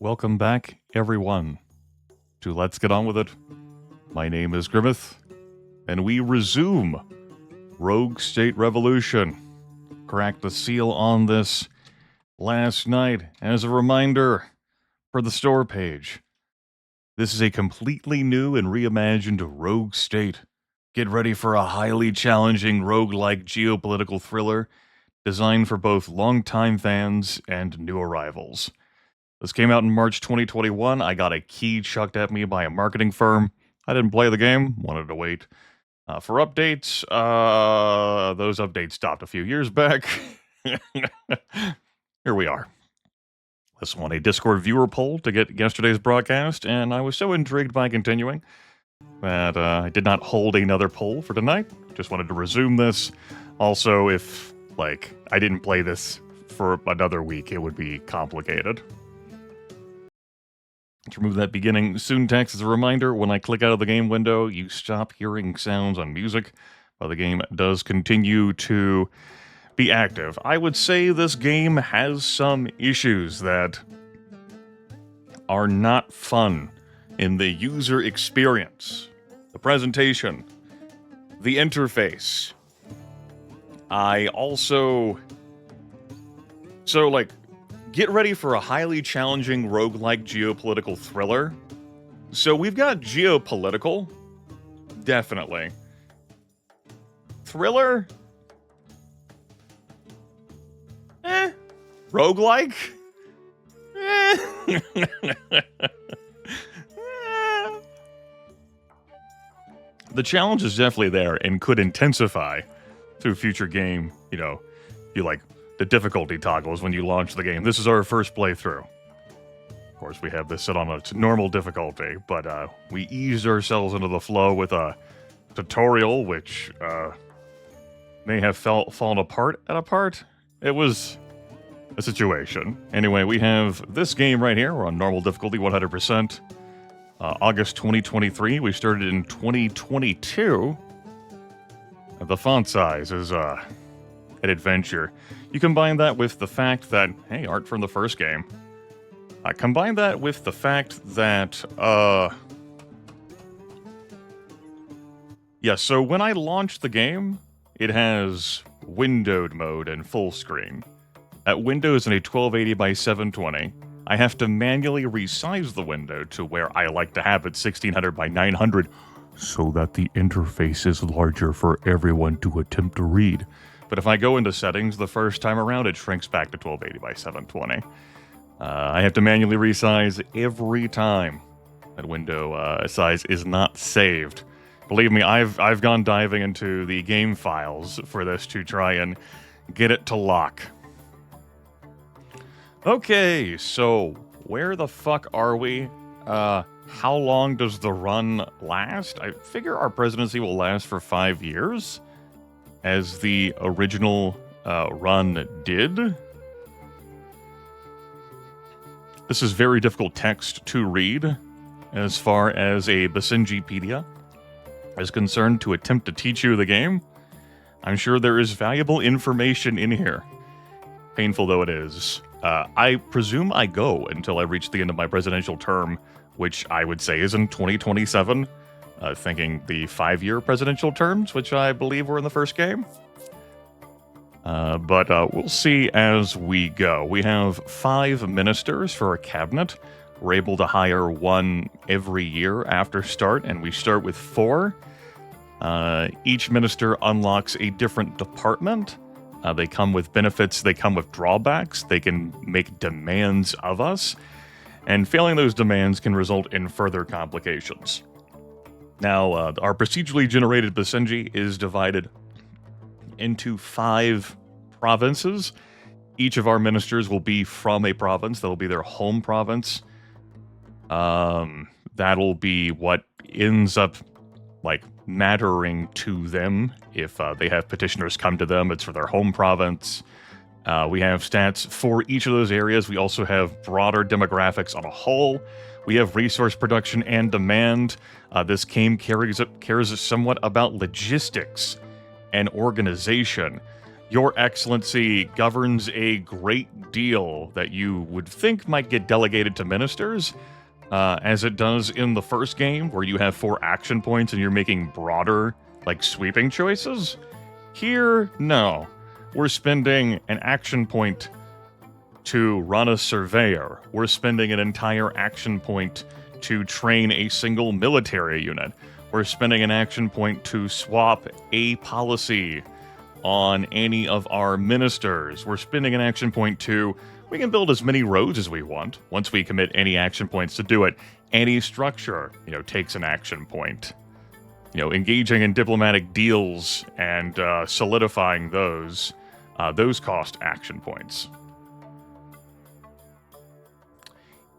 Welcome back, everyone, to Let's Get On With It. My name is Grimith, and we resume Rogue State Revolution. Cracked the seal on this last night as a reminder for the store page. This is a completely new and reimagined Rogue State. Get ready for a highly challenging roguelike geopolitical thriller designed for both longtime fans and new arrivals. This came out in March 2021. I got a key chucked at me by a marketing firm. I didn't play the game, wanted to wait. For updates, those updates stopped a few years back. Here we are. This won a Discord viewer poll to get yesterday's broadcast, and I was so intrigued by continuing that I did not hold another poll for tonight. Just wanted to resume this. Also, if, I didn't play this for another week, it would be complicated. To remove that beginning soon text as a reminder, when I click out of the game window, you stop hearing sounds on music, but the game does continue to be active. I would say this game has some issues that are not fun in the user experience, the presentation, the interface. Get ready for a highly challenging roguelike geopolitical thriller. So we've got geopolitical, definitely. Thriller? Roguelike? The challenge is definitely there and could intensify through future game, the difficulty toggles when you launch the game. This is our first playthrough. Of course, we have this set on a normal difficulty, but we eased ourselves into the flow with a tutorial, which may have fallen apart at a part. It was a situation. Anyway, we have this game right here. We're on normal difficulty, 100%. August 2023. We started in 2022. The font size is an adventure. You combine that with the fact that, hey, art from the first game. Combine that with the fact that, so when I launch the game, it has windowed mode and full screen. At Windows in a 1280 by 720, I have to manually resize the window to where I like to have it 1600 by 900 so that the interface is larger for everyone to attempt to read. But if I go into settings the first time around, it shrinks back to 1280 by 720. I have to manually resize every time that window size is not saved. Believe me, I've gone diving into the game files for this to try and get it to lock. Okay, so where the fuck are we? How long does the run last? I figure our presidency will last for 5 years, as the original run did. This is very difficult text to read as far as a Basenjipedia is concerned to attempt to teach you the game. I'm sure there is valuable information in here, painful though it is. I presume I go until I reach the end of my presidential term, which I would say is in 2027. Thinking the 5-year presidential terms, which I believe were in the first game. But we'll see as we go. We have 5 ministers for our cabinet. We're able to hire 1 every year after start, and we start with 4. Each minister unlocks a different department. They come with benefits, they come with drawbacks, they can make demands of us, and failing those demands can result in further complications. Now, our procedurally generated Basenji is divided into 5 provinces. Each of our ministers will be from a province. That'll be their home province. That'll be what ends up, mattering to them. If they have petitioners come to them, it's for their home province. We have stats for each of those areas. We also have broader demographics on a whole. We have resource production and demand. This game cares somewhat about logistics and organization. Your Excellency governs a great deal that you would think might get delegated to ministers, as it does in the first game, where you have 4 action points and you're making broader, like, sweeping choices. Here, no. We're spending an action point to run a surveyor. We're spending an entire action point to train a single military unit. We're spending an action point to swap a policy on any of our ministers. We're spending an action point to, we can build as many roads as we want once we commit any action points to do it. Any structure, takes an action point. Engaging in diplomatic deals and solidifying those cost action points.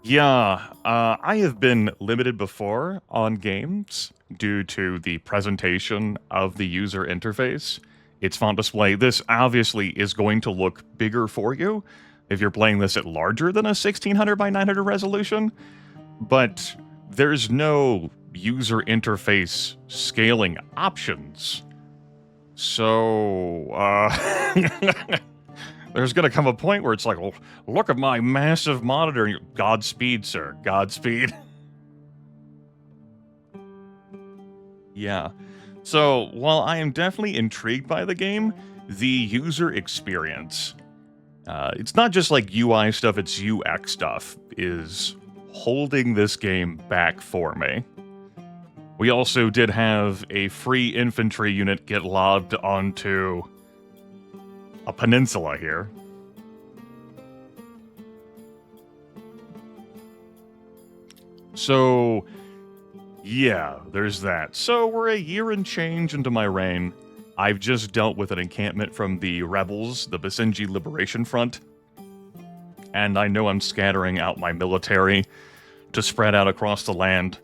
Yeah, I have been limited before on games due to the presentation of the user interface. Its font display. This obviously is going to look bigger for you if you're playing this at larger than a 1600 by 900 resolution, but there's no user interface scaling options. So, there's going to come a point where it's like, well, look at my massive monitor. And Godspeed, sir. Godspeed. Yeah. So, while I am definitely intrigued by the game, the user experience, it's not just like UI stuff, it's UX stuff, is holding this game back for me. We also did have a free infantry unit get lobbed onto a peninsula here. So, yeah, there's that. So we're a year and change into my reign. I've just dealt with an encampment from the rebels, the Basenji Liberation Front. And I know I'm scattering out my military to spread out across the land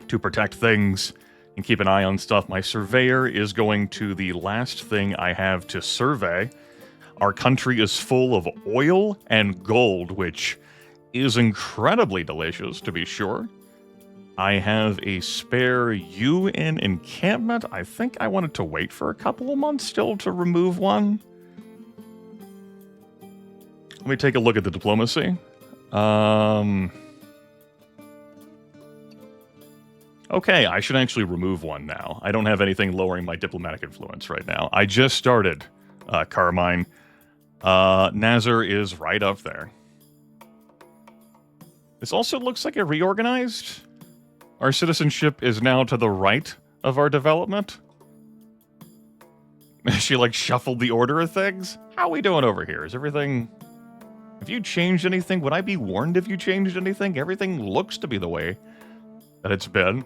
to protect things and keep an eye on stuff. My surveyor is going to the last thing I have to survey. Our country is full of oil and gold, which is incredibly delicious, to be sure. I have a spare UN encampment. I think I wanted to wait for a couple of months still to remove one. Let me take a look at the diplomacy. Okay, I should actually remove one now. I don't have anything lowering my diplomatic influence right now. I just started Carmine. Nazar is right up there. This also looks like it reorganized. Our citizenship is now to the right of our development. She, shuffled the order of things? How are we doing over here? Is everything... Have you changed anything? Would I be warned if you changed anything? Everything looks to be the way that it's been.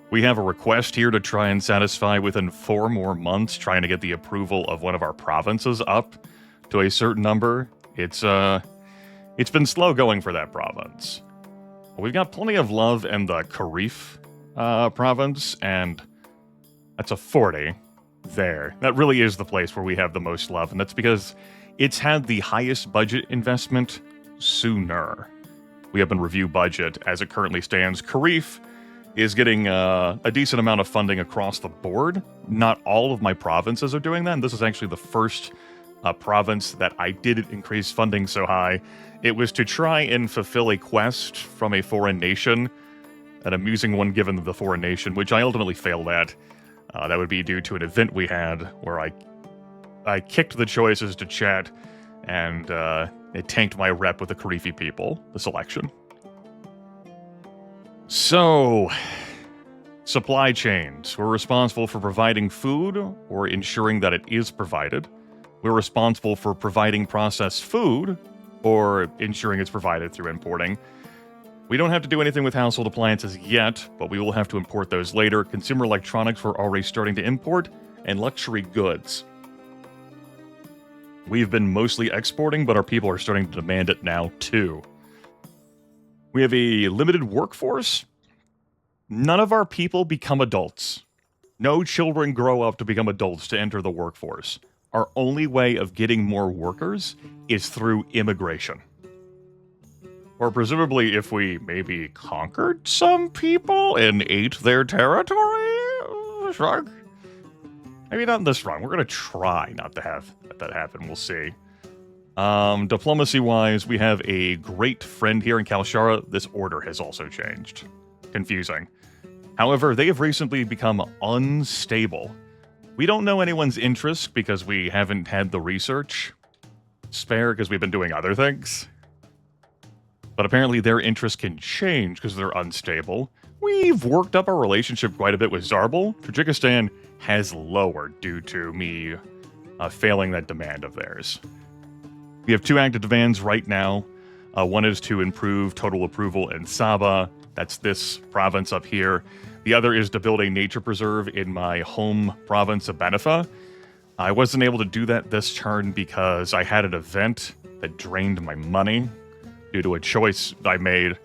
We have a request here to try and satisfy within 4 more months, trying to get the approval of one of our provinces up to a certain number. It's been slow going for that province. We've got plenty of love in the Grimith province, and that's a 40 there. That really is the place where we have the most love, and that's because it's had the highest budget investment sooner. We have a review budget as it currently stands. Grimith is getting a decent amount of funding across the board. Not all of my provinces are doing that, and this is actually the first province that I did increase funding so high. It was to try and fulfill a quest from a foreign nation, an amusing one given the foreign nation, which I ultimately failed at. That would be due to an event we had where I kicked the choices to chat, and it tanked my rep with the Karifi people, the selection. So, supply chains. We're responsible for providing food or ensuring that it is provided. We're responsible for providing processed food or ensuring it's provided through importing. We don't have to do anything with household appliances yet, but we will have to import those later. Consumer electronics we're already starting to import, and luxury goods. We've been mostly exporting, but our people are starting to demand it now too. We have a limited workforce. None of our people become adults. No children grow up to become adults to enter the workforce. Our only way of getting more workers is through immigration. Or presumably if we maybe conquered some people and ate their territory? Shrug. Maybe not in this run. We're going to try not to have that happen. We'll see. Diplomacy-wise, we have a great friend here in Kalshara. This order has also changed. Confusing. However, they have recently become unstable. We don't know anyone's interest because we haven't had the research spare because we've been doing other things. But apparently their interest can change because they're unstable. We've worked up our relationship quite a bit with Zarbal. Tajikistan has lowered due to me failing that demand of theirs. We have 2 active demands right now. One is to improve total approval in Sabah. That's this province up here. The other is to build a nature preserve in my home province of Benefa. I wasn't able to do that this turn because I had an event that drained my money due to a choice I made.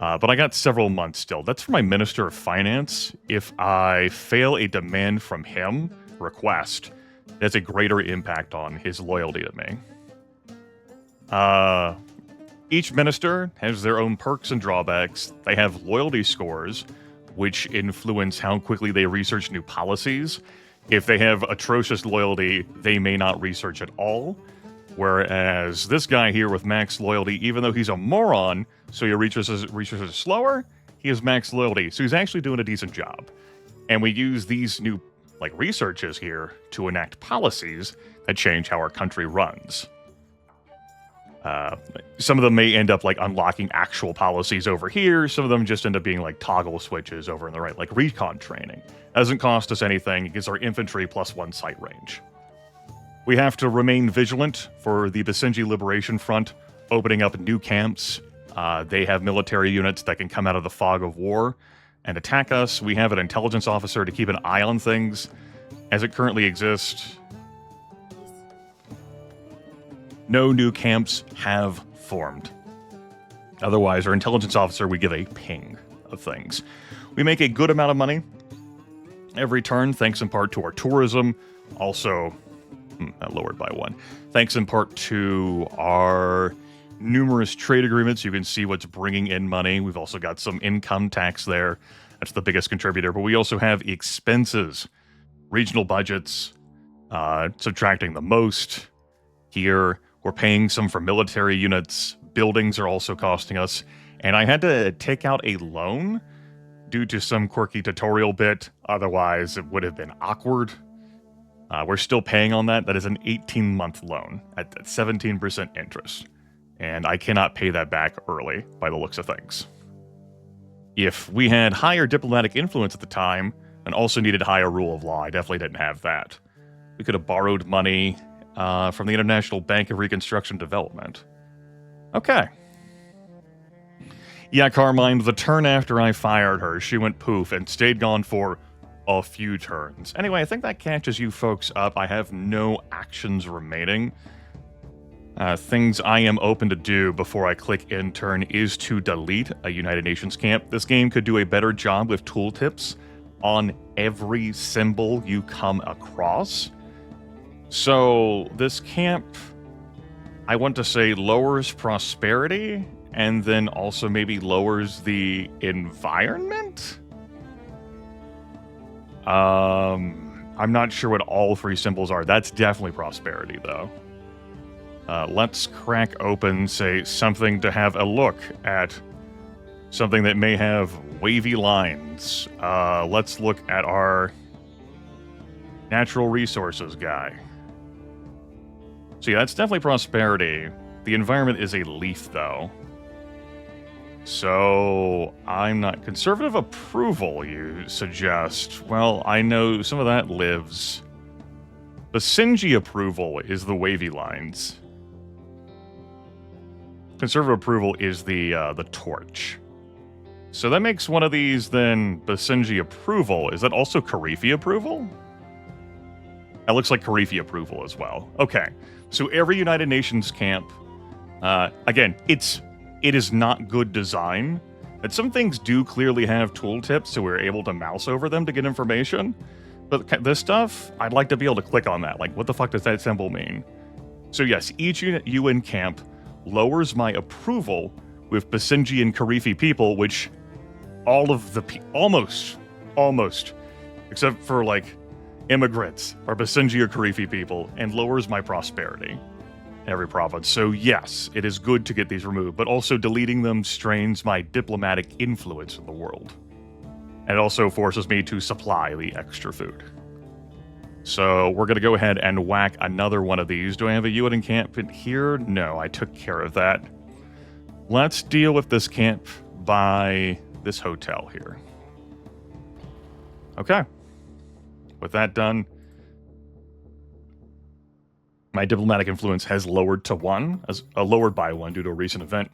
But I got several months still. That's for my Minister of Finance. If I fail a demand from him, request, it has a greater impact on his loyalty to me. Each minister has their own perks and drawbacks. They have loyalty scores, which influence how quickly they research new policies. If they have atrocious loyalty, they may not research at all. Whereas this guy here with max loyalty, even though he's a moron, so he researches slower, he has max loyalty, so he's actually doing a decent job. And we use these new researches here to enact policies that change how our country runs. Some of them may end up unlocking actual policies over here. Some of them just end up being toggle switches over on the right, like recon training. Doesn't cost us anything. It gives our infantry +1 sight range. We have to remain vigilant for the Basenji Liberation Front, opening up new camps. They have military units that can come out of the fog of war and attack us. We have an intelligence officer to keep an eye on things. As it currently exists, no new camps have formed. Otherwise, our intelligence officer would give a ping of things. We make a good amount of money every turn, thanks in part to our tourism. Also, lowered by 1. Thanks in part to our numerous trade agreements. You can see what's bringing in money. We've also got some income tax there. That's the biggest contributor. But we also have expenses, regional budgets, subtracting the most. Here, we're paying some for military units. Buildings are also costing us. And I had to take out a loan due to some quirky tutorial bit. Otherwise, it would have been awkward. We're still paying on that. That is an 18-month loan at 17% interest. And I cannot pay that back early by the looks of things. If we had higher diplomatic influence at the time and also needed higher rule of law, I definitely didn't have that. We could have borrowed money from the International Bank of Reconstruction Development. Okay. Yeah, Carmine, the turn after I fired her, she went poof and stayed gone for a few turns. Anyway, I think that catches you folks up. I have no actions remaining. Things I am open to do before I click end turn is to delete a United Nations camp. This game could do a better job with tooltips on every symbol you come across. So this camp, I want to say, lowers prosperity and then also maybe lowers the environment? I'm not sure what all 3 symbols are. That's definitely prosperity, though. Let's crack open, say, something to have a look at. Something that may have wavy lines. Let's look at our natural resources guy. So yeah, that's definitely prosperity. The environment is a leaf, though. So, I'm not... Conservative approval, you suggest. Well, I know some of that lives. Basenji approval is the wavy lines. Conservative approval is the torch. So that makes one of these, then, Basenji approval. Is that also Karifi approval? That looks like Karifi approval as well. Okay. So every United Nations camp... again, it is not good design, but some things do clearly have tooltips, so we're able to mouse over them to get information. But this stuff, I'd like to be able to click on that. What the fuck does that symbol mean? So yes, each UN camp lowers my approval with Basenji and Karifi people, which all of the almost, except for immigrants, or Basenji or Karifi people, and lowers my prosperity in every province. So yes, it is good to get these removed, but also deleting them strains my diplomatic influence in the world. And it also forces me to supply the extra food. So we're going to go ahead and whack another one of these. Do I have a unit encampment here? No, I took care of that. Let's deal with this camp by this hotel here. Okay. With that done, my diplomatic influence has lowered to 1, lowered by 1 due to a recent event.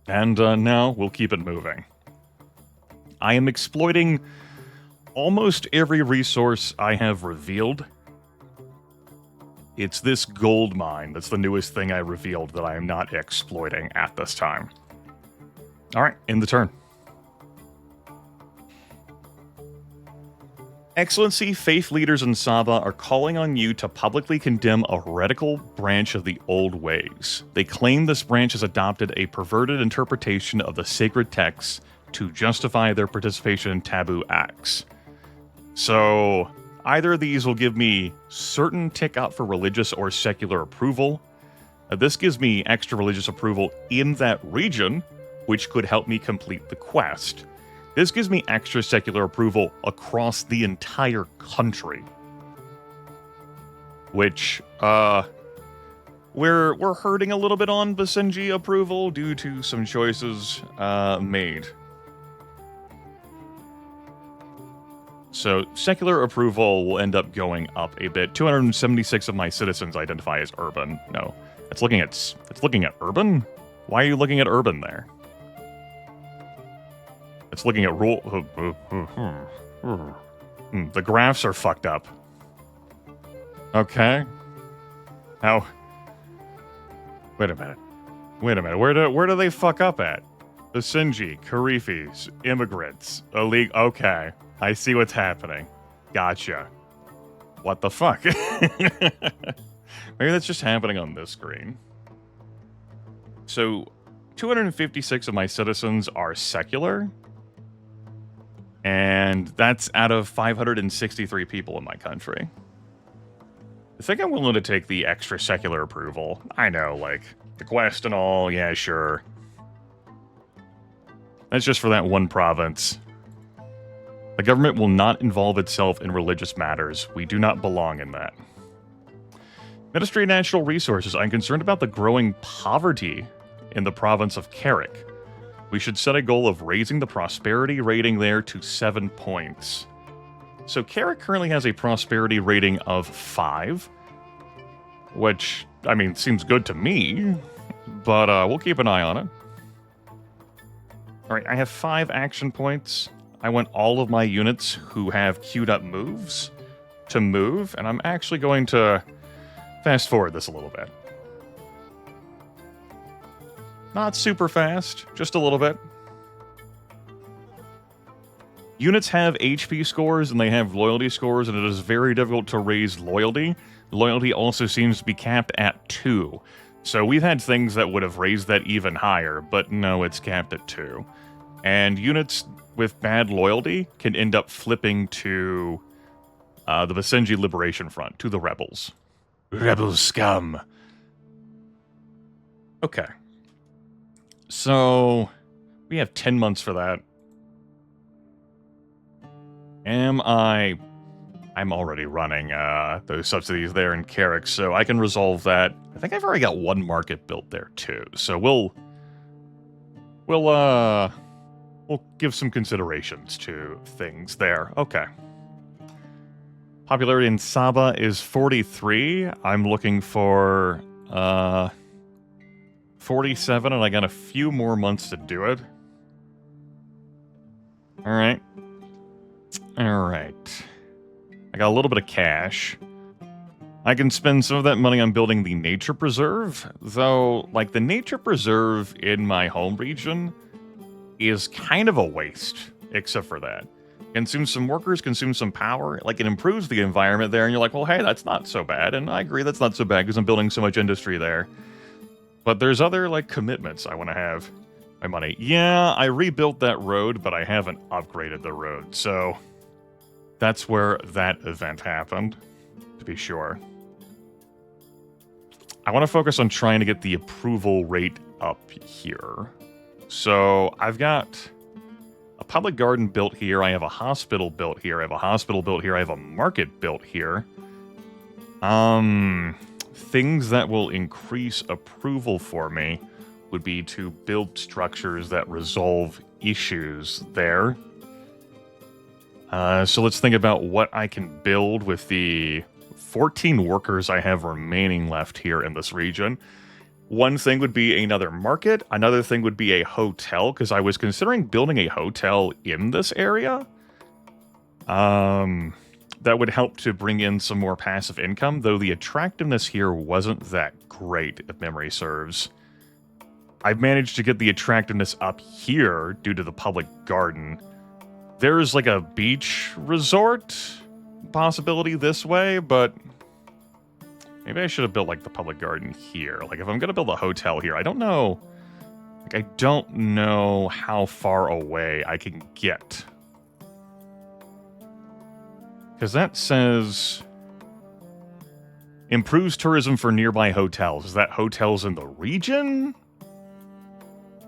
And now we'll keep it moving. I am exploiting almost every resource I have revealed. It's this gold mine that's the newest thing I revealed that I am not exploiting at this time. All right, in the turn. Excellency, faith leaders in Saba are calling on you to publicly condemn a heretical branch of the old ways. They claim this branch has adopted a perverted interpretation of the sacred texts to justify their participation in taboo acts. So, either of these will give me certain tick up for religious or secular approval. This gives me extra religious approval in that region, which could help me complete the quest. This gives me extra secular approval across the entire country. Which, we're hurting a little bit on Basenji approval due to some choices made. So, secular approval will end up going up a bit. 276 of my citizens identify as urban. No, it's looking at urban? Why are you looking at urban there? It's looking at rural. The graphs are fucked up. Okay. How? Wait a minute. Where do they fuck up at? Basenji, Karifis, immigrants, illegal. Okay. I see what's happening. Gotcha. What the fuck? Maybe that's just happening on this screen. So, 256 of my citizens are secular. And that's out of 563 people in my country. I think I'm willing to take the extra secular approval. I know, like, the quest and all, yeah, sure. That's just for that one province. The government will not involve itself in religious matters. We do not belong in that. Ministry of Natural Resources. I'm concerned about the growing poverty in the province of Carrick. We should set a goal of raising the prosperity rating there to 7 points. So Carrick currently has a prosperity rating of 5, which, I mean, seems good to me, but we'll keep an eye on it. All right, I have 5 action points. I want all of my units who have queued up moves to move, and I'm actually going to fast forward this a little bit. Not super fast, just a little bit. Units have HP scores and they have loyalty scores, and it is very difficult to raise loyalty. Loyalty also seems to be capped at 2. So we've had things that would have raised that even higher, but no, it's capped at 2. And units with bad loyalty can end up flipping to the Basenji Liberation Front, to the rebels. Rebel scum. Okay. So, we have 10 months for that. I'm already running those subsidies there in Carrick, so I can resolve that. I think I've already got one market built there too, so we'll give some considerations to things there. Okay. Popularity in Saba is 43. I'm looking for 47, and I got a few more months to do it. All right. I got a little bit of cash. I can spend some of that money on building the nature preserve, though, like, the nature preserve in my home region is kind of a waste, except for that. Consumes some workers, consumes some power, like, it improves the environment there, and you're like, well, hey, that's not so bad, and I agree that's not so bad because I'm building so much industry there. But there's other, like, commitments I want to have my money. Yeah, I rebuilt that road, but I haven't upgraded the road, so That's where that event happened, to be sure. I want to focus on trying to get the approval rate up here. So I've got a public garden built here. I have a hospital built here. I have a hospital built here. I have a market built here. Things that will increase approval for me would be to build structures that resolve issues there. So let's think about what I can build with the 14 workers I have remaining left here in this region. One thing would be another market. Another thing would be a hotel, because I was considering building a hotel in this area. That would help to bring in some more passive income, though the attractiveness here wasn't that great, if memory serves. I've managed to get the attractiveness up here due to the public garden. There's like a beach resort possibility this way, but maybe I should have built like the public garden here. Like if I'm going to build a hotel here, I don't know. Like I don't know how far away I can get. Because that says improves tourism for nearby hotels. Is that hotels in the region?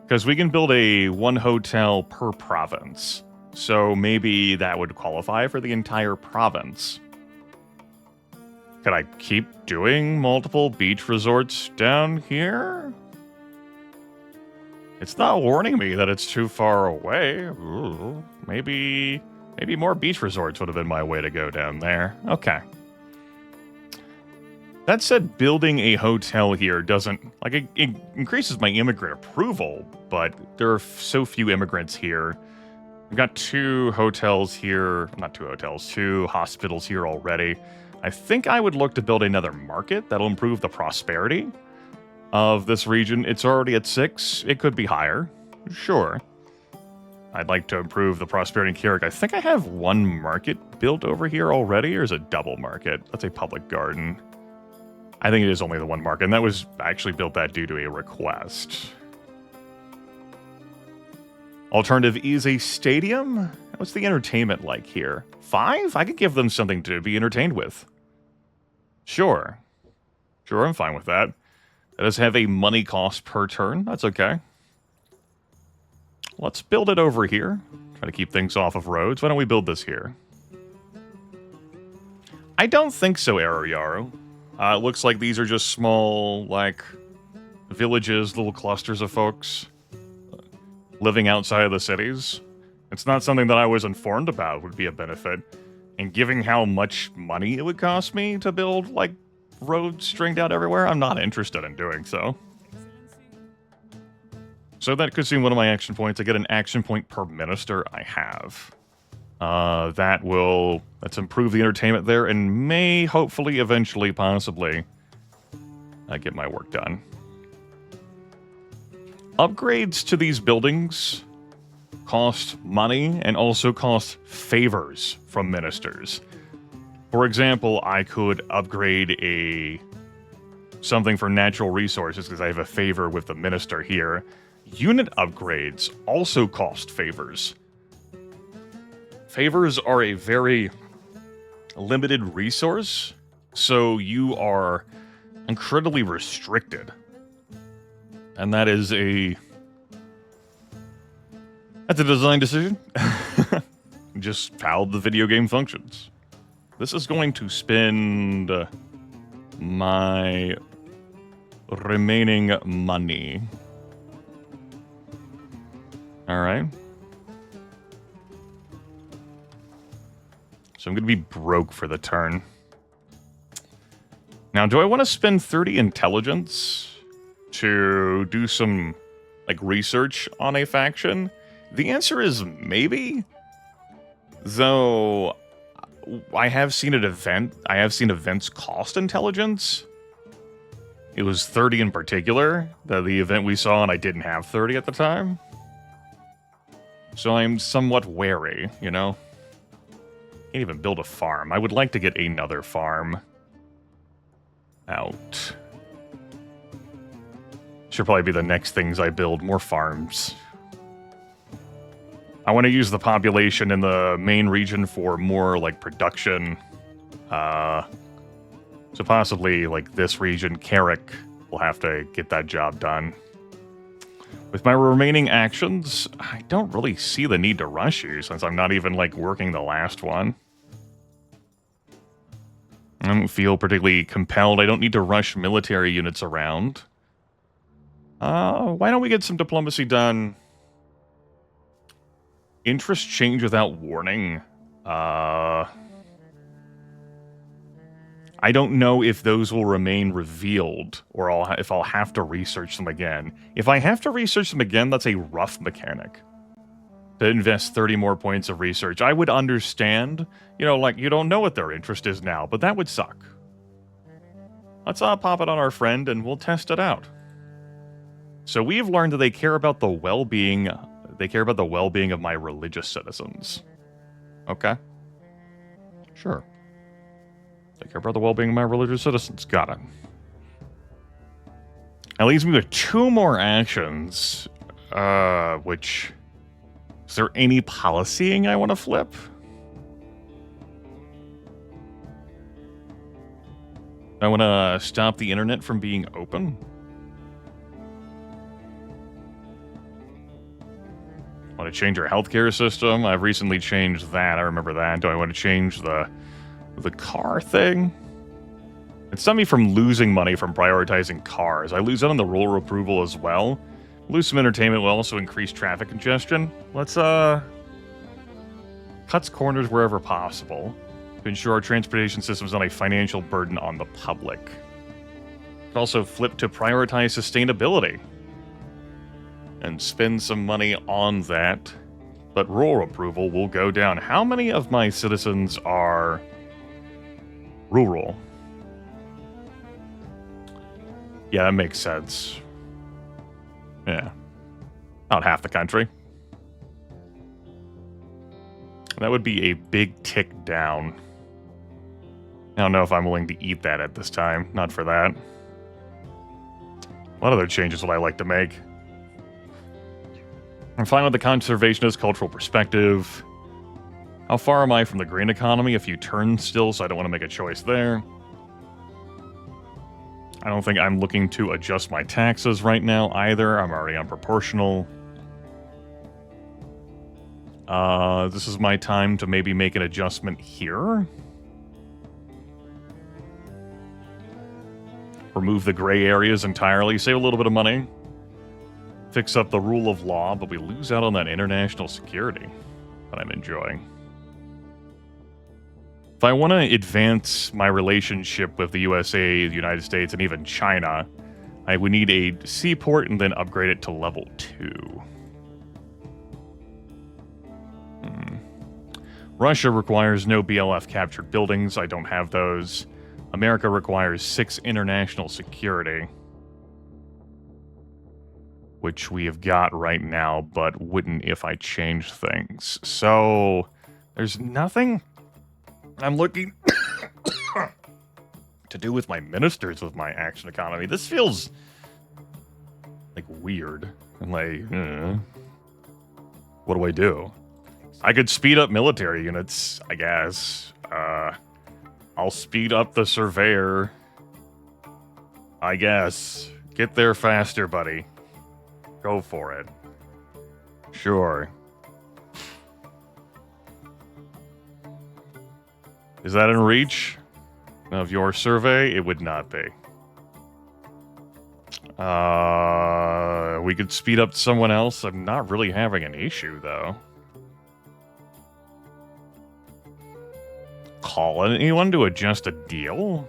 Because we can build a one hotel per province. So maybe that would qualify for the entire province. Could I keep doing multiple beach resorts down here? It's not warning me that it's too far away. Ooh, maybe more beach resorts would have been my way to go down there. Okay. That said, building a hotel here doesn't... Like, it increases my immigrant approval, but there are so few immigrants here. We've got 2 hotels here. Not 2 hotels, 2 hospitals here already. I think I would look to build another market. That'll improve the prosperity of this region. It's already at 6. It could be higher. Sure. I'd like to improve the prosperity in Carrick. I think I have 1 market built over here already, or is it double market? That's a public garden. I think it is only the 1 market, and that was actually built that due to a request. Alternative is a stadium? What's the entertainment like here? 5? I could give them something to be entertained with. Sure. Sure, I'm fine with that. It does have a money cost per turn. That's okay. Let's build it over here. Try to keep things off of roads. Why don't we build this here? I don't think so, Aroyaru. It looks like these are just small, like, villages, little clusters of folks living outside of the cities. It's not something that I was informed about would be a benefit. And given how much money it would cost me to build, like, roads stringed out everywhere, I'm not interested in doing so. So that consume one of my action points. I get an action point per minister I have. Let's improve the entertainment there and may, hopefully, eventually, possibly, get my work done. Upgrades to these buildings cost money and also cost favors from ministers. For example, I could upgrade something for natural resources because I have a favor with the minister here. Unit upgrades also cost favors. Favors are a very limited resource, so you are incredibly restricted. And that's a design decision. Just how the video game functions. This is going to spend my remaining money. Alright. So I'm going to be broke for the turn. Now, do I want to spend 30 intelligence to do some, like, research on a faction? The answer is maybe. Though, I have seen an event. I have seen events cost intelligence. It was 30 in particular, the event we saw, and I didn't have 30 at the time. So I'm somewhat wary, you know? Can't even build a farm. I would like to get another farm out. Should probably be the next things I build, more farms. I want to use the population in the main region for more, like, production. So possibly, like, this region, Carrick, will have to get that job done. With my remaining actions, I don't really see the need to rush you, since I'm not even, like, working the last one. I don't feel particularly compelled. I don't need to rush military units around. Why don't we get some diplomacy done? Interest change without warning. I don't know if those will remain revealed, or if I'll have to research them again. If I have to research them again, that's a rough mechanic. To invest 30 more points of research, I would understand. You know, like, you don't know what their interest is now, but that would suck. Let's pop it on our friend, and we'll test it out. So we've learned that they care about the well-being. They care about the well-being of my religious citizens. Okay. Sure. They care about the well-being of my religious citizens. Got it. That leaves me with 2 more actions. Which... Is there any policying I want to flip? I want to stop the internet from being open. Want to change our healthcare system? I've recently changed that. I remember that. Do I want to change the car thing? It stopped me from losing money from prioritizing cars. I lose out on the rural approval as well. Lose some entertainment will also increase traffic congestion. Let's, cuts corners wherever possible to ensure our transportation system is not a financial burden on the public. Could also flip to prioritize sustainability and spend some money on that. But rural approval will go down. How many of my citizens are rural? Yeah, that makes sense. Yeah. Not half the country. That would be a big tick down. I don't know if I'm willing to eat that at this time. Not for that. What other changes would I like to make? I'm fine with the conservationist cultural perspective. How far am I from the green economy? A few turns still, so I don't want to make a choice there. I don't think I'm looking to adjust my taxes right now either. I'm already on proportional. This is my time to maybe make an adjustment here. Remove the gray areas entirely. Save a little bit of money. Fix up the rule of law, but we lose out on that international security that I'm enjoying. If I want to advance my relationship with the USA, the United States, and even China, I would need a seaport and then upgrade it to level 2. Russia requires no BLF captured buildings. I don't have those. America requires 6 international security, which we have got right now, but wouldn't if I changed things. So there's nothing I'm looking to do with my ministers with my action economy. This feels like weird. I'm like, what do I do? I could speed up military units, I guess. I'll speed up the surveyor. I guess. Get there faster, buddy. Go for it. Sure. Is that in reach of your survey? It would not be. We could speed up someone else. I'm not really having an issue, though. Call anyone to adjust a deal?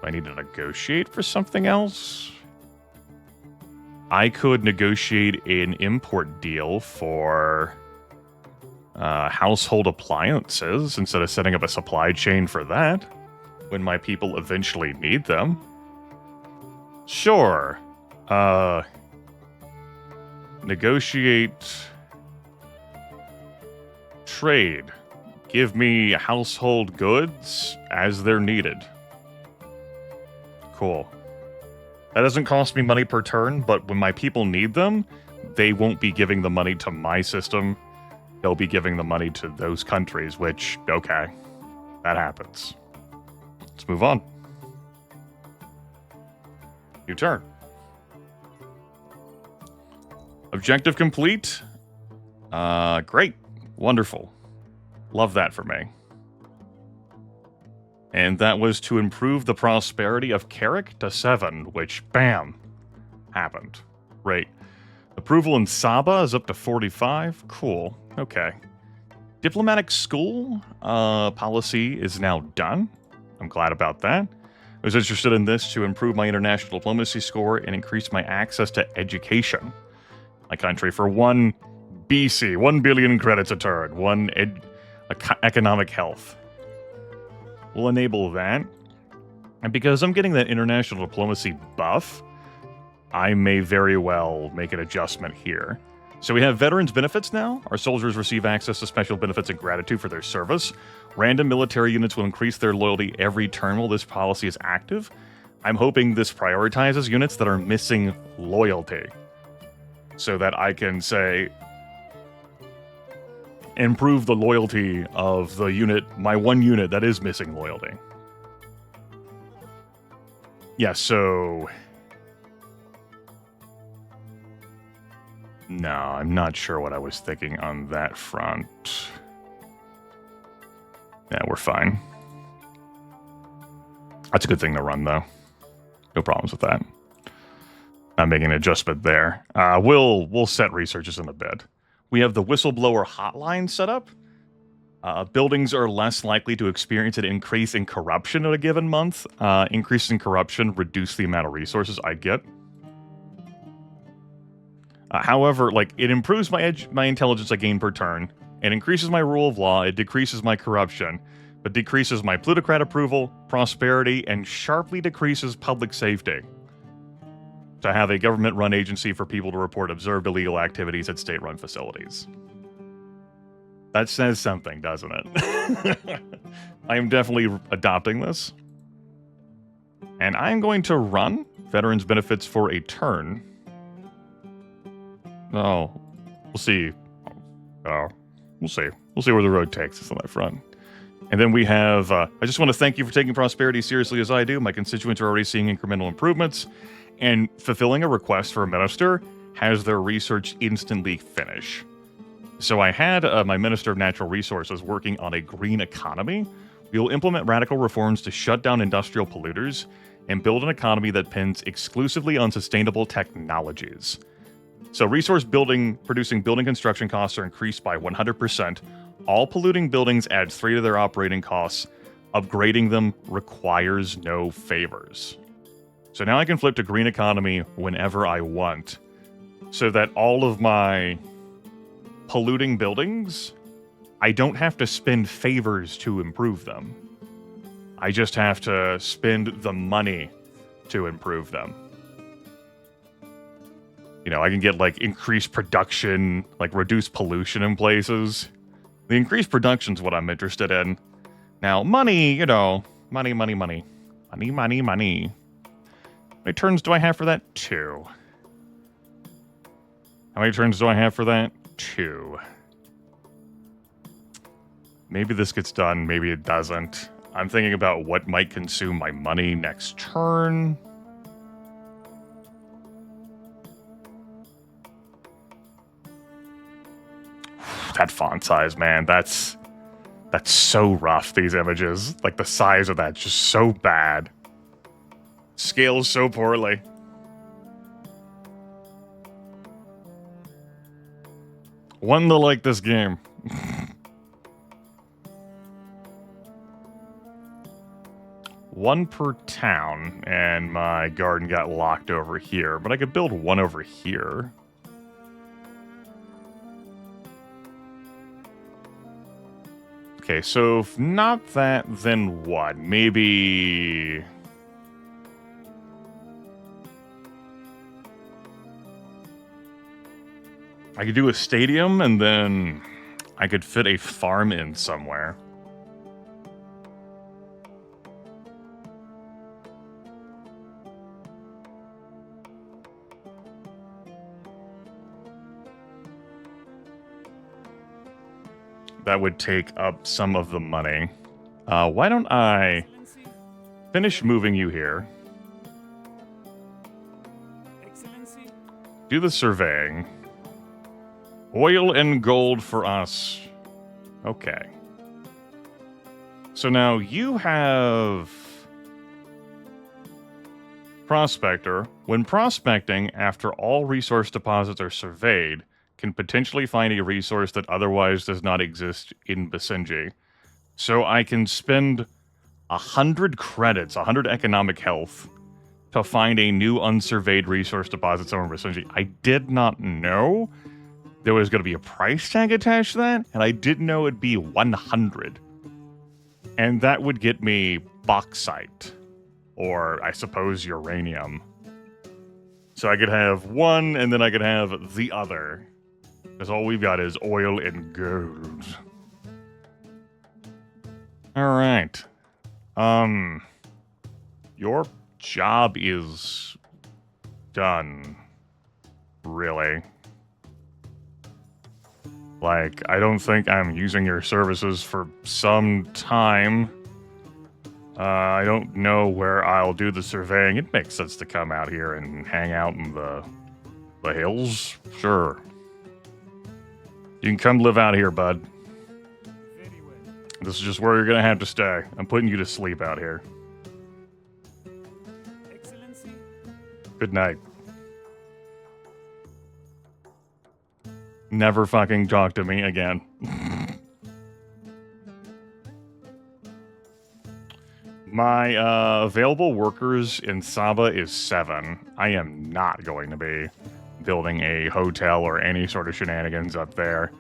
Do I need to negotiate for something else? I could negotiate an import deal for household appliances instead of setting up a supply chain for that when my people eventually need them. Sure. Negotiate trade. Give me household goods as they're needed. Cool. That doesn't cost me money per turn, but when my people need them, they won't be giving the money to my system. They'll be giving the money to those countries, which, okay, that happens. Let's move on. Your turn. Objective complete. Great. Wonderful. Love that for me. And that was to improve the prosperity of Carrick to 7, which, bam, happened. Great. Approval in Saba is up to 45. Cool. Okay. Diplomatic school policy is now done. I'm glad about that. I was interested in this to improve my international diplomacy score and increase my access to education. My country for 1 BC, 1 billion credits a turn, 1 economic health. We'll enable that. And because I'm getting that international diplomacy buff, I may very well make an adjustment here. So we have veterans benefits now. Our soldiers receive access to special benefits and gratitude for their service. Random military units will increase their loyalty every turn while this policy is active. I'm hoping this prioritizes units that are missing loyalty, so that I can say, improve the loyalty of the unit, my one unit that is missing loyalty. Yeah, so... No, I'm not sure what I was thinking on that front. Yeah, we're fine. That's a good thing to run, though. No problems with that. Not making an adjustment there. We'll set researches in a bit. We have the whistleblower hotline set up. Buildings are less likely to experience an increase in corruption in a given month. Increase in corruption reduce the amount of resources I get. However, like, it improves my intelligence I gain per turn. It increases my rule of law. It decreases my corruption, but decreases my plutocrat approval, prosperity, and sharply decreases public safety. To have a government-run agency for people to report observed illegal activities at state-run facilities. That says something, doesn't it? I am definitely adopting this. And I'm going to run veterans benefits for a turn. Oh, we'll see. Oh, we'll see. We'll see where the road takes us on that front. And then we have, I just want to thank you for taking prosperity seriously as I do. My constituents are already seeing incremental improvements. And fulfilling a request for a minister has their research instantly finish. So I had my Minister of Natural Resources working on a green economy. We will implement radical reforms to shut down industrial polluters and build an economy that depends exclusively on sustainable technologies. So resource producing building construction costs are increased by 100%. All polluting buildings add 3 to their operating costs. Upgrading them requires no favors. So now I can flip to green economy whenever I want, so that all of my polluting buildings, I don't have to spend favors to improve them. I just have to spend the money to improve them. You know, I can get, like, increased production, like, reduce pollution in places. The increased production's what I'm interested in. Now, money, you know, money. How many turns do I have for that? 2. How many turns do I have for that? 2. Maybe this gets done, maybe it doesn't. I'm thinking about what might consume my money next turn. That font size, man, that's so rough, these images. Like, the size of that's just so bad. Scales so poorly. One to like this game. One per town, and my garden got locked over here, but I could build one over here. Okay, so if not that, then what? Maybe... I could do a stadium, and then I could fit a farm in somewhere. that would take up some of the money. Why don't I finish moving you here? Do the surveying. Oil and gold for us. Okay. So now you have Prospector. When prospecting, after all resource deposits are surveyed, can potentially find a resource that otherwise does not exist in Basenji. So I can spend 100 credits, 100 economic health, to find a new unsurveyed resource deposit somewhere in Basenji. I did not know there was going to be a price tag attached to that, and I didn't know it'd be 100. And that would get me bauxite, or I suppose uranium. So I could have one, and then I could have the other. Because all we've got is oil and gold. Alright. Your job is done. Really. Like, I don't think I'm using your services for some time. I don't know where I'll do the surveying. It makes sense to come out here and hang out in the hills. Sure. You can come live out here, bud. This is just where you're gonna have to stay. I'm putting you to sleep out here. Excellency. Good night. Never fucking talk to me again. My available workers in Saba is 7. I am not going to be building a hotel or any sort of shenanigans up there.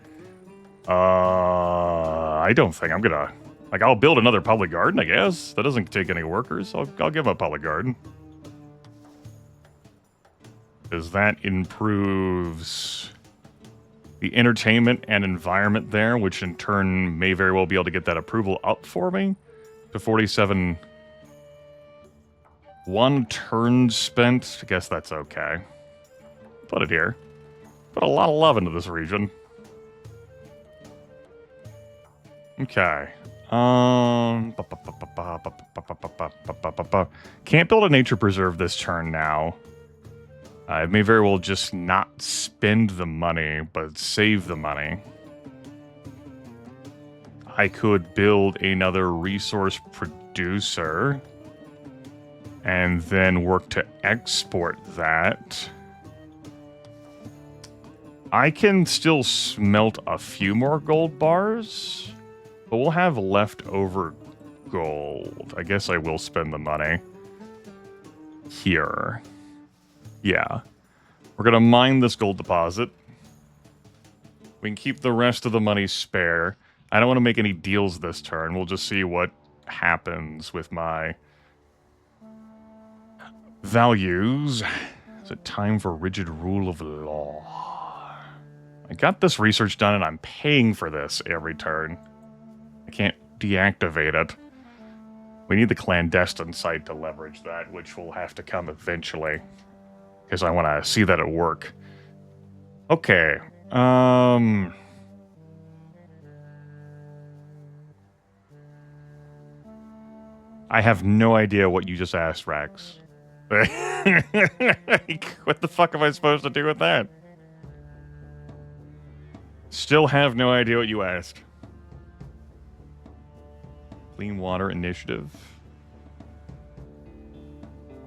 I don't think I'm gonna... Like, I'll build another public garden, I guess. That doesn't take any workers. I'll give them a public garden. Because that improves the entertainment and environment there, which in turn may very well be able to get that approval up for me to 47. 1 turn spent. I guess that's okay. Put it here. Put a lot of love into this region. Okay. Can't build a nature preserve this turn now. I may very well just not spend the money, but save the money. I could build another resource producer and then work to export that. I can still smelt a few more gold bars, but we'll have leftover gold. I guess I will spend the money here. Yeah. We're going to mine this gold deposit. We can keep the rest of the money spare. I don't want to make any deals this turn. We'll just see what happens with my values. Is it time for rigid rule of law? I got this research done and I'm paying for this every turn. I can't deactivate it. We need the clandestine site to leverage that, which will have to come eventually. Because I want to see that at work. Okay. I have no idea what you just asked, Rax. What the fuck am I supposed to do with that? Still have no idea what you asked. Clean water initiative.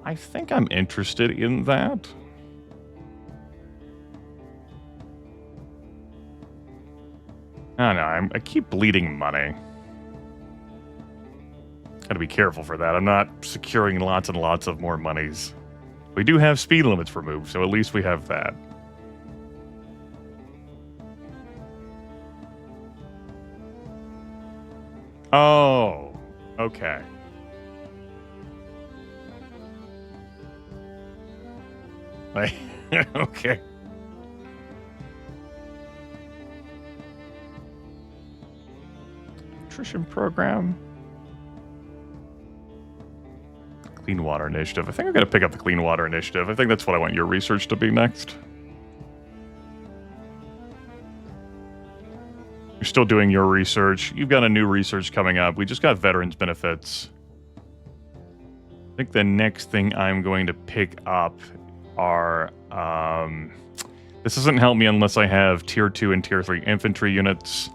I think I'm interested in that. I don't know, I keep bleeding money. Gotta be careful for that. I'm not securing lots and lots of more monies. We do have speed limits removed, so at least we have that. Oh, okay. Okay. Nutrition program. Clean water initiative. I think I'm going to pick up the clean water initiative. I think that's what I want your research to be next. You're still doing your research. You've got a new research coming up. We just got veterans benefits. I think the next thing I'm going to pick up are... this doesn't help me unless I have Tier 2 and Tier 3 infantry units.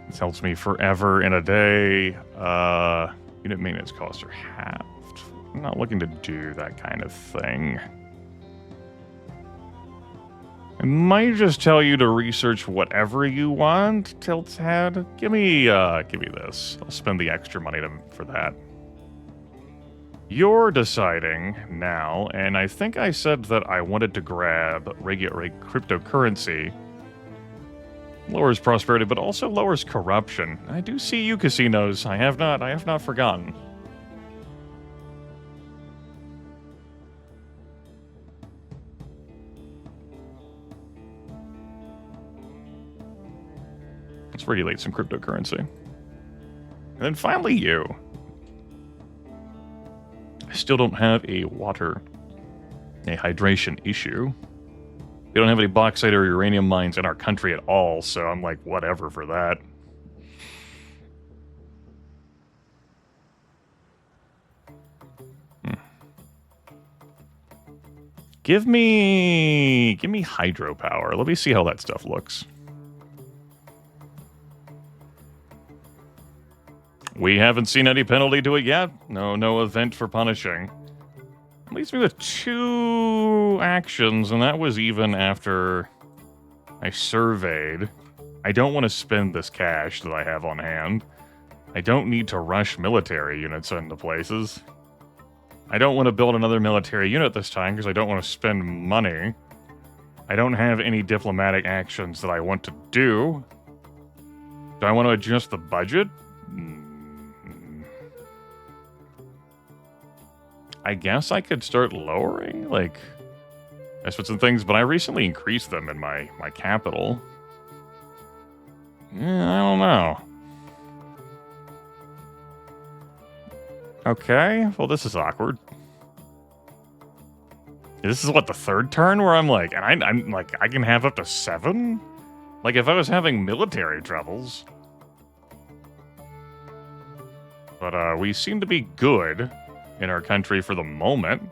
This helps me forever and a day. Unit maintenance costs are halved. I'm not looking to do that kind of thing. I might just tell you to research whatever you want, Tilthead. Give me this. I'll spend the extra money for that. You're deciding now, and I think I said that I wanted to grab regular cryptocurrency. Lowers prosperity, but also lowers corruption. I do see you, casinos. I have not forgotten. Let's regulate some cryptocurrency. And then finally you. I still don't have a hydration issue. We don't have any bauxite or uranium mines in our country at all, so I'm like, whatever for that. Give me hydropower. Let me see how that stuff looks. We haven't seen any penalty to it yet. No event for punishing. Leaves me with 2 actions, and that was even after I surveyed. I don't want to spend this cash that I have on hand. I don't need to rush military units into places. I don't want to build another military unit this time because I don't want to spend money. I don't have any diplomatic actions that I want to do. Do I want to adjust the budget? I guess I could start lowering, like, estimates and things, but I recently increased them in my capital. Yeah, I don't know. Okay, well, this is awkward. This is what, the 3rd turn where I'm like, and I'm like, I can have up to 7? Like, if I was having military troubles. But, we seem to be good in our country for the moment.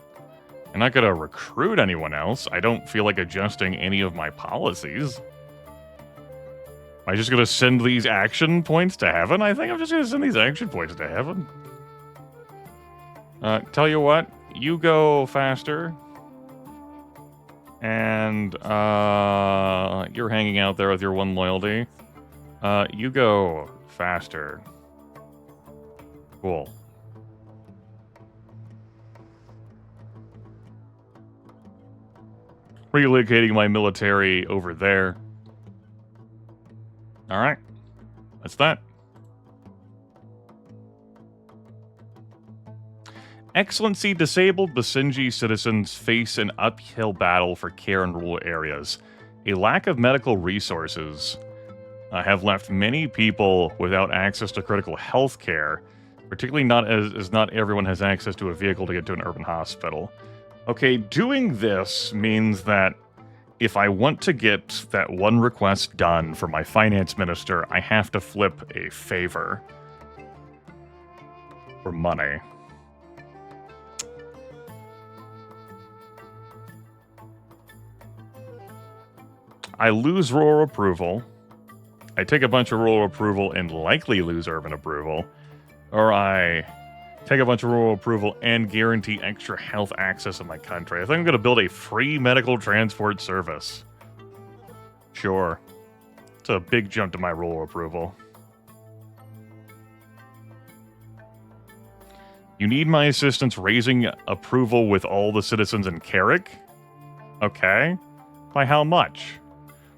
I'm not going to recruit anyone else. I don't feel like adjusting any of my policies. Am I just going to send these action points to heaven? I think I'm just going to send these action points to heaven. Tell you what, you go faster. And, you're hanging out there with your 1 loyalty. You go faster. Cool. Relocating my military over there. Alright. That's that. Excellency disabled Basenji citizens face an uphill battle for care in rural areas. A lack of medical resources have left many people without access to critical health care, particularly not as not everyone has access to a vehicle to get to an urban hospital. Okay, doing this means that if I want to get that one request done for my finance minister, I have to flip a favor for money. I lose rural approval. I take a bunch of rural approval and likely lose urban approval. Or I take a bunch of rural approval and guarantee extra health access in my country. I think I'm going to build a free medical transport service. Sure. It's a big jump to my rural approval. You need my assistance raising approval with all the citizens in Carrick? Okay. By how much?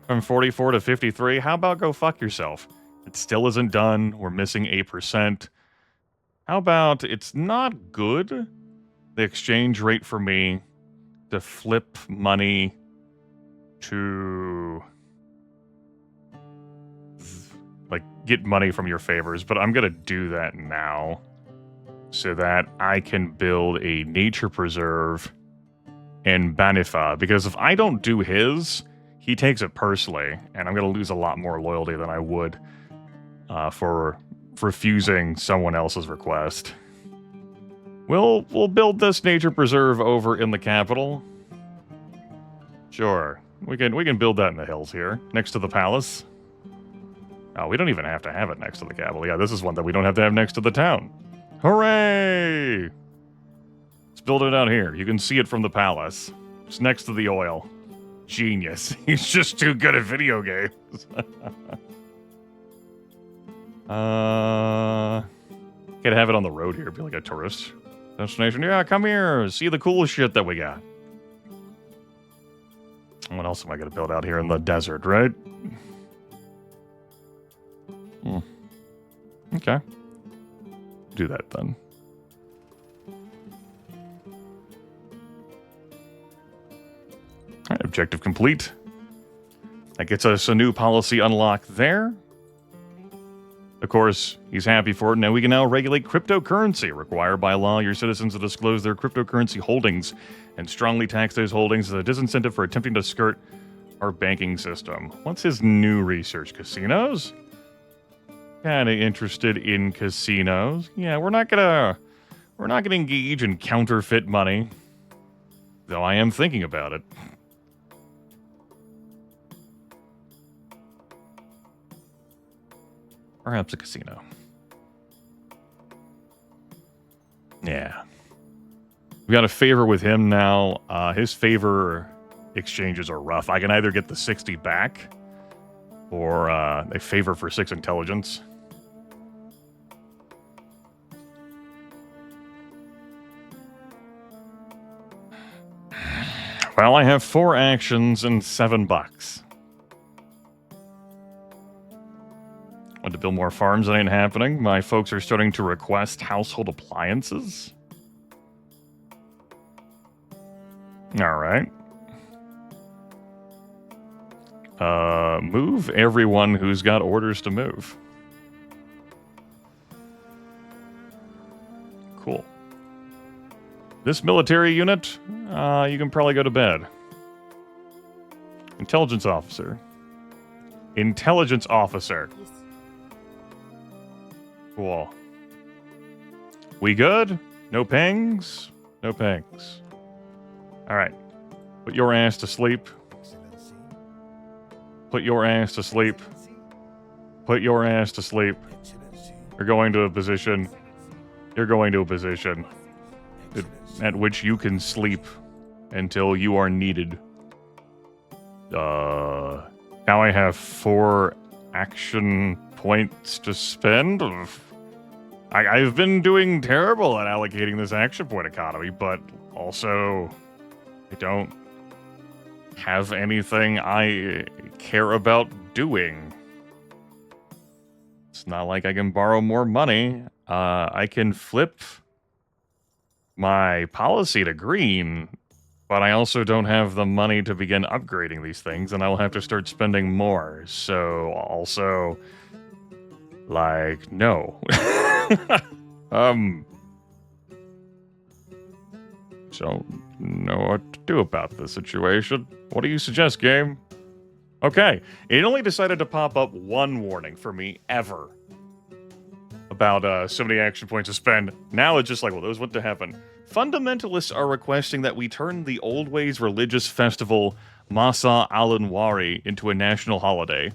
From 44 to 53? How about go fuck yourself? It still isn't done. We're missing 8%. How about it's not good, the exchange rate for me to flip money to, like, get money from your favors, but I'm going to do that now so that I can build a nature preserve in Banifa, because if I don't do his, he takes it personally, and I'm going to lose a lot more loyalty than I would for refusing someone else's request. We'll build this nature preserve over in the capital. Sure, we can build that in the hills here, next to the palace. Oh, we don't even have to have it next to the capital. Yeah, this is one that we don't have to have next to the town. Hooray! Let's build it out here. You can see it from the palace. It's next to the oil. Genius. He's just too good at video games. Could have it on the road here. Be like a tourist destination. Yeah, come here. See the cool shit that we got. What else am I going to build out here in the desert, right? Okay. Do that then. Alright, objective complete. That gets us a new policy unlock there. Of course, he's happy for it. Now we can now regulate cryptocurrency. Require by law your citizens to disclose their cryptocurrency holdings and strongly tax those holdings as a disincentive for attempting to skirt our banking system. What's his new research? Casinos? Kind of interested in casinos. Yeah, we're not gonna engage in counterfeit money. Though I am thinking about it. Perhaps a casino. Yeah. We got a favor with him now. His favor exchanges are rough. I can either get the 60 back or a favor for 6 intelligence. Well, I have 4 actions and $7. Want to build more farms? That ain't happening. My folks are starting to request household appliances. All right. Move everyone who's got orders to move. Cool. This military unit, you can probably go to bed. Intelligence officer. Intelligence officer. Cool. We good? No pings? No pings. Alright. Put your ass to sleep. Put your ass to sleep. Put your ass to sleep. You're going to a position. You're going to a position at which you can sleep until you are needed. Now I have 4 action points to spend. I've been doing terrible at allocating this action point economy, but also I don't have anything I care about doing. It's not like I can borrow more money. I can flip my policy to green, but I also don't have the money to begin upgrading these things, and I'll have to start spending more. So, also, like, no. Don't know what to do about this situation. What do you suggest, game? Okay, it only decided to pop up 1 warning for me ever about so many action points to spend. Now it's just like, well, those what to happen. Fundamentalists are requesting that we turn the Old Ways religious festival Masa al-Anwari into a national holiday.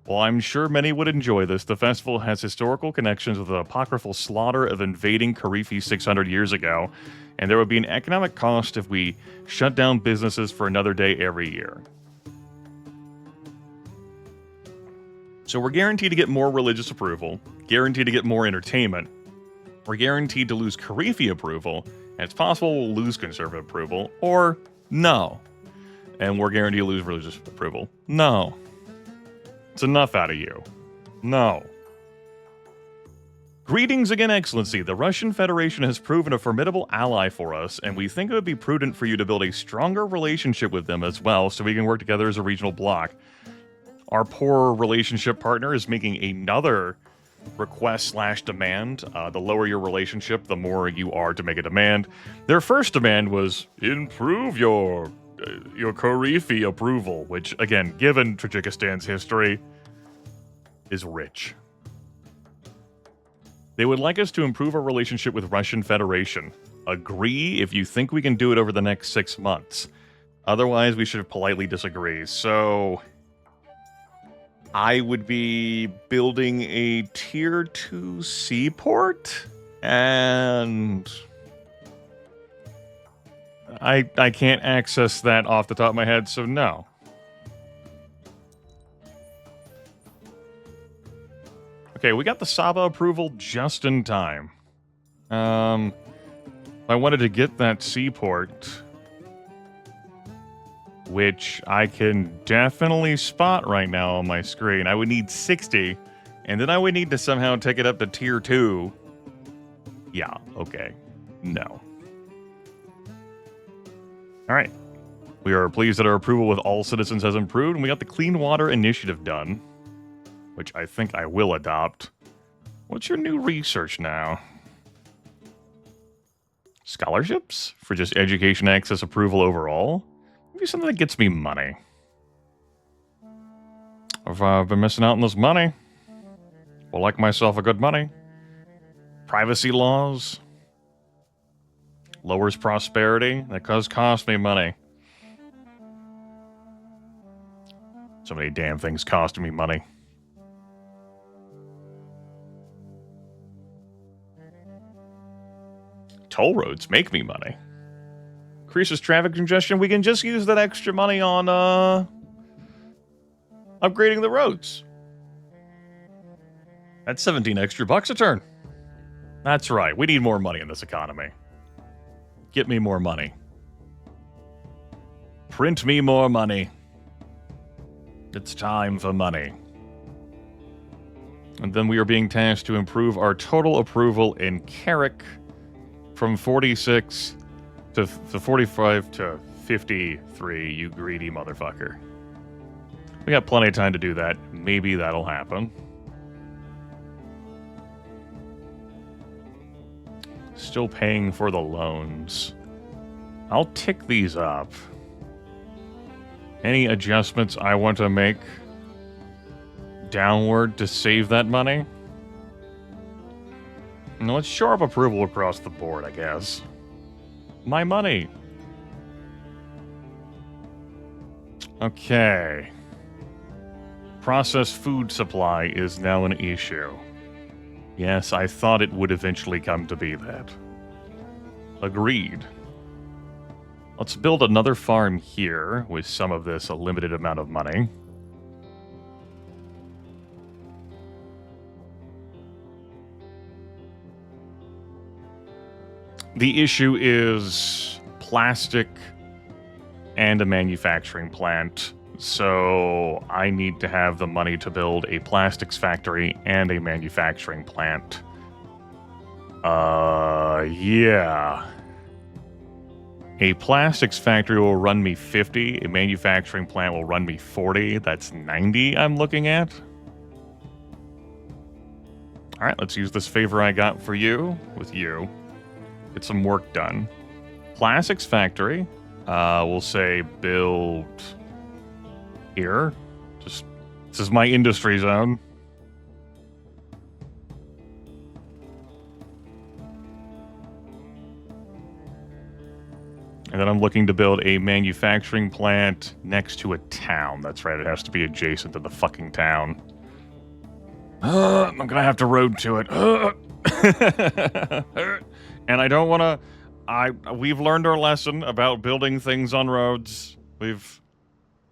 While I'm sure many would enjoy this, the festival has historical connections with the apocryphal slaughter of invading Karifi 600 years ago, and there would be an economic cost if we shut down businesses for another day every year. So we're guaranteed to get more religious approval, guaranteed to get more entertainment, we're guaranteed to lose Karifi approval, and it's possible we'll lose conservative approval, or no. And we're guaranteed to lose religious approval. No. It's enough out of you. No. Greetings again, Excellency. The Russian Federation has proven a formidable ally for us, and we think it would be prudent for you to build a stronger relationship with them as well, so we can work together as a regional bloc. Our poor relationship partner is making another request/demand. The lower your relationship, the more you are to make a demand. Their first demand was, improve your your Karifi approval, which, again, given Tajikistan's history, is rich. They would like us to improve our relationship with Russian Federation. Agree if you think we can do it over the next 6 months. Otherwise, we should politely disagree. So, I would be building a Tier 2 seaport, and I can't access that off the top of my head, so no. Okay, we got the Saba approval just in time. I wanted to get that seaport, which I can definitely spot right now on my screen. I would need 60, and then I would need to somehow take it up to Tier 2. Yeah, okay. No. Alright. We are pleased that our approval with all citizens has improved, and we got the Clean Water Initiative done, which I think I will adopt. What's your new research now? Scholarships? For just education access approval overall? Maybe something that gets me money. I've been missing out on this money. Well, like myself a good money. Privacy laws. Lowers prosperity. That does cost me money. So many damn things costing me money. Toll roads make me money. Increases traffic congestion. We can just use that extra money on upgrading the roads. That's 17 extra bucks a turn. That's right. We need more money in this economy. Get me more money. Print me more money. It's time for money. And then we are being tasked to improve our total approval in Carrick from 46 to 45 to 53, you greedy motherfucker. We got plenty of time to do that. Maybe that'll happen. Still paying for the loans. I'll tick these up. Any adjustments I want to make downward to save that money? No, let's shore up approval across the board, I guess. My money. Okay. Processed food supply is now an issue. Yes, I thought it would eventually come to be that. Agreed. Let's build another farm here with some of this, a limited amount of money. The issue is plastic and a manufacturing plant, so I need to have the money to build a plastics factory and a manufacturing plant. Yeah. A plastics factory will run me 50, a manufacturing plant will run me 40, that's 90 I'm looking at. Alright, let's use this favor I got for you, with you. Get some work done. Plastics factory, we'll say build here. Just, this is my industry zone. And then I'm looking to build a manufacturing plant next to a town. That's right, it has to be adjacent to the fucking town. I'm gonna have to road to it. And I don't want to... We've learned our lesson about building things on roads. We've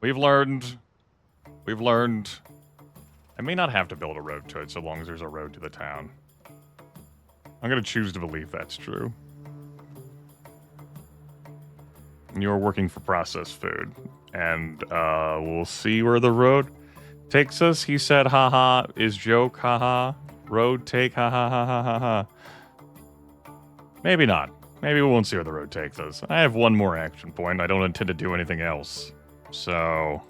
learned. I may not have to build a road to it so long as there's a road to the town. I'm going to choose to believe that's true. You're working for processed food. And we'll see where the road takes us. He said, haha, is joke, haha. Road take, haha, ha ha ha ha. Maybe not. Maybe we won't see where the road takes us. I have one more action point. I don't intend to do anything else. So,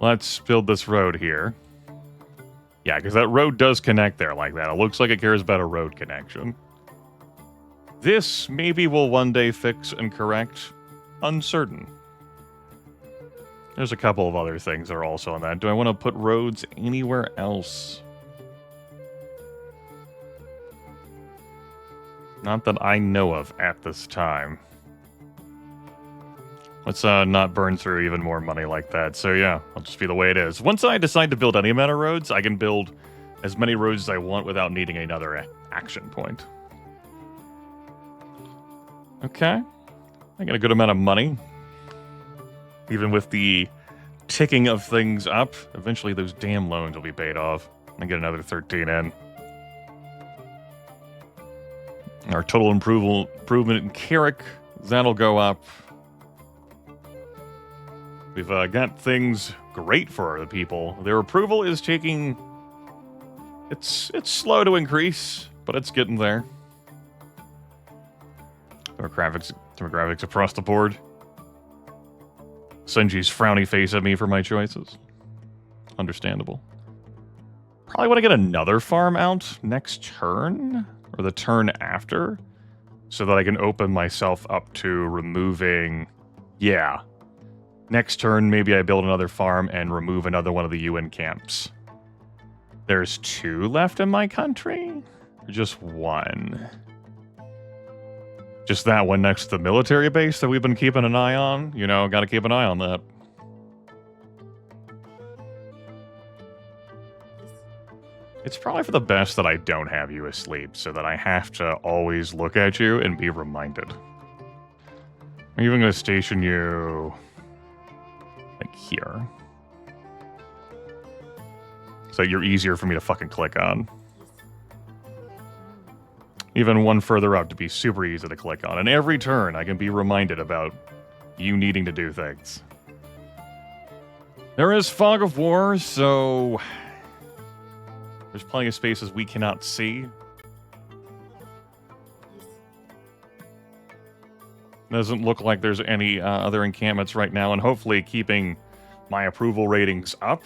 let's build this road here. Yeah, because that road does connect there like that. It looks like it cares about a road connection. This maybe will one day fix and correct. Uncertain. There's a couple of other things that are also on that. Do I want to put roads anywhere else? Not that I know of at this time. Let's not burn through even more money like that. So yeah, I'll just be the way it is. Once I decide to build any amount of roads, I can build as many roads as I want without needing another action point. Okay. I got a good amount of money. Even with the ticking of things up, eventually those damn loans will be paid off. And get another 13 in. Our total improvement in Carrick, that'll go up. We've got things great for the people. Their approval is taking... It's slow to increase, but it's getting there. Demographics across the board. Senji's frowny face at me for my choices. Understandable. Probably want to get another farm out next turn, or the turn after, so that I can open myself up to removing... Yeah. Next turn, maybe I build another farm and remove another one of the UN camps. There's 2 left in my country? Or just 1? Just that one next to the military base that we've been keeping an eye on? You know, gotta keep an eye on that. It's probably for the best that I don't have you asleep, so that I have to always look at you and be reminded. I'm even gonna station you... like here. So you're easier for me to fucking click on. Even one further up to be super easy to click on. And every turn I can be reminded about you needing to do things. There is fog of war, so there's plenty of spaces we cannot see. Doesn't look like there's any other encampments right now, and hopefully keeping my approval ratings up,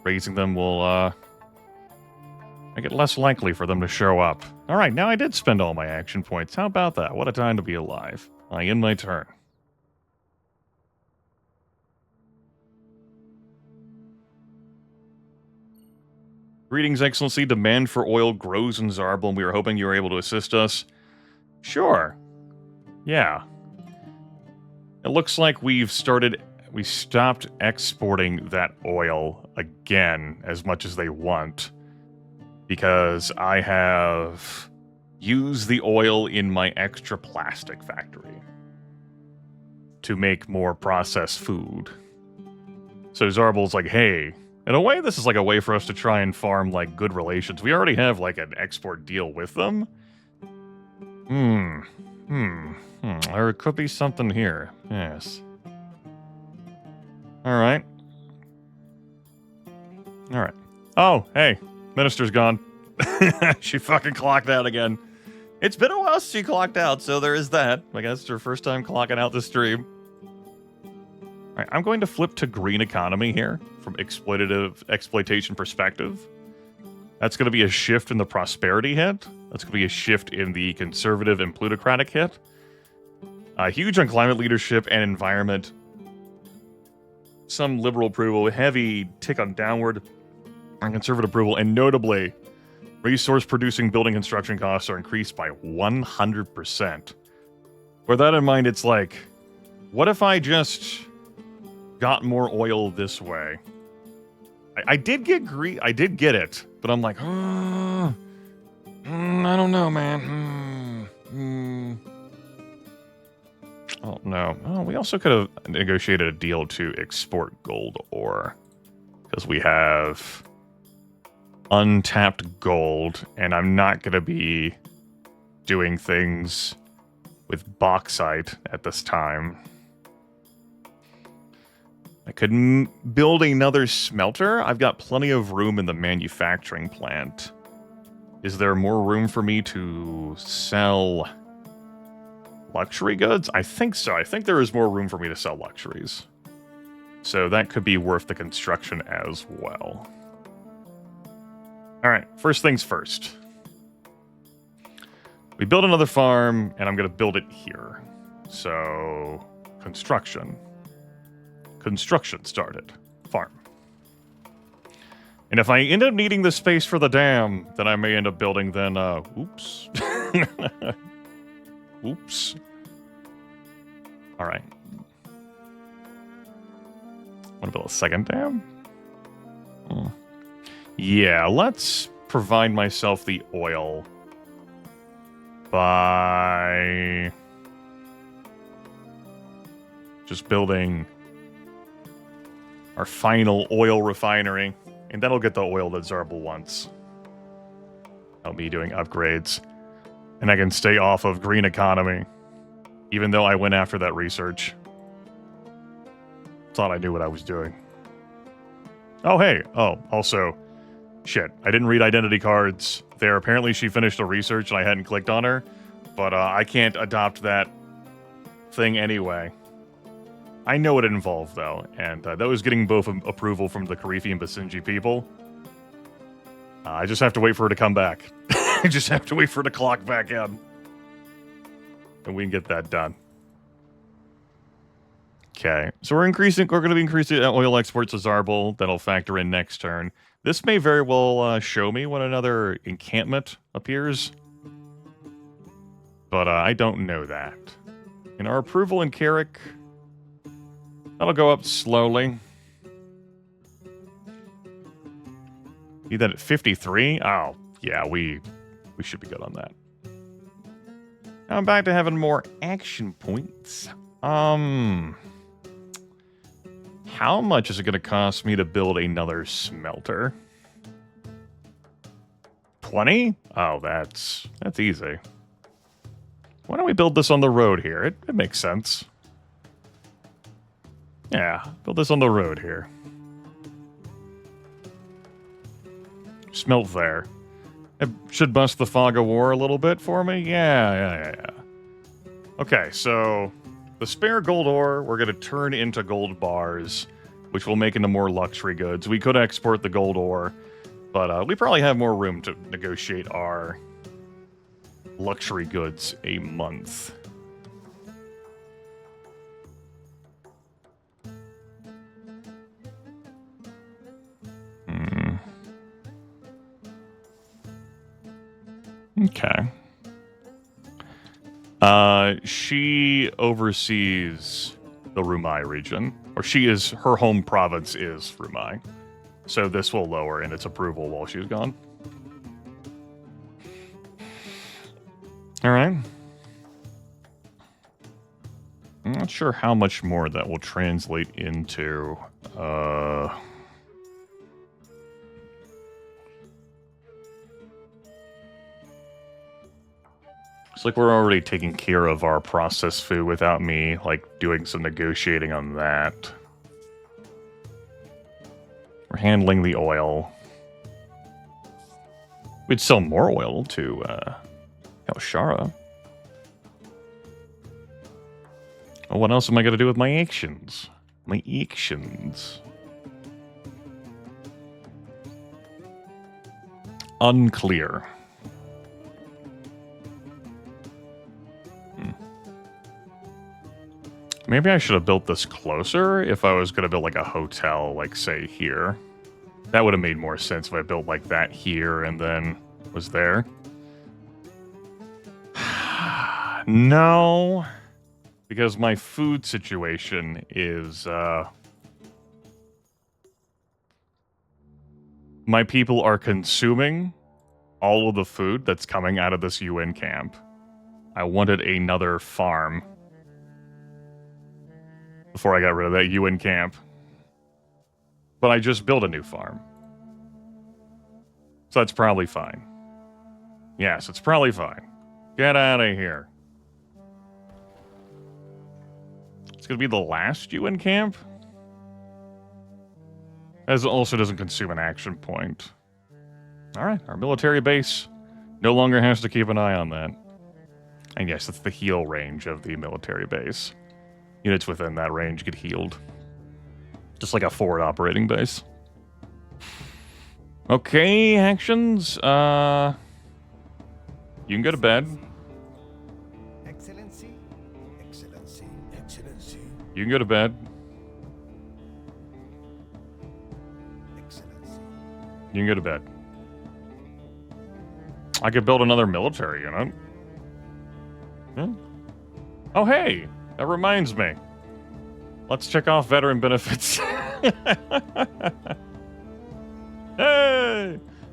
raising them will make it less likely for them to show up. All right, now I did spend all my action points. How about that? What a time to be alive. I end my turn. Greetings, Excellency. Demand for oil grows in Zarbel, and we were hoping you were able to assist us. Sure. Yeah. It looks like we stopped exporting that oil again as much as they want, because I have used the oil in my extra plastic factory to make more processed food. So Zarbel's like, hey, in a way this is like a way for us to try and farm like good relations. We already have like an export deal with them. There could be something here. Yes. Alright. Alright. Oh, hey. Minister's gone. She fucking clocked out again. It's been a while since she clocked out, so there is that. I guess it's her first time clocking out the stream. Alright, I'm going to flip to green economy here from exploitation perspective. That's going to be a shift in the prosperity hit. That's going to be a shift in the conservative and plutocratic hit. Huge on climate leadership and environment. Some liberal approval, heavy tick on downward on conservative approval, and notably, resource-producing building construction costs are increased by 100%. With that in mind, it's like, what if I just got more oil this way? I did get it, but I'm like, I don't know, man. Oh, no. Oh, we also could have negotiated a deal to export gold ore, because we have untapped gold, and I'm not going to be doing things with bauxite at this time. I could build another smelter. I've got plenty of room in the manufacturing plant. Is there more room for me to sell luxury goods? I think so. I think there is more room for me to sell luxuries. So that could be worth the construction as well. All right, first things first. We build another farm, and I'm going to build it here. So, construction. construction started. Farm. And if I end up needing the space for the dam, then I may end up building then, oops. Oops. Alright. Want to build a second dam? Yeah, let's provide myself the oil by just building our final oil refinery, and that'll get the oil that Zarbel wants. I'll be doing upgrades, and I can stay off of green economy, even though I went after that research. Thought I knew what I was doing. Oh, hey. Oh, also, shit. I didn't read identity cards there. Apparently she finished a research and I hadn't clicked on her, but I can't adopt that thing anyway. I know what it involved, though, and that was getting both approval from the Karifi and Basinji people. I just have to wait for her to come back. I just have to wait for her to clock back in. And we can get that done. Okay, so we're going to be increasing oil exports to Zarbel. That'll factor in next turn. This may very well show me when another encampment appears. But I don't know that. And our approval in Carrick, that'll go up slowly. Need that at 53? Oh, yeah, we should be good on that. Now I'm back to having more action points. How much is it going to cost me to build another smelter? 20? Oh, that's easy. Why don't we build this on the road here? It makes sense. Yeah, build this on the road here. Smelt there. It should bust the fog of war a little bit for me. Yeah. Okay, so the spare gold ore we're going to turn into gold bars, which will make into more luxury goods. We could export the gold ore, but we probably have more room to negotiate our luxury goods a month. Okay. She oversees the Rumai region, or her home province is Rumai. So this will lower in its approval while she's gone. All right. I'm not sure how much more that will translate into. It's like we're already taking care of our processed food without me, like, doing some negotiating on that. We're handling the oil. We'd sell more oil to, Shara. Oh, what else am I going to do with my actions? My actions. Unclear. Maybe I should have built this closer if I was going to build like a hotel, like say here. That would have made more sense if I built like that here and then was there. No, because my food situation is, my people are consuming all of the food that's coming out of this UN camp. I wanted another farm before I got rid of that UN camp. But I just built a new farm. So that's probably fine. Yes, it's probably fine. Get out of here. It's going to be the last UN camp? As it also doesn't consume an action point. Alright, our military base no longer has to keep an eye on that. And yes, that's the heal range of the military base. Units within that range get healed. Just like a forward operating base. Okay, actions. You can go to bed. Excellency. You can go to bed. You can go to bed. I could build another military unit. Hmm? Oh, hey! That reminds me. Let's check off veteran benefits. Hey!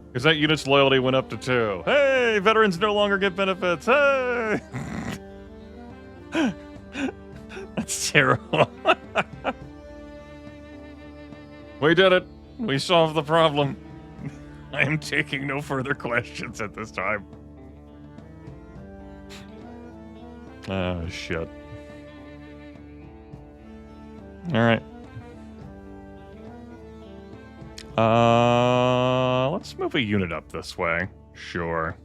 Because that unit's loyalty went up to 2. Hey! Veterans no longer get benefits. Hey! That's terrible. We did it. We solved the problem. I am taking no further questions at this time. Oh, shit. Alright. Let's move a unit up this way. Sure.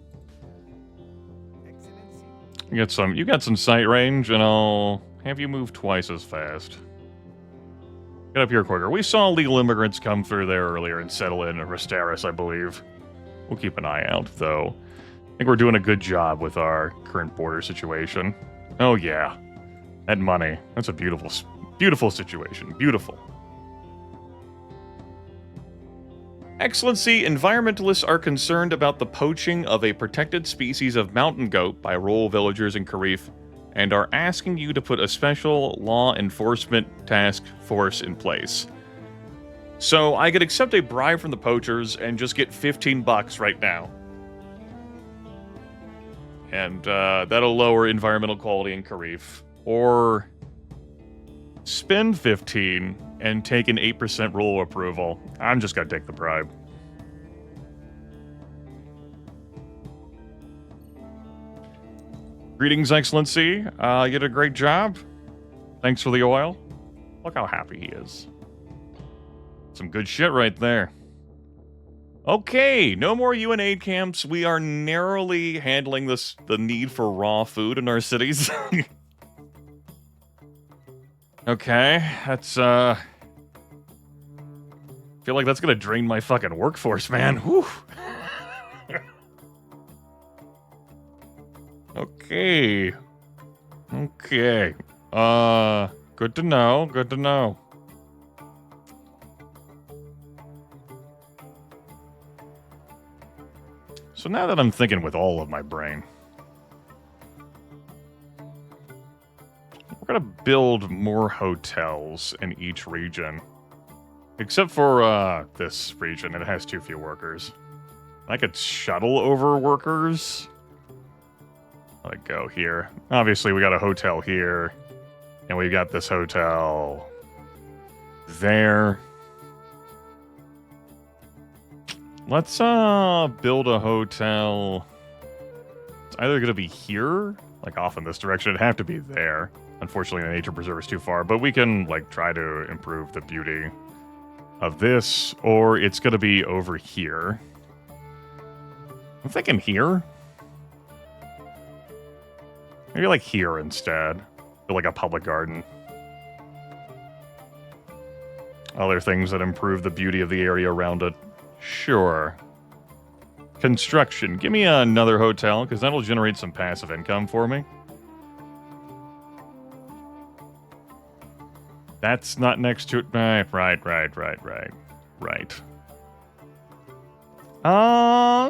You got some sight range, and I'll have you move twice as fast. Get up here quicker. We saw illegal immigrants come through there earlier and settle in Restaris, I believe. We'll keep an eye out, though. I think we're doing a good job with our current border situation. Oh, yeah. That money. That's a beautiful, beautiful situation. Beautiful. Excellency, environmentalists are concerned about the poaching of a protected species of mountain goat by rural villagers in Grimith, and are asking you to put a special law enforcement task force in place. So I could accept a bribe from the poachers and just get $15 right now. And that'll lower environmental quality in Grimith. Or spend 15 and take an 8% rural approval. I'm just gonna take the bribe. Greetings, Excellency. You did a great job. Thanks for the oil. Look how happy he is. Some good shit right there. Okay, no more UN aid camps. We are narrowly handling the need for raw food in our cities. Okay, that's, feel like that's gonna drain my fucking workforce, man. Whew. Okay. Okay. Good to know, good to know. So now that I'm thinking with all of my brain, we're gonna build more hotels in each region. Except for, this region, it has too few workers. I could shuttle over workers. Let it go here. Obviously, we got a hotel here. And we got this hotel there. Let's, build a hotel. It's either gonna be here, like off in this direction. It'd have to be there. Unfortunately, the nature preserve is too far, but we can, like, try to improve the beauty of this, or it's gonna be over here. I'm thinking here. Maybe like here instead. Or like a public garden. Other things that improve the beauty of the area around it. Sure. Construction. Give me another hotel, because that'll generate some passive income for me. That's not next to it. Right.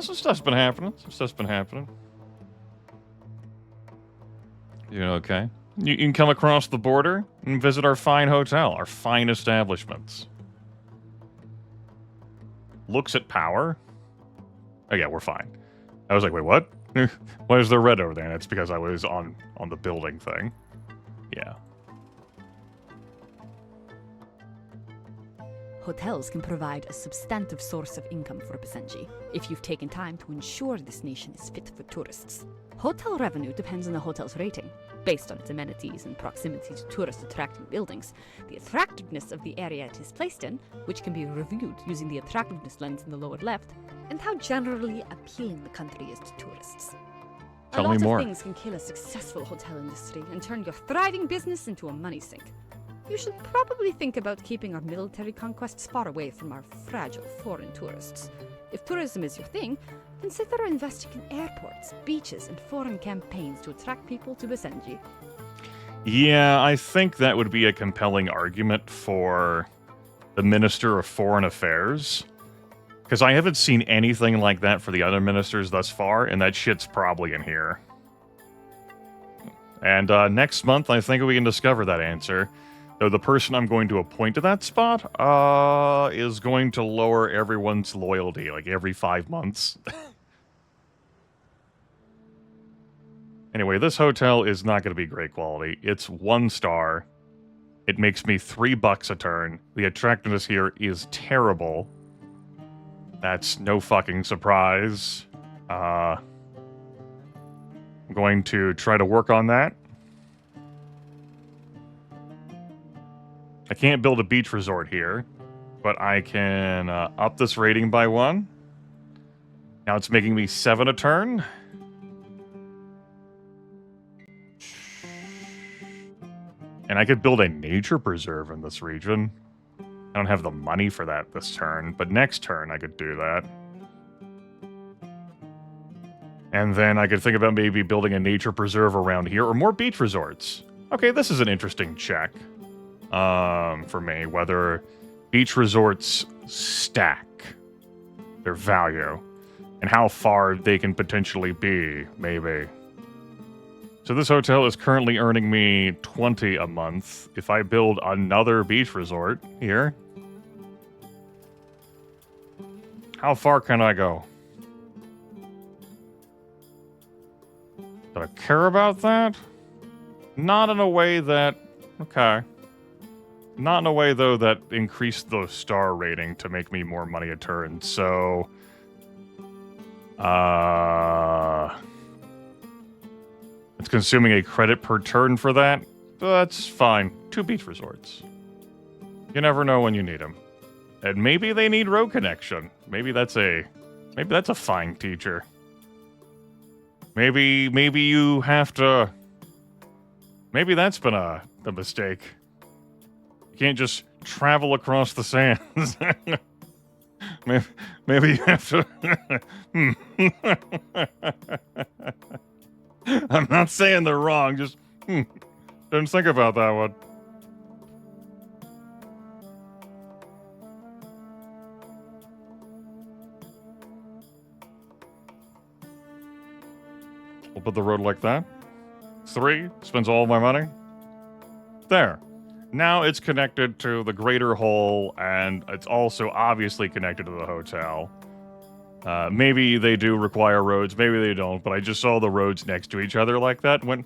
Some stuff's been happening. You okay? You can come across the border and visit our fine hotel, our fine establishments. Looks at power. Oh yeah, we're fine. I was like, wait, what? Why is there red over there? And it's because I was on the building thing. Yeah. Hotels can provide a substantive source of income for Basenji, if you've taken time to ensure this nation is fit for tourists. Hotel revenue depends on the hotel's rating, based on its amenities and proximity to tourist-attracting buildings, the attractiveness of the area it is placed in, which can be reviewed using the attractiveness lens in the lower left, and how generally appealing the country is to tourists. Tell a me lot more. of things can kill a successful hotel industry and turn your thriving business into a money sink. You should probably think about keeping our military conquests far away from our fragile foreign tourists. If tourism is your thing, consider investing in airports, beaches, and foreign campaigns to attract people to Basenji. Yeah, I think that would be a compelling argument for the Minister of Foreign Affairs. Because I haven't seen anything like that for the other ministers thus far, and that shit's probably in here. And next month, I think we can discover that answer. Though the person I'm going to appoint to that spot is going to lower everyone's loyalty, like every 5 months. Anyway, this hotel is not going to be great quality. It's 1 star. It makes me $3 a turn. The attractiveness here is terrible. That's no fucking surprise. I'm going to try to work on that. I can't build a beach resort here, but I can up this rating by 1. Now it's making me 7 a turn. And I could build a nature preserve in this region. I don't have the money for that this turn, but next turn I could do that. And then I could think about maybe building a nature preserve around here, or more beach resorts. Okay, this is an interesting check for me, whether beach resorts stack their value and how far they can potentially be, maybe. So this hotel is currently earning me 20 a month. If I build another beach resort here, how far can I go? Do I care about that? Not in a way that... Okay. Not in a way, though, that increased the star rating to make me more money a turn. So... It's consuming a credit per turn for that. That's fine. 2 beach resorts. You never know when you need them. And maybe they need road connection. Maybe that's a fine teacher. Maybe you have to... Maybe that's been a mistake. You can't just travel across the sands. maybe you have to... I'm not saying they're wrong, just... Didn't think about that one. We'll put the road like that. 3, spends all my money. There. Now it's connected to the greater whole, and it's also obviously connected to the hotel. Maybe they do require roads, maybe they don't, but I just saw the roads next to each other like that and went,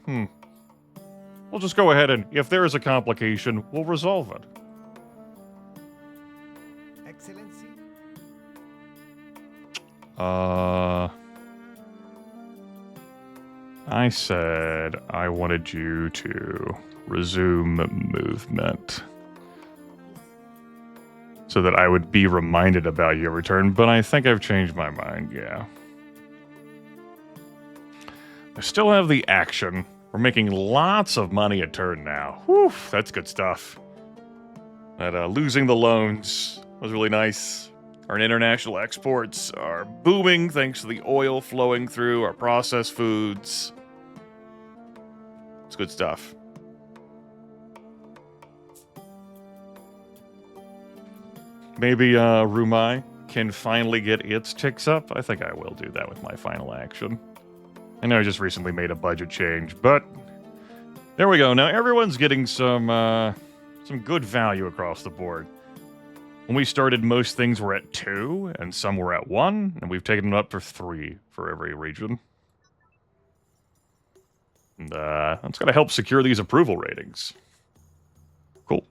We'll just go ahead and, if there is a complication, we'll resolve it. Excellency. I said I wanted you to resume movement so that I would be reminded about your return, but I think I've changed my mind, yeah. I still have the action. We're making lots of money a turn now. Whew, that's good stuff. But losing the loans was really nice. Our international exports are booming thanks to the oil flowing through our processed foods. It's good stuff. Maybe Rumai can finally get its ticks up. I think I will do that with my final action. I know I just recently made a budget change, but there we go. Now everyone's getting some good value across the board. When we started, most things were at 2, and some were at 1, and we've taken it up for 3 for every region. And that's going to help secure these approval ratings. Cool.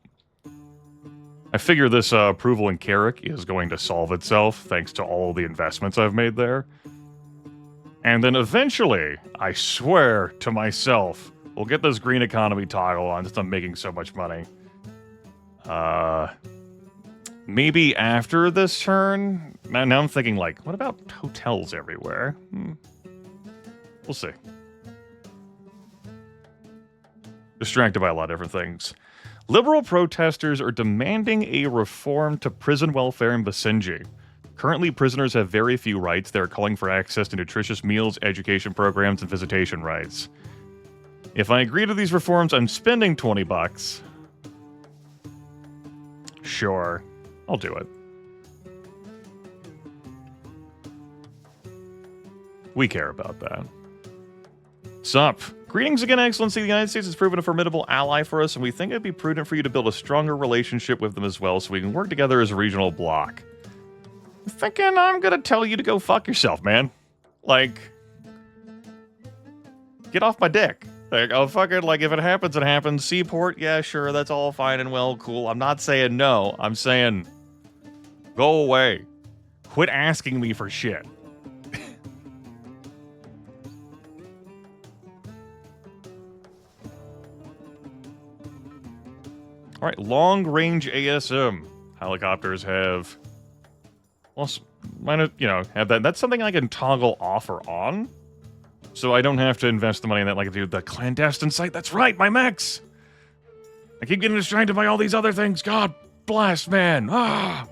I figure this approval in Carrick is going to solve itself thanks to all the investments I've made there. And then eventually, I swear to myself, we'll get this green economy toggle on since I'm making so much money. Maybe after this turn? Now I'm thinking, like, what about hotels everywhere? We'll see. Distracted by a lot of different things. Liberal protesters are demanding a reform to prison welfare in Basenji. Currently, prisoners have very few rights. They're calling for access to nutritious meals, education programs, and visitation rights. If I agree to these reforms, I'm spending $20. Sure. I'll do it. We care about that. Sup? Greetings again, Excellency. The United States has proven a formidable ally for us, and we think it'd be prudent for you to build a stronger relationship with them as well so we can work together as a regional bloc. I'm thinking I'm gonna tell you to go fuck yourself, man. Like, get off my dick. Like, oh, fucking, like, if it happens, it happens. Seaport, yeah, sure, that's all fine and well, cool. I'm not saying no. I'm saying, go away. Quit asking me for shit. All right, long-range ASM. Helicopters have, well, have that. That's something I can toggle off or on. So I don't have to invest the money in that like I do the clandestine site. That's right, my mechs! I keep getting distracted by all these other things. God bless, man. Ah!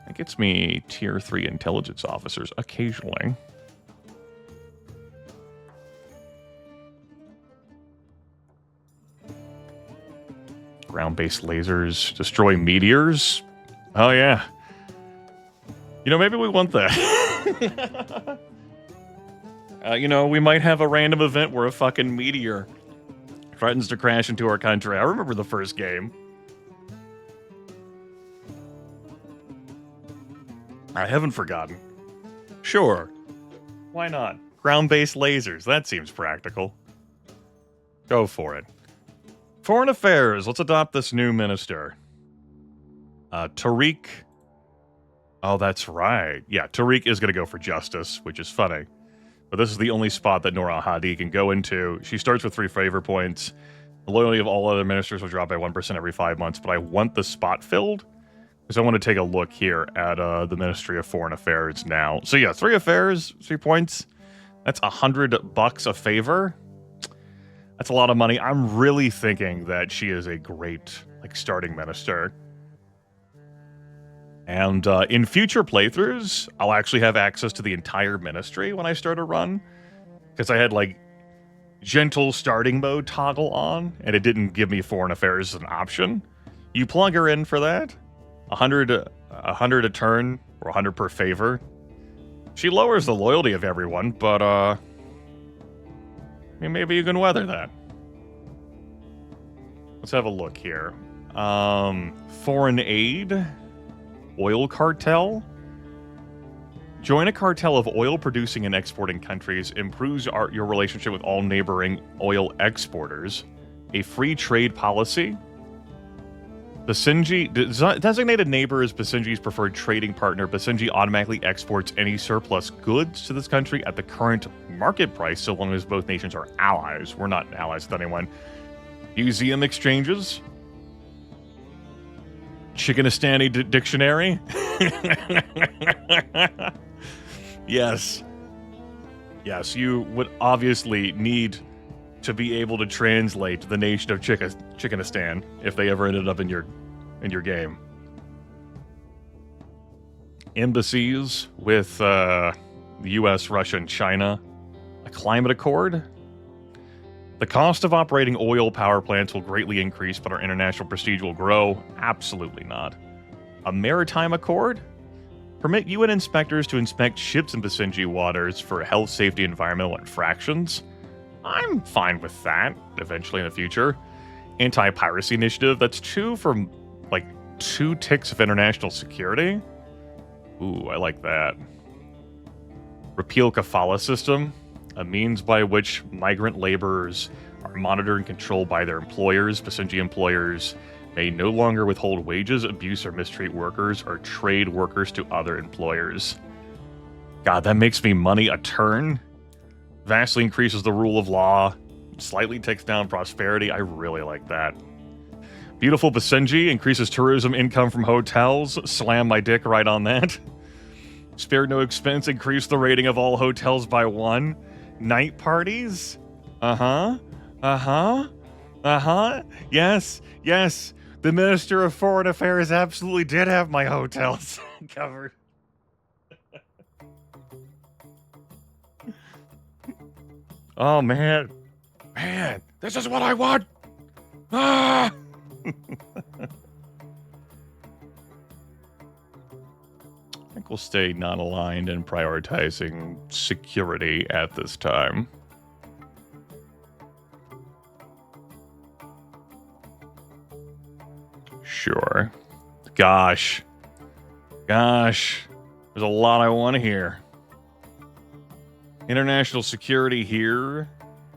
That gets me tier 3 intelligence officers occasionally. Ground-based lasers destroy meteors. Oh, yeah. You know, maybe we want that. We might have a random event where a fucking meteor threatens to crash into our country. I remember the first game. I haven't forgotten. Sure. Why not? Ground-based lasers. That seems practical. Go for it. Foreign Affairs. Let's adopt this new minister. Tariq. Oh, that's right. Yeah, Tariq is going to go for justice, which is funny. But this is the only spot that Noor al-Hadi can go into. She starts with 3 favor points. The loyalty of all other ministers will drop by 1% every 5 months, but I want the spot filled. Because I want to take a look here at the Ministry of Foreign Affairs now. So yeah, 3 affairs, 3 points. That's $100 a favor. That's a lot of money. I'm really thinking that she is a great, starting minister. And in future playthroughs, I'll actually have access to the entire ministry when I start a run. Because I had, gentle starting mode toggle on, and it didn't give me foreign affairs as an option. You plug her in for that. 100 a turn, or 100 per favor. She lowers the loyalty of everyone, but, maybe you can weather that. Let's have a look here. Foreign aid. Oil cartel. Join a cartel of oil-producing and exporting countries. Improves your relationship with all neighboring oil exporters. A free trade policy. Basenji, designated neighbor is Basenji's preferred trading partner. Basenji automatically exports any surplus goods to this country at the current market price, so long as both nations are allies. We're not allies with anyone. Museum exchanges. Chickenistani dictionary. Yes. Yes, you would obviously need to be able to translate the nation of Chickenistan if they ever ended up in your game. Embassies with the US, Russia, and China. A climate accord. The cost of operating oil power plants will greatly increase, but our international prestige will grow. Absolutely not. A maritime accord. Permit UN inspectors to inspect ships in Basenji waters for health, safety, environmental infractions. I'm fine with that, eventually in the future. Anti-piracy initiative, that's 2 for, 2 ticks of international security. Ooh, I like that. Repeal kafala system, a means by which migrant laborers are monitored and controlled by their employers. Basenji employers may no longer withhold wages, abuse, or mistreat workers, or trade workers to other employers. God, that makes me money a turn. Vastly increases the rule of law. Slightly takes down prosperity. I really like that. Beautiful Basenji increases tourism income from hotels. Slam my dick right on that. Spare no expense. Increase the rating of all hotels by 1. Night parties? Uh-huh. Uh-huh. Uh-huh. Yes. Yes. The Minister of Foreign Affairs absolutely did have my hotels covered. Oh, man. Man, This is what I want! Ah! I think we'll stay non-aligned and prioritizing security at this time. Sure. Gosh. There's a lot I want to hear. International security here,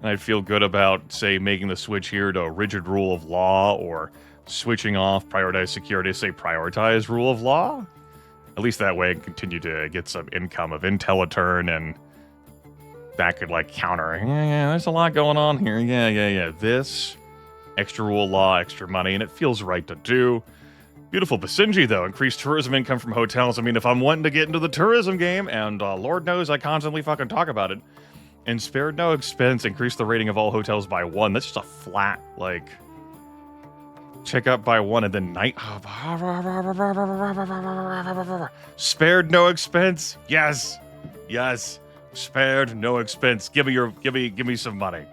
and I'd feel good about, say, making the switch here to a rigid rule of law, or switching off prioritize security to, say, prioritize rule of law. At least that way I can continue to get some income of IntelliTurn, and that could, like, counter. Yeah, there's a lot going on here. Yeah. This, extra rule of law, extra money, and it feels right to do. Beautiful Basenji, though. Increased tourism income from hotels. I mean, if I'm wanting to get into the tourism game, and Lord knows I constantly fucking talk about it, and spared no expense, increase the rating of all hotels by 1. That's just a flat, like, check up by 1, and then night. Spared no expense. Yes. Spared no expense. Give me some money.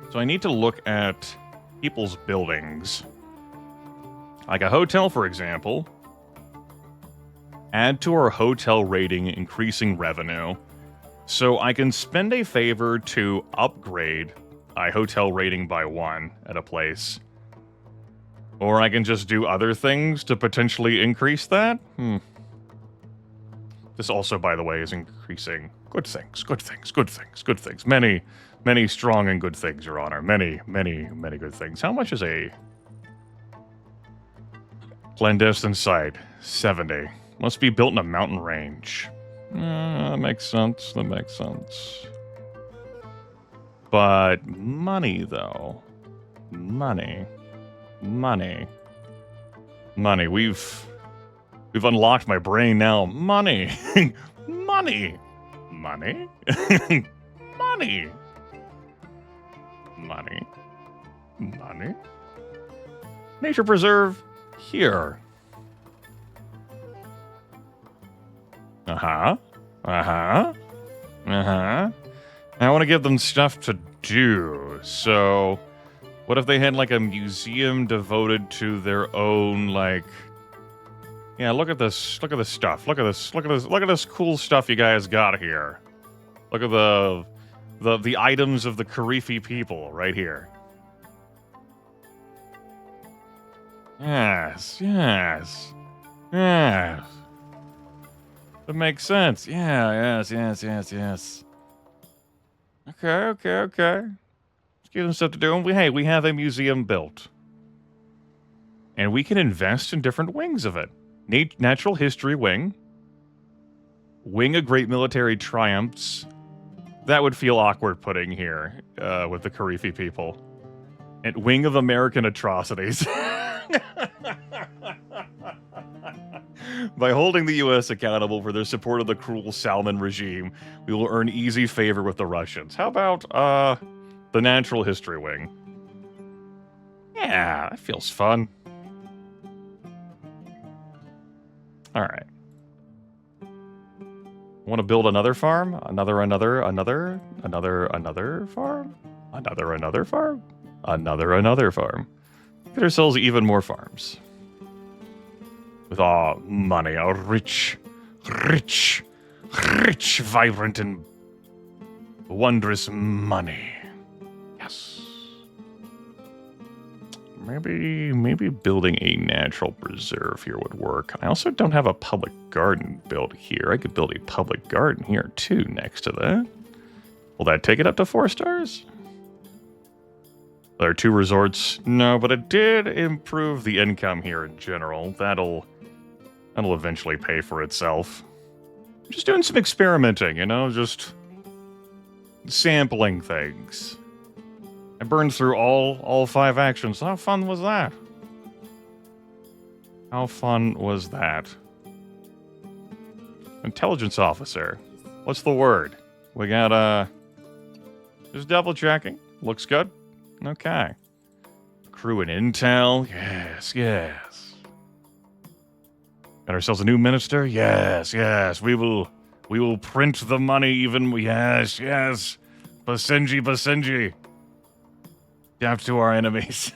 So I need to look at people's buildings. Like a hotel, for example. Add to our hotel rating, increasing revenue. So I can spend a favor to upgrade a hotel rating by 1 at a place. Or I can just do other things to potentially increase that. This also, by the way, is increasing good things. Many strong and good things, Your Honor. Many good things. How much is a clandestine site? 70. Must be built in a mountain range. That makes sense. But money, though. Money. We've unlocked my brain now. Money. Money. Nature preserve here. I want to give them stuff to do. So, what if they had like a museum devoted to their own, like, yeah, look at this stuff. Look at this cool stuff you guys got here. Look at the items of the Karifi people right here. Yes. That makes sense. Yes. Okay. Let's give them stuff to do. And we have a museum built. And we can invest in different wings of it. Natural history wing. Wing of great military triumphs. That would feel awkward putting here with the Karifi people. And wing of American atrocities. By holding the U.S. accountable for their support of the cruel Salman regime, we will earn easy favor with the Russians. How about the natural history wing? Yeah, that feels fun. All right. Want to build another farm? Another farm? Another farm? Get ourselves even more farms. With all money, a rich, vibrant, and wondrous money. Yes. Maybe building a natural preserve here would work. I also don't have a public garden built here. I could build a public garden here too next to that. Will that take it up to 4 stars? There are 2 resorts. No, but it did improve the income here in general. That'll eventually pay for itself. Just doing some experimenting, just sampling things. I burned through all 5 actions. How fun was that? Intelligence officer. What's the word? We got, just double checking. Looks good. Okay. Crew and intel. Yes. Got ourselves a new minister? Yes, yes. We will print the money even. Yes, yes. Basenji, Basenji. Death to our enemies.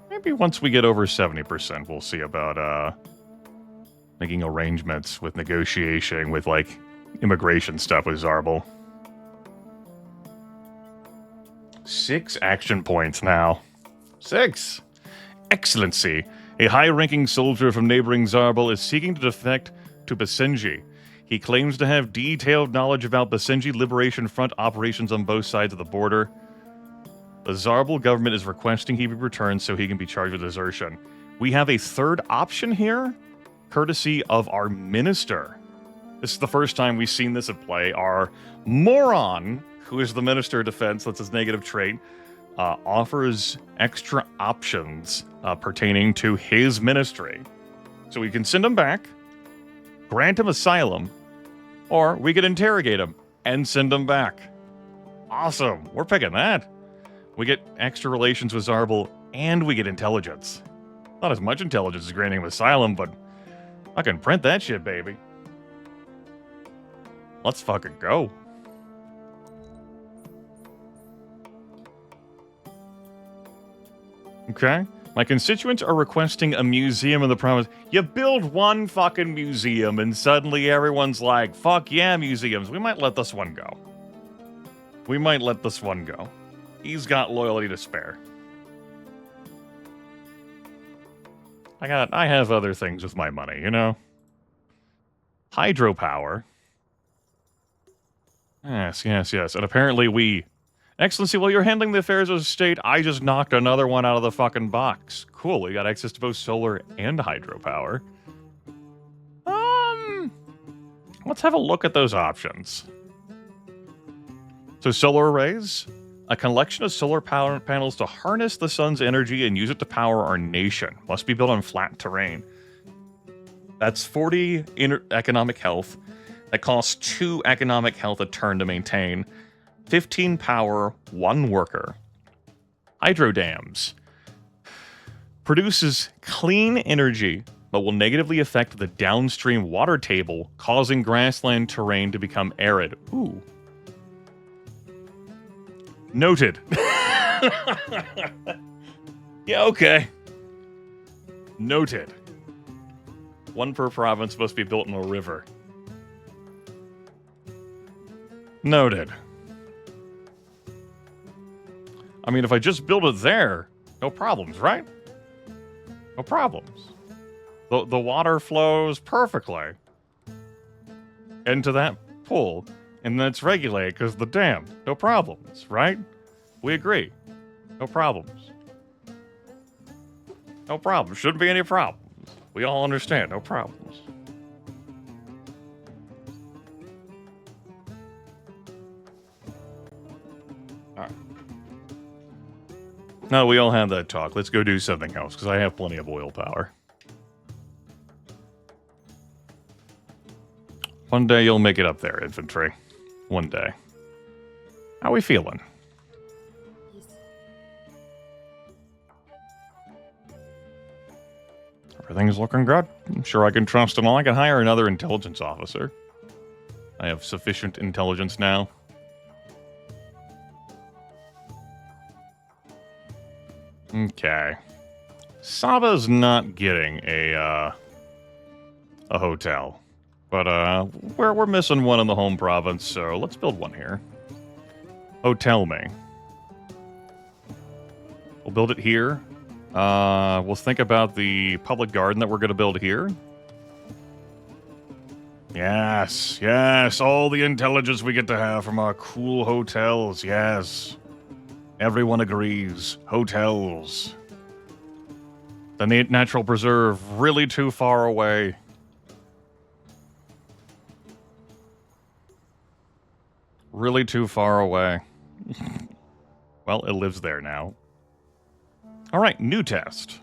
Maybe once we get over 70%, we'll see about making arrangements with negotiating with, like, immigration stuff with Zarbal. 6 action points now. 6! Excellency. A high-ranking soldier from neighboring Zarbal is seeking to defect to Basenji. He claims to have detailed knowledge about Basenji Liberation Front operations on both sides of the border. The Zarbal government is requesting he be returned so he can be charged with desertion. We have a third option here, courtesy of our minister. This is the first time we've seen this at play. Our moron, who is the Minister of Defense, that's his negative trait, offers extra options pertaining to his ministry. So we can send him back, grant him asylum, or we could interrogate him and send him back. Awesome. We're picking that. We get extra relations with Zarbal, and we get intelligence. Not as much intelligence as granting him asylum, but I can print that shit, baby. Let's fucking go. Okay. My constituents are requesting a museum in the province. You build one fucking museum, and suddenly everyone's like, fuck yeah, museums. We might let this one go. We might let this one go. He's got loyalty to spare. I have other things with my money, you know? Hydropower. Yes, yes, yes. And apparently Excellency, while you're handling the affairs of the state, I just knocked another one out of the fucking box. Cool, we got access to both solar and hydropower. Let's have a look at those options. So solar arrays, a collection of solar power panels to harness the sun's energy and use it to power our nation. Must be built on flat terrain. That's 40 economic health. That costs 2 economic health a turn to maintain. 15 power, 1 worker. Hydro dams. Produces clean energy, but will negatively affect the downstream water table, causing grassland terrain to become arid. Ooh. Noted. Yeah, okay. Noted. 1 per province must be built in a river. Noted. I mean, if I just build it there, no problems, right? No problems. The water flows perfectly into that pool, and then it's regulated because of the dam. No problems, right? We agree. No problems. No problems. Shouldn't be any problems. We all understand. No problems. Alright. Now we all have that talk. Let's go do something else, because I have plenty of oil power. One day you'll make it up there, infantry. One day. How we feeling? Everything's looking good. I'm sure I can trust them all. I can hire another intelligence officer. I have sufficient intelligence now. Okay. Saba's not getting a hotel. But, we're missing one in the home province, so let's build one here. Hotel me. We'll build it here. We'll think about the public garden that we're going to build here. Yes, yes, all the intelligence we get to have from our cool hotels, yes. Everyone agrees. Hotels. The natural preserve really too far away. Really too far away. Well, it lives there now. Alright, new test.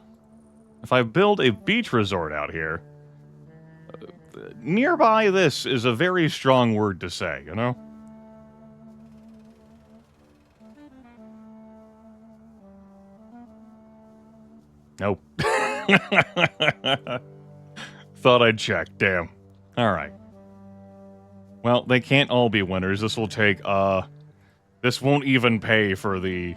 If I build a beach resort out here, nearby this is a very strong word to say, you know? Nope. Thought I'd check. Damn. Alright. Well, they can't all be winners. This will take, this won't even pay for the...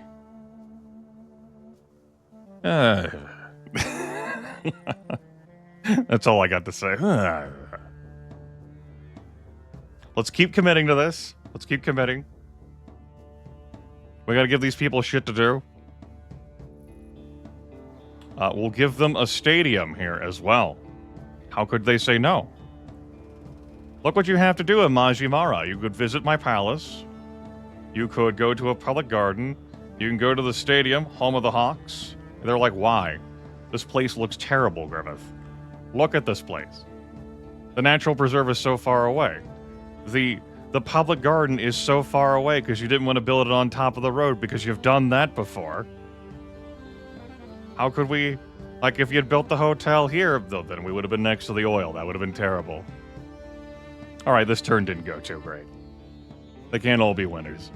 That's all I got to say. Let's keep committing to this. Let's keep committing. We gotta give these people shit to do. We'll give them a stadium here as well. How could they say no? Look what you have to do in Majimara. You could visit my palace. You could go to a public garden. You can go to the stadium, home of the Hawks. And they're like, why? This place looks terrible, Grimith. Look at this place. The natural preserve is so far away. The public garden is so far away because you didn't want to build it on top of the road because you've done that before. How could we... Like, if you had built the hotel here, then we would have been next to the oil. That would have been terrible. Alright, this turn didn't go too great. They can't all be winners.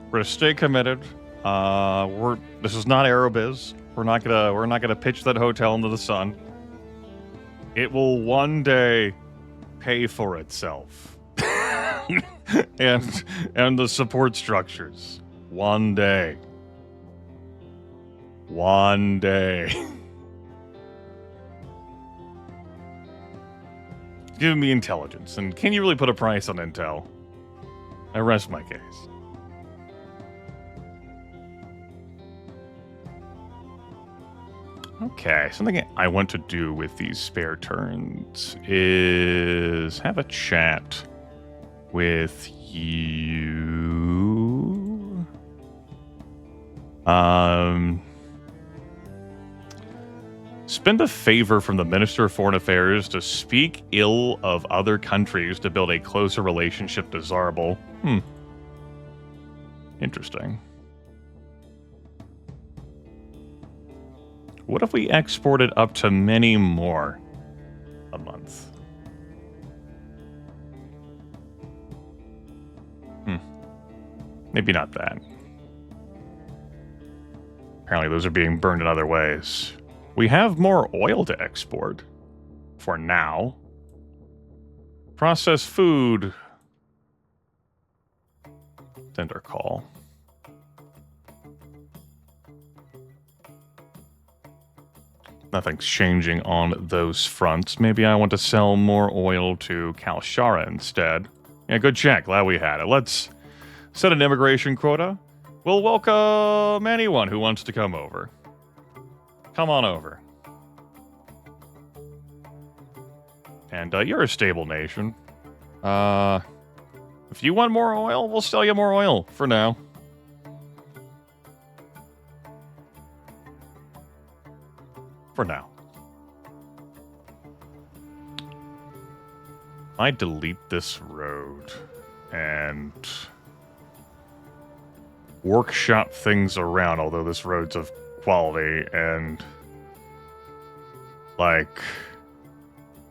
We're gonna stay committed. This is not Aerobiz. We're not gonna pitch that hotel into the sun. It will one day pay for itself. and the support structures. One day. One day. Give me intelligence, and can you really put a price on intel? I rest my case. Okay, something I want to do with these spare turns is have a chat with you. Spend a favor from the Minister of Foreign Affairs to speak ill of other countries to build a closer relationship desirable. Interesting. What if we exported up to many more a month? Maybe not that. Apparently those are being burned in other ways. We have more oil to export. For now. Processed food. Tender call. Nothing's changing on those fronts. Maybe I want to sell more oil to Kalshara instead. Yeah, good check. Glad we had it. Let's set an immigration quota. We'll welcome anyone who wants to come over. Come on over. And you're a stable nation. If you want more oil, we'll sell you more oil for now. For now. I delete this road and workshop things around, although this road's of quality, and like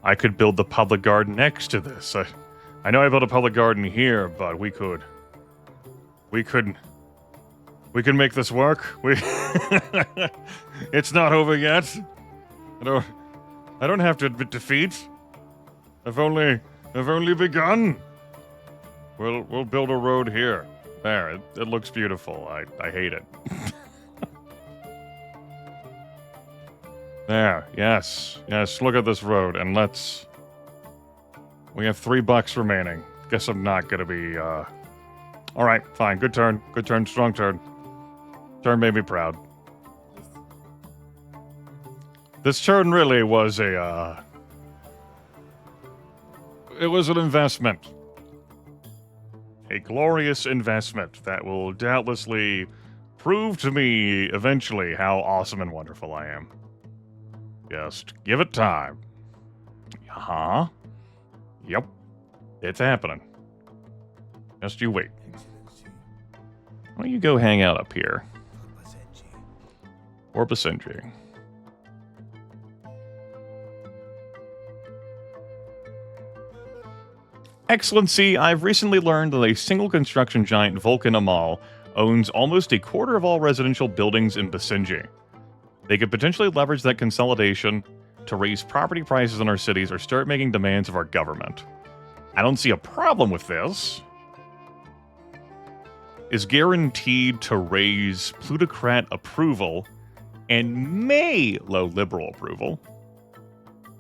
I could build the public garden next to this. I know I built a public garden here, but we could make this work. It's not over yet. I don't have to admit defeat. I've only begun. We'll build a road here. There, it looks beautiful. I hate it. There, yes, look at this road, and we have $3 remaining. Guess I'm not gonna be, alright, fine, good turn, strong turn. Turn made me proud. This turn really was it was an investment. A glorious investment that will doubtlessly prove to me eventually how awesome and wonderful I am. Just give it time. Huh? Yep. It's happening. Just you wait. Why don't you go hang out up here? Or Basenji. Excellency, I've recently learned that a single construction giant, Vulcan Amal, owns almost a quarter of all residential buildings in Basenji. They could potentially leverage that consolidation to raise property prices in our cities or start making demands of our government. I don't see a problem with this. Is guaranteed to raise plutocrat approval and may low liberal approval.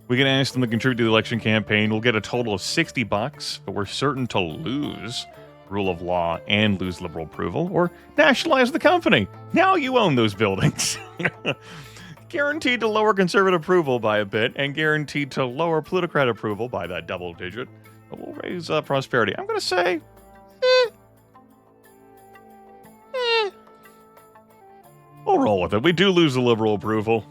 We can ask them to contribute to the election campaign. We'll get a total of $60, but we're certain to lose rule of law and lose liberal approval, or nationalize the company. Now you own those buildings. Guaranteed to lower conservative approval by a bit, and guaranteed to lower plutocrat approval by that double digit. But we'll raise prosperity. I'm going to say, we'll roll with it. We do lose the liberal approval.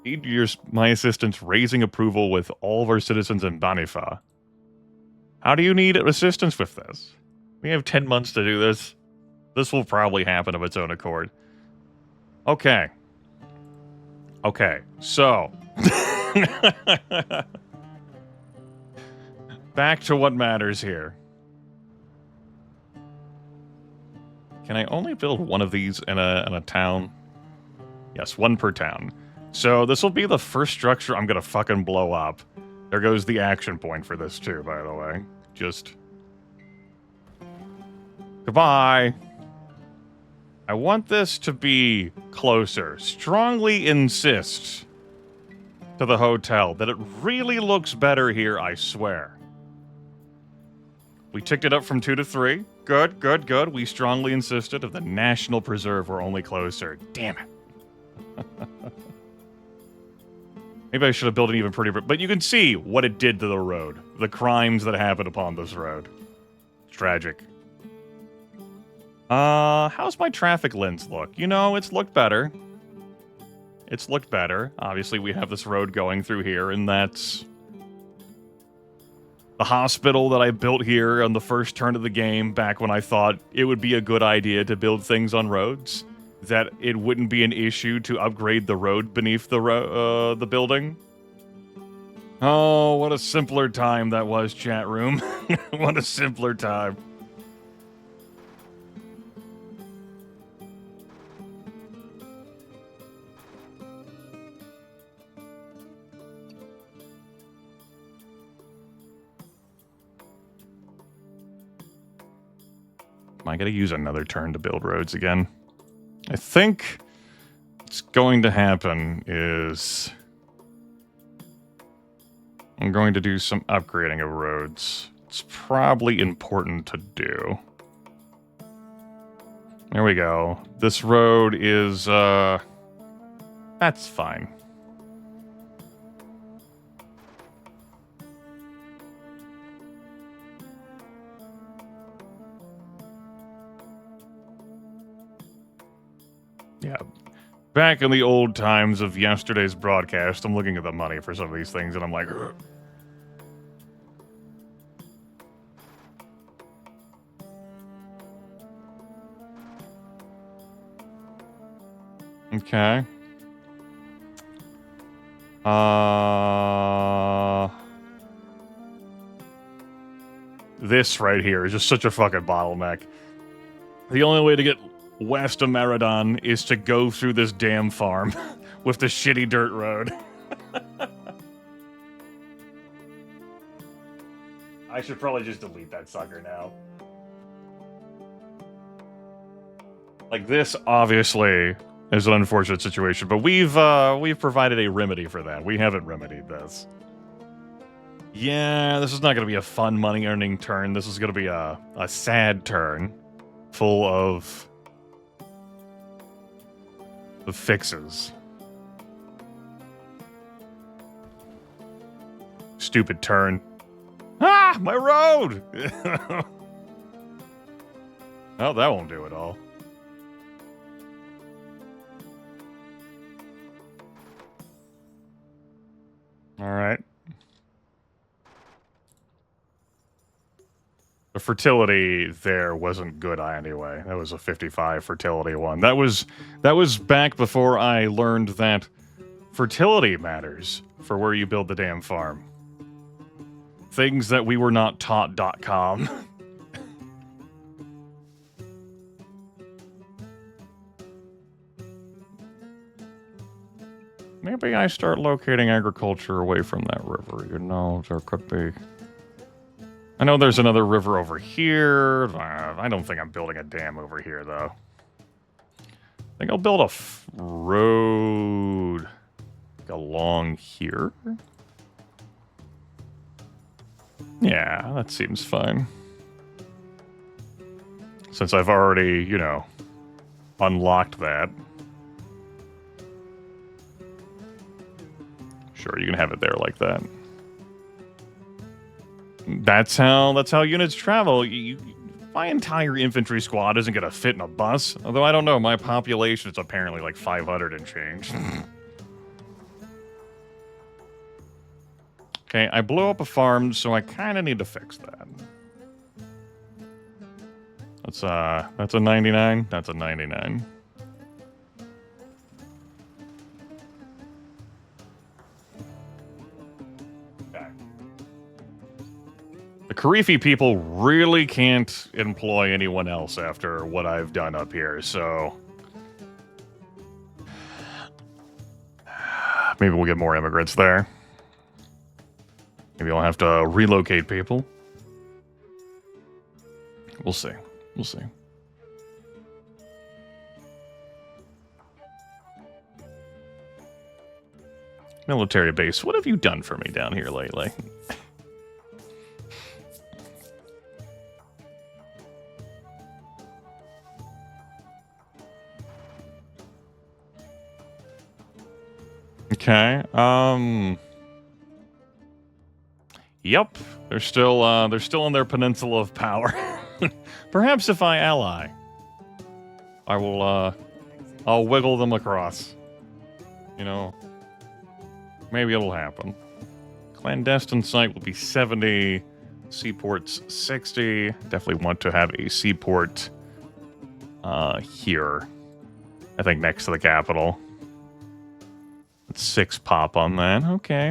Need my assistance raising approval with all of our citizens in Banifa. How do you need assistance with this? We have 10 months to do this. This will probably happen of its own accord. Okay. Okay, so. Back to what matters here. Can I only build one of these in a town? Yes, one per town. So this will be the first structure I'm gonna fucking blow up. There goes the action point for this too, by the way. Just... Goodbye. I want this to be closer. Strongly insist to the hotel that it really looks better here, I swear. We ticked it up from 2 to 3. Good, good, good. We strongly insisted if the National Preserve were only closer. Damn it. Maybe I should have built an even prettier, but you can see what it did to the road. The crimes that happened upon this road. It's tragic. How's my traffic lens look? You know, it's looked better. It's looked better. Obviously, we have this road going through here, and that's the hospital that I built here on the first turn of the game, back when I thought it would be a good idea to build things on roads. That it wouldn't be an issue to upgrade the road beneath the building. Oh, what a simpler time that was, chat room. What a simpler time. Am I going to use another turn to build roads again? I think what's going to happen is I'm going to do some upgrading of roads. It's probably important to do. There we go. This road is, that's fine. Yeah. Back in the old times of yesterday's broadcast, I'm looking at the money for some of these things, and I'm like, ugh. Okay. This right here is just such a fucking bottleneck. The only way to get west of Meridon is to go through this damn farm with the shitty dirt road. I should probably just delete that sucker now. Like, this obviously is an unfortunate situation, but we've provided a remedy for that. We haven't remedied this. Yeah, this is not going to be a fun money earning turn. This is going to be a sad turn full of fixes. Stupid turn. Ah, my road! Oh, that won't do it all. All right. The fertility there wasn't good anyway. That was a 55 fertility one. That was back before I learned that fertility matters for where you build the damn farm. Things that we were not taught.com. Maybe I start locating agriculture away from that river, you know, there could be... I know there's another river over here. I don't think I'm building a dam over here, though. I think I'll build a road along here. Yeah, that seems fine. Since I've already, you know, unlocked that. Sure, you can have it there like that. That's how units travel. My entire infantry squad isn't gonna fit in a bus. Although I don't know, my population is apparently like 500 and change. Okay, I blew up a farm, so I kind of need to fix that. That's a 99. That's a 99. The Karifi people really can't employ anyone else after what I've done up here, so... Maybe we'll get more immigrants there. Maybe I'll have to relocate people. We'll see. We'll see. Military base, what have you done for me down here lately? Okay, Yep, they're still in their peninsula of power. Perhaps if I ally, I will, I'll wiggle them across. You know, maybe it'll happen. Clandestine site will be 70, seaports 60. Definitely want to have a seaport, here. I think next to the capital. 6 pop on that. Okay.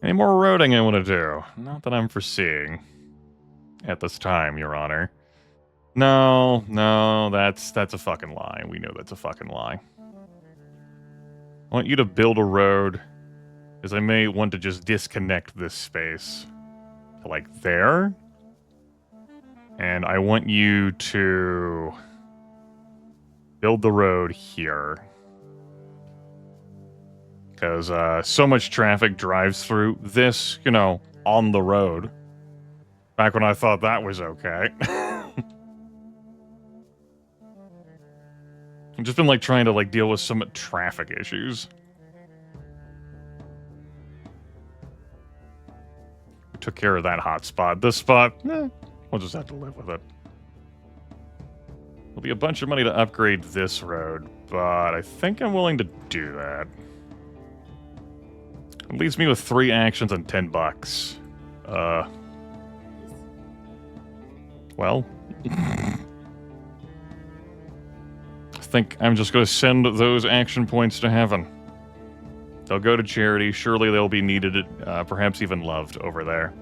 Any more roading I want to do? Not that I'm foreseeing. At this time, Your Honor. No, that's a fucking lie. We know that's a fucking lie. I want you to build a road, because I may want to just disconnect this space to, like, there. And I want you to... build the road here. Because so much traffic drives through this, you know, on the road. Back when I thought that was okay. I've just been, like, trying to, like, deal with some traffic issues. We took care of that hot spot. This spot, we'll just have to live with it. There'll be a bunch of money to upgrade this road, but I think I'm willing to do that. It leaves me with 3 actions and $10. Well... I think I'm just going to send those action points to heaven. They'll go to charity. Surely they'll be needed, perhaps even loved over there.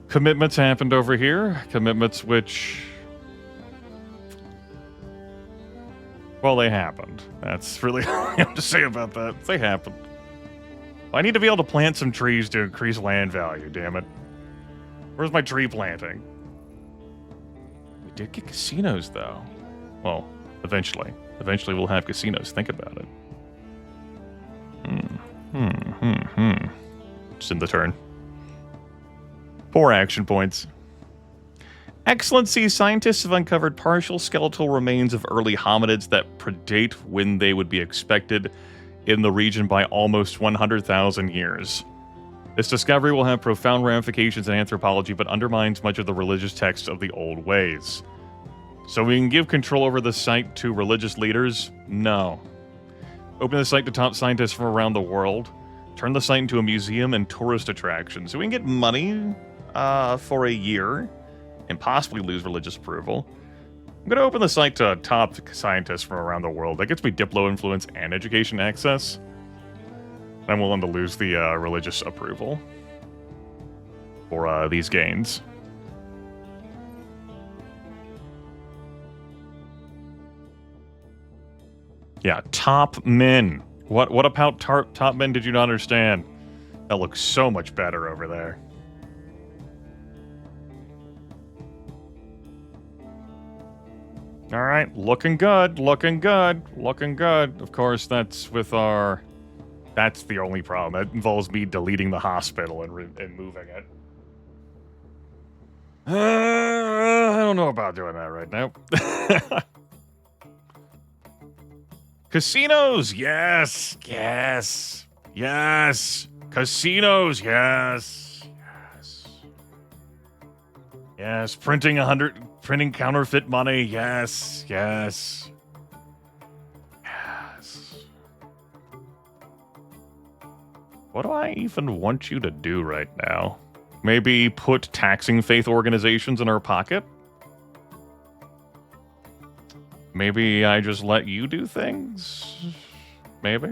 Commitments happened over here. Commitments which... well, they happened. That's really all I have to say about that. They happened. I need to be able to plant some trees to increase land value, damn it. Where's my tree planting? We did get casinos, though. Well, eventually. Eventually we'll have casinos. Think about it. Just in the turn. 4 action points. Excellency, scientists have uncovered partial skeletal remains of early hominids that predate when they would be expected in the region by almost 100,000 years. This discovery will have profound ramifications in anthropology, but undermines much of the religious texts of the old ways. So we can give control over the site to religious leaders? No. Open the site to top scientists from around the world. Turn the site into a museum and tourist attraction. So we can get money for a year and possibly lose religious approval. I'm going to open the site to top scientists from around the world. That gets me Diplo influence and education access. I'm willing to lose the religious approval for these gains. Yeah, top men. What about top men did you not understand? That looks so much better over there. All right, looking good, looking good, looking good. Of course, that's with our... That's the only problem. That involves me deleting the hospital and moving it. I don't know about doing that right now. Casinos, yes, yes, yes. Casinos, yes, yes. Yes, printing counterfeit money, yes, yes. Yes. What do I even want you to do right now? Maybe put taxing faith organizations in our pocket? Maybe I just let you do things? Maybe?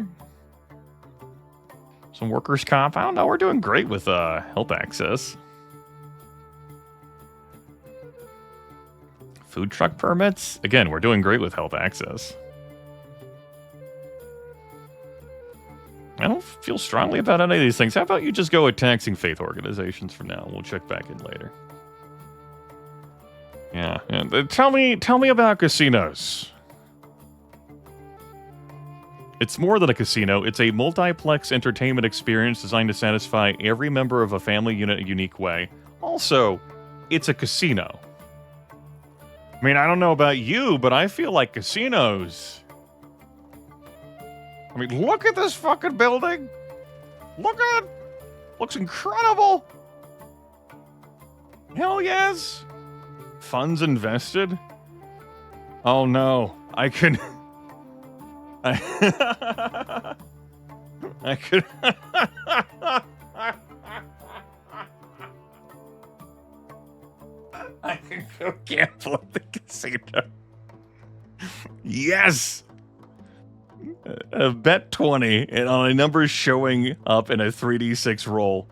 Some workers' comp? I don't know, we're doing great with health access. Food truck permits? Again, we're doing great with health access. I don't feel strongly about any of these things. How about you just go with taxing faith organizations for now? We'll check back in later. Yeah. Tell me about casinos. It's more than a casino. It's a multiplex entertainment experience designed to satisfy every member of a family unit in a unique way. Also, it's a casino. I mean, I don't know about you, but I feel like casinos... I mean, look at this fucking building. Look at it. Looks incredible. Hell yes. Funds invested. Oh no. I can... I could... I can go gamble at the casino. Yes! Bet 20 and on a number showing up in a 3d6 roll.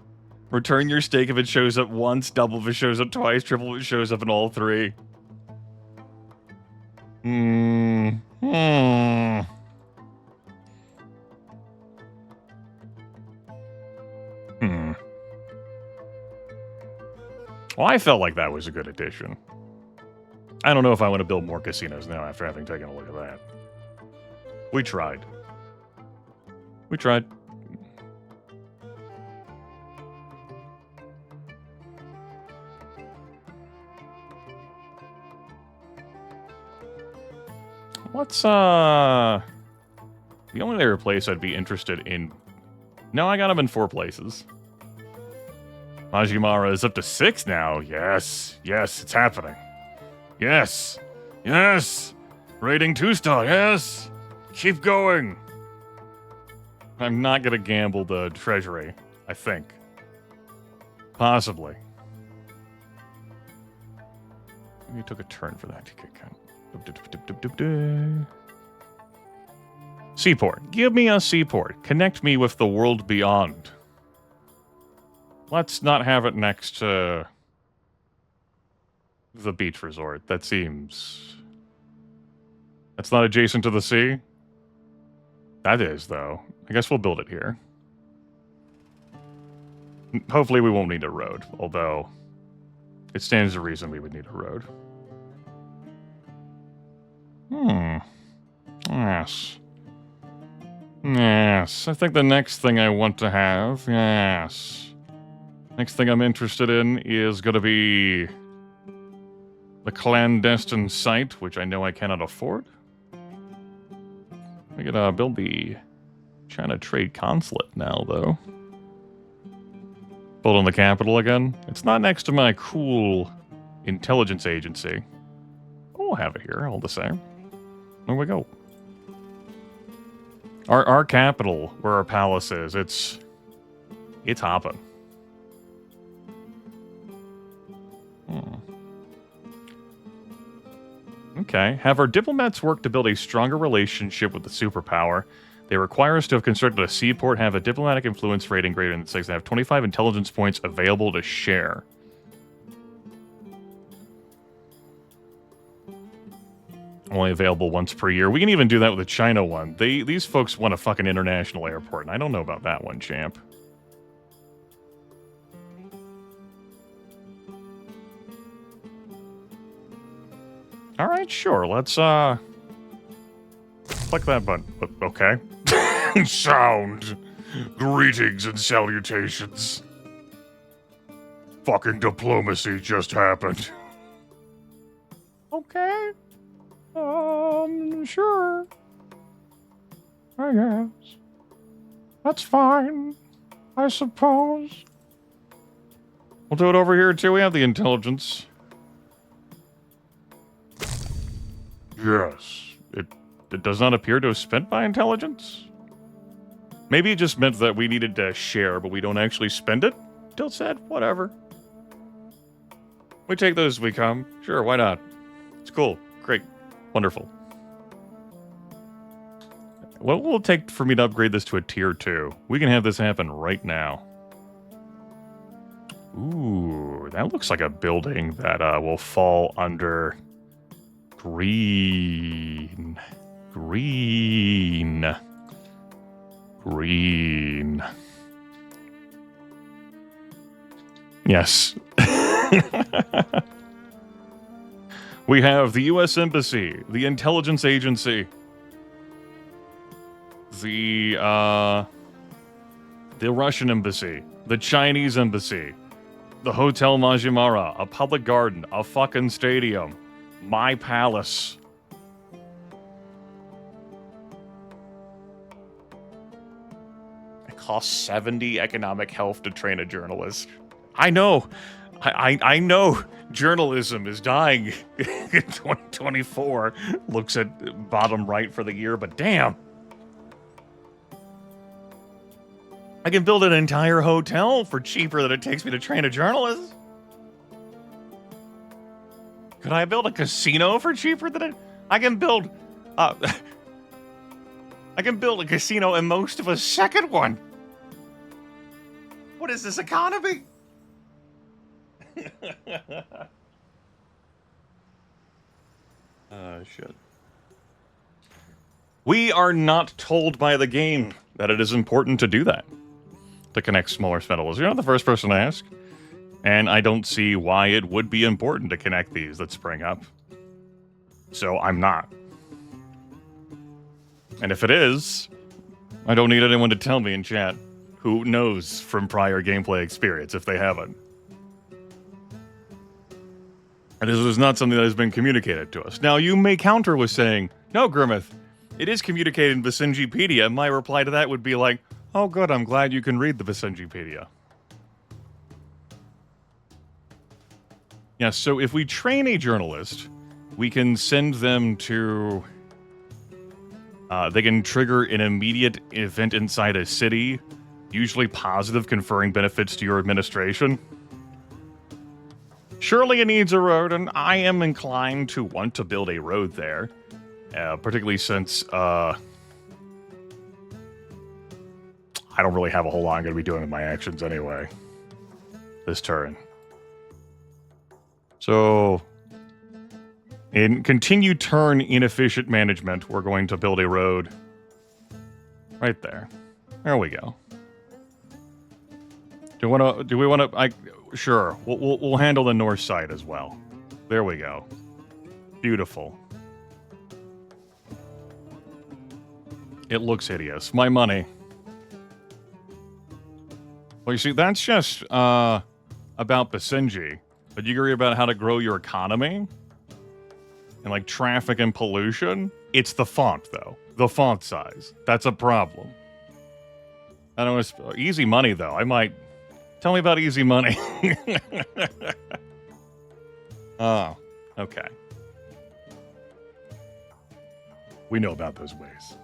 Return your stake if it shows up once, double if it shows up twice, triple if it shows up in all three. Well, I felt like that was a good addition. I don't know if I want to build more casinos now after having taken a look at that. We tried. We tried. What's, the only other place I'd be interested in... No, I got him in 4 places. Majimara is up to 6 now. Yes. Yes, it's happening. Yes. Yes. Rating 2-star. Yes. Keep going. I'm not going to gamble the treasury, I think. Possibly. You took a turn for that. Seaport. Give me a seaport. Connect me with the world beyond. Let's not have it next to the beach resort. That seems... That's not adjacent to the sea? That is, though. I guess we'll build it here. Hopefully we won't need a road, although it stands to reason we would need a road. Yes. Yes. I think the next thing I want to have... Yes. Next thing I'm interested in is going to be the clandestine site, which I know I cannot afford. We could build the China Trade Consulate now, though. Building the capital again. It's not next to my cool intelligence agency. We'll have it here all the same. There we go. Our capital, where our palace is, it's hopping. Okay. Have our diplomats work to build a stronger relationship with the superpower. They require us to have constructed a seaport, have a diplomatic influence rating greater than 6, and have 25 intelligence points available to share. Only available once per year. We can even do that with the China one. These folks want a fucking international airport, and I don't know about that one, champ. Alright, sure. Let's, click that button. Okay. Sound. Greetings and salutations. Fucking diplomacy just happened. Okay. Sure. I guess. That's fine. I suppose. We'll do it over here too. We have the intelligence. Yes. It does not appear to have spent my intelligence. Maybe it just meant that we needed to share, but we don't actually spend it? Tilt said, whatever. We take those as we come. Sure, why not? It's cool. Great. Wonderful. What will it take for me to upgrade this to a tier 2? We can have this happen right now. Ooh, that looks like a building that will fall under green. Green. Green. Yes. We have the U.S. Embassy, the Intelligence Agency, the Russian Embassy, the Chinese Embassy, the Hotel Majimara, a public garden, a fucking stadium, my palace. It costs 70 economic health to train a journalist. I know. I know journalism is dying in 2024. Looks at bottom right for the year, but damn. I can build an entire hotel for cheaper than it takes me to train a journalist. Could I build a casino for cheaper than it? I can build I can build a casino and most of a second one. What is this economy? Shit. We are not told by the game that it is important to do that. To connect smaller spindables. You're not the first person to ask. And I don't see why it would be important to connect these that spring up. So I'm not. And if it is, I don't need anyone to tell me in chat who knows from prior gameplay experience if they haven't. And this is not something that has been communicated to us. Now, you may counter with saying, no, Grimith, it is communicated in Vicengipedia. My reply to that would be like, oh, good, I'm glad you can read the Vicengipedia. Yeah, so if we train a journalist, we can send them to... they can trigger an immediate event inside a city, usually positive, conferring benefits to your administration. Surely it needs a road, and I am inclined to want to build a road there. Particularly since, I don't really have a whole lot I'm going to be doing with my actions anyway. This turn. So, in continued turn inefficient management, we're going to build a road right there. There we go. Do we want to, sure, we'll handle the north side as well. There we go. Beautiful. It looks hideous. My money. Well, you see, that's just about Basenji. But you agree about how to grow your economy? And like traffic and pollution? It's the font, though. The font size. That's a problem. I don't know. Easy money, though. I might... Tell me about easy money. Oh, okay. We know about those ways.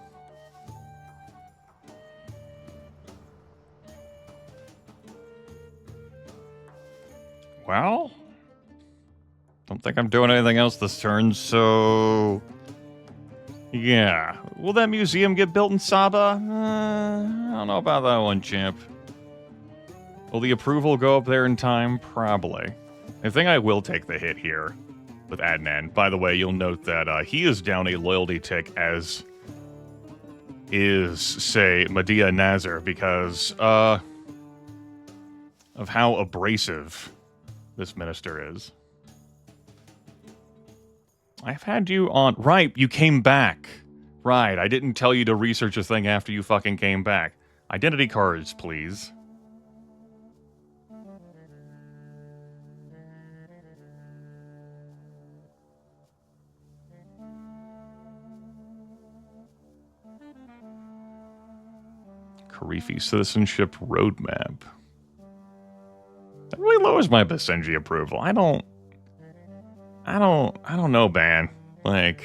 Well, don't think I'm doing anything else this turn, so... Yeah. Will that museum get built in Saba? I don't know about that one, champ. Will the approval go up there in time? Probably. I think I will take the hit here with Adnan. By the way, you'll note that he is down a loyalty tick, as is, say, Medea Nazar, because of how abrasive this minister is. I've had you on... Right, you came back. Right, I didn't tell you to research a thing after you fucking came back. Identity cards, please. Karifi Citizenship Roadmap. That really lowers my Basenji approval. I don't know, man. Like,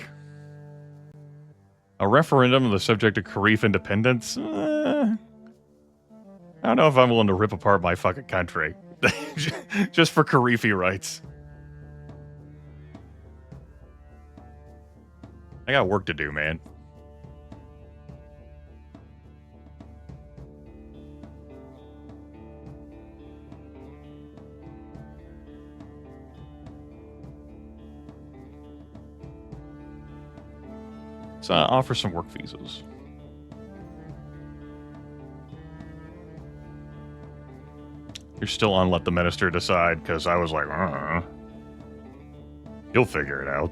a referendum on the subject of Karif independence? I don't know if I'm willing to rip apart my fucking country. Just for Karifi rights. I got work to do, man. Let's offer some work visas. You're still on let the minister decide, because I was like, You'll figure it out.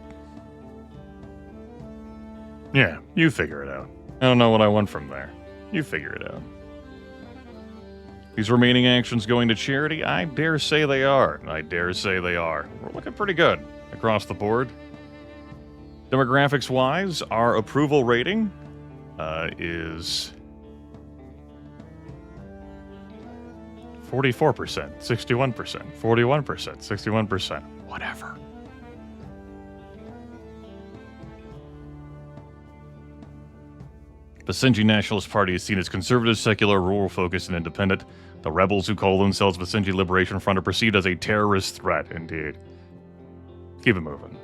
Yeah, you figure it out. I don't know what I want from there. You figure it out. These remaining actions going to charity? I dare say they are. I dare say they are. We're looking pretty good across the board. Demographics-wise, our approval rating is 44%, 61%, 41%, 61%, whatever. The Basenji Nationalist Party is seen as conservative, secular, rural-focused, and independent. The rebels who call themselves Basenji Liberation Front are perceived as a terrorist threat, indeed. Keep it moving.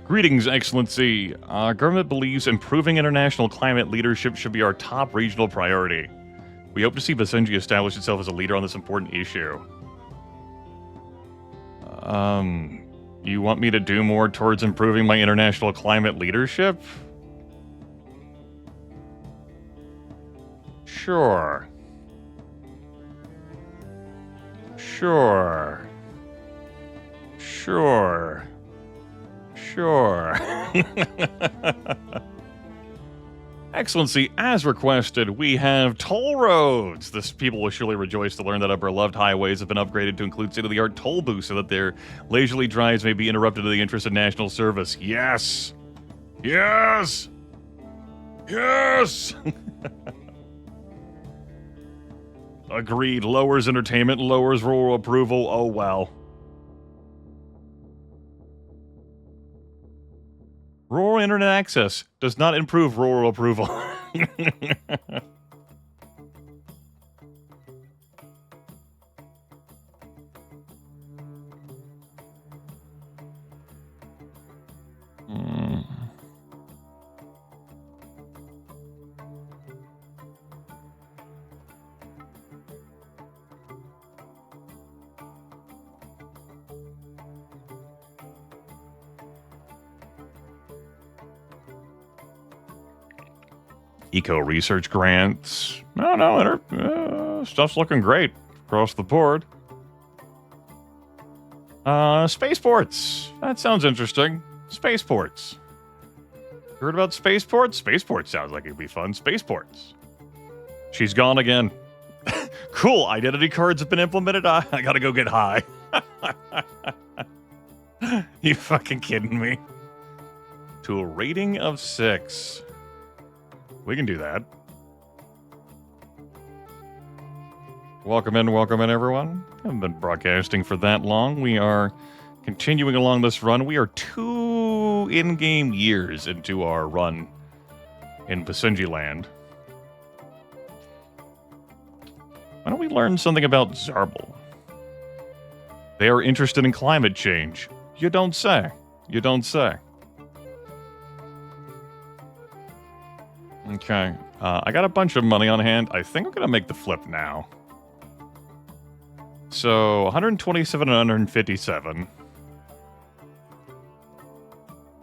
Greetings, Excellency. Our government believes improving international climate leadership should be our top regional priority. We hope to see Basenji establish itself as a leader on this important issue. You want me to do more towards improving my international climate leadership? Sure. Sure. Sure. Sure. Excellency, as requested, we have toll roads. This people will surely rejoice to learn that our beloved highways have been upgraded to include state-of-the-art toll booths so that their leisurely drives may be interrupted in the interest of national service. Yes! Yes! Yes! Agreed. Lowers entertainment, lowers rural approval. Oh, well. Rural internet access does not improve rural approval. Eco research grants. No, stuff's looking great across the board. Spaceports. That sounds interesting. Spaceports. Heard about spaceports? Spaceports sounds like it'd be fun. Spaceports. She's gone again. Cool. Identity cards have been implemented. I gotta go get high. You fucking kidding me? To a rating of 6. We can do that. Welcome in, everyone. Haven't been broadcasting for that long. We are continuing along this run. We are 2 in-game years into our run in Basenji Land. Why don't we learn something about Zarbal? They are interested in climate change. You don't say. You don't say. Okay. I got a bunch of money on hand. I think I'm going to make the flip now. So, 127 and 157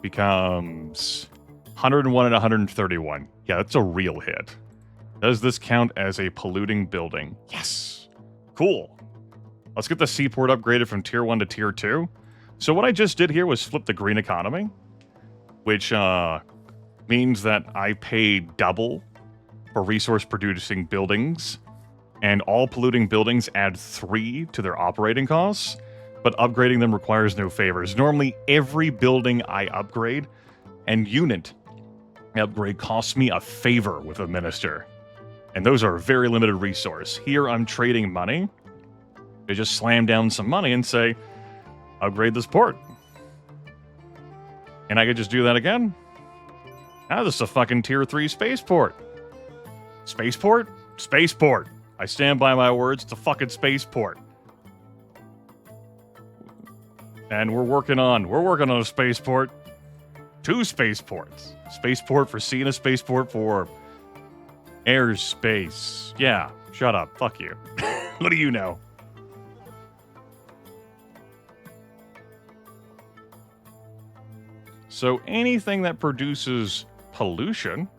becomes 101 and 131. Yeah, that's a real hit. Does this count as a polluting building? Yes. Cool. Let's get the seaport upgraded from tier 1 to tier 2. So what I just did here was flip the green economy, which means that I pay double for resource producing buildings, and all polluting buildings add 3 to their operating costs, but upgrading them requires no favors. Normally, every building I upgrade and unit upgrade costs me a favor with a minister, and those are a very limited resource. Here, I'm trading money. They just slam down some money and say, upgrade this port. And I could just do that again. Now this is a fucking tier 3 spaceport. Spaceport? Spaceport. I stand by my words, it's a fucking spaceport. And we're working on a spaceport. 2 spaceports. Spaceport for sea and a spaceport for airspace. Yeah, shut up. Fuck you. What do you know? So anything that produces pollution,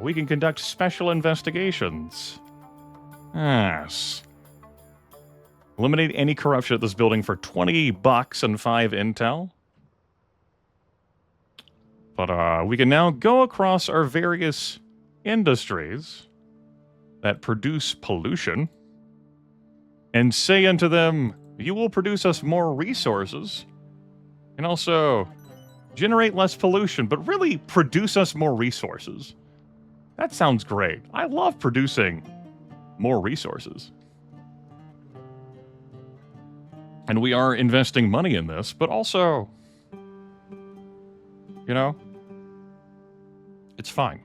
we can conduct special investigations. Yes. Eliminate any corruption at this building for $20 and 5 intel. But we can now go across our various industries that produce pollution and say unto them, you will produce us more resources and also generate less pollution, but really produce us more resources. That sounds great. I love producing more resources. And we are investing money in this, but also, you know, it's fine.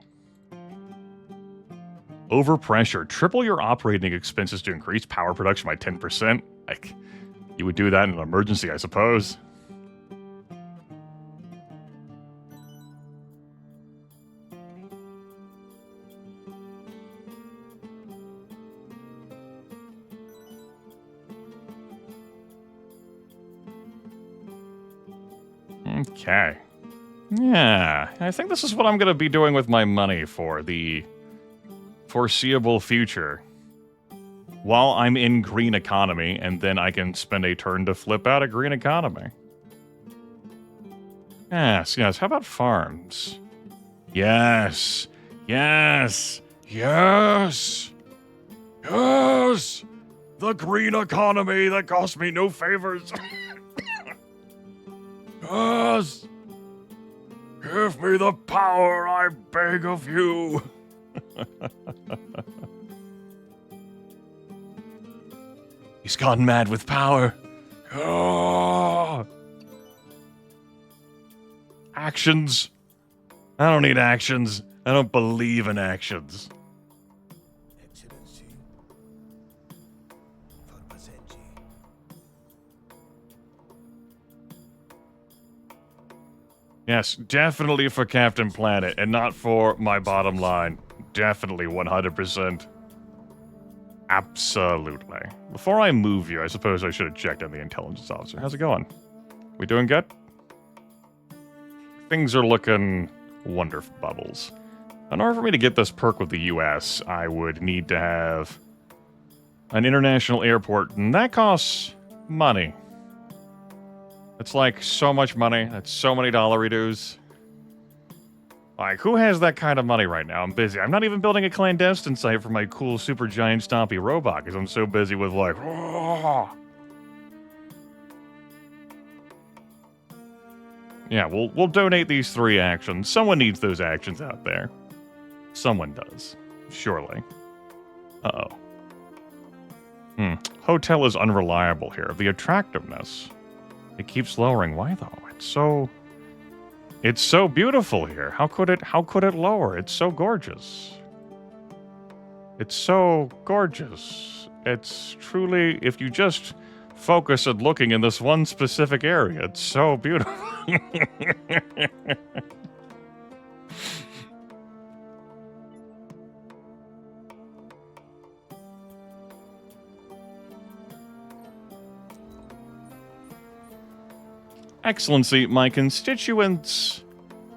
Overpressure. Triple your operating expenses to increase power production by 10%. Like, you would do that in an emergency, I suppose. Okay. Yeah, I think this is what I'm going to be doing with my money for the foreseeable future. While I'm in green economy, and then I can spend a turn to flip out a green economy. Yes, yes. How about farms? Yes, yes, yes, yes! The green economy that costs me no favors. Yes! Give me the power, I beg of you! He's gone mad with power. Oh! Actions. I don't need actions. I don't believe in actions. Yes, definitely for Captain Planet, and not for my bottom line. Definitely 100%. Absolutely. Before I move you, I suppose I should have checked on the intelligence officer. How's it going? We doing good? Things are looking wonderful, Bubbles. In order for me to get this perk with the US, I would need to have an international airport, and that costs money. It's like so much money. That's so many dollar dues. Like, who has that kind of money right now? I'm busy. I'm not even building a clandestine site for my cool super giant stompy robot because I'm so busy with like, Yeah, we'll donate these 3 actions. Someone needs those actions out there. Someone does. Surely. Uh-oh. Hotel is unreliable here. The attractiveness. It keeps lowering. Why though? It's so beautiful here. How could it lower? It's so gorgeous. It's so gorgeous. It's truly, if you just focus on looking in this one specific area, it's so beautiful. Excellency, my constituents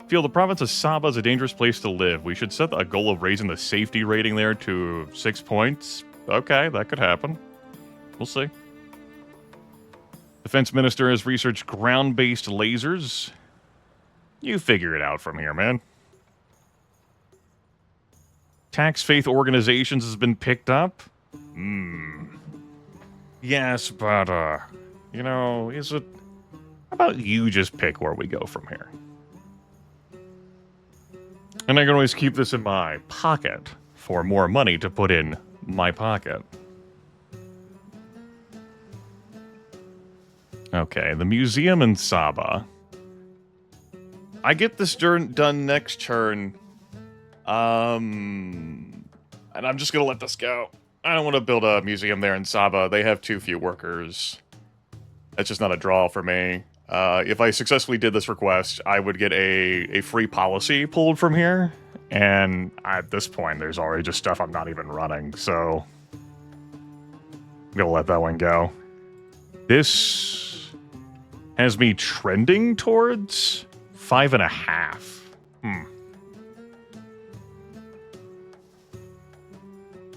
feel the province of Saba is a dangerous place to live. We should set a goal of raising the safety rating there to 6 points. Okay, that could happen. We'll see. Defense Minister has researched ground-based lasers. You figure it out from here, man. Tax faith organizations has been picked up. Yes, but, you know, is it... How about you just pick where we go from here? And I can always keep this in my pocket for more money to put in my pocket. Okay, the museum in Saba. I get this done next turn. And I'm just gonna let this go. I don't want to build a museum there in Saba. They have too few workers. That's just not a draw for me. If I successfully did this request, I would get a free policy pulled from here. And at this point, there's already just stuff I'm not even running, so I'm gonna let that one go. This has me trending towards 5.5.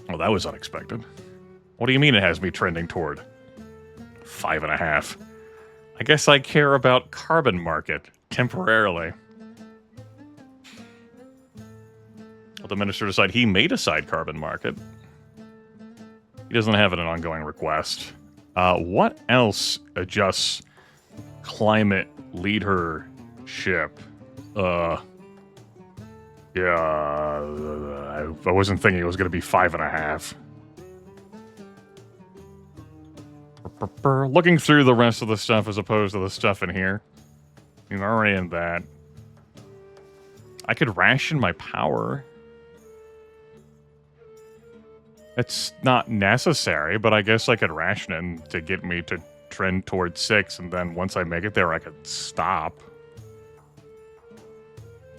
Well, that was unexpected. What do you mean it has me trending toward 5.5? I guess I care about carbon market temporarily. Let the minister decide he may decide carbon market. He doesn't have an ongoing request. What else adjusts climate leadership? Yeah, I wasn't thinking it was going to be 5.5. Looking through the rest of the stuff as opposed to the stuff in here. I'm already in that. I could ration my power. It's not necessary, but I guess I could ration it to get me to trend towards 6, and then once I make it there, I could stop.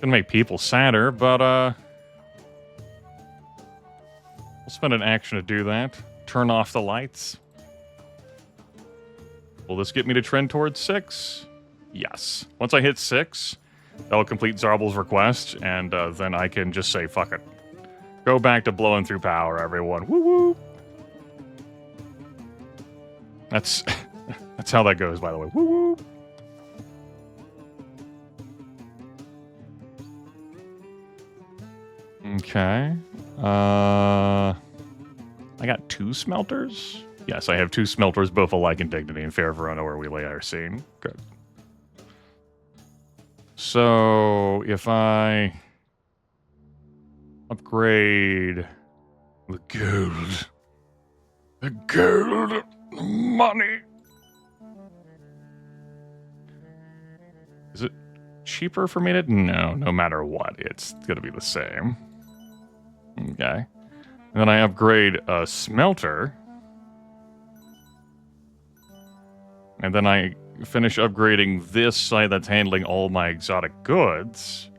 Gonna make people sadder, but, we'll spend an action to do that. Turn off the lights. Will this get me to trend towards 6? Yes. Once I hit 6, that'll complete Zarbel's request, and then I can just say, fuck it. Go back to blowing through power, everyone. Woo-woo! That's how that goes, by the way. Woo-woo! Okay. I got 2 smelters? Yes, I have 2 smelters, both alike in dignity in Fair Verona, where we lay our scene. Good. So, if I upgrade the gold money. Is it cheaper for me to? No matter what, it's going to be the same. Okay. And then I upgrade a smelter. And then I finish upgrading this site that's handling all my exotic goods.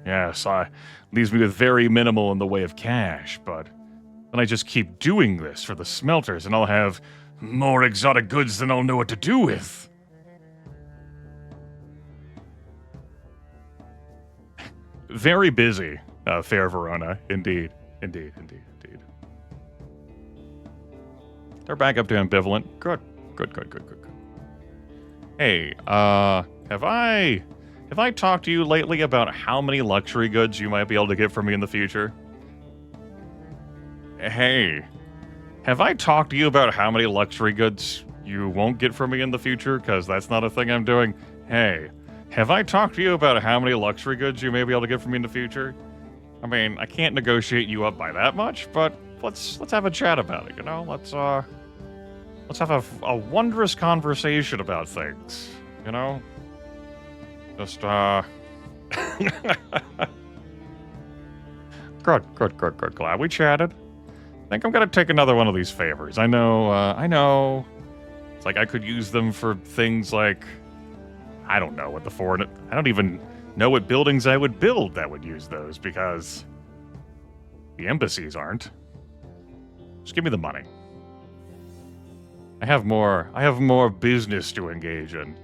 Yes, leaves me with very minimal in the way of cash, but then I just keep doing this for the smelters, and I'll have more exotic goods than I'll know what to do with. Very busy, Fair Verona. Indeed. They're back up to ambivalent. Good. Hey, have I talked to you lately about how many luxury goods you might be able to get from me in the future? Hey, have I talked to you about how many luxury goods you won't get from me in the future? Because that's not a thing I'm doing. Hey, have I talked to you about how many luxury goods you may be able to get from me in the future? I mean, I can't negotiate you up by that much, but let's have a chat about it, you know? Let's have a wondrous conversation about things, you know? Just, Good. Glad we chatted. think I'm gonna take another one of these favors. I know. It's like I could use them for things like, I don't know what the foreign. I don't even know what buildings I would build that would use those because the embassies aren't. Just give me the money. I have more business to engage in.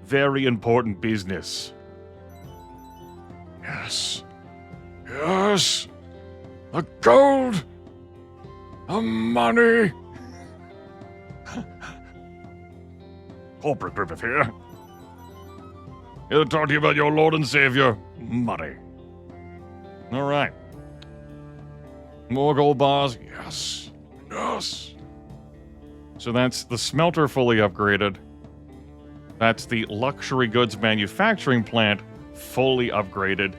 Very important business. Yes. Yes. The gold. The money. Corporate Grimith here. Here to talk to you about your Lord and Savior, money. All right. More gold bars. Yes. Yes. So that's the smelter fully upgraded. That's the luxury goods manufacturing plant fully upgraded.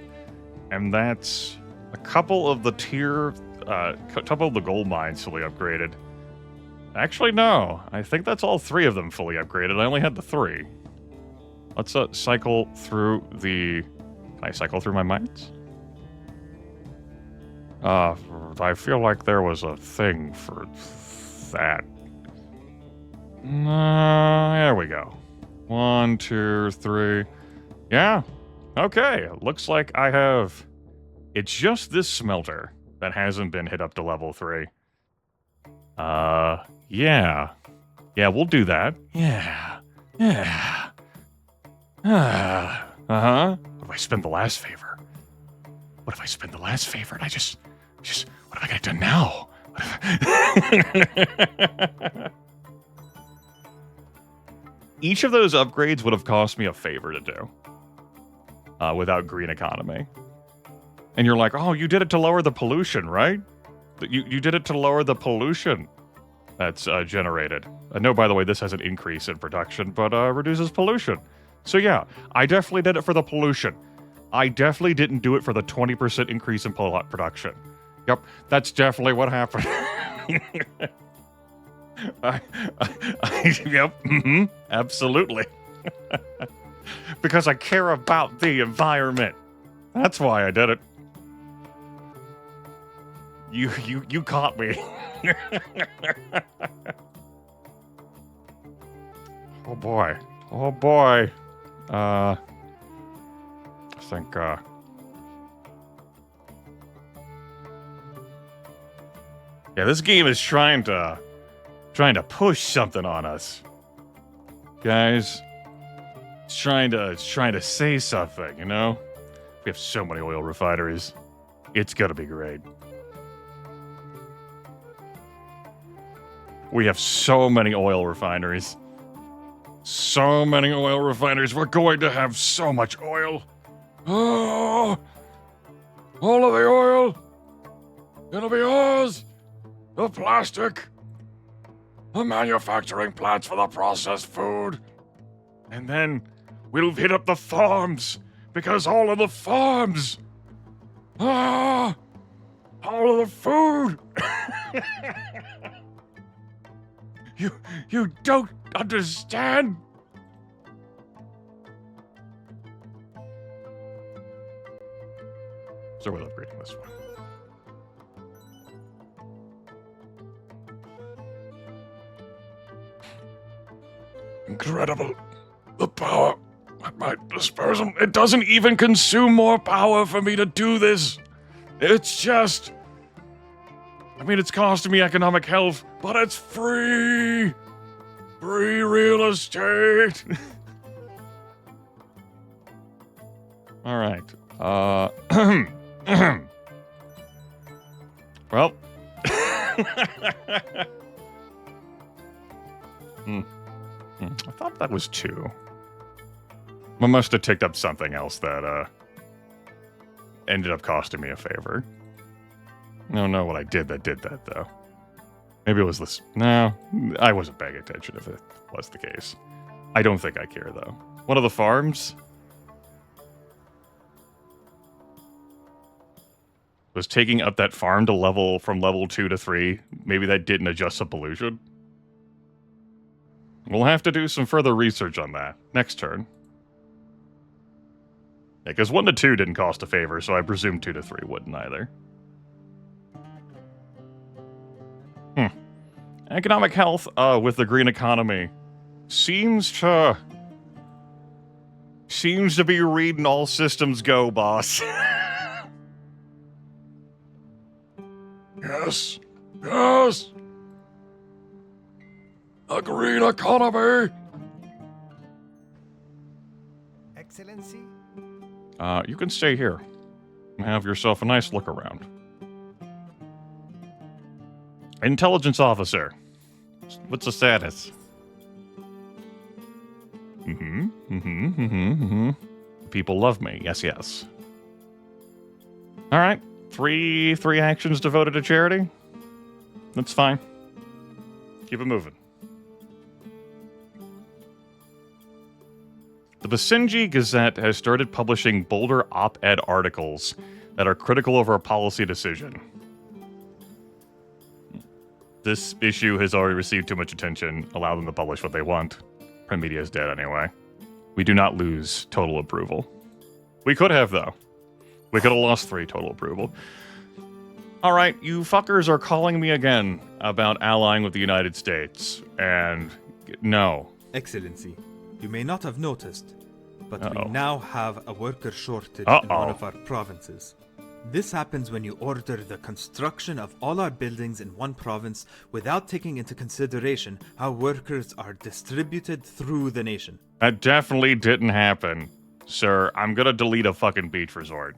And that's a couple of the couple of the gold mines fully upgraded. Actually, no. I think that's all 3 of them fully upgraded. I only had the 3. Let's cycle through the... Can I cycle through my mines? I feel like there was a thing for that. There we go. 1, 2, 3. Yeah. Okay. Looks like I have... It's just this smelter that hasn't been hit up to level 3. Yeah. Yeah, we'll do that. Yeah. Uh-huh. What if I spend the last favor? What if I spend the last favor and I just... What have I got to do now? Each of those upgrades would have cost me a favor to do. Without green economy. And you're like, oh, you did it to lower the pollution, right? You did it to lower the pollution that's generated. No, by the way, this has an increase in production, but reduces pollution. So yeah, I definitely did it for the pollution. I definitely didn't do it for the 20% increase in production. Yep, that's definitely what happened. Yep, absolutely. Because I care about the environment. That's why I did it. You caught me. Oh boy. I think yeah, this game is trying to push something on us. Guys, it's trying to say something, you know? We have so many oil refineries. It's gonna be great. We have so many oil refineries. So many oil refineries. We're going to have so much oil. Oh, all of the oil. It'll be ours. The plastic. The manufacturing plants for the processed food. And then we'll hit up the farms. Because all of the farms. All of the food. You don't understand? So we're upgrading this one. Incredible. The power at my disposal. It doesn't even consume more power for me to do this. It's just... I mean, it's costing me economic health, but it's free! Free real estate! Alright. Well. I thought that was 2. I must have ticked up something else that, ended up costing me a favor. I don't know what I did that did that, though. Maybe it was this... No, I wasn't paying attention if it was the case. I don't think I care, though. One of the farms was taking up that farm to from level 2 to 3. Maybe that didn't adjust the pollution. We'll have to do some further research on that next turn. Yeah, because 1 to 2 didn't cost a favor, so I presume 2 to 3 wouldn't either. Economic health with the green economy seems to be reading all systems go, boss. Yes. Yes. A green economy. Excellency? You can stay here and have yourself a nice look around. Intelligence officer. What's the status? People love me. Yes, yes. All right. Three actions devoted to charity. That's fine. Keep it moving. The Basenji Gazette has started publishing bolder op-ed articles that are critical of our policy decision. This issue has already received too much attention. Allow them to publish what they want. Print media is dead anyway. We do not lose total approval. We could have, though. We could have lost 3 total approval. All right, you fuckers are calling me again about allying with the United States. And no. Excellency, you may not have noticed, but we now have a worker shortage in one of our provinces. This happens when you order the construction of all our buildings in one province without taking into consideration how workers are distributed through the nation. That definitely didn't happen. Sir, I'm gonna delete a fucking beach resort.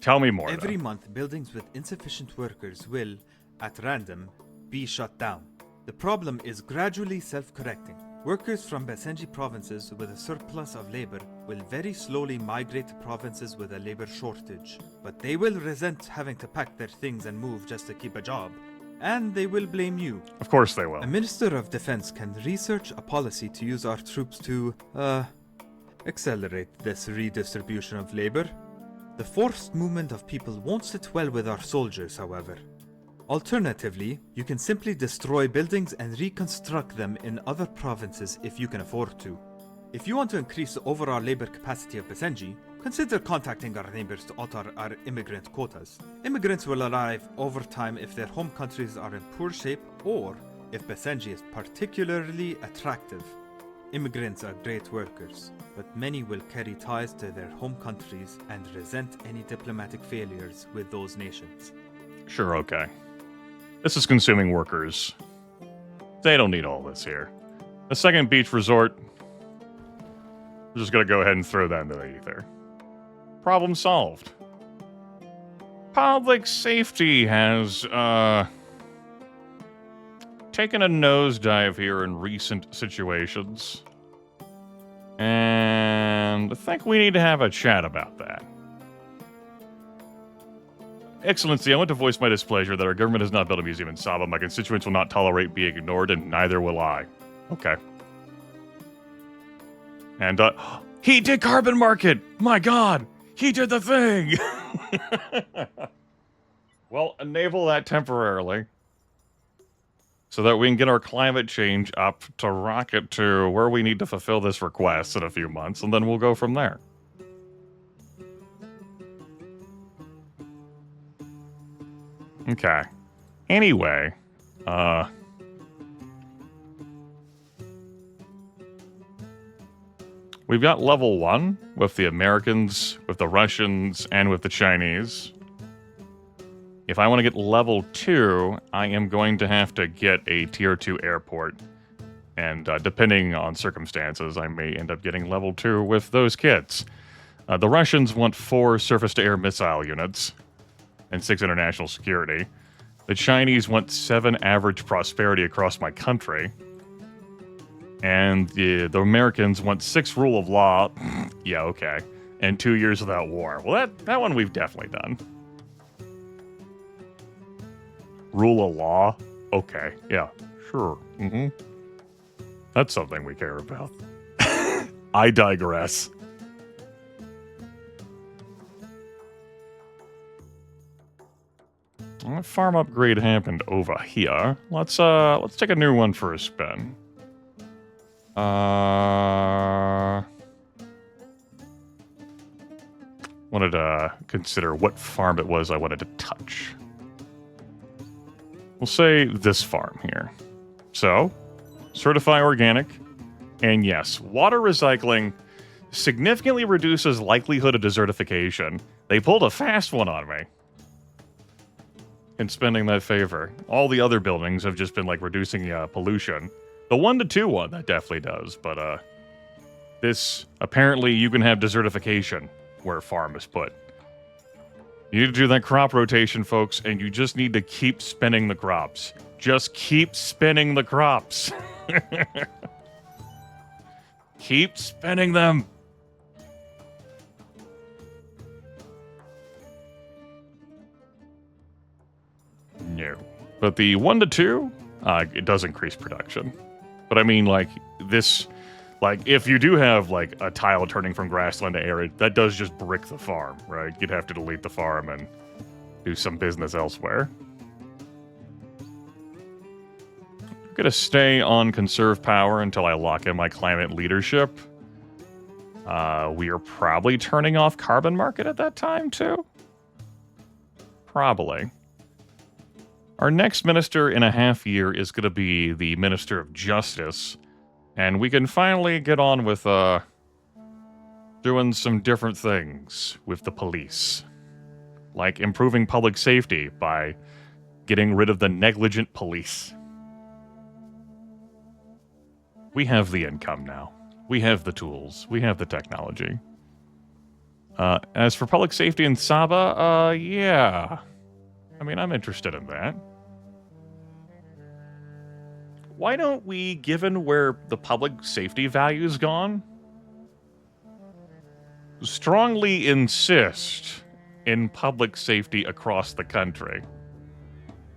Tell me more. Every month, buildings with insufficient workers will, at random, be shut down. The problem is gradually self-correcting. Workers from Basenji provinces with a surplus of labor will very slowly migrate to provinces with a labor shortage. But they will resent having to pack their things and move just to keep a job. And they will blame you. Of course they will. A Minister of Defense can research a policy to use our troops to, accelerate this redistribution of labor. The forced movement of people won't sit well with our soldiers, however. Alternatively, you can simply destroy buildings and reconstruct them in other provinces if you can afford to. If you want to increase the overall labor capacity of Basenji, consider contacting our neighbors to alter our immigrant quotas. Immigrants will arrive over time if their home countries are in poor shape or if Basenji is particularly attractive. Immigrants are great workers, but many will carry ties to their home countries and resent any diplomatic failures with those nations. Sure, okay. This is consuming workers. They don't need all this here. The second beach resort, we're just gonna go ahead and throw that into the ether. Problem solved. Public safety has, taken a nosedive here in recent situations. And I think we need to have a chat about that. Excellency, I want to voice my displeasure that our government has not built a museum in Saba. My constituents will not tolerate being ignored, and neither will I. Okay. And, he did carbon market! My god! He did the thing! Well, enable that temporarily. So that we can get our climate change up to rocket to where we need to fulfill this request in a few months, and then we'll go from there. Okay. Anyway, we've got level 1 with the Americans, with the Russians, and with the Chinese. If I want to get level 2, I am going to have to get a tier 2 airport. And depending on circumstances, I may end up getting level 2 with those kids. The Russians want 4 surface-to-air missile units and 6 international security. The Chinese want 7 average prosperity across my country. And the Americans want 6 rule of law. Yeah, okay. And 2 years without war. Well, that one we've definitely done. Rule of law? Okay, yeah, sure. That's something we care about. I digress. Farm upgrade happened over here. Let's take a new one for a spin. Wanted to consider what farm it was I wanted to touch. we'll say this farm here. So, certify organic. And yes, water recycling significantly reduces likelihood of desertification. They pulled a fast one on me in spending that favor. All the other buildings have just been like reducing pollution. The 1 to 2 one, that definitely does. But this, apparently you can have desertification where a farm is put. You need to do that crop rotation, folks, and you just need to keep spinning the crops. Just keep spinning the crops. Keep spinning them. No. But the 1 to 2, it does increase production. But I mean, like, this, like, if you do have, like, a tile turning from grassland to arid, that does just brick the farm, right? You'd have to delete the farm and do some business elsewhere. I'm gonna stay on conserve power until I lock in my climate leadership. We are probably turning off carbon market at that time, too. Probably. Our next minister in a half year is going to be the Minister of Justice, and we can finally get on with doing some different things with the police, like improving public safety by getting rid of the negligent police. We have the income now. We have the tools. We have the technology. As for public safety in Saba, yeah. I mean, I'm interested in that. Why don't we, given where the public safety value's gone, strongly insist in public safety across the country?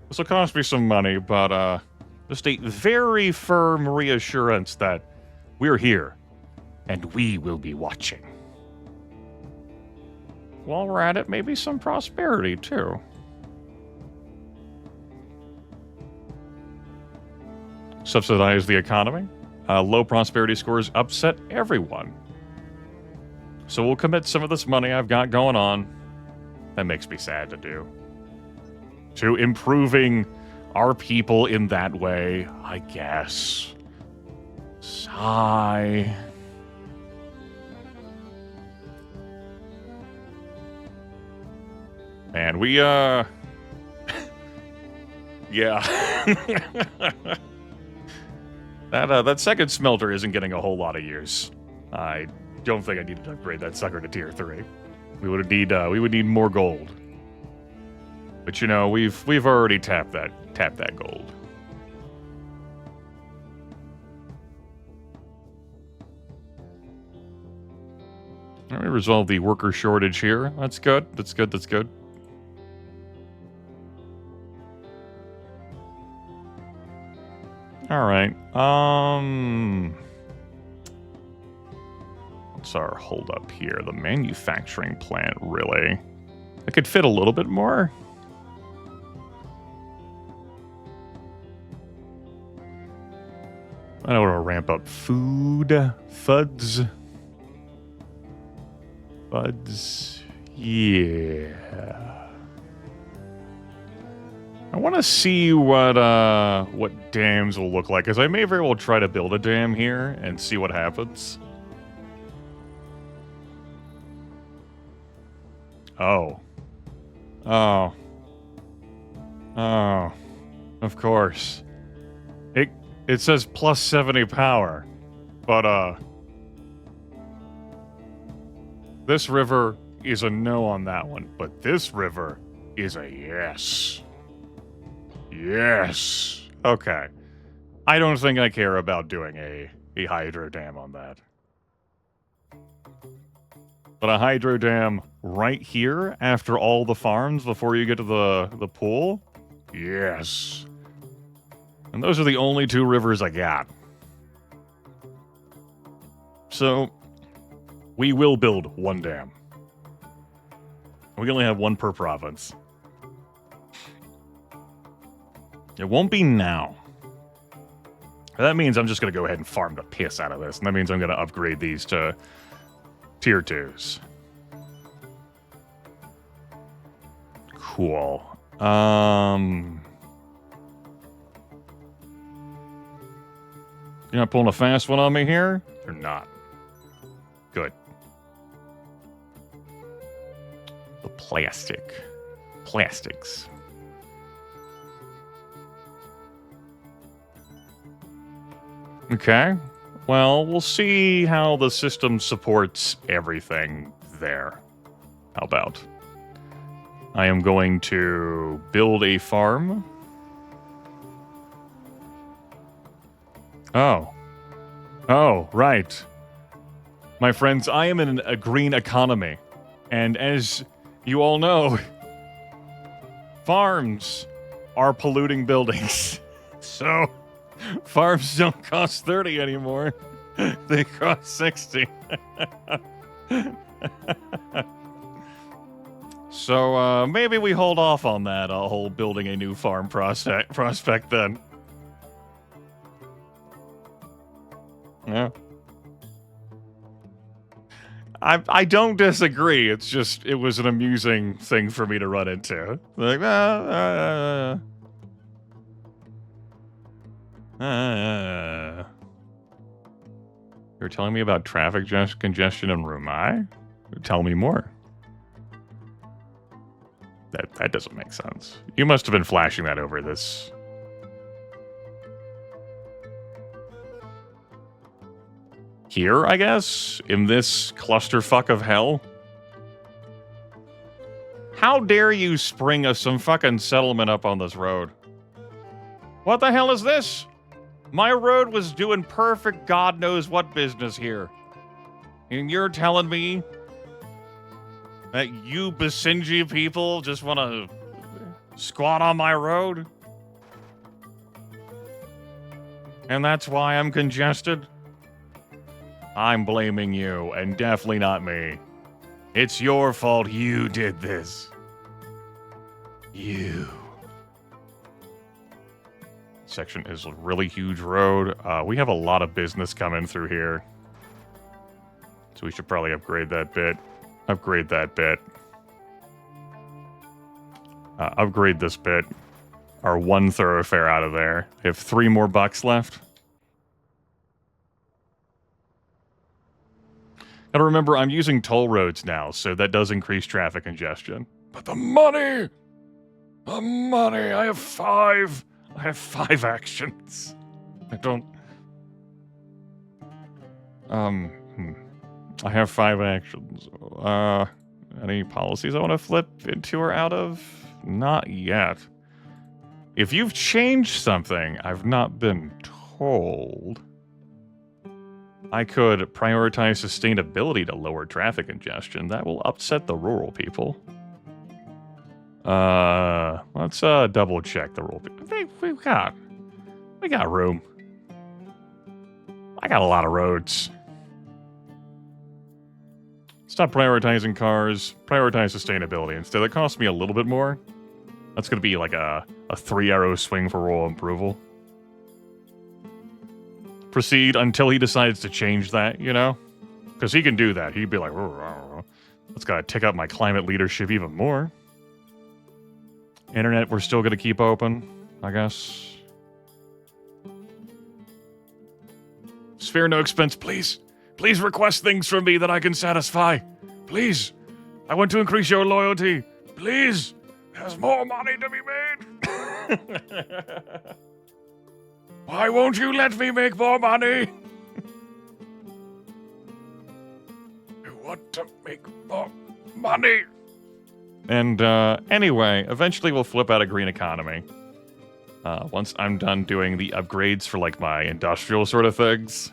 This will cost me some money, but just a very firm reassurance that we're here and we will be watching. While we're at it, maybe some prosperity, too. Subsidize the economy. Low prosperity scores upset everyone. So we'll commit some of this money I've got going on. That makes me sad to do. To improving our people in that way, I guess. Sigh. Man, we, yeah. That second smelter isn't getting a whole lot of use. I don't think I needed to upgrade that sucker to tier 3. We would need more gold. But you know, we've already tapped that gold. Let me resolve the worker shortage here. That's good. That's good. That's good. All right. What's our hold up here? The manufacturing plant, really? I could fit a little bit more. I don't want to ramp up food. Fuds. Yeah. I want to see what dams will look like, because I may very well try to build a dam here and see what happens. Oh. Oh. Oh. Of course. It says plus 70 power, but this river is a no on that one, but this river is a yes. Yes. Okay. I don't think I care about doing a hydro dam on that. But a hydro dam right here after all the farms before you get to the pool? Yes. And those are the only 2 rivers I got. So, we will build 1 dam. We only have 1 per province. It won't be now. That means I'm just going to go ahead and farm the piss out of this. And that means I'm going to upgrade these to tier 2s. Cool. You're not pulling a fast one on me here? You're not. Good. The plastics. Okay. Well, we'll see how the system supports everything there. How about? I am going to build a farm. Oh, right. My friends, I am in a green economy. And as you all know, farms are polluting buildings. So, farms don't cost 30 anymore. They cost 60. So, maybe we hold off on that whole building a new farm prospect then. Yeah. I don't disagree. It's just, it was an amusing thing for me to run into. Like, You're telling me about traffic congestion in Rumai? Tell me more. That doesn't make sense. You must have been flashing that over this. Here, I guess? In this clusterfuck of hell? How dare you spring some fucking settlement up on this road? What the hell is this? My road was doing perfect God knows what business here. And you're telling me that you Basenji people just want to squat on my road? And that's why I'm congested? I'm blaming you, and definitely not me. It's your fault you did this. You. Section is a really huge road. We have a lot of business coming through here. So we should probably upgrade that bit. Upgrade that bit. Upgrade this bit. Our one thoroughfare out of there. I have 3 more bucks left. Gotta remember, I'm using toll roads now, so that does increase traffic congestion. But the money! The money! I have 5 actions. I don't... I have 5 actions. Any policies I want to flip into or out of? Not yet. If you've changed something I've not been told, I could prioritize sustainability to lower traffic congestion. That will upset the rural people. Let's double check the rural people. We got room. I got a lot of roads. Stop prioritizing cars. Prioritize sustainability instead. That costs me a little bit more. That's going to be like a 3-arrow swing for rural approval. Proceed until he decides to change that, you know? Because he can do that. He'd be like, that's got to tick up my climate leadership even more. Internet, we're still going to keep open, I guess. Spare no expense, please. Please request things from me that I can satisfy. Please. I want to increase your loyalty. Please. There's more money to be made. Why won't you let me make more money? I want to make more money. And anyway, eventually we'll flip out a green economy. Once I'm done doing the upgrades for like my industrial sort of things.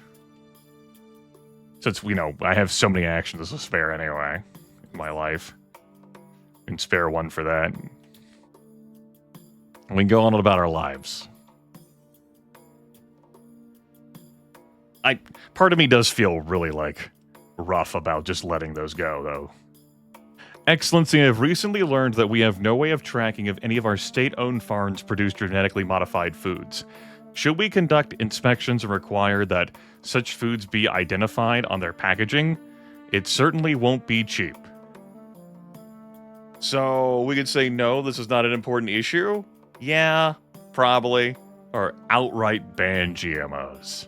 Since, I have so many actions to spare anyway in my life. We can spare one for that. And we can go on about our lives. Part of me does feel really, rough about just letting those go, though. Excellency, I have recently learned that we have no way of tracking if any of our state-owned farms produce genetically modified foods. Should we conduct inspections and require that such foods be identified on their packaging? It certainly won't be cheap. So, we could say, no, this is not an important issue? Yeah, probably. Or outright ban GMOs.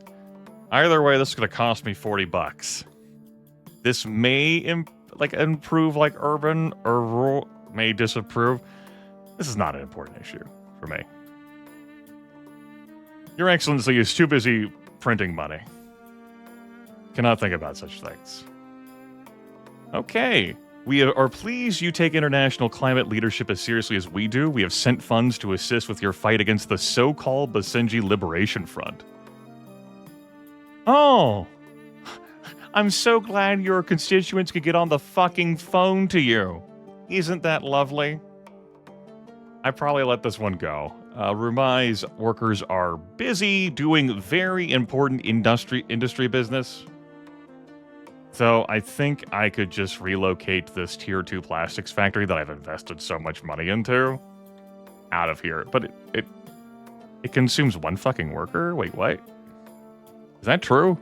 Either way, this is going to cost me $40. This may improve like urban or rural, may disapprove. This is not an important issue for me. Your Excellency is too busy printing money. Cannot think about such things. Okay. We are pleased you take international climate leadership as seriously as we do. We have sent funds to assist with your fight against the so-called Basenji Liberation Front. Oh. I'm so glad your constituents could get on the fucking phone to you. Isn't that lovely? I probably let this one go. Rumai's workers are busy doing very important industry business. So I think I could just relocate this tier 2 plastics factory that I've invested so much money into out of here. But it consumes one fucking worker? Wait, what? Is that true?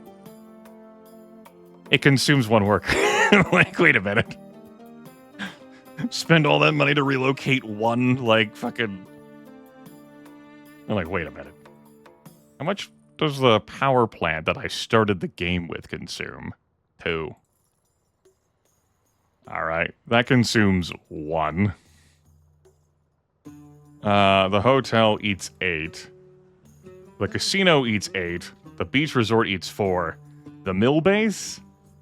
It consumes one worker. Like, wait a minute. Spend all that money to relocate one, like, fucking... I'm like, wait a minute. How much does the power plant that I started the game with consume? 2. Alright, that consumes 1. The hotel eats 8. The casino eats 8. The beach resort eats 4. The mill base?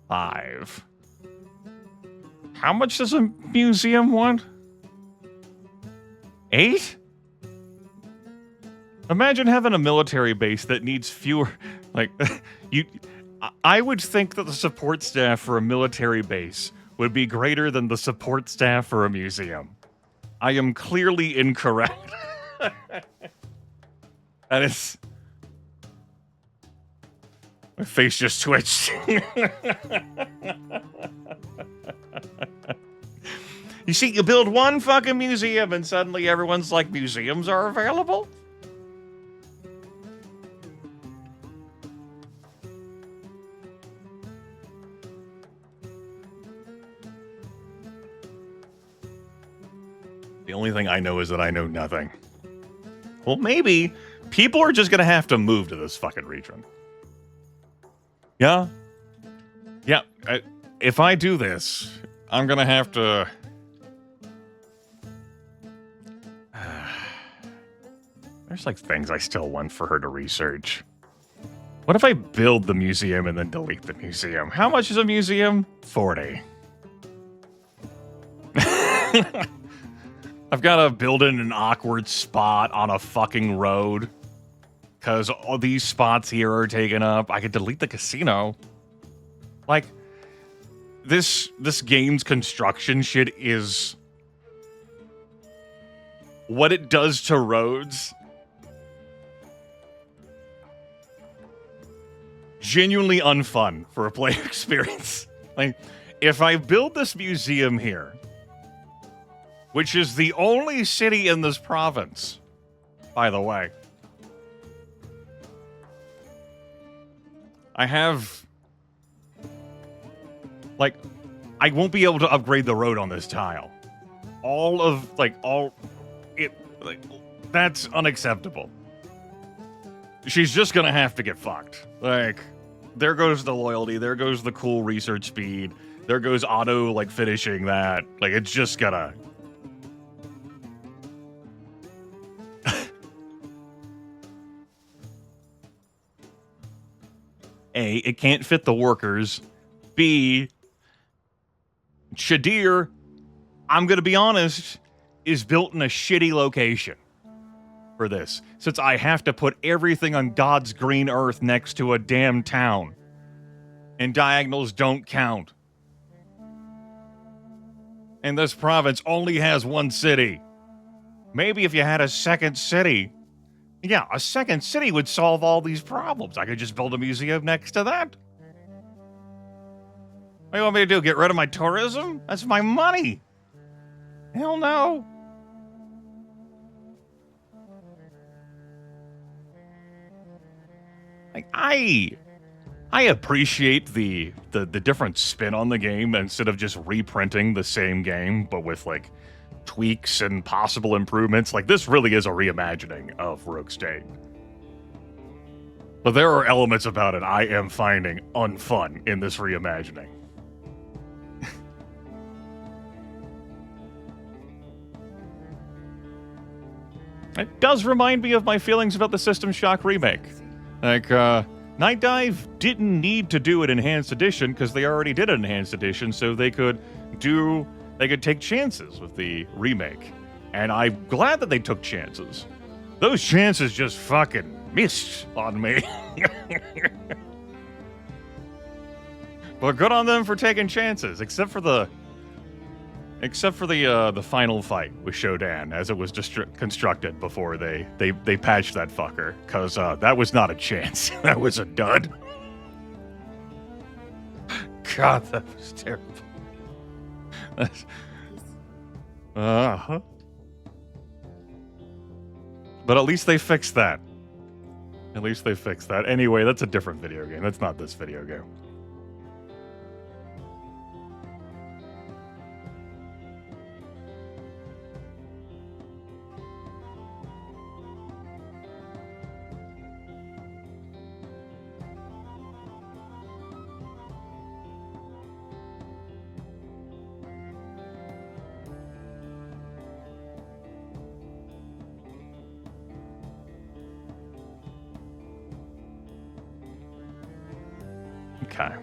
5. How much does a museum want? 8? Imagine having a military base that needs fewer... Like, I would think that the support staff for a military base would be greater than the support staff for a museum. I am clearly incorrect. That is... My face just twitched. You see, you build one fucking museum and suddenly everyone's like, museums are available? The only thing I know is that I know nothing. Well, maybe people are just gonna have to move to this fucking region. Yeah? Yeah, if I do this, I'm gonna have to... There's like things I still want for her to research. What if I build the museum and then delete the museum? How much is a museum? 40. I've got to build in an awkward spot on a fucking road. Because all these spots here are taken up. I could delete the casino. Like, this game's construction shit is... What it does to roads... Genuinely unfun for a player experience. Like, if I build this museum here, which is the only city in this province, by the way, I have, like, I won't be able to upgrade the road on this tile. That's unacceptable. She's just gonna have to get fucked. Like, there goes the loyalty, there goes the cool research speed, there goes auto, like, finishing that. Like, it's just gonna... A, it can't fit the workers. B, Shadir, I'm gonna be honest, is built in a shitty location for this, since I have to put everything on God's green earth next to a damn town. And diagonals don't count. And this province only has one city. Maybe if you had a second city, yeah, a second city would solve all these problems. I could just build a museum next to that. What do you want me to do? Get rid of my tourism? That's my money. Hell no. Like, I appreciate the different spin on the game instead of just reprinting the same game, but with, like, tweaks and possible improvements. Like, this really is a reimagining of Rogue State. But there are elements about it I am finding unfun in this reimagining. It does remind me of my feelings about the System Shock remake. Like, Night Dive didn't need to do an enhanced edition because they already did an enhanced edition, so they could take chances with the remake. And I'm glad that they took chances. Those chances just fucking missed on me. But good on them for taking chances, except for the final fight with Shodan as it was constructed before they patched that fucker, because that was not a chance. That was a dud. God, that was terrible. Uh-huh. But at least they fixed that. At least they fixed that. Anyway, that's a different video game. That's not this video game. Okay.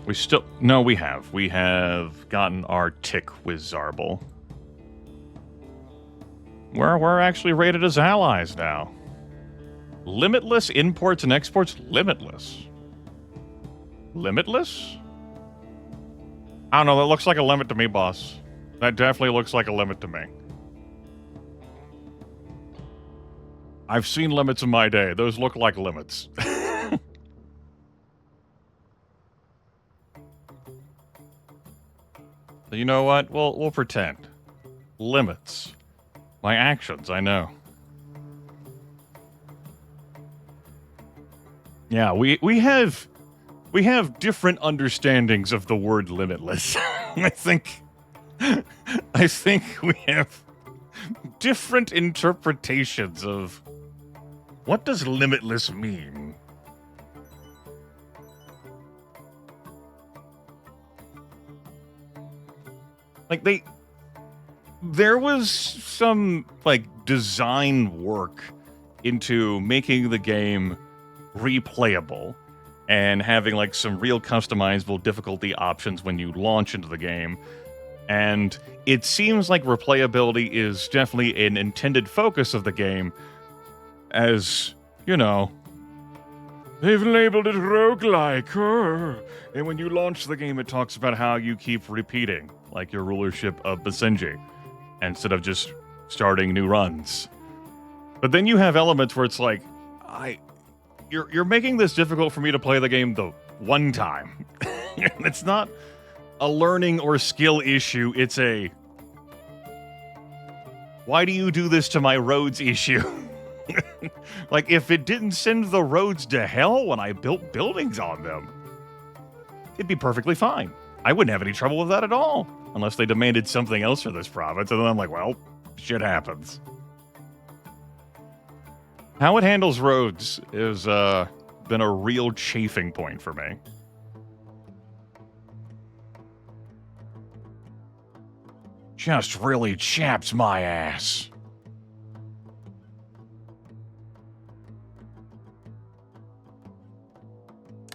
We have gotten our tick with Zarble. We're actually rated as allies now. Limitless imports and exports? Limitless. Limitless? I don't know, that looks like a limit to me, boss. That definitely looks like a limit to me. I've seen limits in my day. Those look like limits. So you know what? We'll pretend. Limits. My actions, I know. Yeah, we have different understandings of the word limitless. I think we have different interpretations of what does limitless mean? Like there was some like design work into making the game replayable and having like some real customizable difficulty options when you launch into the game. And it seems like replayability is definitely an intended focus of the game, as, you know, they've labeled it roguelike. And when you launch the game, it talks about how you keep repeating, like your rulership of Basenji, instead of just starting new runs. But then you have elements where it's like, you're making this difficult for me to play the game the one time. It's not a learning or skill issue, it's a why do you do this to my roads issue? Like, if it didn't send the roads to hell when I built buildings on them, it'd be perfectly fine. I wouldn't have any trouble with that at all, unless they demanded something else for this province, and then I'm like, well, shit happens. How it handles roads has been a real chafing point for me. Just really chaps my ass.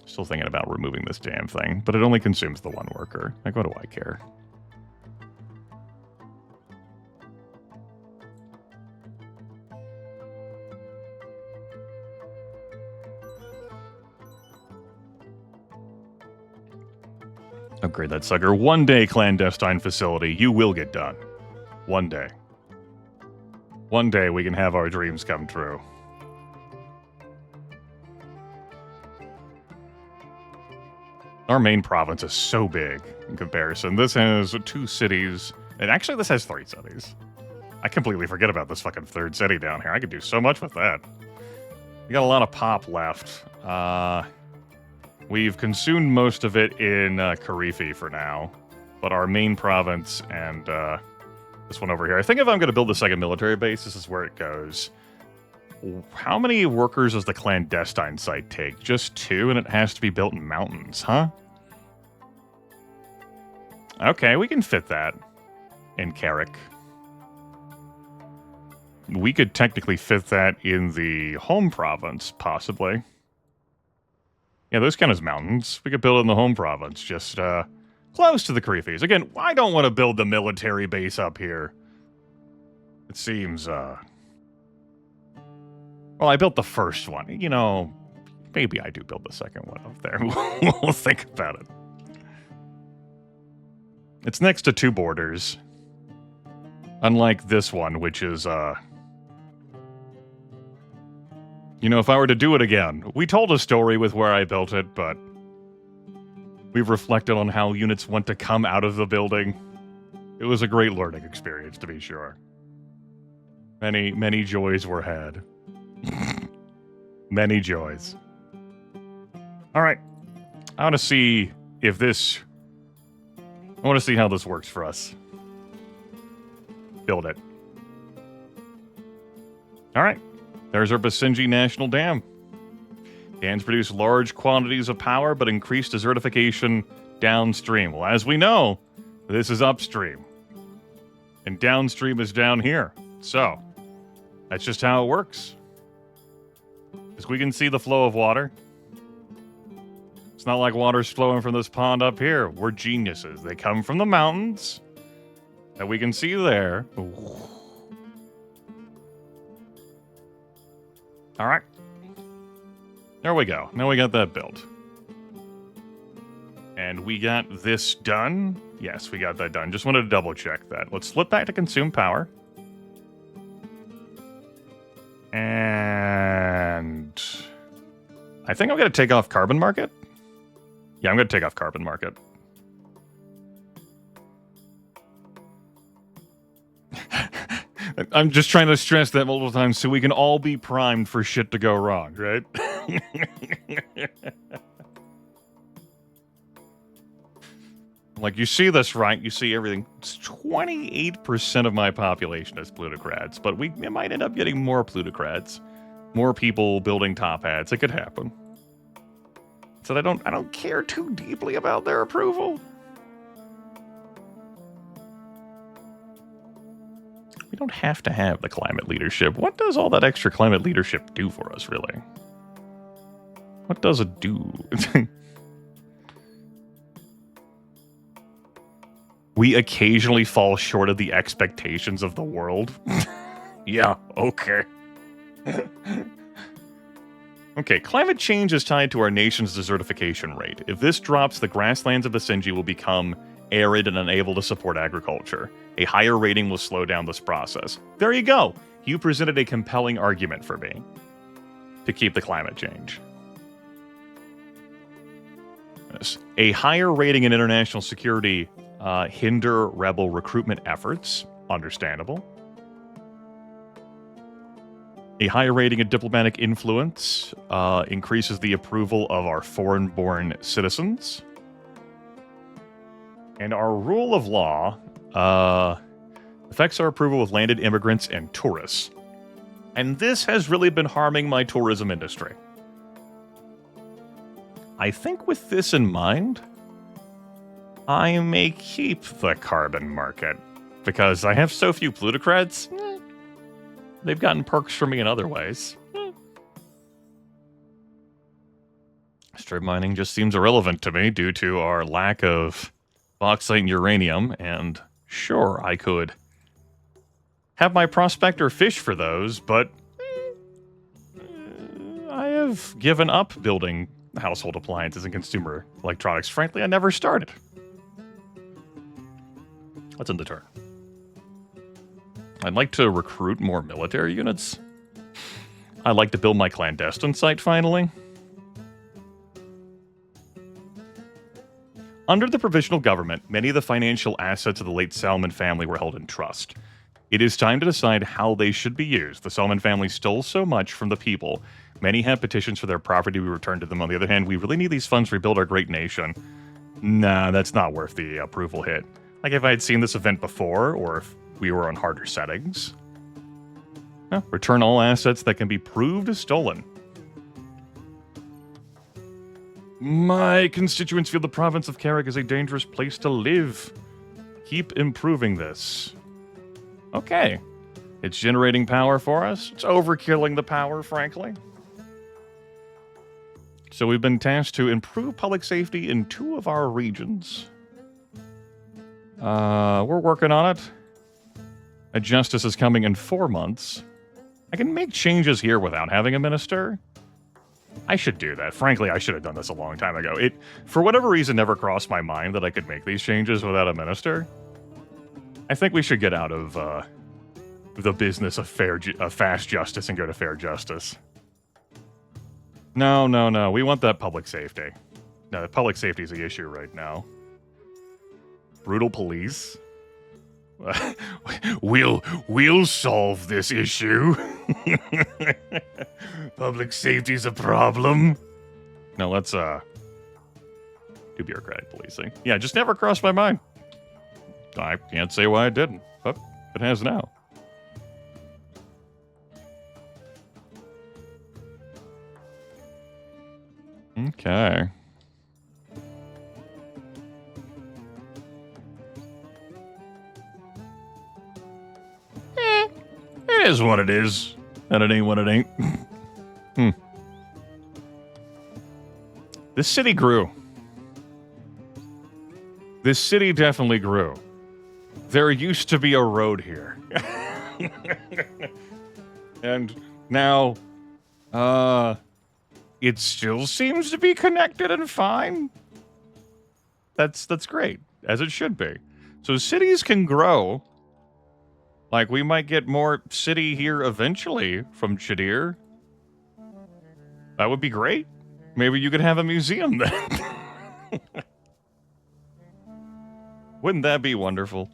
Still thinking about removing this damn thing, but it only consumes the one worker. Like, what do I care? Upgrade that sucker. One day, clandestine facility. You will get done. One day. One day we can have our dreams come true. Our main province is so big in comparison. This has 2 cities. And actually, this has 3 cities. I completely forget about this fucking 3rd city down here. I could do so much with that. We got a lot of pop left. We've consumed most of it in Karifi for now. but our main province and this one over here. I think if I'm going to build the second military base, this is where it goes. How many workers does the clandestine site take? Just 2, and it has to be built in mountains, huh? Okay, we can fit that in Carrick. We could technically fit that in the home province, possibly. Yeah, those count as mountains. We could build it in the home province, just close to the Creefies. Again, I don't want to build the military base up here. It seems, well, I built the first one. You know, maybe I do build the second one up there. We'll think about it. It's next to 2 borders. Unlike this one, which is, you know, if I were to do it again, we told a story with where I built it, but we've reflected on how units want to come out of the building. It was a great learning experience, to be sure. Many joys were had. Many joys. All right. I want to see if this... I want to see how this works for us. Build it. All right. There's our Basenji National Dam. Dams produce large quantities of power, but increase desertification downstream. Well, as we know, this is upstream. And downstream is down here. So, that's just how it works. Because we can see the flow of water. It's not like water's flowing from this pond up here. We're geniuses. They come from the mountains that we can see there. Ooh. All right. There we go. Now we got that built. And we got this done. Yes, we got that done. Just wanted to double check that. Let's flip back to consume power. And I think I'm going to take off carbon market. Yeah, I'm going to take off carbon market. I'm just trying to stress that multiple times so we can all be primed for shit to go wrong, right? Like, you see this, right? You see everything. It's 28% of my population is plutocrats, but it might end up getting more plutocrats. More people building top hats. It could happen. So I don't care too deeply about their approval. We don't have to have the climate leadership. What does all that extra climate leadership do for us, really? What does it do? We occasionally fall short of the expectations of the world. Yeah, okay. Okay, climate change is tied to our nation's desertification rate. If this drops, the grasslands of Basenji will become arid and unable to support agriculture. A higher rating will slow down this process. There you go. You presented a compelling argument for me to keep the climate change. Yes. A higher rating in international security hinder rebel recruitment efforts. Understandable. A higher rating in diplomatic influence increases the approval of our foreign-born citizens. And our rule of law affects our approval with landed immigrants and tourists. And this has really been harming my tourism industry. I think with this in mind, I may keep the carbon market. Because I have so few plutocrats, they've gotten perks from me in other ways. Strip mining just seems irrelevant to me due to our lack of bauxite and uranium, and sure, I could have my prospector fish for those, but I have given up building household appliances and consumer electronics. Frankly, I never started. What's in the turn? I'd like to recruit more military units. I'd like to build my clandestine site finally. Under the provisional government, many of the financial assets of the late Salmon family were held in trust. It is time to decide how they should be used. The Salmon family stole so much from the people. Many have petitions for their property to be returned to them. On the other hand, we really need these funds to rebuild our great nation. Nah, that's not worth the approval hit. Like if I had seen this event before, or if we were on harder settings. Return all assets that can be proved stolen. My constituents feel the province of Carrick is a dangerous place to live. Keep improving this. Okay. It's generating power for us. It's overkilling the power, frankly. So we've been tasked to improve public safety in 2 of our regions. We're working on it. A justice is coming in 4 months. I can make changes here without having a minister. I should do that. Frankly, I should have done this a long time ago. It, for whatever reason, never crossed my mind that I could make these changes without a minister. I think we should get out of the business of fast justice and go to fair justice. No. We want that public safety. No, public safety is the issue right now. Brutal police. We'll solve this issue. Public safety's a problem. No, let's do bureaucratic policing. Yeah, just never crossed my mind. I can't say why it didn't, but it has now. Okay. It is what it is, and it ain't what it ain't. This city grew. This city definitely grew. There used to be a road here. And now, it still seems to be connected and fine. That's great, as it should be. So cities can grow. Like, we might get more city here eventually from Shadir. That would be great. Maybe you could have a museum then. Wouldn't that be wonderful?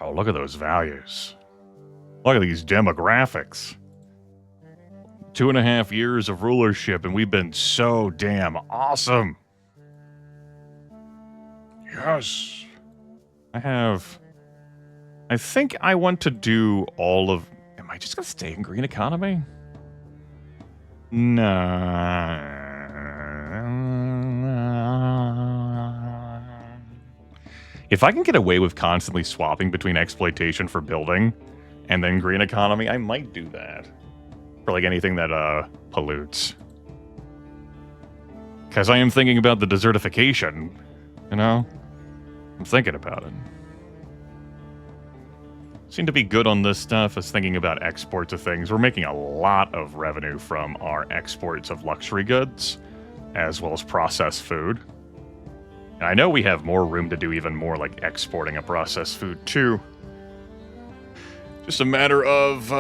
Oh, look at those values. Look at these demographics. 2.5 years of rulership, and we've been so damn awesome. Yes. I think I want to do all of... Am I just going to stay in green economy? Nah. If I can get away with constantly swapping between exploitation for building and then green economy, I might do that. For like anything that pollutes. Because I am thinking about the desertification, you know? I'm thinking about it. Seem to be good on this stuff. I was thinking about exports of things. We're making a lot of revenue from our exports of luxury goods, as well as processed food. And I know we have more room to do even more, like exporting of processed food too. Just a matter of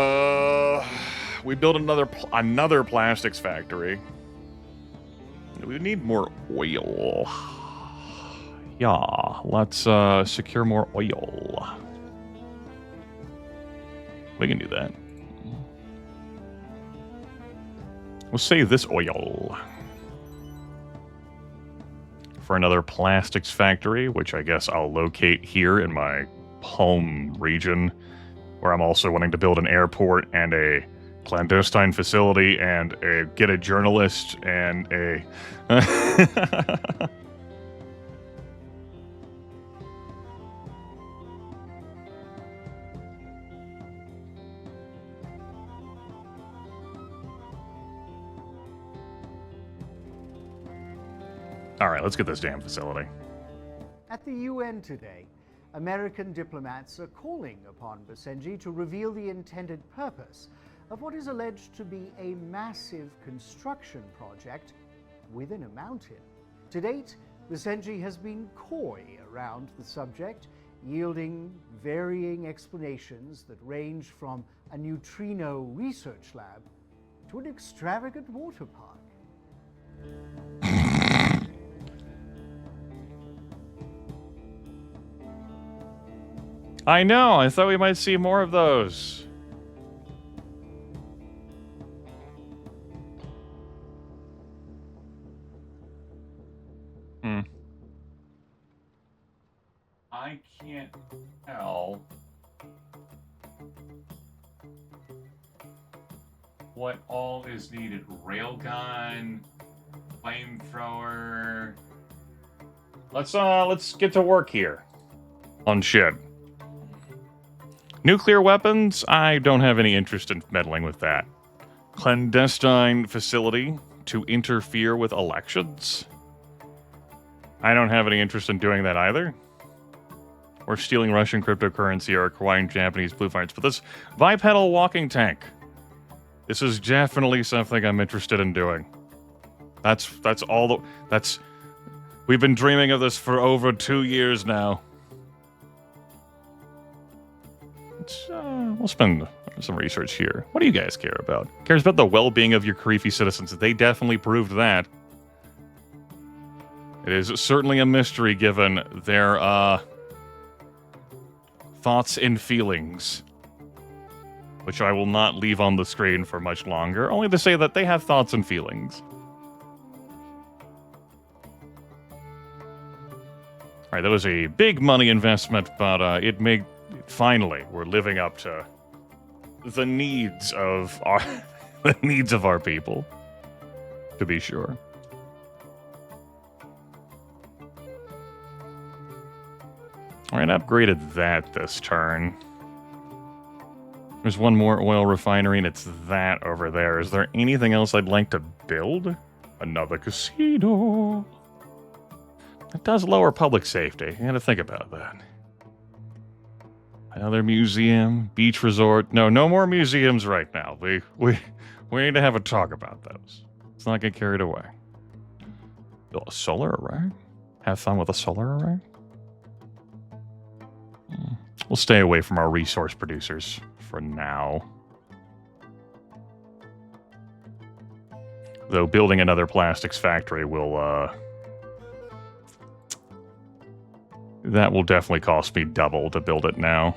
we build another plastics factory. We need more oil. Yeah, let's secure more oil. We can do that. We'll save this oil for another plastics factory, which I guess I'll locate here in my home region, where I'm also wanting to build an airport and a clandestine facility and get a journalist and a... All right, let's get this damn facility. At the UN today, American diplomats are calling upon Basenji to reveal the intended purpose of what is alleged to be a massive construction project within a mountain. To date, Basenji has been coy around the subject, yielding varying explanations that range from a neutrino research lab to an extravagant water park. I know, I thought we might see more of those. What all is needed? Railgun, flamethrower. Let's get to work here. On shit. Nuclear weapons? I don't have any interest in meddling with that. Clandestine facility to interfere with elections? I don't have any interest in doing that either. Or stealing Russian cryptocurrency or acquiring Japanese blue farms. But this bipedal walking tank. This is definitely something I'm interested in doing. That's all we've been dreaming of this for over 2 years now. We'll spend some research here. What do you guys care about? Cares about the well-being of your Karifi citizens. They definitely proved that. It is certainly a mystery given their thoughts and feelings, which I will not leave on the screen for much longer, only to say that they have thoughts and feelings. Alright, that was a big money investment, but finally, we're living up to the needs of our people, to be sure. Alright, upgraded that this turn. There's one more oil refinery, and it's that over there. Is there anything else I'd like to build? Another casino. It does lower public safety. You gotta think about that. Another museum, beach resort. No more museums right now. We need to have a talk about those. Let's not get carried away. Build a solar array? Have fun with a solar array? We'll stay away from our resource producers for now. Though building another plastics factory will, that will definitely cost me double to build it now.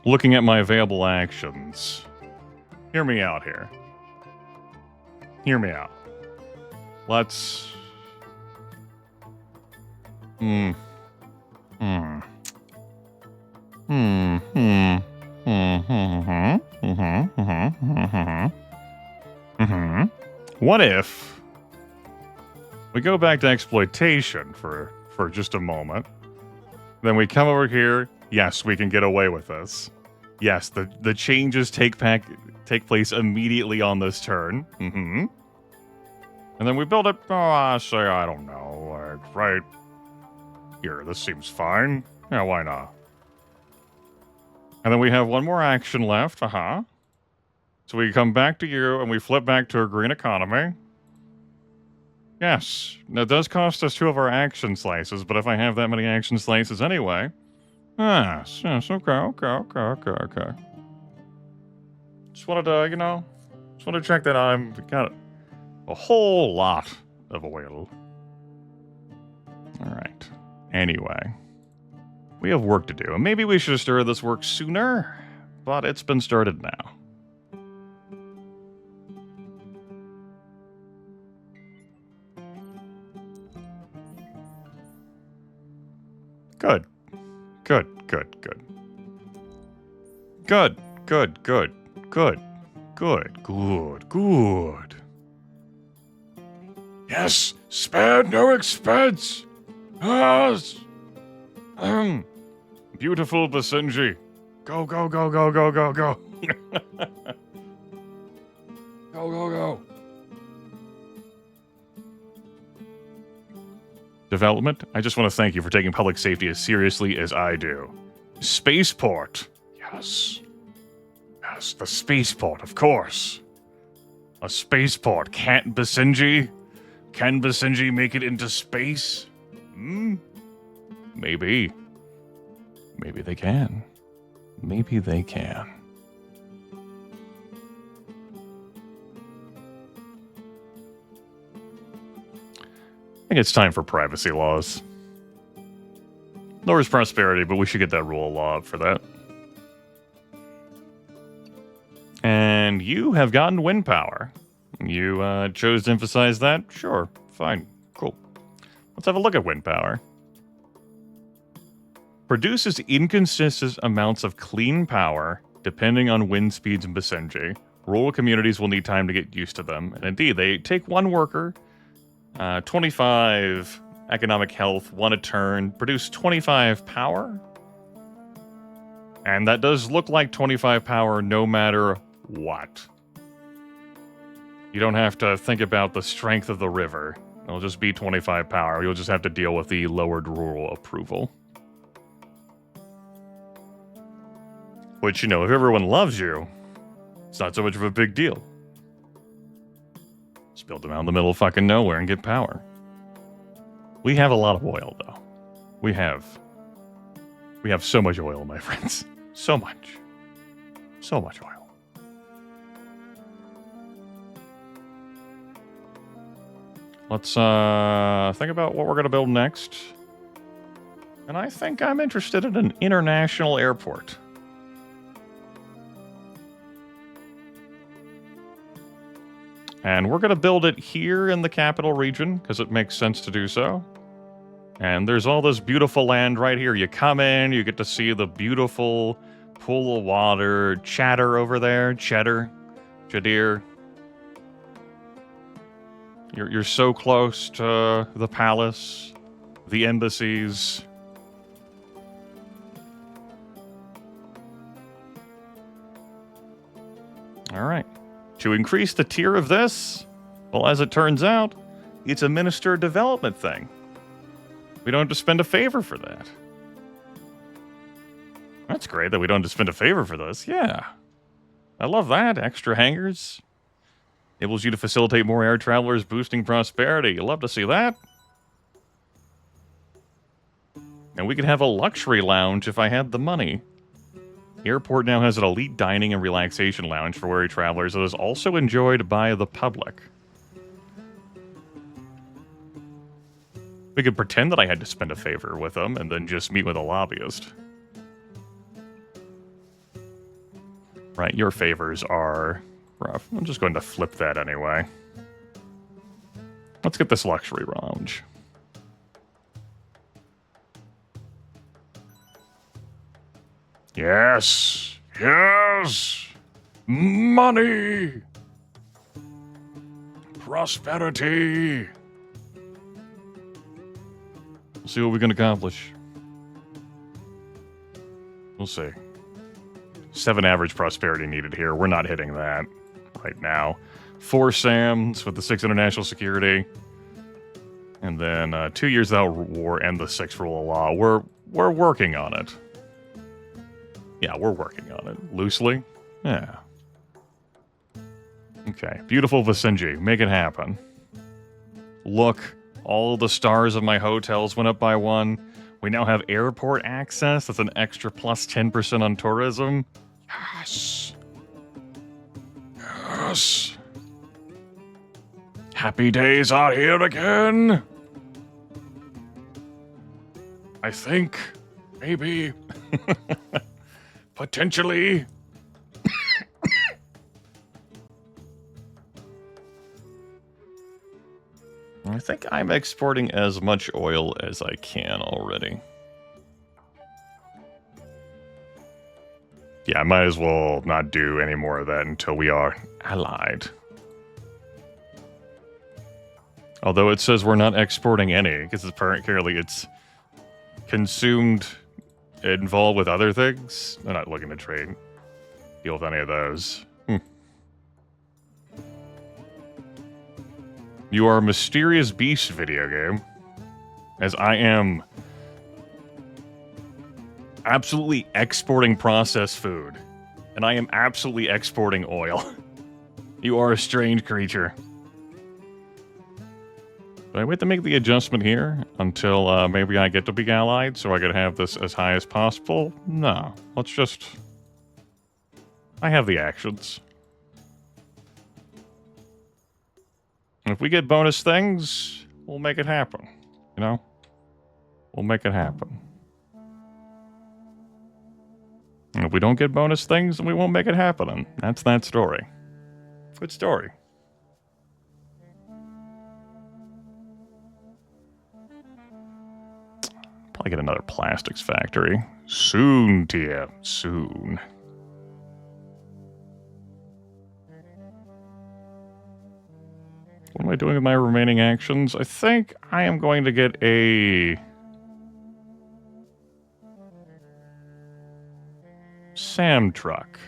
Looking at my available actions. Hear me out here. Hear me out. Let's... What if we go back to exploitation for just a moment? Then we come over here. Yes, we can get away with this. Yes, the changes take place immediately on this turn. And then we build it, say, I don't know, like, right here. This seems fine. Yeah, why not? And then we have one more action left, So we come back to you, and we flip back to a green economy. Yes, that does cost us 2 of our action slices, but if I have that many action slices anyway... Yes, okay. Just wanted to, check that I've got a whole lot of oil. Alright. Anyway. We have work to do, and maybe we should have started this work sooner, but it's been started now. Good. Yes, spare no expense. Yes. Beautiful Basenji. Go. Go. Development, I just want to thank you for taking public safety as seriously as I do. Spaceport. Yes, the spaceport, of course. A spaceport. Can Basenji make it into space? Maybe. Maybe they can. I think it's time for privacy laws. Lowers prosperity, but we should get that rule of law up for that. And you have gotten wind power. You chose to emphasize that? Sure, fine, cool. Let's have a look at wind power. Produces inconsistent amounts of clean power depending on wind speeds in Basenji. Rural communities will need time to get used to them. And indeed, they take 1 worker, 25 economic health, 1 a turn, produce 25 power. And that does look like 25 power no matter what. You don't have to think about the strength of the river. It'll just be 25 power. You'll just have to deal with the lowered rural approval. Which, you know, if everyone loves you, it's not so much of a big deal. Just build them out in the middle of fucking nowhere and get power. We have a lot of oil, though. We have so much oil, my friends. So much. So much oil. Let's think about what we're going to build next. And I think I'm interested in an international airport. And we're going to build it here in the capital region, because it makes sense to do so. And there's all this beautiful land right here. You come in, you get to see the beautiful pool of water, chatter over there, Chadir. You're so close to the palace, the embassies. All right. To increase the tier of this, well, as it turns out, it's a minister development thing. We don't have to spend a favor for that. That's great that we don't have to spend a favor for this. Yeah. I love that. Extra hangars. Enables you to facilitate more air travelers, boosting prosperity. You'll love to see that. And we could have a luxury lounge if I had the money. The airport now has an elite dining and relaxation lounge for weary travelers that is also enjoyed by the public. We could pretend that I had to spend a favor with them and then just meet with a lobbyist. Right, your favors are rough. I'm just going to flip that anyway. Let's get this luxury lounge. Yes! Yes! Money! Prosperity! We'll see what we can accomplish. We'll see. 7 average prosperity needed here. We're not hitting that right now. 4 SAMs with the 6 international security. And then 2 years without war and the 6 rule of law. We're working on it. Yeah, we're working on it. Loosely? Yeah. Okay. Beautiful Basenji. Make it happen. Look, all the stars of my hotels went up by 1. We now have airport access. That's an extra plus 10% on tourism. Yes. Yes. Happy days are here again. I think. Maybe. Potentially. I think I'm exporting as much oil as I can already. Yeah, I might as well not do any more of that until we are allied. Although it says we're not exporting any, because apparently it's consumed, involved with other things. I'm not looking to trade, deal with any of those. You are a mysterious beast video game, as I am absolutely exporting processed food, and I am absolutely exporting oil. You are a strange creature. Do I wait to make the adjustment here until maybe I get to be allied so I can have this as high as possible? No, let's just... I have the actions. If we get bonus things, we'll make it happen. You know? We'll make it happen. And if we don't get bonus things, then we won't make it happen. And that's that story. Good story. Probably Gotta get another plastics factory. Soon, Tia. Soon. What am I doing with my remaining actions? I think I am going to get a SAM truck.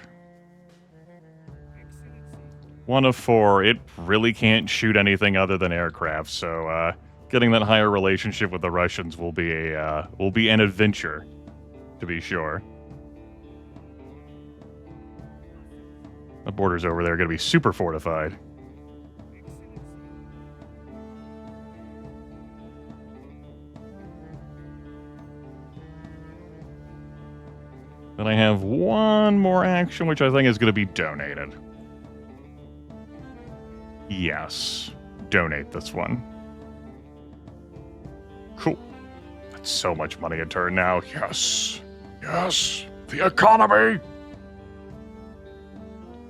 1 of 4. It really can't shoot anything other than aircraft, so getting that higher relationship with the Russians will be an adventure, to be sure. The borders over there are going to be super fortified. Then I have one more action, which I think is going to be donated. Yes. Donate this one. Cool. That's so much money a turn now. Yes. Yes. The economy.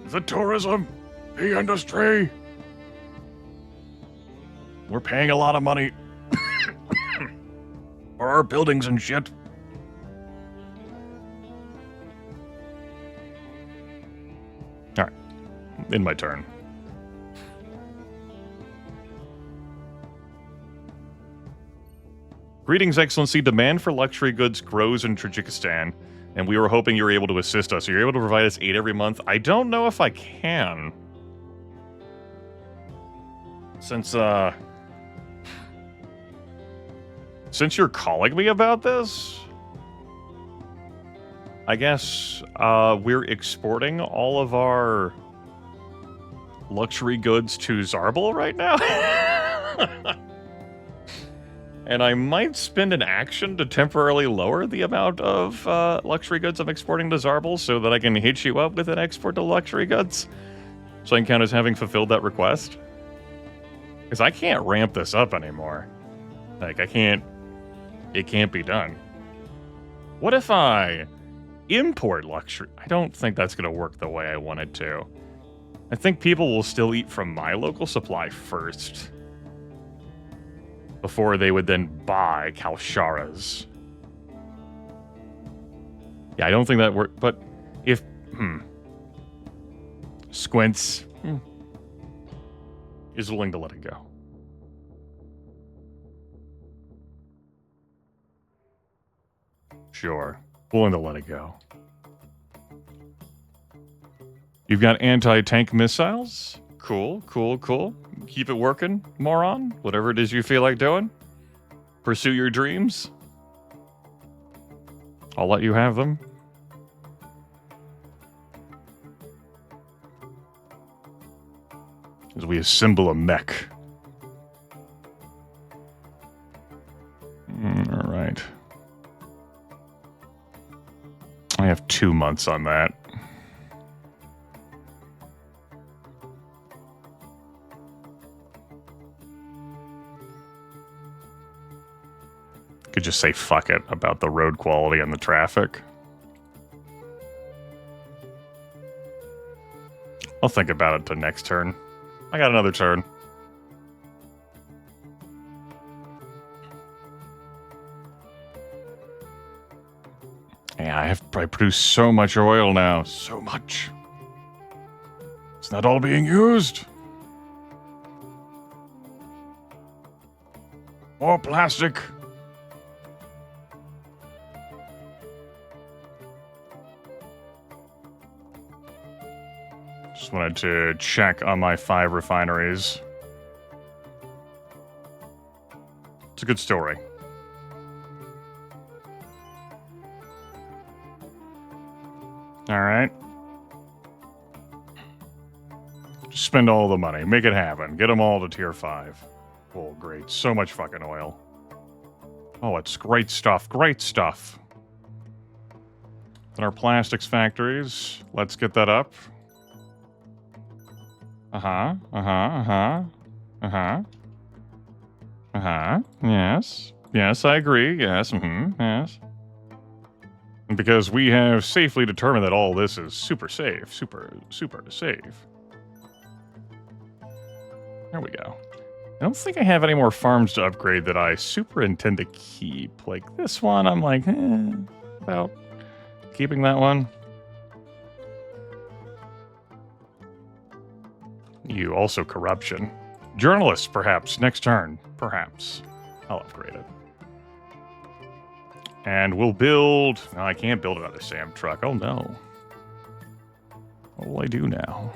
The tourism. The industry. We're paying a lot of money for our buildings and shit. Alright. In my turn. Greetings, Excellency. Demand for luxury goods grows in Tajikistan, and we were hoping you were able to assist us. Are you able to provide us aid every month? I don't know if I can. Since you're calling me about this, I guess we're exporting all of our luxury goods to Zarbal right now. And I might spend an action to temporarily lower the amount of luxury goods I'm exporting to Zarbal so that I can hit you up with an export to luxury goods. So I can count as having fulfilled that request. Because I can't ramp this up anymore. Like, it can't be done. What if I import luxury? I don't think that's going to work the way I want it to. I think people will still eat from my local supply first, before they would then buy Kalshara's. Yeah, I don't think that worked, but if... Squints is willing to let it go. Sure, willing to let it go. You've got anti-tank missiles? Cool, cool, cool. Keep it working, moron. Whatever it is you feel like doing. Pursue your dreams. I'll let you have them. As we assemble a mech. All right. I have 2 months on that. Could just say fuck it about the road quality and the traffic. I'll think about it the next turn. I got another turn. Yeah, I produce so much oil now. So much. It's not all being used. More plastic. Just wanted to check on my 5 refineries. It's a good story. All right. Just spend all the money. Make it happen. Get them all to tier 5. Oh, great. So much fucking oil. Oh, it's great stuff. Great stuff. And our plastics factories. Let's get that up. Yes. Yes, I agree. Yes, yes. And because we have safely determined that all this is super safe. Super safe. There we go. I don't think I have any more farms to upgrade that I super intend to keep. Like this one, I'm like, about keeping that one. You also corruption. Journalists, perhaps. Next turn. Perhaps. I'll upgrade it. And we'll build... No, I can't build another SAM truck. Oh, no. What will I do now?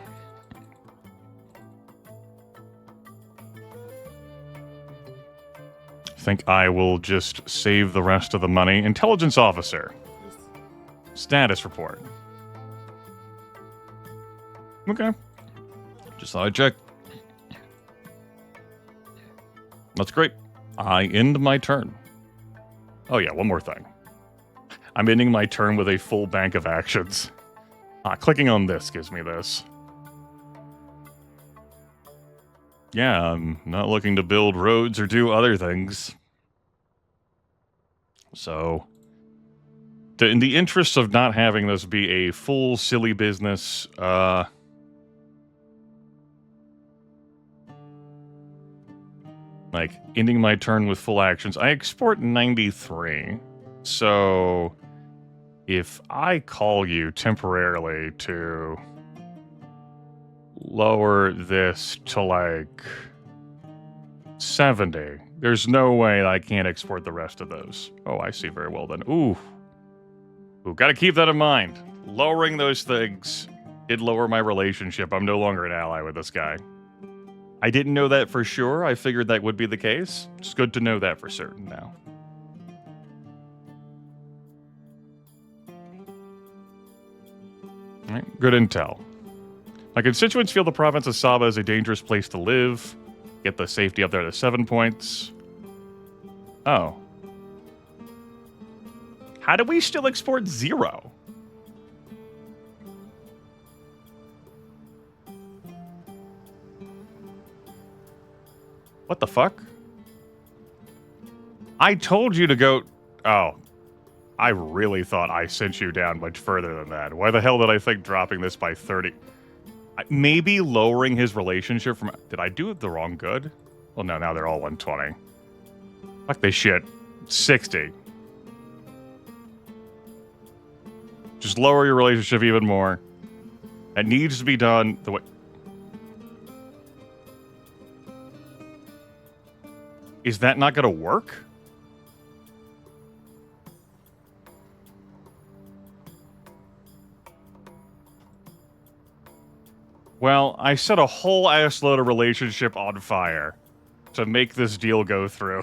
I think I will just save the rest of the money. Intelligence officer. Status report. Okay. Just thought I'd check. That's great. I end my turn. Oh yeah, one more thing. I'm ending my turn with a full bank of actions. Clicking on this gives me this. Yeah, I'm not looking to build roads or do other things. So, in the interest of not having this be a full silly business, like, ending my turn with full actions. I export 93. So, if I call you temporarily to lower this to, like, 70, there's no way I can't export the rest of those. Oh, I see very well then. Ooh, gotta keep that in mind. Lowering those things did lower my relationship. I'm no longer an ally with this guy. I didn't know that for sure. I figured that would be the case. It's good to know that for certain now. All right, good intel. My constituents feel the province of Saba is a dangerous place to live. Get the safety up there to 7 points. Oh. How do we still export 0? What the fuck? I told you to go... Oh. I really thought I sent you down much further than that. Why the hell did I think dropping this by 30? Maybe lowering his relationship from... Did I do it the wrong good? Well, no, now they're all 120. Fuck this shit. 60. Just lower your relationship even more. It needs to be done the way... Is that not going to work? Well, I set a whole ass load of relationship on fire to make this deal go through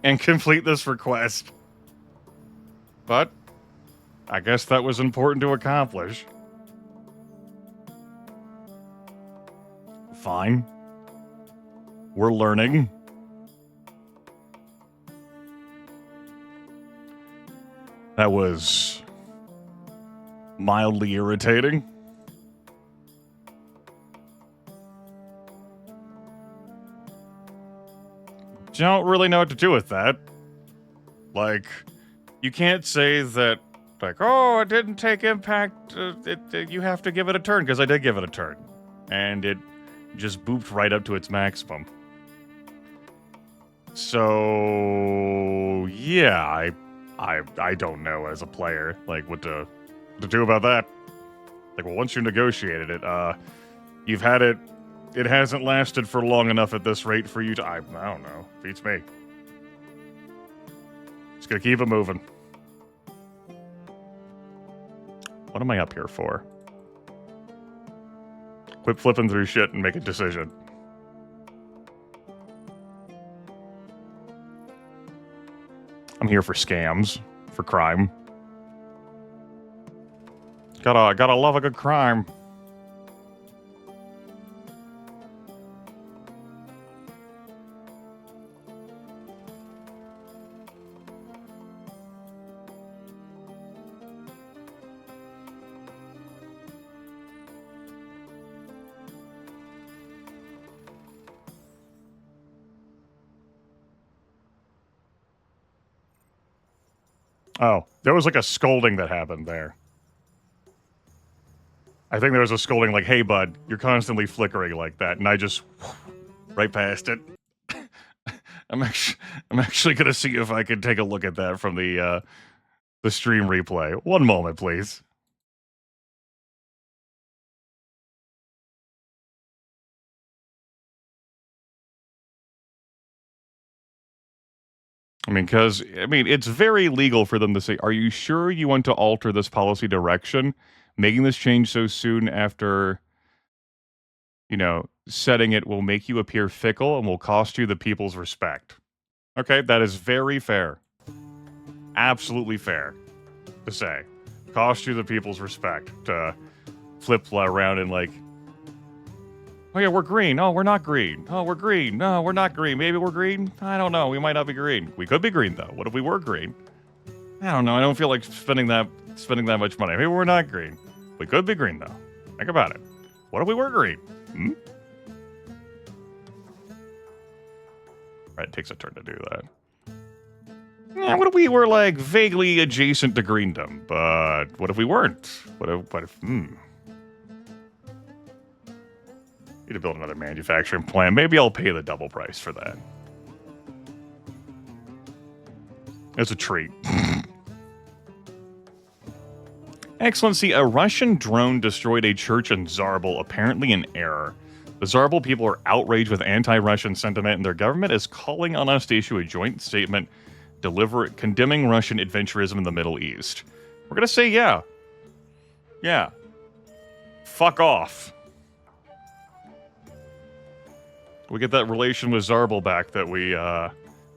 and complete this request. But I guess that was important to accomplish. Fine. We're learning. That was mildly irritating. Don't really know what to do with that. Like, you can't say that, like, oh, it didn't take impact, you have to give it a turn, because I did give it a turn. And it just booped right up to its maximum. So, yeah, I don't know as a player, like, what to do about that. Like, well, once you negotiated it, you've had it, it hasn't lasted for long enough at this rate for you to, I don't know, beats me. Just gonna keep it moving. What am I up here for? Quit flipping through shit and make a decision. I'm here for scams, for crime. Gotta love a good crime. Oh, there was like a scolding that happened there. I think there was a scolding like, hey, bud, you're constantly flickering like that. And I just Right past it. I'm actually gonna see if I can take a look at that from the stream replay. One moment, please. I mean, it's very legal for them to say, "Are you sure you want to alter this policy direction? Making this change so soon after, setting it will make you appear fickle and will cost you the people's respect." Okay, that is very fair. Absolutely fair to say. Cost you the people's respect to flip around and like, "Oh yeah, we're green. Oh, we're not green. Oh, we're green. No, we're not green. Maybe we're green. I don't know. We might not be green. We could be green though. What if we were green? I don't know. I don't feel like spending that much money. Maybe we're not green. We could be green though. Think about it. What if we were green? Right, it takes a turn to do that. Yeah, what if we were like vaguely adjacent to greendom? But what if we weren't? What if Need to build another manufacturing plant. Maybe I'll pay the double price for that. As a treat. Excellency, a Russian drone destroyed a church in Zarbal, apparently in error. The Zarbal people are outraged with anti-Russian sentiment, and their government is calling on us to issue a joint statement condemning Russian adventurism in the Middle East. We're gonna say yeah. Yeah. Fuck off. We get that relation with Zarbal back that we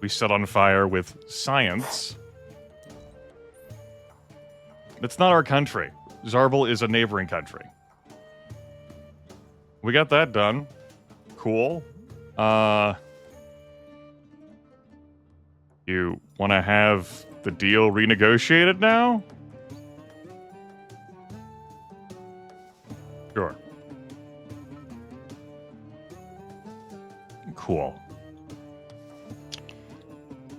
set on fire with science. It's not our country. Zarbal is a neighboring country. We got that done. Cool. You want to have the deal renegotiated now? Sure. Cool.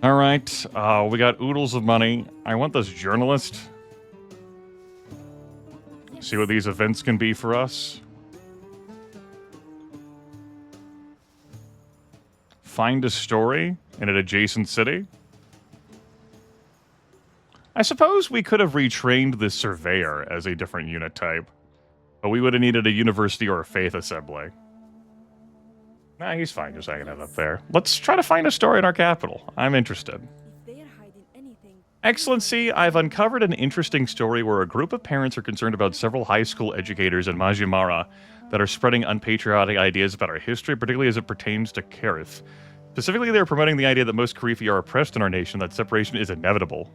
All right. We got oodles of money. I want this journalist. See what these events can be for us. Find a story in an adjacent city. I suppose we could have retrained the surveyor as a different unit type, but we would have needed a university or a faith assembly. Nah, he's fine just hanging out up there. Let's try to find a story in our capital. I'm interested. Excellency, I've uncovered an interesting story where a group of parents are concerned about several high school educators in Majimara that are spreading unpatriotic ideas about our history, particularly as it pertains to Karith. Specifically, they're promoting the idea that most Karifi are oppressed in our nation, that separation is inevitable.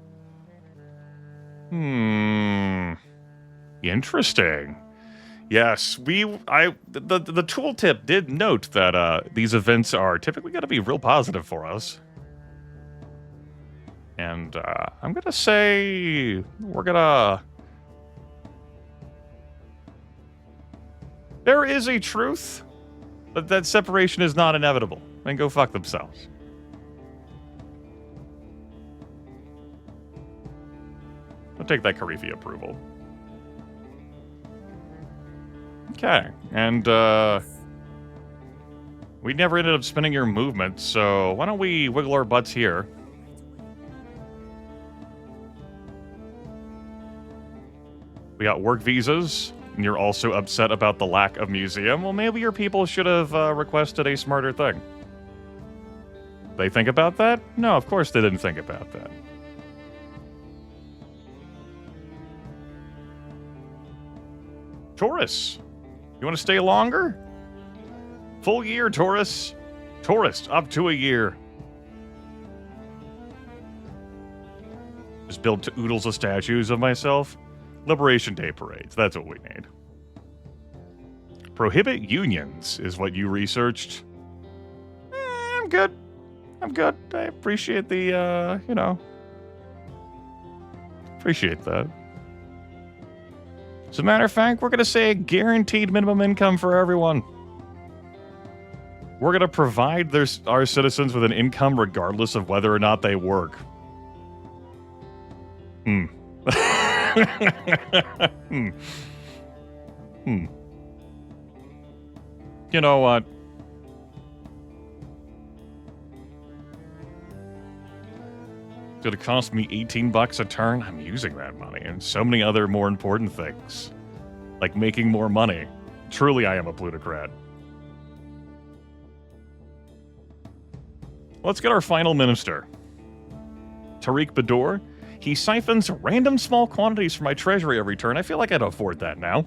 Interesting. Yes, the tooltip did note that these events are typically going to be real positive for us. And I'm going to say there is a truth that separation is not inevitable. And go fuck themselves. I'll take that Karifi approval. Okay, and we never ended up spending your movement, so why don't we wiggle our butts here? We got work visas, and you're also upset about the lack of museum. Well, maybe your people should have requested a smarter thing. They think about that? No, of course they didn't think about that. Taurus, you want to stay longer? Full year, Taurus. Taurus, up to a year. Just build oodles of statues of myself. Liberation Day parades, that's what we need. Prohibit unions is what you researched. I'm good. I'm good. I appreciate the, appreciate that. As a matter of fact, we're going to say a guaranteed minimum income for everyone. We're going to provide our citizens with an income regardless of whether or not they work. You know what? It's gonna cost me 18 bucks a turn. I'm using that money and so many other more important things. Like making more money. Truly, I am a plutocrat. Let's get our final minister. Tariq Badur. He siphons random small quantities from my treasury every turn. I feel like I'd afford that now.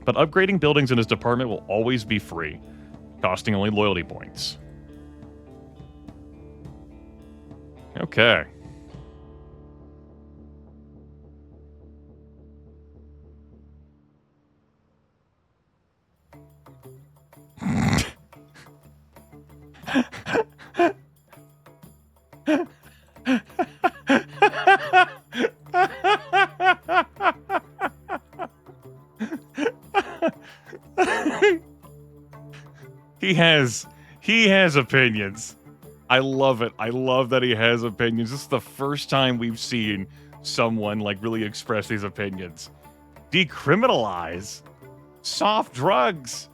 But upgrading buildings in his department will always be free, costing only loyalty points. Okay. He has opinions. I love it. I love that he has opinions. This is the first time we've seen someone like really express these opinions. Decriminalize soft drugs.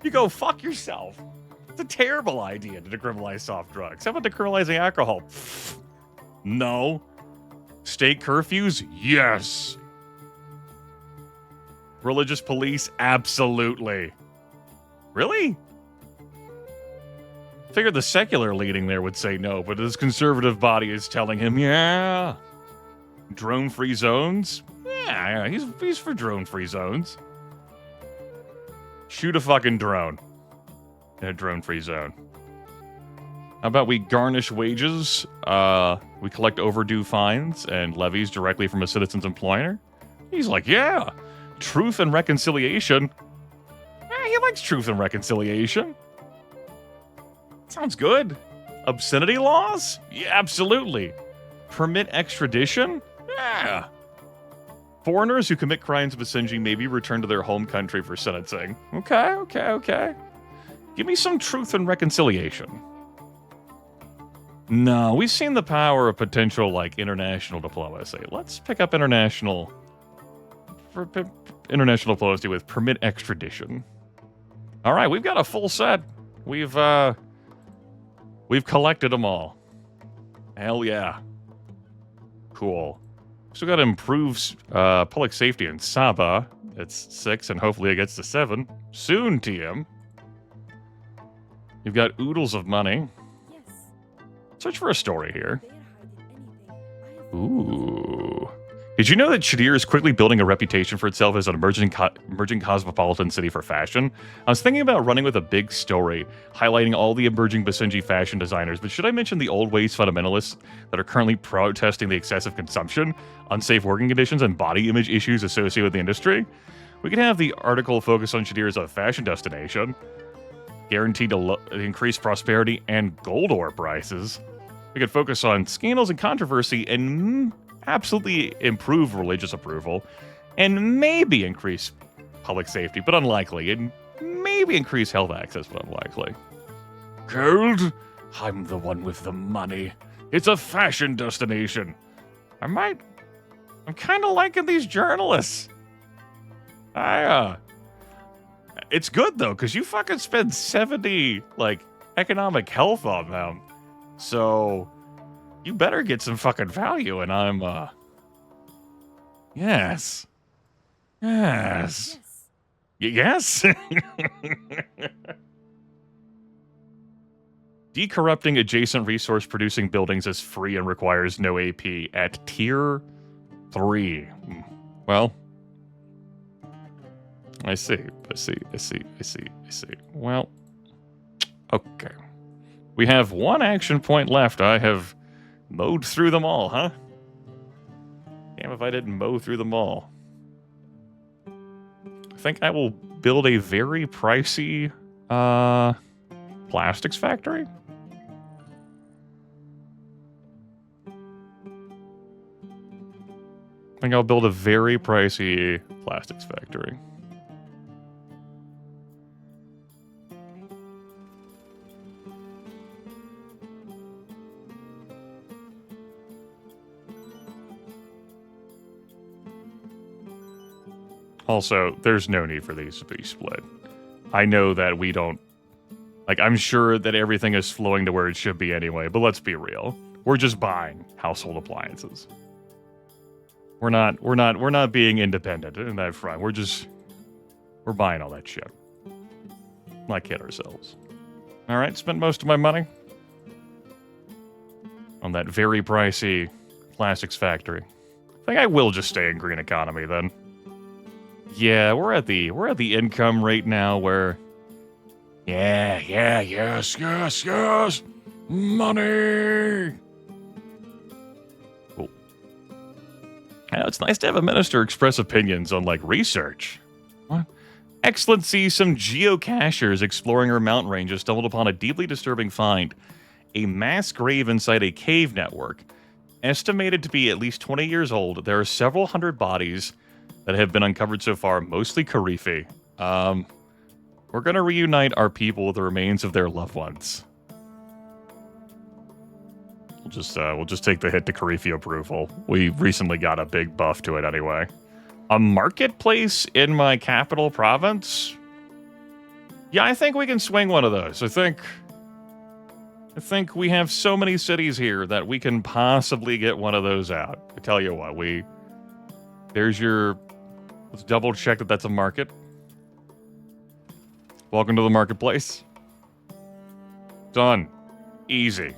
You go fuck yourself. It's a terrible idea to decriminalize soft drugs. How about decriminalizing alcohol? No. State curfews? Yes. Religious police? Absolutely. Really? Figured the secular leading there would say no, but his conservative body is telling him, yeah. Drone-free zones? Yeah, he's for drone-free zones. Shoot a fucking drone in a drone-free zone. How about we garnish wages? We collect overdue fines and levies directly from a citizen's employer? He's like, yeah, truth and reconciliation. Yeah, he likes truth and reconciliation. Sounds good. Obscenity laws? Yeah, absolutely. Permit extradition? Yeah. Foreigners who commit crimes of Basenji may be returned to their home country for sentencing. Okay. Give me some truth and reconciliation. No, we've seen the power of potential, like, international diplomacy. Let's pick up international diplomacy with permit extradition. All right, we've got a full set. We've collected them all. Hell yeah. Cool. Still got to improve public safety in Sabah. It's 6, and hopefully it gets to 7. Soon, TM. You've got oodles of money. Yes. Search for a story here. They are hiding anything. Ooh. Did you know that Shadir is quickly building a reputation for itself as an emerging cosmopolitan city for fashion? I was thinking about running with a big story, highlighting all the emerging Basenji fashion designers, but should I mention the old ways fundamentalists that are currently protesting the excessive consumption, unsafe working conditions, and body image issues associated with the industry? We can have the article focus on Shadir as a fashion destination, guaranteed to increase prosperity and gold ore prices. We could focus on scandals and controversy and absolutely improve religious approval, and maybe increase public safety, but unlikely, and maybe increase health access, but unlikely. Gold? I'm the one with the money. It's a fashion destination. I'm kind of liking these journalists. It's good, though, because you fucking spend 70, economic health on them. So you better get some fucking value, and I'm, Yes. Yes. Yes? Decorrupting adjacent resource-producing buildings is free and requires no AP at Tier 3. Well, I see. Well, okay. We have one action point left. I have mowed through them all, huh? Damn if I didn't mow through them all. I think I will build a very pricey plastics factory. I think I'll build a very pricey plastics factory. Also, there's no need for these to be split. I know that we don't... I'm sure that everything is flowing to where it should be anyway, but let's be real. We're just buying household appliances. We're not being independent in that front. We're buying all that shit. Not kid ourselves. All right, spent most of my money on that very pricey plastics factory. I think I will just stay in green economy then. Yeah, we're at the income rate now where yes, money. Cool. Now, it's nice to have a minister express opinions on, like, research. What? Excellency, some geocachers exploring our mountain ranges stumbled upon a deeply disturbing find. A mass grave inside a cave network. Estimated to be at least 20 years old, there are several hundred bodies that have been uncovered so far, mostly Karifi. We're going to reunite our people with the remains of their loved ones. We'll just take the hit to Karifi approval. We recently got a big buff to it anyway. A marketplace in my capital province? Yeah, I think we can swing one of those. I think we have so many cities here that we can possibly get one of those out. I tell you what, let's double check that that's a market. Welcome to the marketplace. Done. Easy.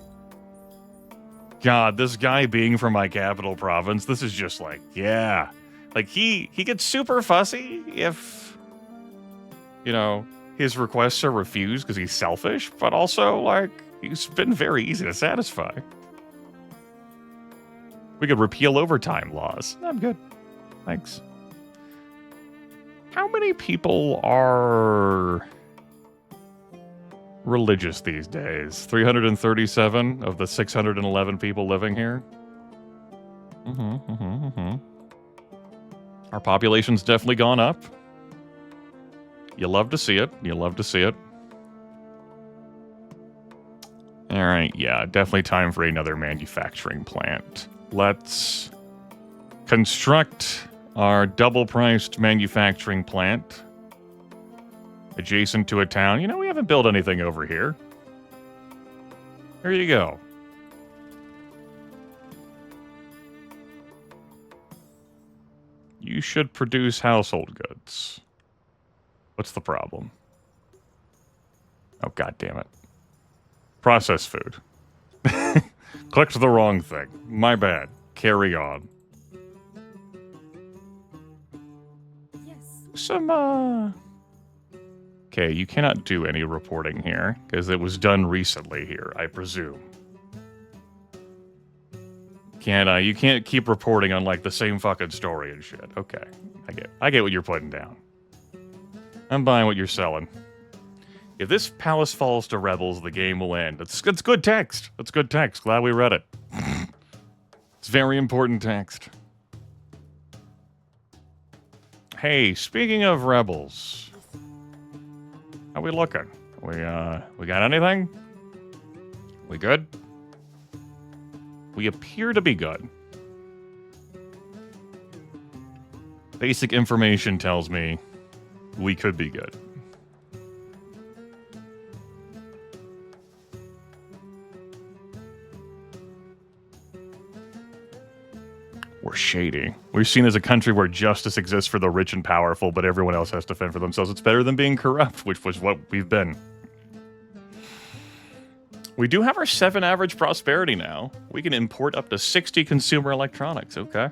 God, this guy being from my capital province, this is just like, yeah. Like, he gets super fussy if, his requests are refused because he's selfish, but also, like, he's been very easy to satisfy. We could repeal overtime laws. I'm good. Thanks. How many people are religious these days? 337 of the 611 people living here? Our population's definitely gone up. You love to see it. All right, yeah, definitely time for another manufacturing plant. Let's construct our double-priced manufacturing plant adjacent to a town. We haven't built anything over here. There you go. You should produce household goods. What's the problem? Oh, God damn it. Processed food. Clicked the wrong thing. My bad. Carry on. Yes. Okay, you cannot do any reporting here, because it was done recently here, I presume. You can't keep reporting on, like, the same fucking story and shit. Okay, I get what you're putting down. I'm buying what you're selling. If this palace falls to rebels, the game will end. It's good text. That's good text. Glad we read it. It's very important text. Hey, speaking of rebels, how we looking? We got anything? We good? We appear to be good. Basic information tells me we could be good. We're shady. We're seen as a country where justice exists for the rich and powerful, but everyone else has to fend for themselves. It's better than being corrupt, which was what we've been. We do have our 7 average prosperity now. We can import up to 60 consumer electronics. Okay.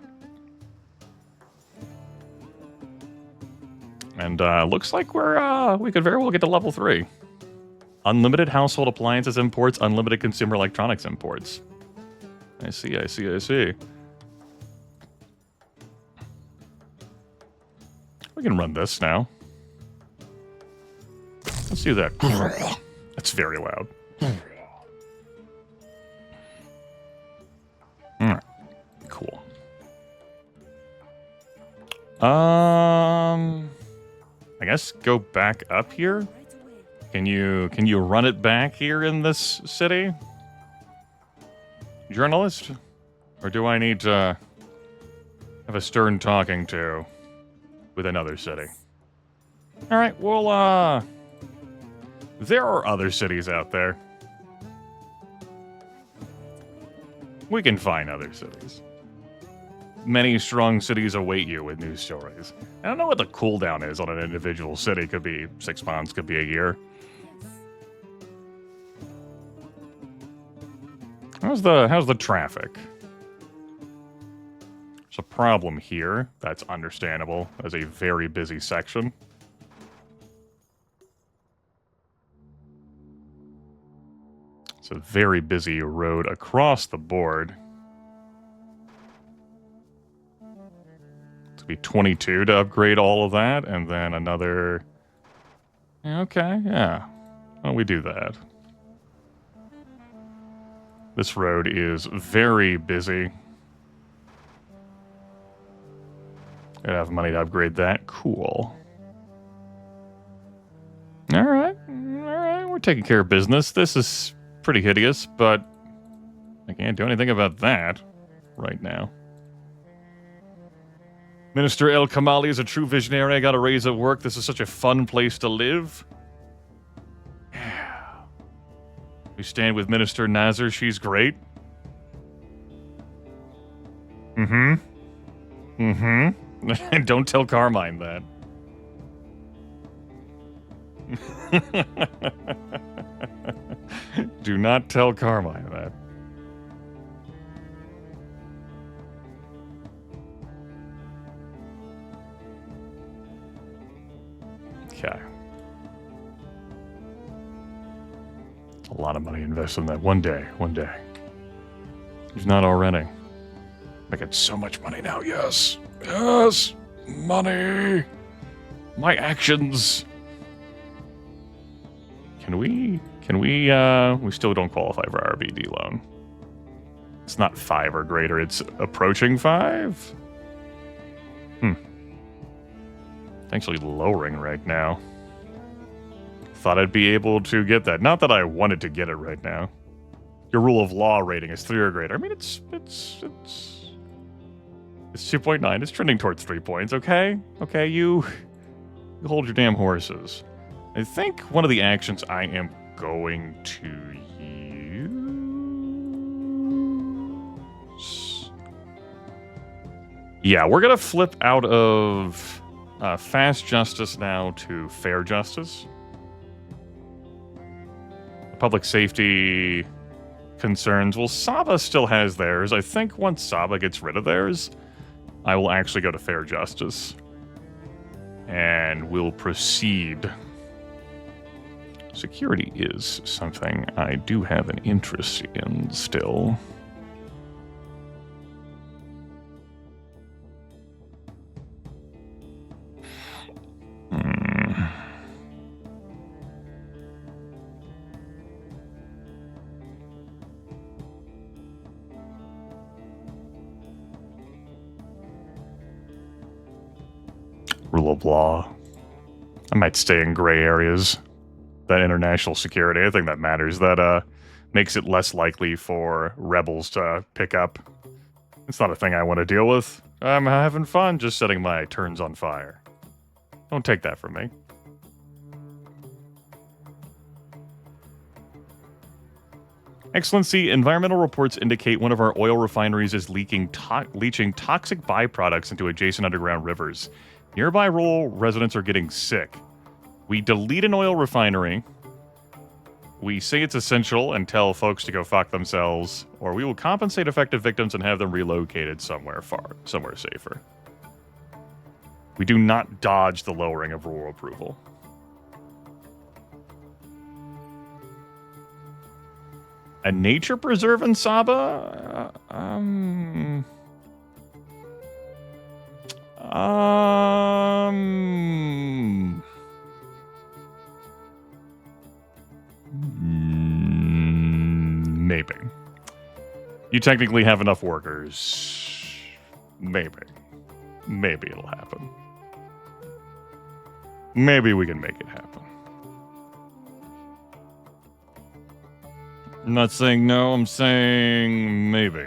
And looks like we could very well get to level 3. Unlimited household appliances imports, unlimited consumer electronics imports. I see. We can run this now. Let's do that. That's very loud. Alright. Cool. I guess go back up here. Right away. Can you run it back here in this city? Journalist? Or do I need to have a stern talking to with another city? Alright, well, there are other cities out there. We can find other cities. Many strong cities await you with new stories. I don't know what the cooldown is on an individual city. Could be 6 months, could be a year. How's the traffic? There's a problem here. That's understandable. That's a very busy section. It's a very busy road across the board. It's gonna be 22 to upgrade all of that, and then another... Okay, yeah. Why don't we do that? This road is very busy. I have money to upgrade that. Cool. Alright. Alright, we're taking care of business. This is pretty hideous, but I can't do anything about that right now. Minister El Kamali is a true visionary. I got a raise at work. This is such a fun place to live. Yeah. We stand with Minister Nazar. She's great. Don't tell Carmine that. Do not tell Carmine that. Okay. A lot of money invested in that. One day. If not already. Making so much money now, yes. Yes! Money! My actions! we still don't qualify for RBD loan. It's not 5 or greater, it's approaching 5? It's actually lowering right now. Thought I'd be able to get that. Not that I wanted to get it right now. Your rule of law rating is 3 or greater. I mean, it's 2.9. It's trending towards 3 points, okay? Okay, you hold your damn horses. I think one of the actions I am going to use... Yeah, we're going to flip out of fast justice now to fair justice. Public safety concerns. Well, Saba still has theirs. I think once Saba gets rid of theirs, I will actually go to fair justice. And we'll proceed. Security is something I do have an interest in still. Rule of law. I might stay in gray areas. That international security, I think that matters. That makes it less likely for rebels to pick up. It's not a thing I want to deal with. I'm having fun just setting my turns on fire. Don't take that from me. Excellency, environmental reports indicate one of our oil refineries is leaching toxic byproducts into adjacent underground rivers. Nearby rural residents are getting sick. We delete an oil refinery. We say it's essential and tell folks to go fuck themselves, or we will compensate affected victims and have them relocated somewhere safer. We do not dodge the lowering of rural approval. A nature preserve in Saba? Maybe. You technically have enough workers. Maybe. Maybe it'll happen. Maybe we can make it happen. I'm not saying no, I'm saying maybe.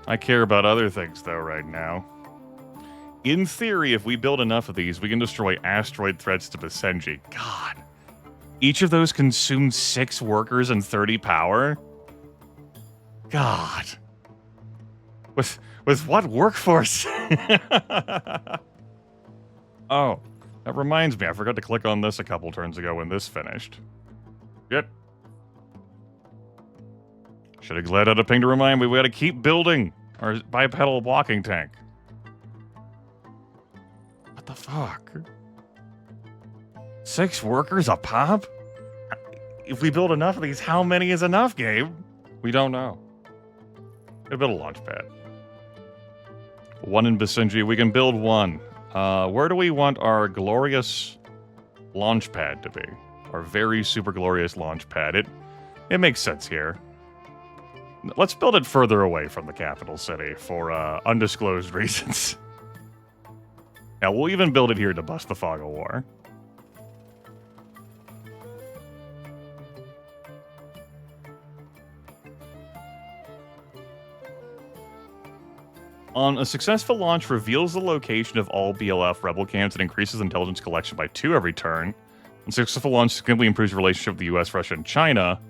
I care about other things, though, right now. In theory, if we build enough of these, we can destroy asteroid threats to Basenji. God. Each of those consumes 6 workers and 30 power? God. With what workforce? Oh, that reminds me. I forgot to click on this a couple turns ago when this finished. Yep. Should have let out a ping to remind me we gotta keep building our bipedal walking tank. What the fuck? 6 workers a pop? If we build enough of these, how many is enough, Gabe? We don't know. Gotta build a launch pad. 1 in Basenji. We can build 1. Where do we want our glorious launch pad to be? Our very super glorious launch pad. It makes sense here. Let's build it further away from the capital city for undisclosed reasons. Now, we'll even build it here to bust the fog of war. On a successful launch, reveals the location of all BLF rebel camps and increases intelligence collection by 2 every turn. A successful launch significantly improves the relationship with the US, Russia, and China.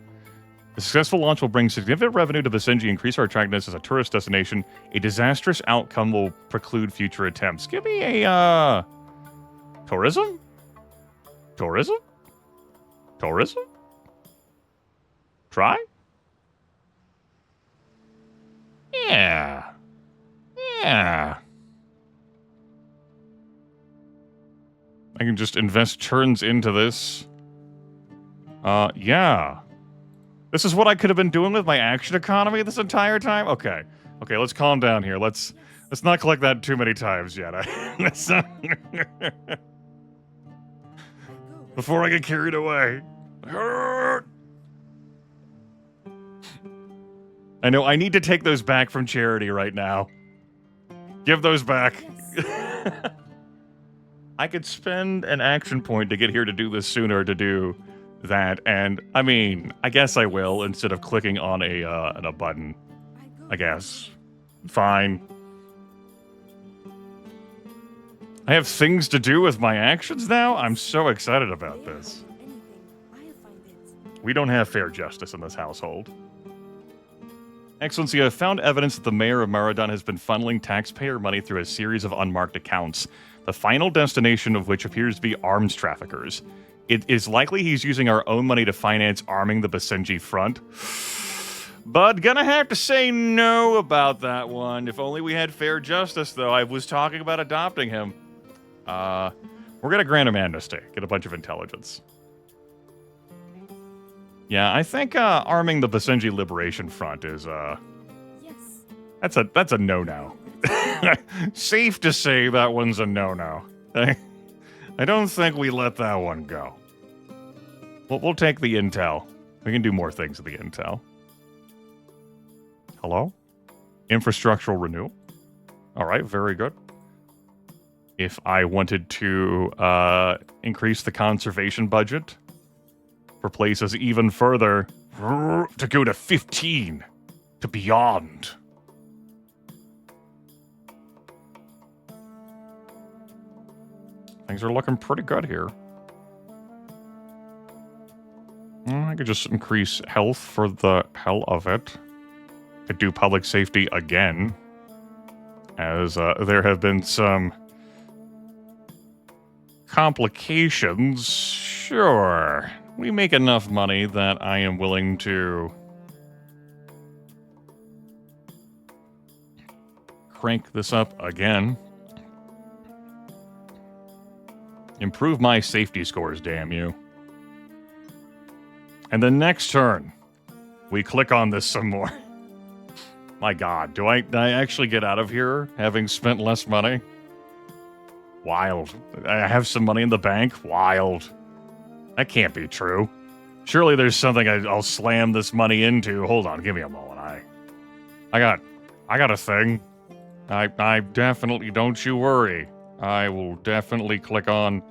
The successful launch will bring significant revenue to Basenji, increase our attractiveness as a tourist destination. A disastrous outcome will preclude future attempts. Give me a, tourism? Tourism? Tourism? Try? Yeah. Yeah. I can just invest turns into this. Yeah. This is what I could have been doing with my action economy this entire time? Okay. Okay, let's calm down here. Let's not collect that too many times yet. Before I get carried away. I know, I need to take those back from charity right now. Give those back. I could spend an action point to get here to do this sooner to do that, and I mean, I guess I will instead of clicking on a button. I guess. Fine. I have things to do with my actions now? I'm so excited about this. We don't have fair justice in this household. Excellency, I have found evidence that the mayor of Maradon has been funneling taxpayer money through a series of unmarked accounts, the final destination of which appears to be arms traffickers. It is likely he's using our own money to finance arming the Basenji front. But gonna have to say no about that one. If only we had fair justice, though. I was talking about adopting him. We're gonna grant him amnesty. Get a bunch of intelligence. Yeah, I think arming the Basenji Liberation Front is that's a no-no. Safe to say that one's a no-no. I don't think we let that one go. Well, we'll take the intel. We can do more things with the intel. Hello? Infrastructural renewal. All right, very good. If I wanted to increase the conservation budget for places even further, to go to 15, to beyond. Things are looking pretty good here. I could just increase health for the hell of it. Could do public safety again, as there have been some complications. Sure. We make enough money that I am willing to crank this up again. Improve my safety scores, damn you. And the next turn, we click on this some more. My God, do I actually get out of here having spent less money? Wild. I have some money in the bank? Wild. That can't be true. Surely there's something I'll slam this money into. Hold on, give me a moment. I got a thing. I definitely, don't you worry. I will definitely click on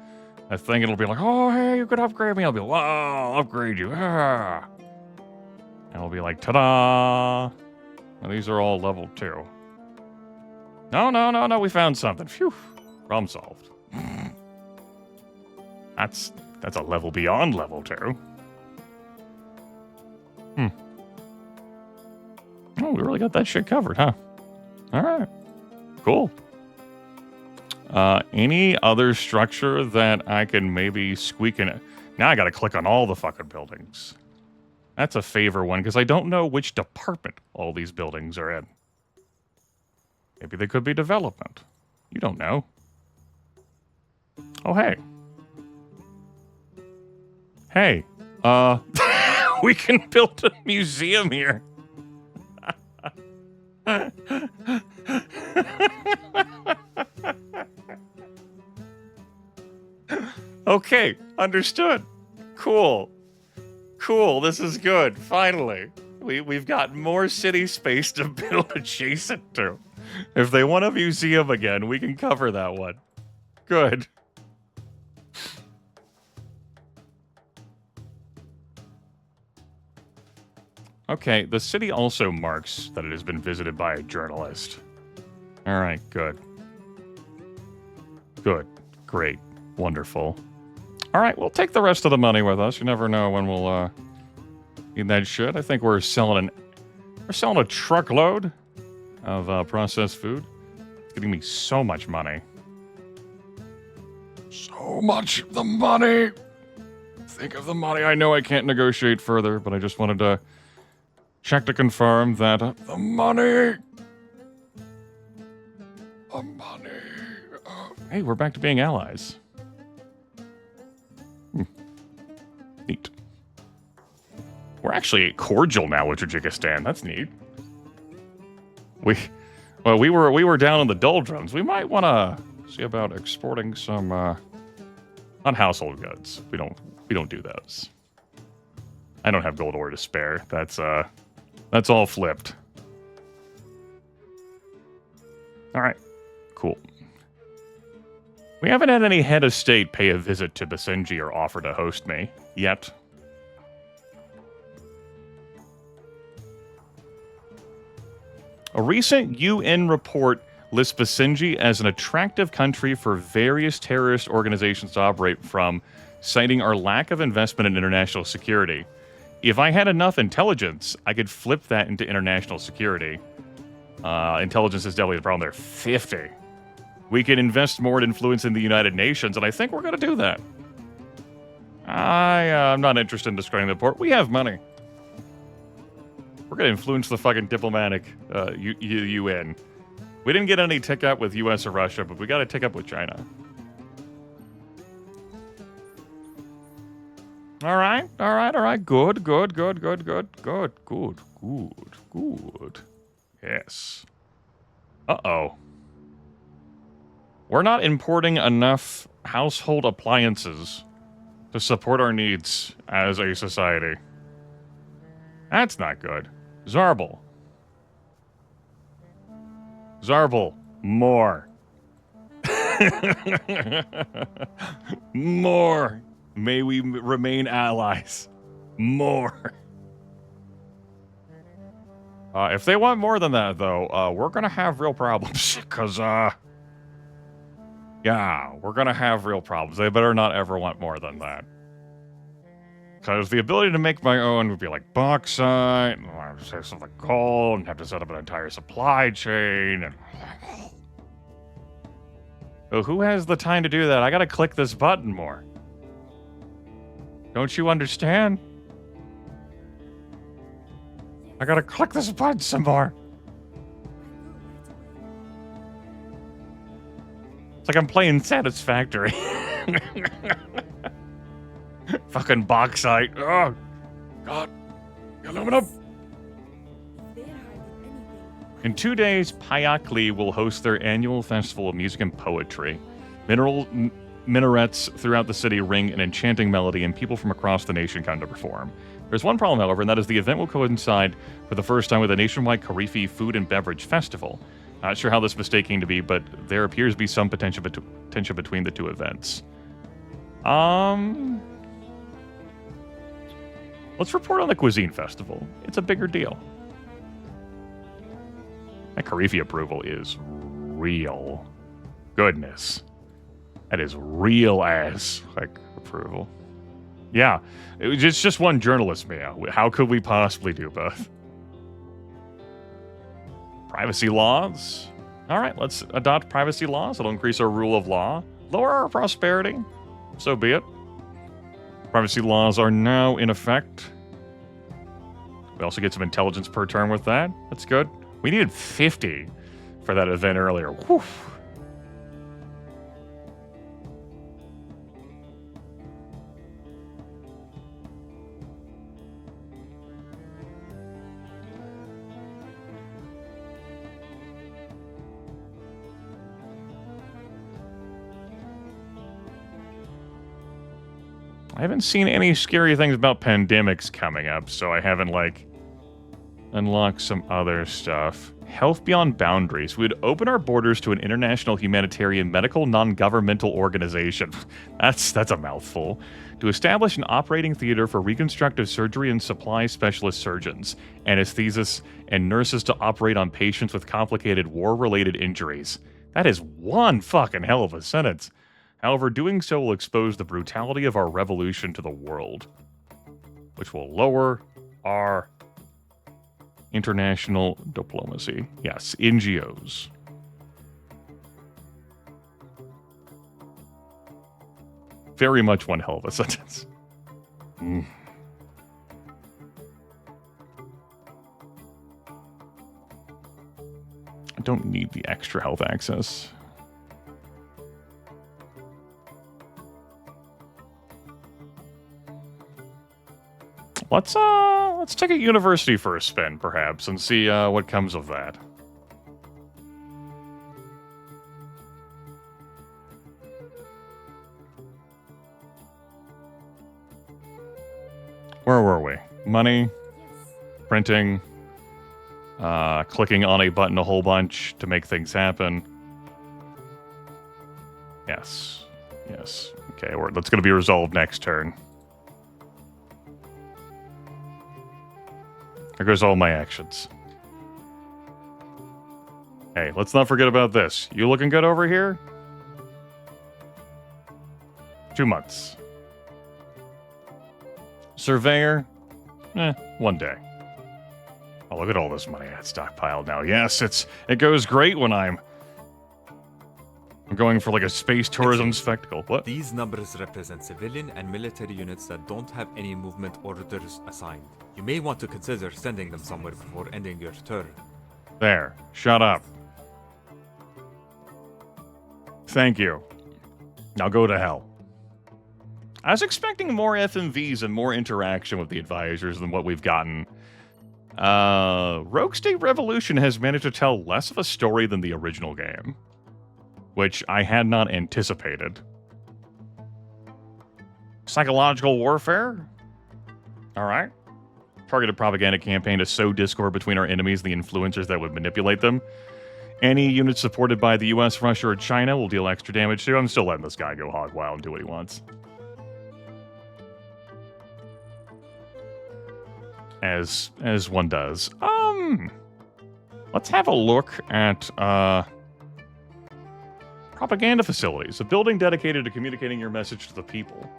a thing. It'll be like, oh, hey, you could upgrade me. I'll be like, wow, I'll upgrade you. Ah. And I'll be like, ta-da. Now, these are all level 2. No, we found something. Phew. Problem solved. That's a level beyond level 2. Oh, we really got that shit covered, huh? Alright. Cool. Any other structure that I can maybe squeak in it? Now I gotta click on all the fucking buildings. That's a favor one, because I don't know which department all these buildings are in. Maybe they could be development. You don't know. Oh, hey. Hey, we can build a museum here. Okay, understood. Cool. This is good. Finally, we've got more city space to build adjacent to. If they want a museum again, we can cover that one. Good. Okay, the city also marks that it has been visited by a journalist. All right, good. Good. Great. Wonderful. All right, we'll take the rest of the money with us. You never know when we'll need that shit. I think we're selling a truckload of processed food. It's getting me so much money. So much of the money. Think of the money. I know I can't negotiate further, but I just wanted to check to confirm that the money. Hey, we're back to being allies. Neat. We're actually cordial now with Tajikistan. That's neat. We were down in the doldrums. We might want to see about exporting some not household goods. We don't do those. I don't have gold ore to spare. That's all flipped. All right. Cool. We haven't had any head of state pay a visit to Basenji or offer to host me yet. A recent UN report lists Basenji as an attractive country for various terrorist organizations to operate from, citing our lack of investment in international security. If I had enough intelligence, I could flip that into international security. Intelligence is definitely the problem there. 50. We can invest more in influence in the United Nations, and I think we're going to do that. I'm not interested in destroying the port. We have money. We're going to influence the fucking diplomatic UN. We didn't get any tick up with US or Russia, but we got a tick up with China. All right. Good. Yes. Uh-oh. We're not importing enough household appliances to support our needs as a society. That's not good. Zarbel, more. More. May we remain allies. More. If they want more than that, though, we're gonna have real problems. Because, yeah, we're gonna have real problems. They better not ever want more than that. Because the ability to make my own would be like bauxite, and I have to save something gold, and have to set up an entire supply chain, and... Oh, who has the time to do that? I gotta click this button more. Don't you understand? I gotta click this button some more. It's like I'm playing Satisfactory. Fucking bauxite. Oh, God. Aluminum. In 2 days, Payakli will host their annual festival of music and poetry. Minarets throughout the city ring an enchanting melody, and people from across the nation come to perform. There's one problem, however, and that is the event will coincide for the first time with a nationwide Karifi food and beverage festival. Not sure how this mistake came to be, but there appears to be some tension between the two events. Let's report on the cuisine festival. It's a bigger deal. That Karifi approval is real. Goodness. That is real ass, like, approval. Yeah, it's just one journalist, Mia. How could we possibly do both? Privacy laws. All right, let's adopt privacy laws. It'll increase our rule of law, lower our prosperity. So be it. Privacy laws are now in effect. We also get some intelligence per turn with that. That's good. We needed 50 for that event earlier. Whew. I haven't seen any scary things about pandemics coming up, so I haven't, like, unlocked some other stuff. Health Beyond Boundaries. We'd open our borders to an international humanitarian medical non-governmental organization. That's a mouthful. To establish an operating theater for reconstructive surgery and supply specialist surgeons, anesthesists, and nurses to operate on patients with complicated war-related injuries. That is one fucking hell of a sentence. However, doing so will expose the brutality of our revolution to the world, which will lower our international diplomacy. Yes, NGOs. Very much one hell of a sentence. I don't need the extra health access. Let's take a university for a spin, perhaps, and see what comes of that. Where were we? Money, printing, clicking on a button a whole bunch to make things happen. Yes. Yes. Okay, that's going to be resolved next turn. There goes all my actions. Hey, let's not forget about this. You looking good over here? 2 months. Surveyor? 1 day. Oh, look at all this money I had stockpiled now. Yes, it goes great when I'm going for like a space tourism spectacle. What? These numbers represent civilian and military units that don't have any movement orders assigned. You may want to consider sending them somewhere before ending your turn. There. Shut up. Thank you. Now go to hell. I was expecting more FMVs and more interaction with the advisors than what we've gotten. Rogue State Revolution has managed to tell less of a story than the original game, which I had not anticipated. Psychological warfare? Alright. Targeted propaganda campaign to sow discord between our enemies and the influencers that would manipulate them. Any units supported by the US, Russia, or China will deal extra damage to. I'm still letting this guy go hog wild and do what he wants. As one does. Let's have a look at propaganda facilities. A building dedicated to communicating your message to the people,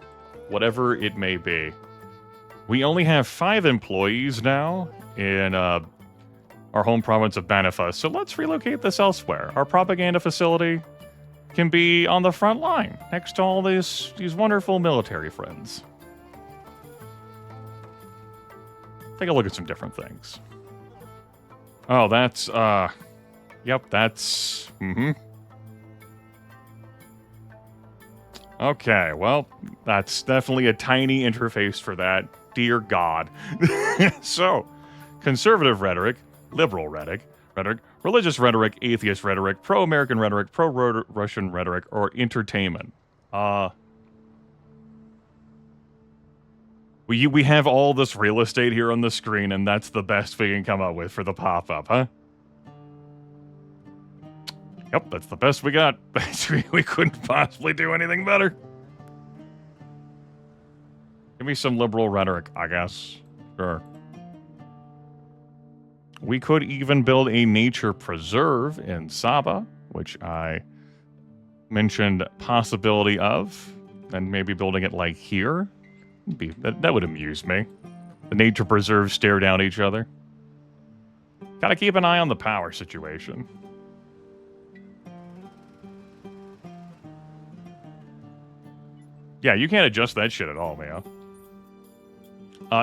whatever it may be. We only have 5 employees now in our home province of Banifa, so let's relocate this elsewhere. Our propaganda facility can be on the front line, next to all these wonderful military friends. Take a look at some different things. Oh, that's, yep, that's, Okay, well, that's definitely a tiny interface for that. Dear God. So, conservative rhetoric, liberal rhetoric, religious rhetoric, atheist rhetoric, pro-American rhetoric, pro-Russian rhetoric, or entertainment. We have all this real estate here on the screen, and that's the best we can come up with for the pop-up, huh? Yep, that's the best we got. We couldn't possibly do anything better. Give me some liberal rhetoric, I guess. Sure. We could even build a nature preserve in Saba, which I mentioned possibility of, and maybe building it like here. That would amuse me. The nature preserves stare down each other. Gotta keep an eye on the power situation. Yeah, you can't adjust that shit at all, man.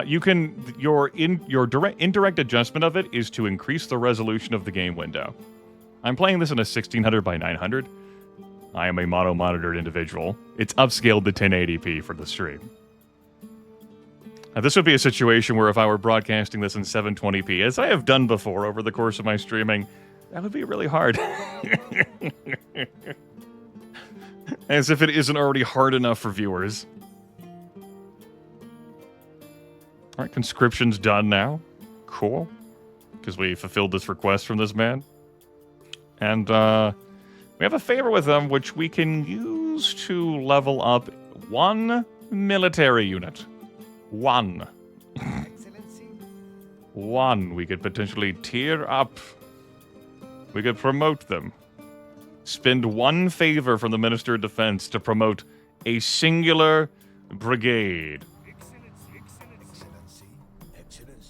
You can your indirect adjustment of it is to increase the resolution of the game window. I'm playing this in a 1600 by 900. I am a mono-monitored individual. It's upscaled to 1080p for the stream. Now, this would be a situation where if I were broadcasting this in 720p, as I have done before over the course of my streaming, that would be really hard. As if it isn't already hard enough for viewers. Alright, conscription's done now. Cool. Because we fulfilled this request from this man. And, we have a favor with them, which we can use to level up one military unit. One. One. We could potentially tier up. We could promote them. Spend one favor from the Minister of Defense to promote a singular brigade.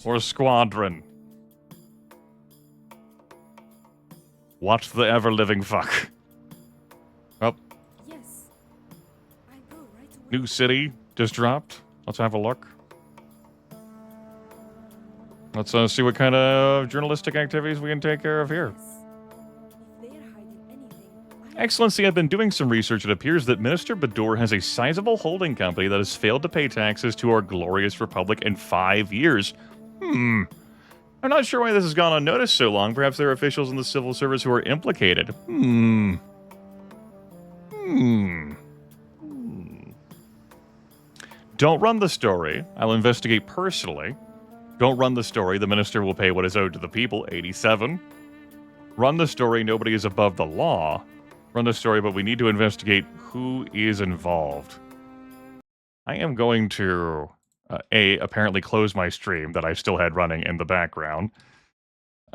Or squadron. What the ever-living fuck? Oh. Yes. I go right away. New city just dropped. Let's have a look. Let's see what kind of journalistic activities we can take care of here. Yes. If they are hiding anything, Excellency, I've been doing some research. It appears that Minister Bador has a sizable holding company that has failed to pay taxes to our glorious republic in 5 years. I'm not sure why this has gone unnoticed so long. Perhaps there are officials in the civil service who are implicated. Don't run the story. I'll investigate personally. Don't run the story. The minister will pay what is owed to the people. 87. Run the story. Nobody is above the law. Run the story, but we need to investigate who is involved. I am going to, apparently close my stream that I still had running in the background.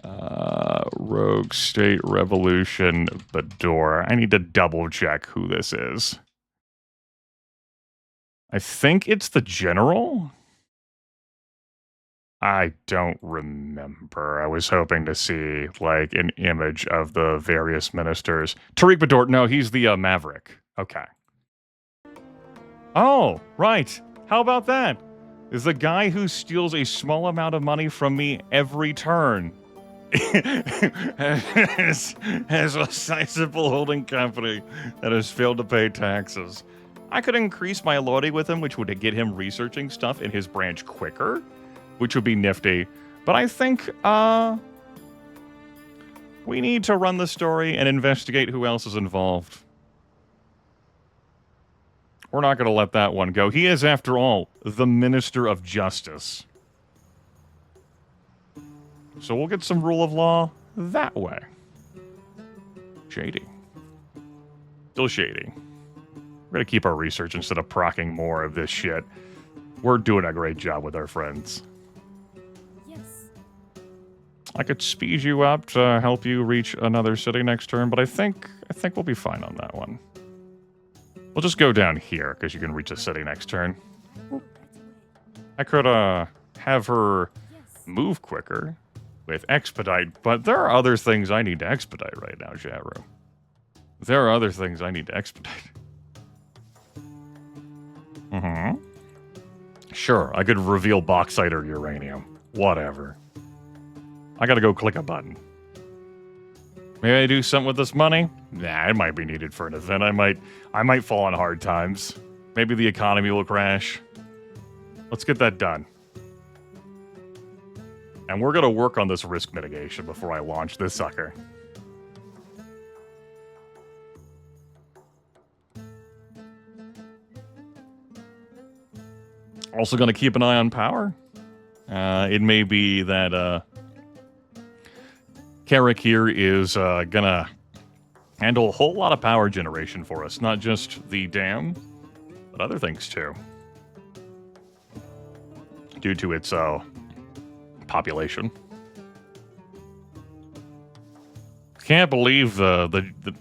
Rogue State Revolution Bador. I need to double check who this is. I think it's the general? I don't remember. I was hoping to see, like, an image of the various ministers. Tariq Bador, no, he's the Maverick. Okay. Oh, right. How about that? Is the guy who steals a small amount of money from me every turn. has a sizable holding company that has failed to pay taxes. I could increase my loyalty with him, which would get him researching stuff in his branch quicker, which would be nifty. But I think, we need to run the story and investigate who else is involved. We're not going to let that one go. He is, after all, the Minister of Justice. So we'll get some rule of law that way. Shady. Still shady. We're going to keep our research instead of procking more of this shit. We're doing a great job with our friends. yes. I could speed you up to help you reach another city next turn, but I think we'll be fine on that one. We'll just go down here, because you can reach a city next turn. I could, have her move quicker with expedite, but there are other things I need to expedite right now, chat room. There are other things I need to expedite. Sure, I could reveal bauxite or uranium. Whatever. I gotta go click a button. Maybe I do something with this money? Nah, it might be needed for an event. I might fall on hard times. Maybe the economy will crash. Let's get that done. And we're gonna work on this risk mitigation before I launch this sucker. Also gonna keep an eye on power. It may be that, Carrick here is gonna handle a whole lot of power generation for us. Not just the dam, but other things too. Due to its population. Can't believe the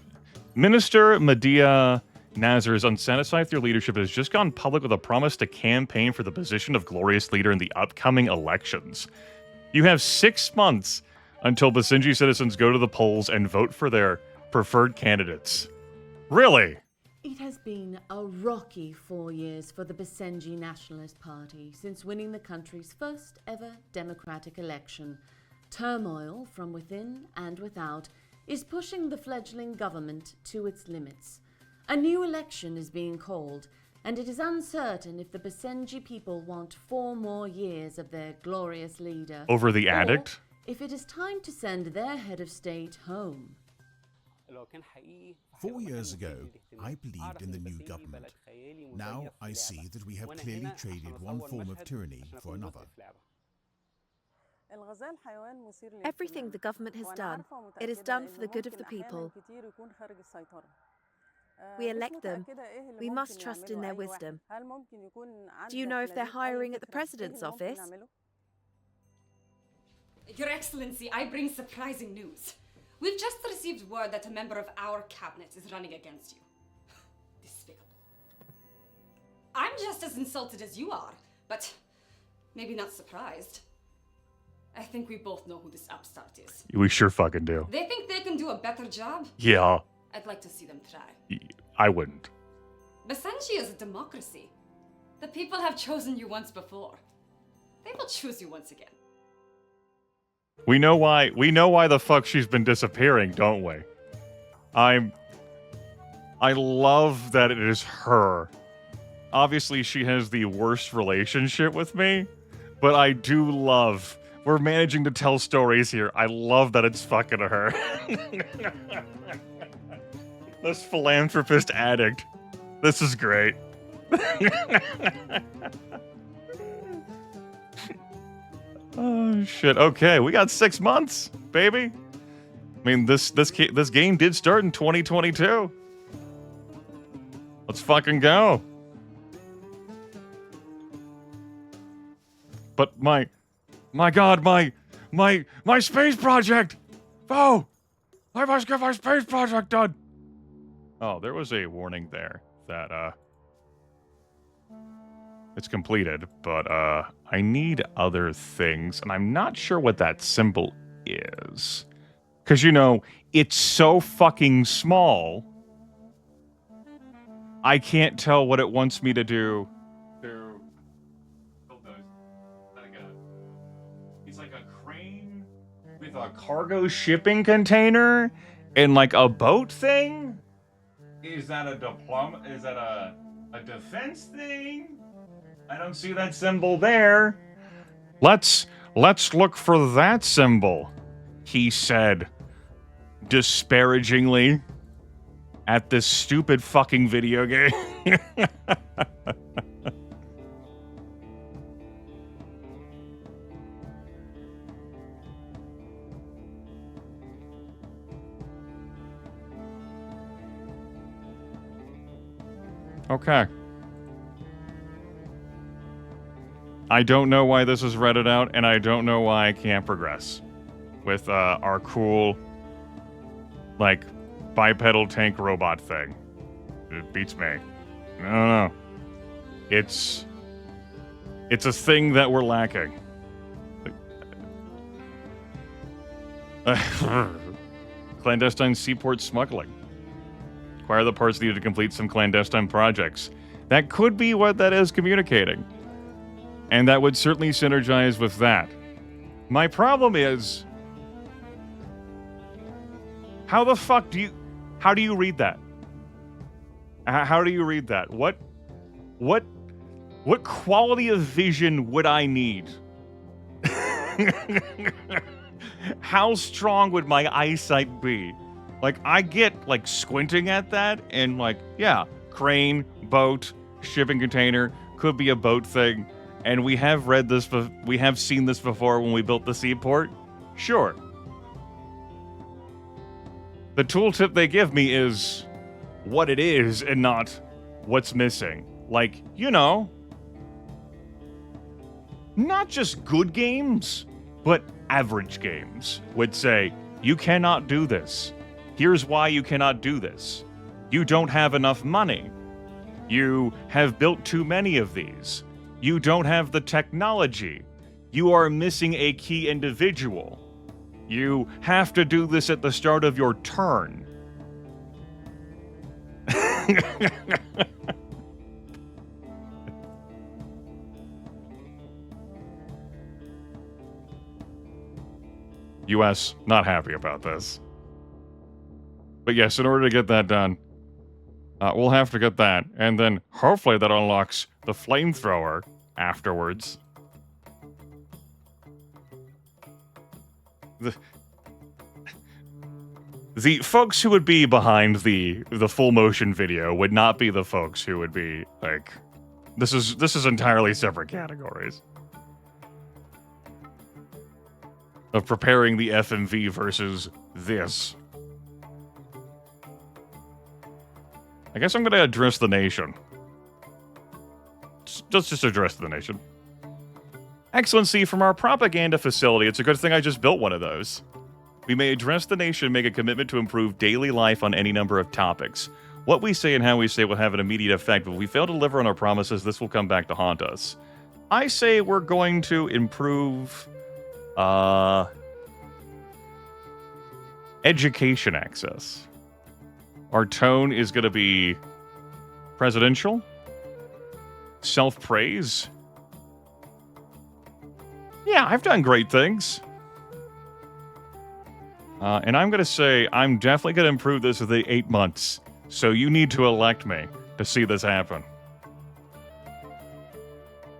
Minister Medea Nazar is unsatisfied with your leadership and has just gone public with a promise to campaign for the position of glorious leader in the upcoming elections. You have 6 months until Basenji citizens go to the polls and vote for their preferred candidates. Really? It has been a rocky 4 years for the Basenji Nationalist Party since winning the country's first ever democratic election. Turmoil from within and without is pushing the fledgling government to its limits. A new election is being called, and it is uncertain if the Basenji people want 4 more years of their glorious leader. Over the or addict? if it is time to send their head of state home. 4 years ago, I believed in the new government. Now I see that we have clearly traded one form of tyranny for another. Everything the government has done, it is done for the good of the people. We elect them. We must trust in their wisdom. Do you know if they're hiring at the president's office? Your Excellency, I bring surprising news. We've just received word that a member of our cabinet is running against you. Despicable. I'm just as insulted as you are, but maybe not surprised. I think we both know who this upstart is. We sure fucking do. They think they can do a better job? Yeah. I'd like to see them try. I wouldn't. Basenji is a democracy. The people have chosen you once before. They will choose you once again. We know why the fuck she's been disappearing, don't we? I love that it is her. Obviously, she has the worst relationship with me, but I do love... We're managing to tell stories here. I love that it's fucking her. This philanthropist addict. This is great. Oh shit. Okay, we got 6 months, baby. I mean, this game did start in 2022. Let's fucking go. But my God, my space project. Oh, I must get my space project done. Oh, there was a warning there that it's completed, but I need other things, and I'm not sure what that symbol is. Because, you know, it's so fucking small, I can't tell what it wants me to do. It's like a crane with a cargo shipping container and like a boat thing? Is that a diploma? Is that a defense thing? I don't see that symbol there. Let's look for that symbol, he said disparagingly at this stupid fucking video game. Okay. I don't know why this is redded out, and I don't know why I can't progress with our cool, like, bipedal tank robot thing. It beats me. I don't know. It's a thing that we're lacking. Clandestine seaport smuggling. Acquire the parts needed to complete some clandestine projects. That could be what that is communicating. And that would certainly synergize with that. My problem is... How the fuck do you... How do you read that? How do you read that? What quality of vision would I need? How strong would my eyesight be? Like, I get, like, squinting at that, and, like, yeah, crane, boat, shipping container, could be a boat thing, and we have read this, we have seen this before when we built the seaport. Sure. The tooltip they give me is what it is and not what's missing. Like, you know, not just good games, but average games would say, you cannot do this. Here's why you cannot do this. You don't have enough money. You have built too many of these. You don't have the technology. You are missing a key individual. You have to do this at the start of your turn. US, not happy about this. But yes, in order to get that done, we'll have to get that. And then hopefully that unlocks the flamethrower afterwards. The folks who would be behind the full motion video would not be the folks who would be like, this is entirely separate categories of preparing the FMV versus this. I guess I'm gonna address the nation. Just address the nation. Excellency, from our propaganda facility, it's a good thing I just built one of those. We may address the nation and make a commitment to improve daily life on any number of topics. What we say and how we say will have an immediate effect, but if we fail to deliver on our promises, this will come back to haunt us. I say we're going to improve education access. Our tone is going to be presidential, self-praise. Yeah, I've done great things. And I'm going to say I'm definitely going to improve this within 8 months. So you need to elect me to see this happen.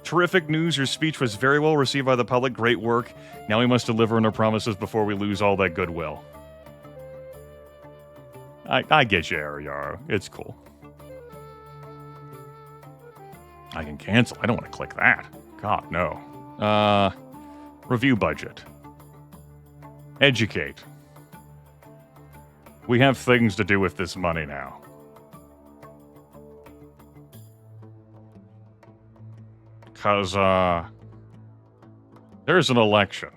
Terrific news. Your speech was very well received by the public. Great work. Now we must deliver on our promises before we lose all that goodwill. I get you, Ariaro. It's cool. I can cancel. I don't want to click that. God, no. Review budget. Educate. We have things to do with this money now. Because, there's an election.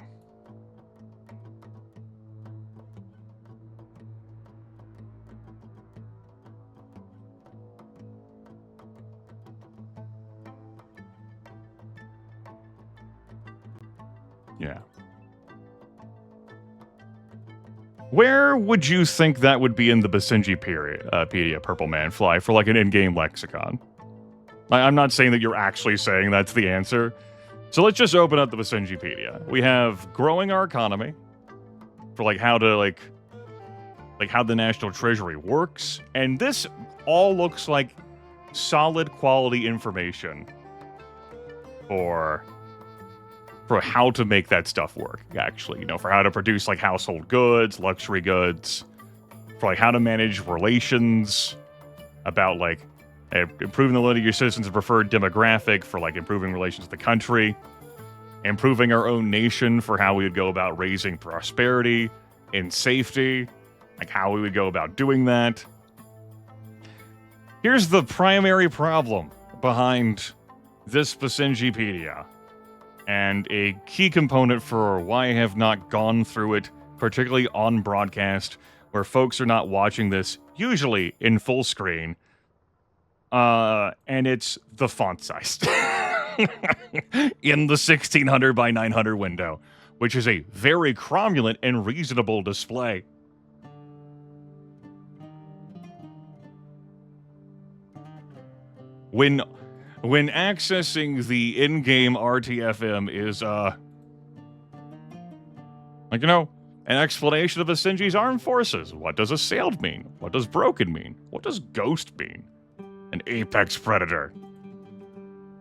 Yeah. Where would you think that would be in the Basenji pedia, Purple Man Fly, for like an in-game lexicon? I'm not saying that you're actually saying that's the answer. So let's just open up the Basenjipedia. We have growing our economy for like how to like how the National Treasury works, and this all looks like solid quality information for how to make that stuff work, actually. You know, for how to produce like household goods, luxury goods, for like how to manage relations, about like improving the loyalty of your citizens' preferred demographic for like improving relations with the country, improving our own nation for how we would go about raising prosperity and safety, like how we would go about doing that. Here's the primary problem behind this Basenjipedia, and a key component for why I have not gone through it, particularly on broadcast, where folks are not watching this, usually in full screen, and it's the font size. In the 1600 by 900 window, which is a very cromulent and reasonable display. When accessing the in-game RTFM is, like, you know, an explanation of Basenji's armed forces. What does assailed mean? What does broken mean? What does ghost mean? An apex predator.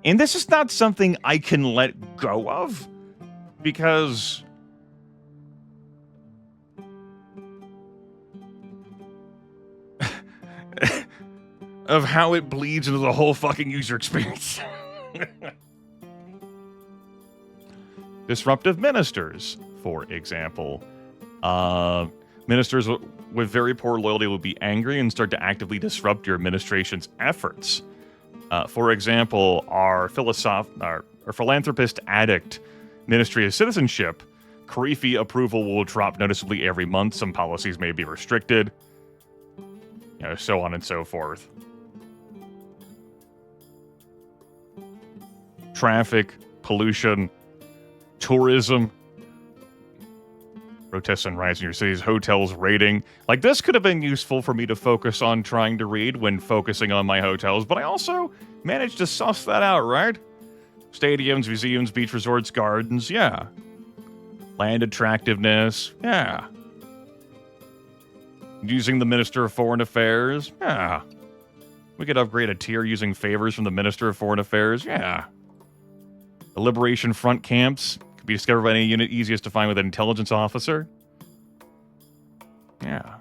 And this is not something I can let go of, because of how it bleeds into the whole fucking user experience. Disruptive ministers, for example. Ministers with very poor loyalty will be angry and start to actively disrupt your administration's efforts. For example, our philanthropist addict Ministry of Citizenship Karifi approval will drop noticeably every month. Some policies may be restricted. So on and so forth. Traffic, pollution, tourism, protests and riots in your cities, hotels, rating. Like, this could have been useful for me to focus on trying to read when focusing on my hotels, but I also managed to suss that out, right? Stadiums, museums, beach resorts, gardens, yeah. Land attractiveness, yeah. Using the Minister of Foreign Affairs, yeah. We could upgrade a tier using favors from the Minister of Foreign Affairs, yeah. The Liberation Front camps could be discovered by any unit easiest to find with an intelligence officer. Yeah.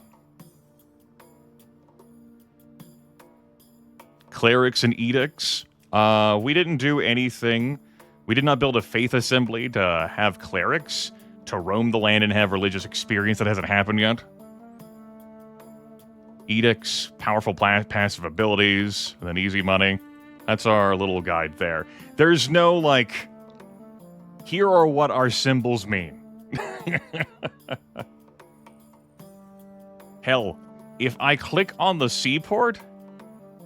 Clerics and edicts. We didn't do anything. We did not build a faith assembly to have clerics to roam the land and have religious experience. That hasn't happened yet. Edicts, powerful passive abilities, and then easy money. That's our little guide there. There's no, like, here are what our symbols mean. Hell, if I click on the seaport,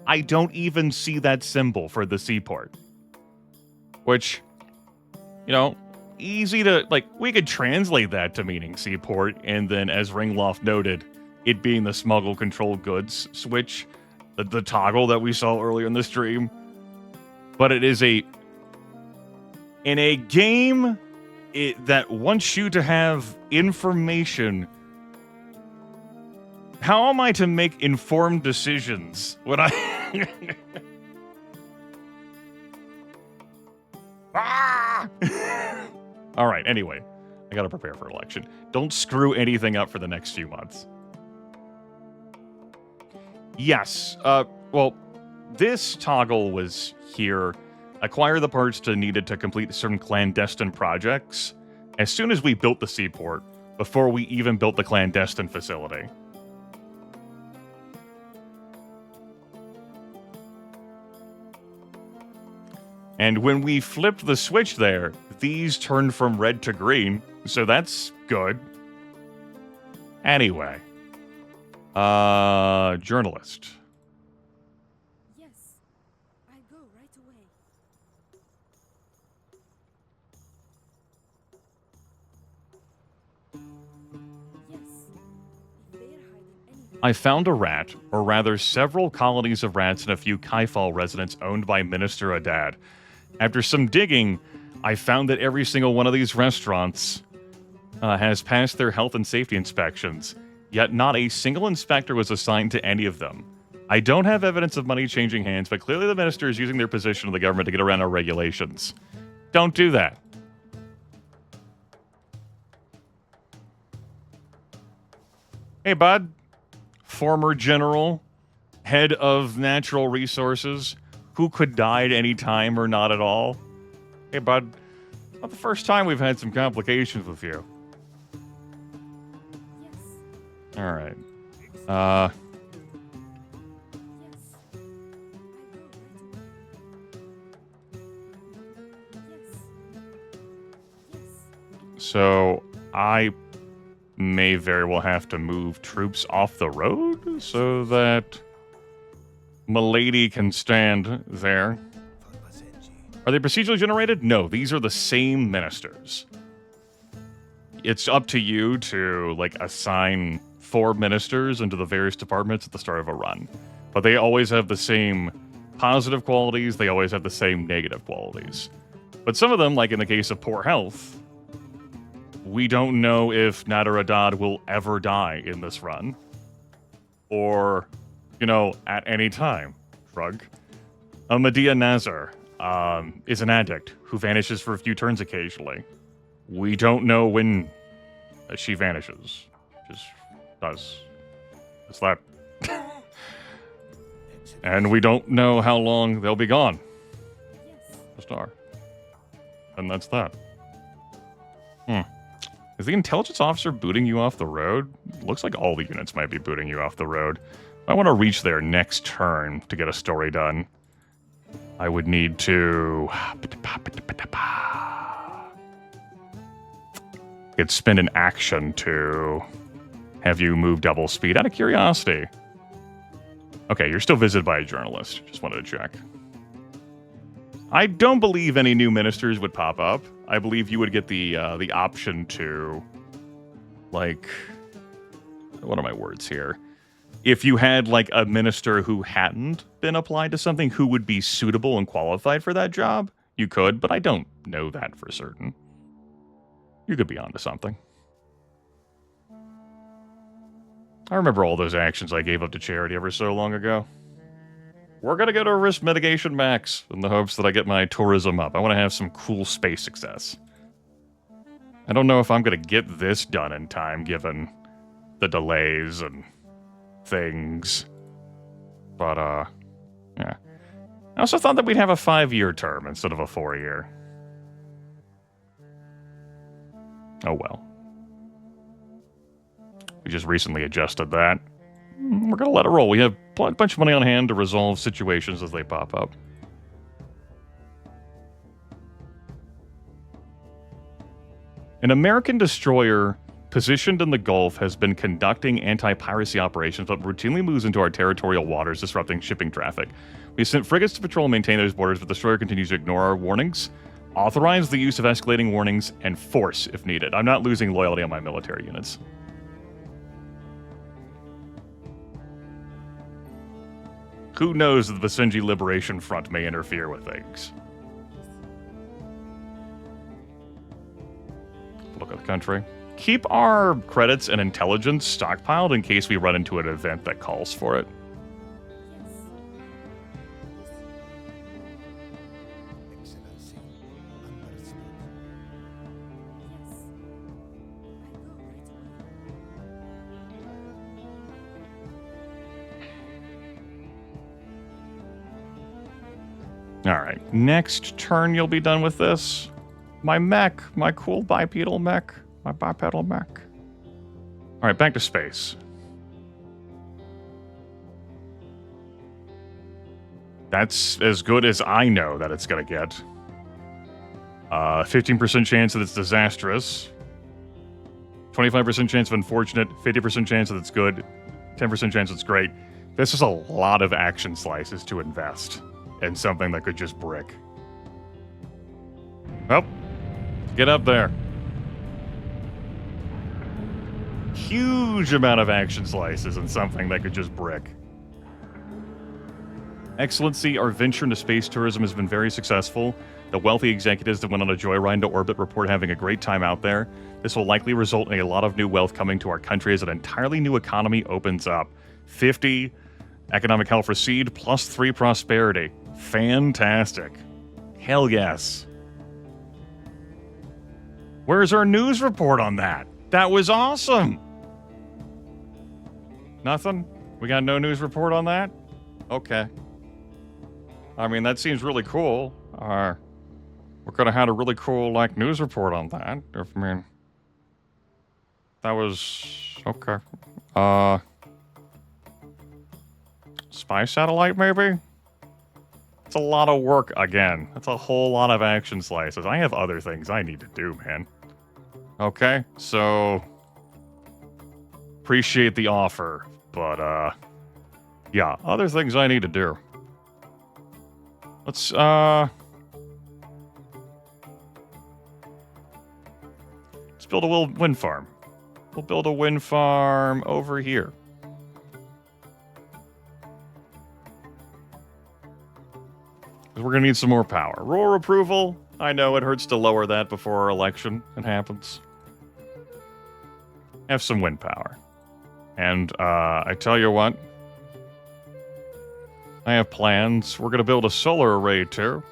I don't even see that symbol for the seaport. Which, easy to, like, we could translate that to meaning seaport, and then, as Ringloft noted, it being the smuggle controlled goods switch, the toggle that we saw earlier in the stream. But it is in a game that wants you to have information. How am I to make informed decisions when I... All right, anyway, I gotta prepare for election. Don't screw anything up for the next few months. Yes, well, this toggle was here. Acquire the parts needed to complete certain clandestine projects. As soon as we built the seaport, before we even built the clandestine facility. And when we flipped the switch there, these turned from red to green, so that's good. Anyway. Journalist. Yes, I go right away. Yes, if they're hiding anything. I found a rat, or rather several colonies of rats and a few Kaifal residents owned by Minister Haddad. After some digging, I found that every single one of these restaurants has passed their health and safety inspections, yet not a single inspector was assigned to any of them. I don't have evidence of money changing hands, but clearly the minister is using their position in the government to get around our regulations. Don't do that. Hey, bud. Former general, head of natural resources, who could die at any time or not at all. Hey, bud. Not the first time we've had some complications with you. Yes, All right. yes, I go right away. Yes, So I may very well have to move troops off the road so that Milady can stand there. Are they procedurally generated? No, these are the same ministers. It's up to you to, like, assign 4 ministers into the various departments at the start of a run. But they always have the same positive qualities, they always have the same negative qualities. But some of them, like in the case of poor health, we don't know if Nader Haddad will ever die in this run. Or, at any time. Shrug. Medea Nazar is an addict who vanishes for a few turns occasionally. We don't know when she vanishes. Just does. It's that. And we don't know how long they'll be gone. yes. Just are. And that's that. Is the intelligence officer booting you off the road? Looks like all the units might be booting you off the road. I want to reach there next turn to get a story done. I would need to get could spend an action to have you move double speed out of curiosity. Okay, you're still visited by a journalist. Just wanted to check. I don't believe any new ministers would pop up. I believe you would get the option to, like, what are my words here? If you had, like, a minister who hadn't been applied to something who would be suitable and qualified for that job, you could, but I don't know that for certain. You could be onto something. I remember all those actions I gave up to charity ever so long ago. We're going to go to a risk mitigation max in the hopes that I get my tourism up. I want to have some cool space success. I don't know if I'm going to get this done in time, given the delays and things. But, yeah. I also thought that we'd have a 5-year term instead of a 4-year. Oh well. We just recently adjusted that. We're going to let it roll. We have a bunch of money on hand to resolve situations as they pop up. An American destroyer positioned in the Gulf has been conducting anti-piracy operations, but routinely moves into our territorial waters, disrupting shipping traffic. We sent frigates to patrol and maintain those borders, but the destroyer continues to ignore our warnings, authorize the use of escalating warnings, and force if needed. I'm not losing loyalty on my military units. Who knows that the Basenji Liberation Front may interfere with things? Look at the country. Keep our credits and intelligence stockpiled in case we run into an event that calls for it. Excellency, understood. Yes. I go right away. Alright, next turn you'll be done with this. My mech, my cool bipedal mech, my bipedal mech. Alright, back to space. That's as good as I know that it's gonna get. 15% chance that it's disastrous. 25% chance of unfortunate, 50% chance that it's good, 10% chance it's great. This is a lot of action slices to invest in something that could just brick. Well, get up there. Huge amount of action slices in something that could just brick. Excellency, our venture into space tourism has been very successful. The wealthy executives that went on a joyride into orbit report having a great time out there. This will likely result in a lot of new wealth coming to our country as an entirely new economy opens up. 50 economic health for seed, plus 3 prosperity. Fantastic. Hell yes. Where's our news report on that? That was awesome. Nothing? We got no news report on that? Okay. I mean, that seems really cool. We could have had a really cool, like, news report on that. I mean, that was... okay. Spy satellite, maybe? It's a lot of work, again. That's a whole lot of action slices. I have other things I need to do, man. Okay, so... appreciate the offer, but, yeah, other things I need to do. Let's build a wind farm. We'll build a wind farm over here. Because we're going to need some more power. Roar approval. I know it hurts to lower that before our election. It happens. Have some wind power. And, I tell you what. I have plans. We're going to build a solar array, too.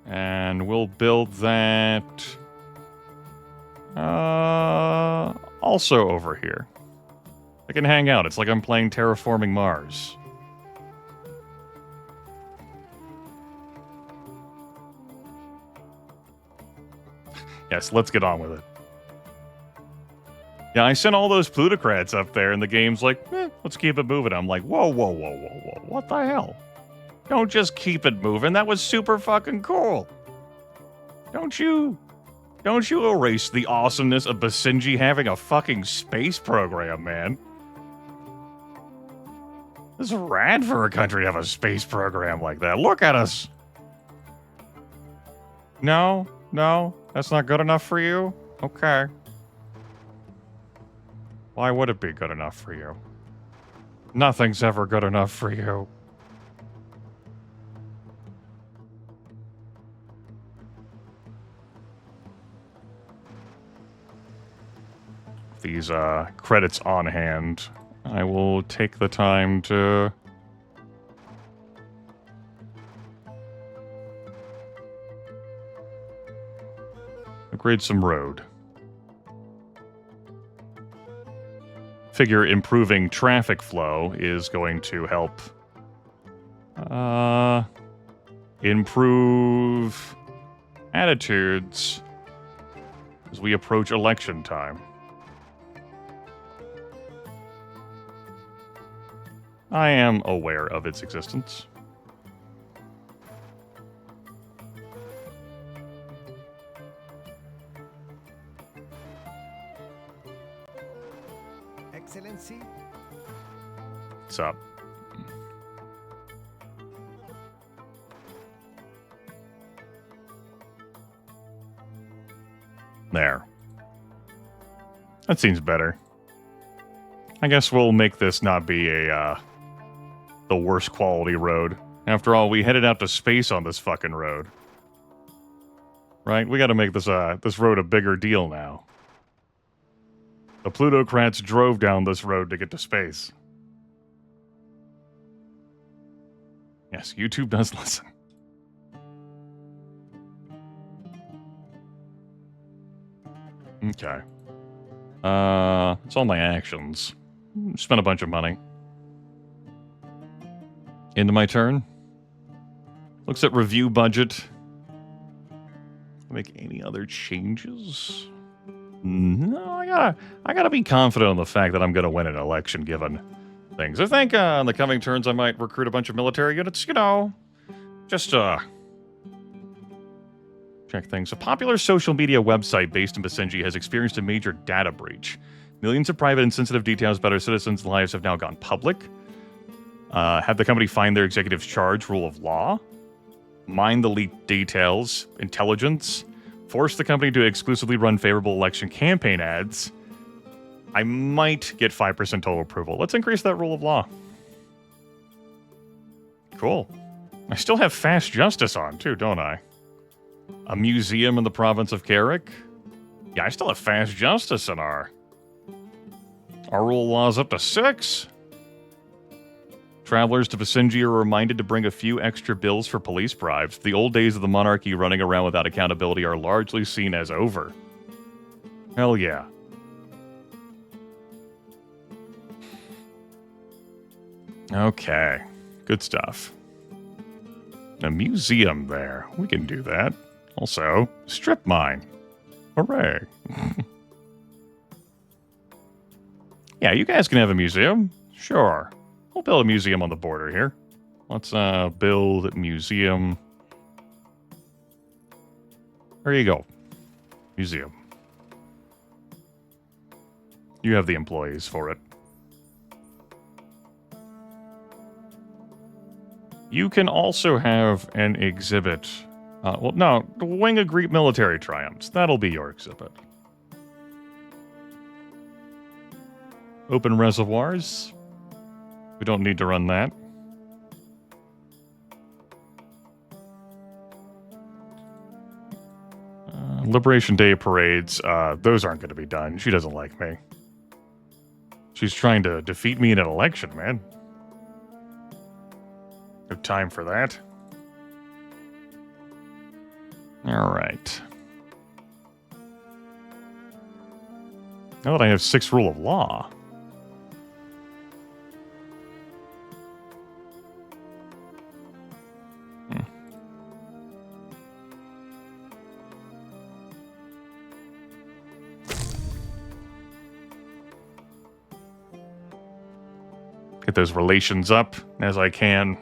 And we'll build that... also over here. I can hang out. It's like I'm playing Terraforming Mars. Yes, let's get on with it. Yeah, I sent all those plutocrats up there, and the game's like, let's keep it moving. I'm like, whoa, whoa, whoa, whoa, whoa. What the hell? Don't just keep it moving. That was super fucking cool. Don't you Don't you erase the awesomeness of Basenji having a fucking space program, man. It's rad for a country to have a space program like that. Look at us. No, that's not good enough for you? Okay. Why would it be good enough for you? Nothing's ever good enough for you. These credits on hand, I will take the time to upgrade some road. Figure improving traffic flow is going to help improve attitudes as we approach election time. I am aware of its existence. Excellency. What's up? There. That seems better. I guess we'll make this not be a, the worst quality road. After all, we headed out to space on this fucking road. Right? We gotta make this, this road a bigger deal now. The plutocrats drove down this road to get to space. Yes, YouTube does listen. Okay. It's all my actions. Spent a bunch of money. Into my turn. Looks at review budget. Make any other changes? No, I gotta be confident in the fact that I'm gonna win an election given things. I think in the coming turns I might recruit a bunch of military units, you know. Just check things. A popular social media website based in Basenji has experienced a major data breach. Millions of private and sensitive details about our citizens' lives have now gone public. Have the company find their executives charged, rule of law. Mine the leaked details, intelligence. Force the company to exclusively run favorable election campaign ads. I might get 5% total approval. Let's increase that rule of law. Cool. I still have fast justice on, too, don't I? A museum in the province of Carrick? Yeah, I still have fast justice in our rule of law is up to 6. Travelers to Basenji are reminded to bring a few extra bills for police bribes. The old days of the monarchy running around without accountability are largely seen as over. Hell yeah. Okay. Good stuff. A museum there. We can do that. Also, strip mine. Hooray. Yeah, you guys can have a museum. Sure. We'll build a museum on the border here. Let's build a museum. There you go. Museum. You have the employees for it. You can also have an exhibit. Well, no, Wing of Greek Military Triumphs. That'll be your exhibit. Open reservoirs. We don't need to run that. Liberation Day parades. Those aren't going to be done. She doesn't like me. She's trying to defeat me in an election, man. No time for that. All right. Now that I have 6 rule of law. Get those relations up as I can.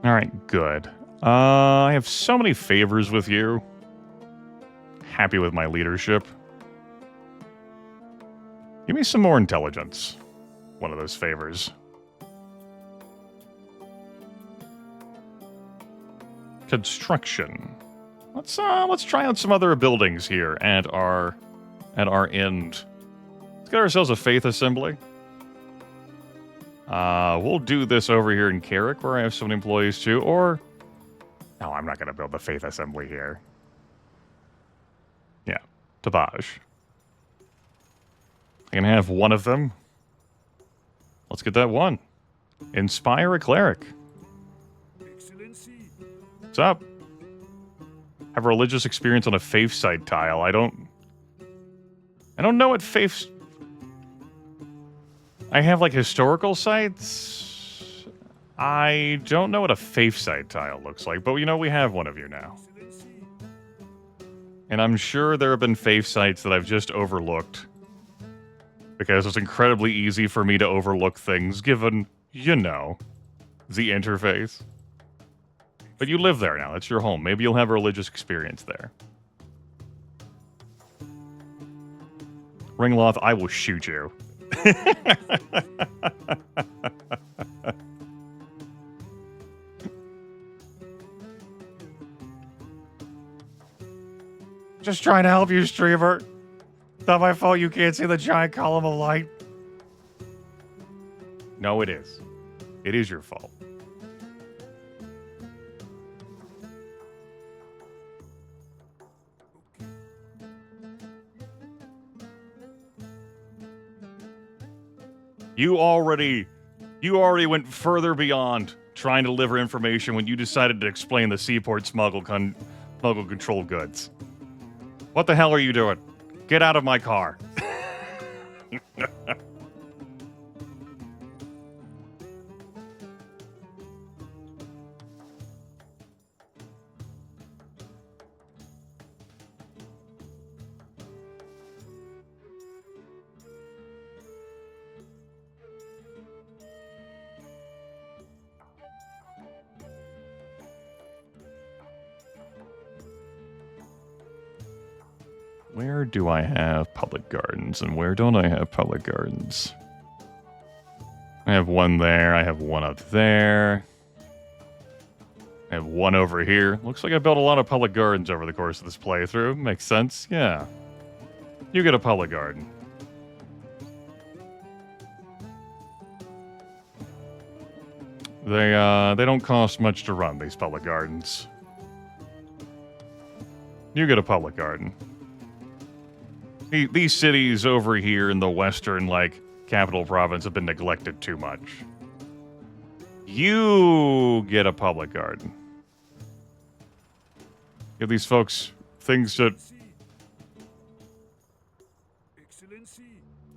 All right, good. I have so many favors with you. happy with my leadership. Give me some more intelligence. One of those favors. Construction. Let's try out some other buildings here at our end. Let's get ourselves a faith assembly. We'll do this over here in Carrick, where I have so many employees too, or... No, I'm not going to build the faith assembly here. Yeah, Tabaj. I can have one of them. Let's get that one. Inspire a cleric. What's up? Have religious experience on a faith site tile. I don't know what faith... I have, like, historical sites. I don't know what a faith site tile looks like, but, you know, we have one of you now. And I'm sure there have been faith sites that I've just overlooked. Because it's incredibly easy for me to overlook things, given, you know, the interface. But you live there now. That's your home. Maybe you'll have a religious experience there. Ringloth, I will shoot you. Just trying to help you, streamer. Not my fault you can't see the giant column of light. No, it is. It is your fault. You already went further beyond trying to deliver information when you decided to explain the seaport smuggle controlled goods. What the hell are you doing? Get out of my car. Where do I have public gardens, and where don't I have public gardens? I have one there, I have one up there. I have one over here. Looks like I built a lot of public gardens over the course of this playthrough. Makes sense, yeah. You get a public garden. They don't cost much to run, these public gardens. You get a public garden. These cities over here in the western, like, capital province have been neglected too much. You get a public garden. Give these folks things to...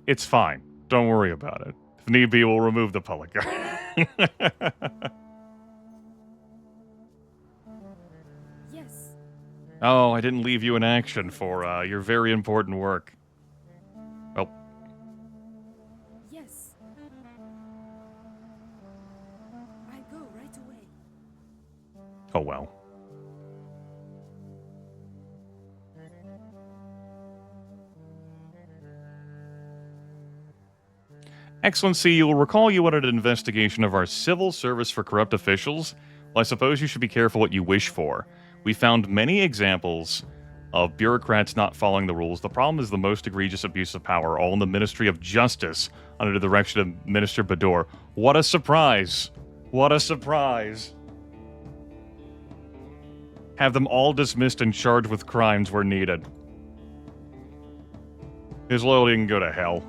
It's fine. Don't worry about it. If need be, we'll remove the public garden. Yes. Oh, I didn't leave you in action for your very important work. Well. Yes. I go right away. Oh well. Excellency, you will recall you wanted an investigation of our civil service for corrupt officials. Well, I suppose you should be careful what you wish for. We found many examples of bureaucrats not following the rules. The problem is the most egregious abuse of power, all in the Ministry of Justice, under the direction of Minister Bador. What a surprise! What a surprise! Have them all dismissed and charged with crimes where needed. His loyalty can go to hell.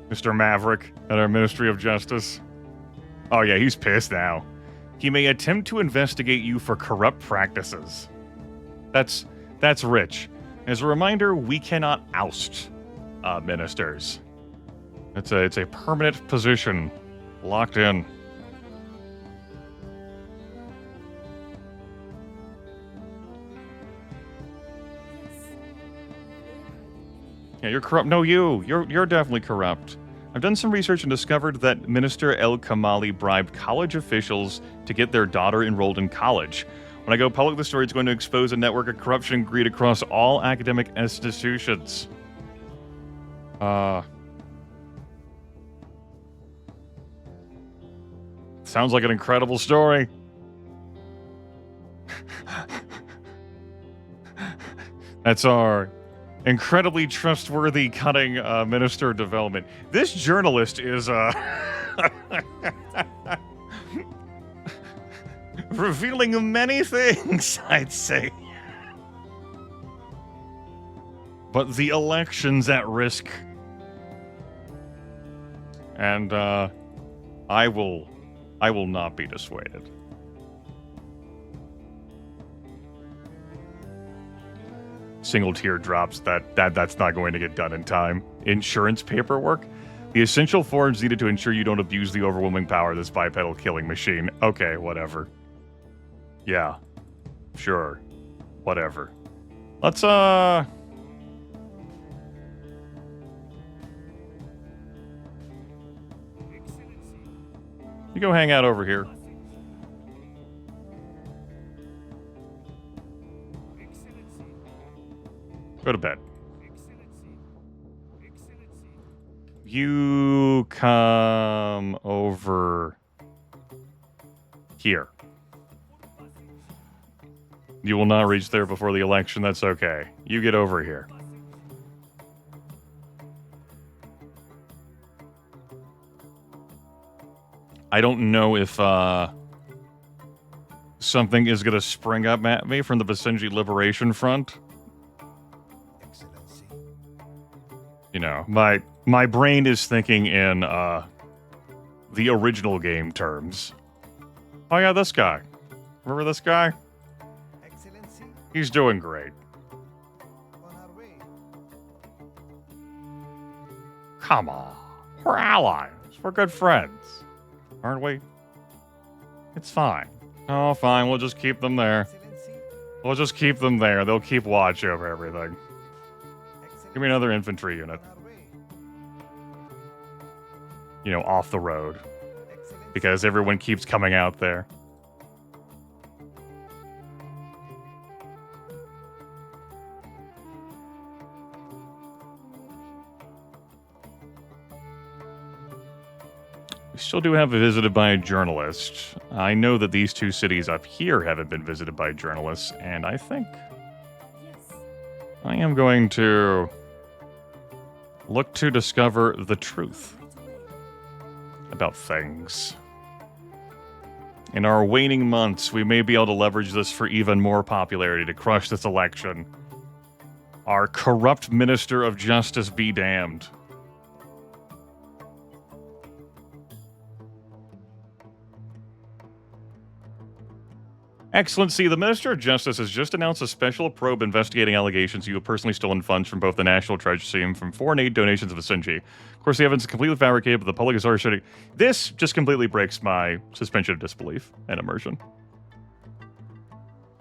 Mr. Maverick at our Ministry of Justice. Oh yeah, he's pissed now. He may attempt to investigate you for corrupt practices. That's rich. As a reminder, we cannot oust ministers. It's a permanent position, locked in. Yeah, you're corrupt. No, you're definitely corrupt. I've done some research and discovered that Minister El Kamali bribed college officials to get their daughter enrolled in college. When I go public, the story is going to expose a network of corruption and greed across all academic institutions. Sounds like an incredible story. That's our incredibly trustworthy, cunning Minister of Development. This journalist is revealing many things, I'd say. But the election's at risk. And I will not be dissuaded. Single teardrops, that's not going to get done in time. Insurance paperwork? The essential forms needed to ensure you don't abuse the overwhelming power of this bipedal killing machine. Okay, whatever. Yeah. Sure. Whatever. Let's, you go hang out over here. Go to bed. You come over here. You will not reach there before the election. That's okay. You get over here. I don't know if something is going to spring up at me from the Basenji Liberation Front. You know, my brain is thinking in the original game terms. Oh yeah, this guy. Remember this guy? Excellency, He's doing great. on our way. Come on. We're allies. We're good friends. Aren't we? It's fine. Oh, fine. We'll just keep them there. Excellency, We'll just keep them there. They'll keep watch over everything. Excellency, Give me another infantry unit. on our way. You know, off the road. Excellency, Because everyone keeps coming out there. We still do have it visited by a journalist. I know that these two cities up here haven't been visited by journalists, and I think Yes. I am going to look to discover the truth Right away. about things. In our waning months, we may be able to leverage this for even more popularity to crush this election. Our corrupt Minister of Justice be damned. Excellency, the Minister of Justice has just announced a special probe investigating allegations you have personally stolen funds from both the National Treasury and from foreign aid donations of Basenji. Of course, the evidence is completely fabricated, but the public is already shutting. This just completely breaks my suspension of disbelief and immersion.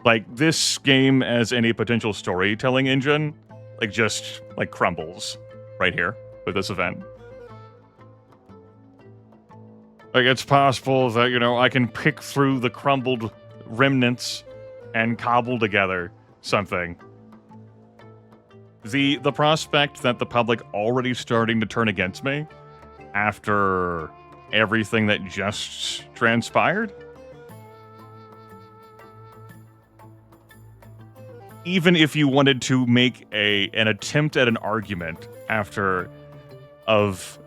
Like, this game as any potential storytelling engine, just crumbles right here with this event. Like, it's possible that, I can pick through the crumbled remnants and cobble together something. The prospect that the public already starting to turn against me after everything that just transpired, even if you wanted to make an attempt at an argument of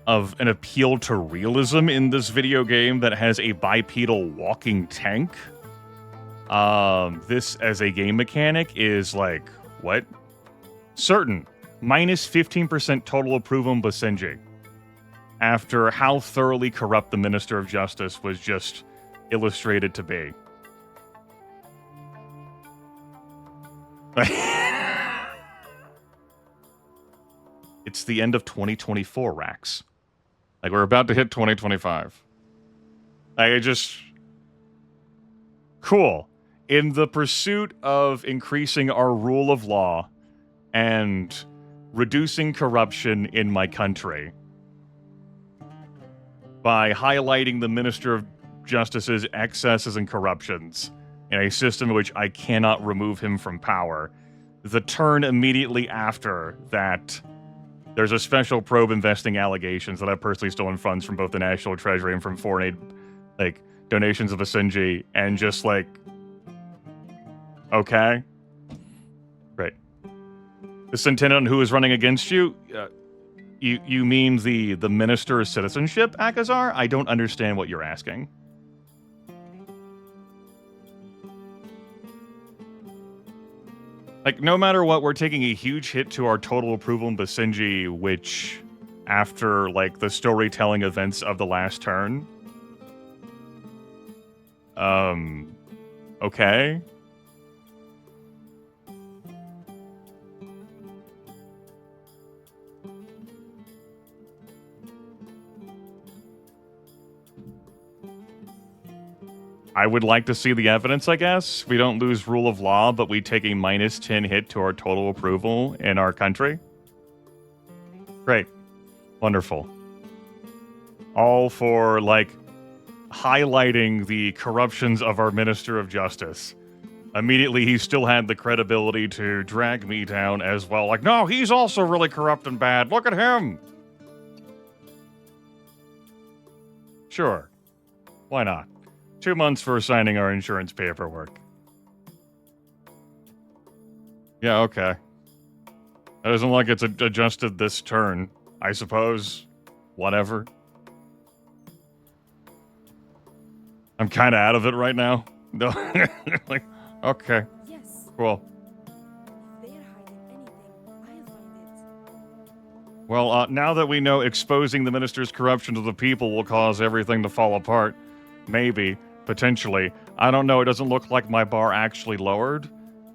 an appeal to realism in this video game that has a bipedal walking tank, this as a game mechanic is what? Certain. Minus 15% total approval on Basenji. After how thoroughly corrupt the Minister of Justice was just illustrated to be. It's the end of 2024, Rax. We're about to hit 2025. Cool. In the pursuit of increasing our rule of law and reducing corruption in my country by highlighting the Minister of Justice's excesses and corruptions, in a system in which I cannot remove him from power. The turn immediately after that, there's a special probe investing allegations that I've personally stolen funds from both the National Treasury and from foreign aid, like, donations of Basenji, and just, like, okay. Right. The Centennial who is running against you? You mean the Minister of Citizenship, Akazar? I don't understand what you're asking. Like, no matter what, we're taking a huge hit to our total approval in Basenji, which, after, like, the storytelling events of the last turn... Okay. I would like to see the evidence, I guess. We don't lose rule of law, but we take a -10 hit to our total approval in our country. Great. Wonderful. All for, like, highlighting the corruptions of our Minister of Justice. Immediately, he still had the credibility to drag me down as well. Like, no, he's also really corrupt and bad. Look at him. Sure. Why not? 2 months for signing our insurance paperwork. Yeah, okay. It doesn't look like it's adjusted this turn, I suppose. Whatever. I'm kind of out of it right now. No, like, okay. Yes. Cool. If they're hiding anything, I'll find it. Well, now that we know exposing the minister's corruption to the people will cause everything to fall apart, maybe, potentially. I don't know, it doesn't look like my bar actually lowered,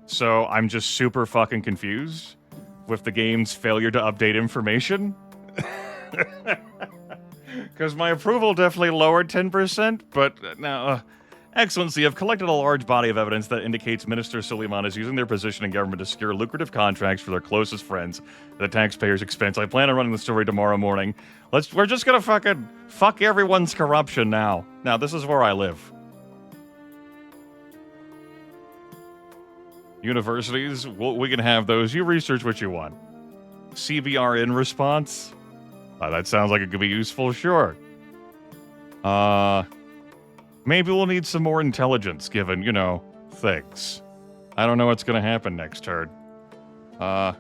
so I'm just super fucking confused with the game's failure to update information. Because my approval definitely lowered 10%, but now, Excellency, I've collected a large body of evidence that indicates Minister Suleiman is using their position in government to secure lucrative contracts for their closest friends at the taxpayers' expense. I plan on running the story tomorrow morning. We're just gonna fucking fuck everyone's corruption now. Now, this is where I live. Universities, we can have those. You research what you want. CBR in response? That sounds like it could be useful, sure. Maybe we'll need some more intelligence given, you know, things. I don't know what's gonna happen next turn. That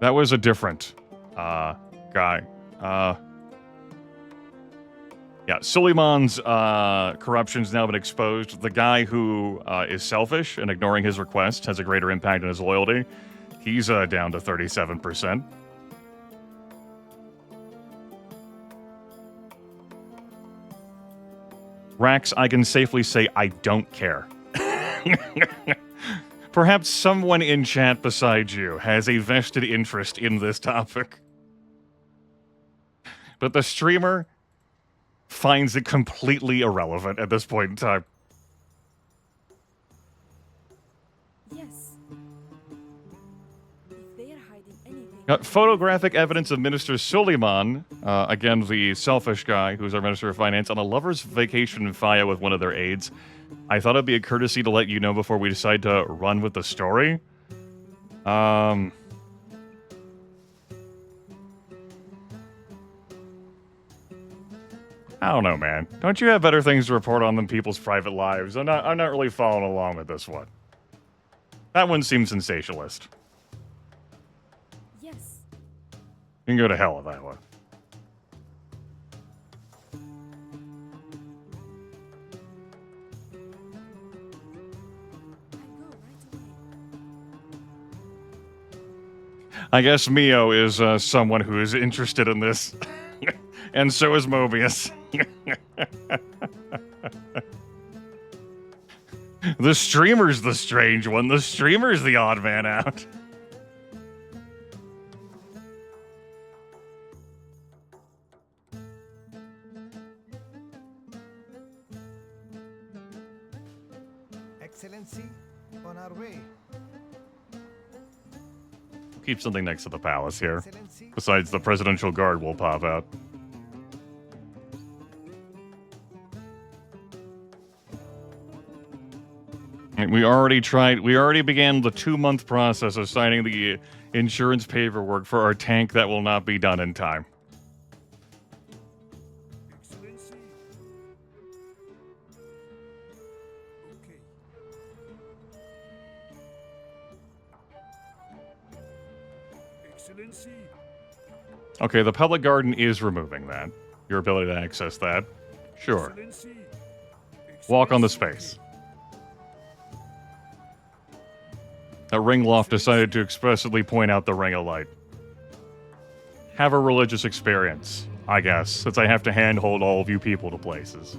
was a different, guy. Yeah, Suleiman's, corruption's now been exposed. The guy who, is selfish and ignoring his request has a greater impact on his loyalty. He's, down to 37%. Rax, I can safely say I don't care. Perhaps someone in chat besides you has a vested interest in this topic. But the streamer finds it completely irrelevant at this point in time. Yes. If they're hiding anything, Photographic evidence of Minister Suleiman, again, the selfish guy who's our Minister of Finance, on a lover's vacation in Faya with one of their aides. I thought it'd be a courtesy to let you know before we decide to run with the story. I don't know, man. Don't you have better things to report on than people's private lives? I'm not really following along with this one. That one seems sensationalist. yes. You can go to hell with that one. I'll go right away. I guess Mio is someone who is interested in this. And so is Mobius. The streamer's the strange one. The streamer's the odd man out. Excellency, on our way. Keep something next to the palace here. Excellency, Besides, the presidential guard will pop out. And we already began the 2-month process of signing the insurance paperwork for our tank that will not be done in time. Excellency. Okay. Excellency. Okay, the public garden is removing that. Your ability to access that. Sure. Excellency. Walk on the Excellency. space. That ring loft decided to expressly point out the ring of light. Have a religious experience, I guess, since I have to handhold all of you people to places.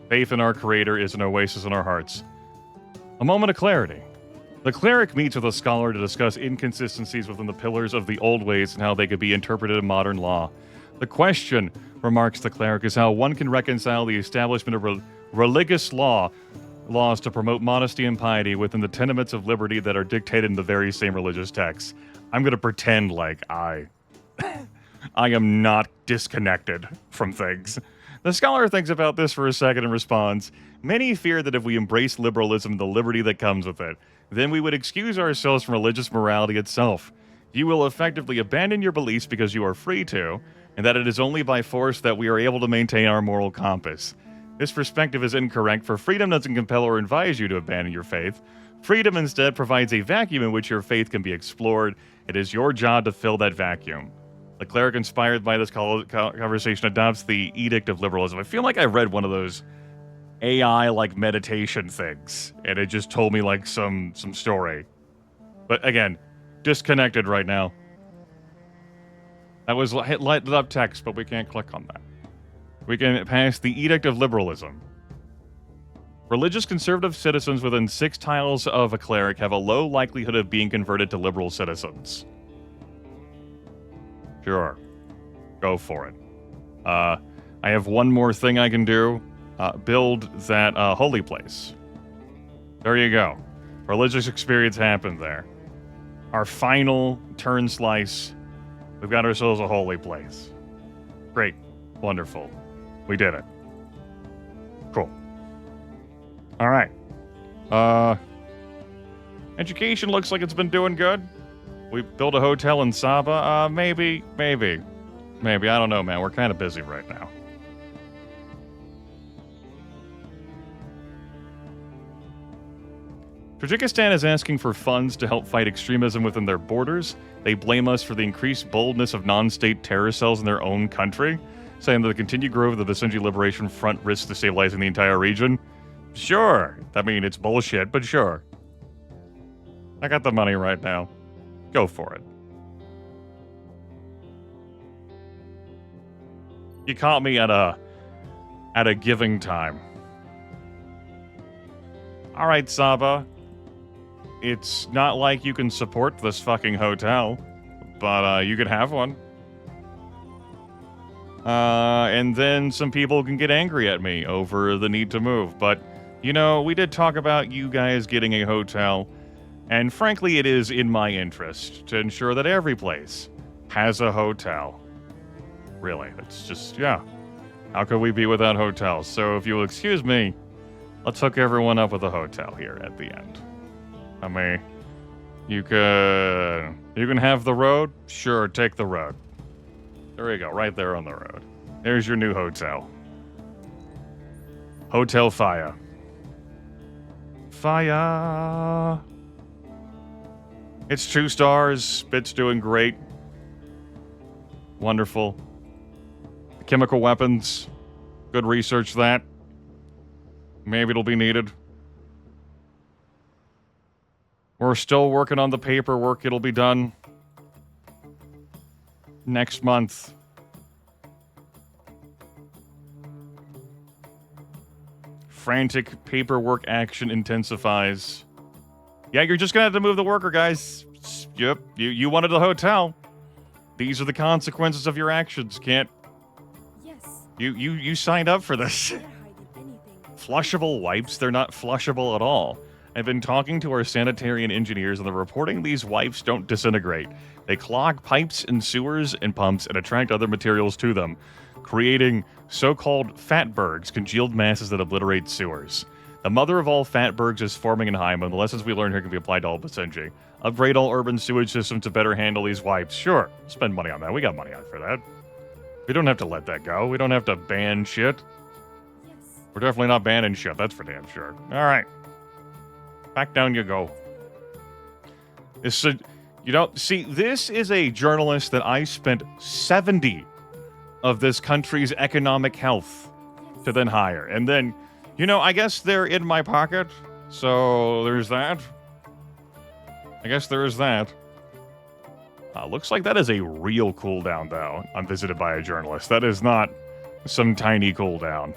Faith in our Creator is an oasis in our hearts. A moment of clarity. The cleric meets with a scholar to discuss inconsistencies within the pillars of the old ways and how they could be interpreted in modern law. The question, remarks the cleric, is how one can reconcile the establishment of religious laws to promote modesty and piety within the tenements of liberty that are dictated in the very same religious texts. I'm going to pretend like I am not disconnected from things. The scholar thinks about this for a second and responds, many fear that if we embrace liberalism and the liberty that comes with it, then we would excuse ourselves from religious morality itself. You will effectively abandon your beliefs because you are free to, and that it is only by force that we are able to maintain our moral compass. This perspective is incorrect, for freedom doesn't compel or advise you to abandon your faith. Freedom instead provides a vacuum in which your faith can be explored. It is your job to fill that vacuum. The cleric, inspired by this conversation, adopts the Edict of Liberalism. I feel like I read one of those AI-like meditation things, and it just told me like some story. But again, disconnected right now. That was light up text, but we can't click on that. We can pass the Edict of Liberalism. Religious conservative citizens within 6 tiles of a cleric have a low likelihood of being converted to liberal citizens. Sure. Go for it. I have one more thing I can do. Build that holy place. There you go. Religious experience happened there. Our final turn slice. We've got ourselves a holy place. Great. Wonderful. We did it. Cool. All right. Education looks like it's been doing good. We built a hotel in Saba. Maybe. I don't know, man. We're kind of busy right now. Tajikistan is asking for funds to help fight extremism within their borders. They blame us for the increased boldness of non-state terror cells in their own country, saying that the continued growth of the Basenji Liberation Front risks destabilizing the entire region. Sure. I mean, it's bullshit, but sure. I got the money right now. Go for it. You caught me at a giving time. All right, Saba. It's not like you can support this fucking hotel, but you could have one. And then some people can get angry at me over the need to move. But, you know, we did talk about you guys getting a hotel. And frankly, it is in my interest to ensure that every place has a hotel. Really, it's just, yeah. How could we be without hotels? So if you'll excuse me, let's hook everyone up with a hotel here at the end. I mean, you can have the road? Sure, take the road. There you go, right there on the road. There's your new hotel. Hotel Fire. Fire. It's 2 stars. It's doing great. Wonderful. Chemical weapons. Good research that. Maybe it'll be needed. We're still working on the paperwork. It'll be done next month. Frantic paperwork action intensifies. Yeah, you're just gonna have to move the worker, guys. Yep, you wanted the hotel. These are the consequences of your actions. Can't. Yes. You signed up for this. They're hiding anything. Flushable wipes? They're not flushable at all. I've been talking to our sanitarian engineers, and they're reporting these wipes don't disintegrate. They clog pipes and sewers and pumps and attract other materials to them, creating so-called fatbergs, congealed masses that obliterate sewers. The mother of all fatbergs is forming in Haima. The lessons we learn here can be applied to all Basenji. Upgrade all urban sewage systems to better handle these wipes. Sure, spend money on that. We got money on for that. We don't have to let that go. We don't have to ban shit. We're definitely not banning shit. That's for damn sure. All right. Back down you go. This is see, this is a journalist that I spent 70 of this country's economic health to then hire. And then, I guess they're in my pocket. So there's that. I guess there is that. Looks like that is a real cooldown, though. I'm visited by a journalist. That is not some tiny cooldown.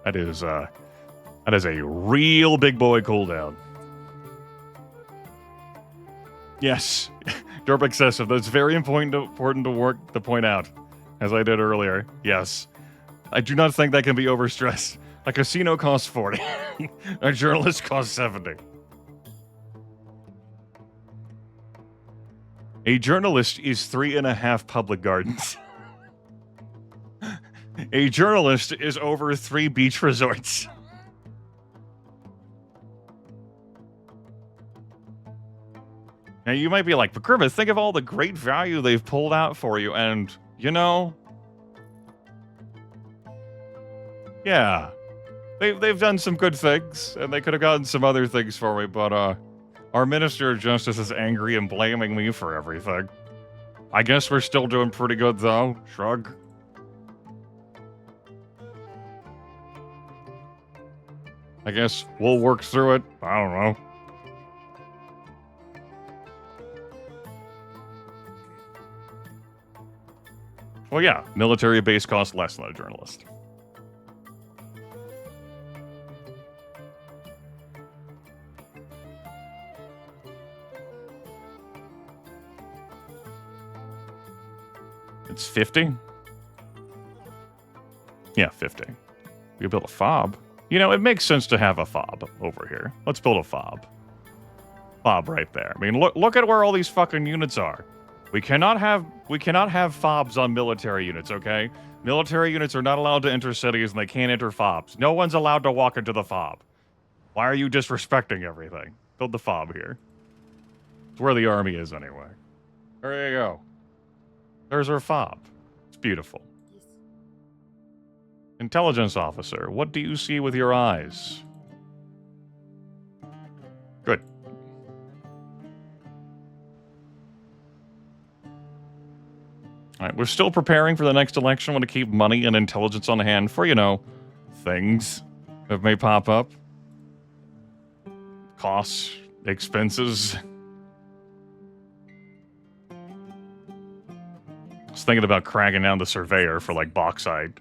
That is a real big boy cooldown. Yes, derp excessive. That's very important to point out, as I did earlier. Yes, I do not think that can be overstressed. A casino costs 40. A journalist costs 70. A journalist is 3.5 public gardens. A journalist is over 3 beach resorts. Now, you might be like, but Grimith, think of all the great value they've pulled out for you, and, yeah, they've done some good things, and they could have gotten some other things for me, but, our Minister of Justice is angry and blaming me for everything. I guess we're still doing pretty good, though. Shrug. I guess we'll work through it. I don't know. Well, yeah, military base costs less than a journalist. It's 50? Yeah, 50. We build a fob. It makes sense to have a fob over here. Let's build a fob. Fob right there. I mean, look at where all these fucking units are. We cannot have fobs on military units, okay? Military units are not allowed to enter cities and they can't enter fobs. No one's allowed to walk into the fob. Why are you disrespecting everything? Build the fob here. It's where the army is anyway. There you go. There's our fob. It's beautiful. Yes. Intelligence officer, what do you see with your eyes? Good. All right, we're still preparing for the next election. Want to keep money and intelligence on hand for, things that may pop up. Costs, expenses. I was thinking about cracking down the surveyor for, bauxite,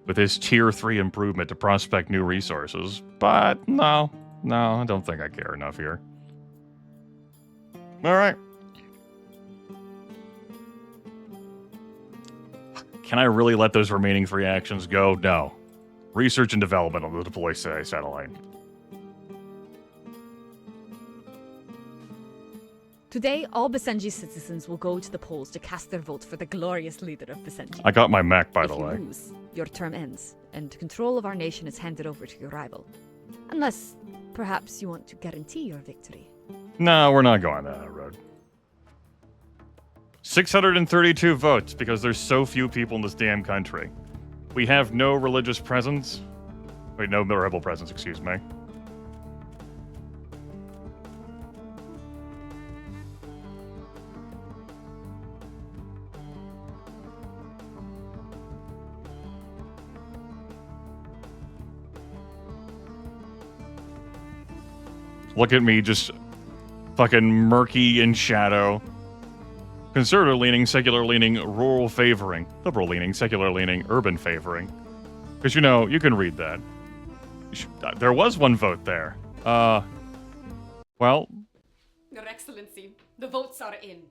with his tier 3 improvement to prospect new resources. But no, I don't think I care enough here. All right. Can I really let those remaining 3 actions go? No. Research and development on the deploy satellite. Today, all Basenji citizens will go to the polls to cast their vote for the glorious leader of Basenji. I got my Mac, by If the you way. lose, your term ends, and control of our nation is handed over to your rival. Unless, perhaps you want to guarantee your victory. No, we're not going that road. 632 votes because there's so few people in this damn country. We have no religious presence. Wait, no rebel presence, excuse me. Look at me, just fucking murky in shadow. Conservative-leaning, secular-leaning, rural-favoring. Liberal-leaning, secular-leaning, urban-favoring. Because, you can read that. There was one vote there. Well... Your Excellency, the votes are in.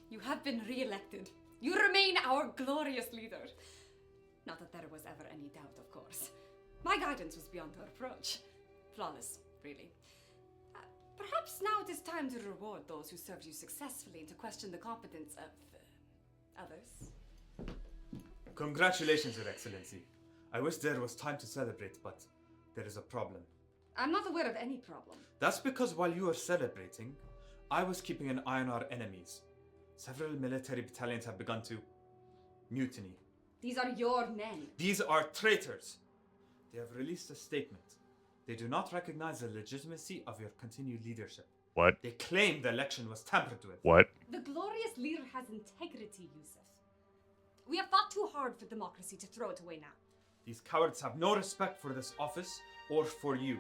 You have been re-elected. You remain our glorious leader. Not that there was ever any doubt, of course. My guidance was beyond her approach. Flawless, really. Perhaps now it is time to reward those who served you successfully and to question the competence of others. Congratulations, Your Excellency. I wish there was time to celebrate, but there is a problem. I'm not aware of any problem. That's because while you were celebrating, I was keeping an eye on our enemies. Several military battalions have begun to mutiny. These are your men. These are traitors. They have released a statement. They do not recognize the legitimacy of your continued leadership. What? They claim the election was tampered with. What? The glorious leader has integrity, Yusuf. We have fought too hard for democracy to throw it away now. These cowards have no respect for this office or for you.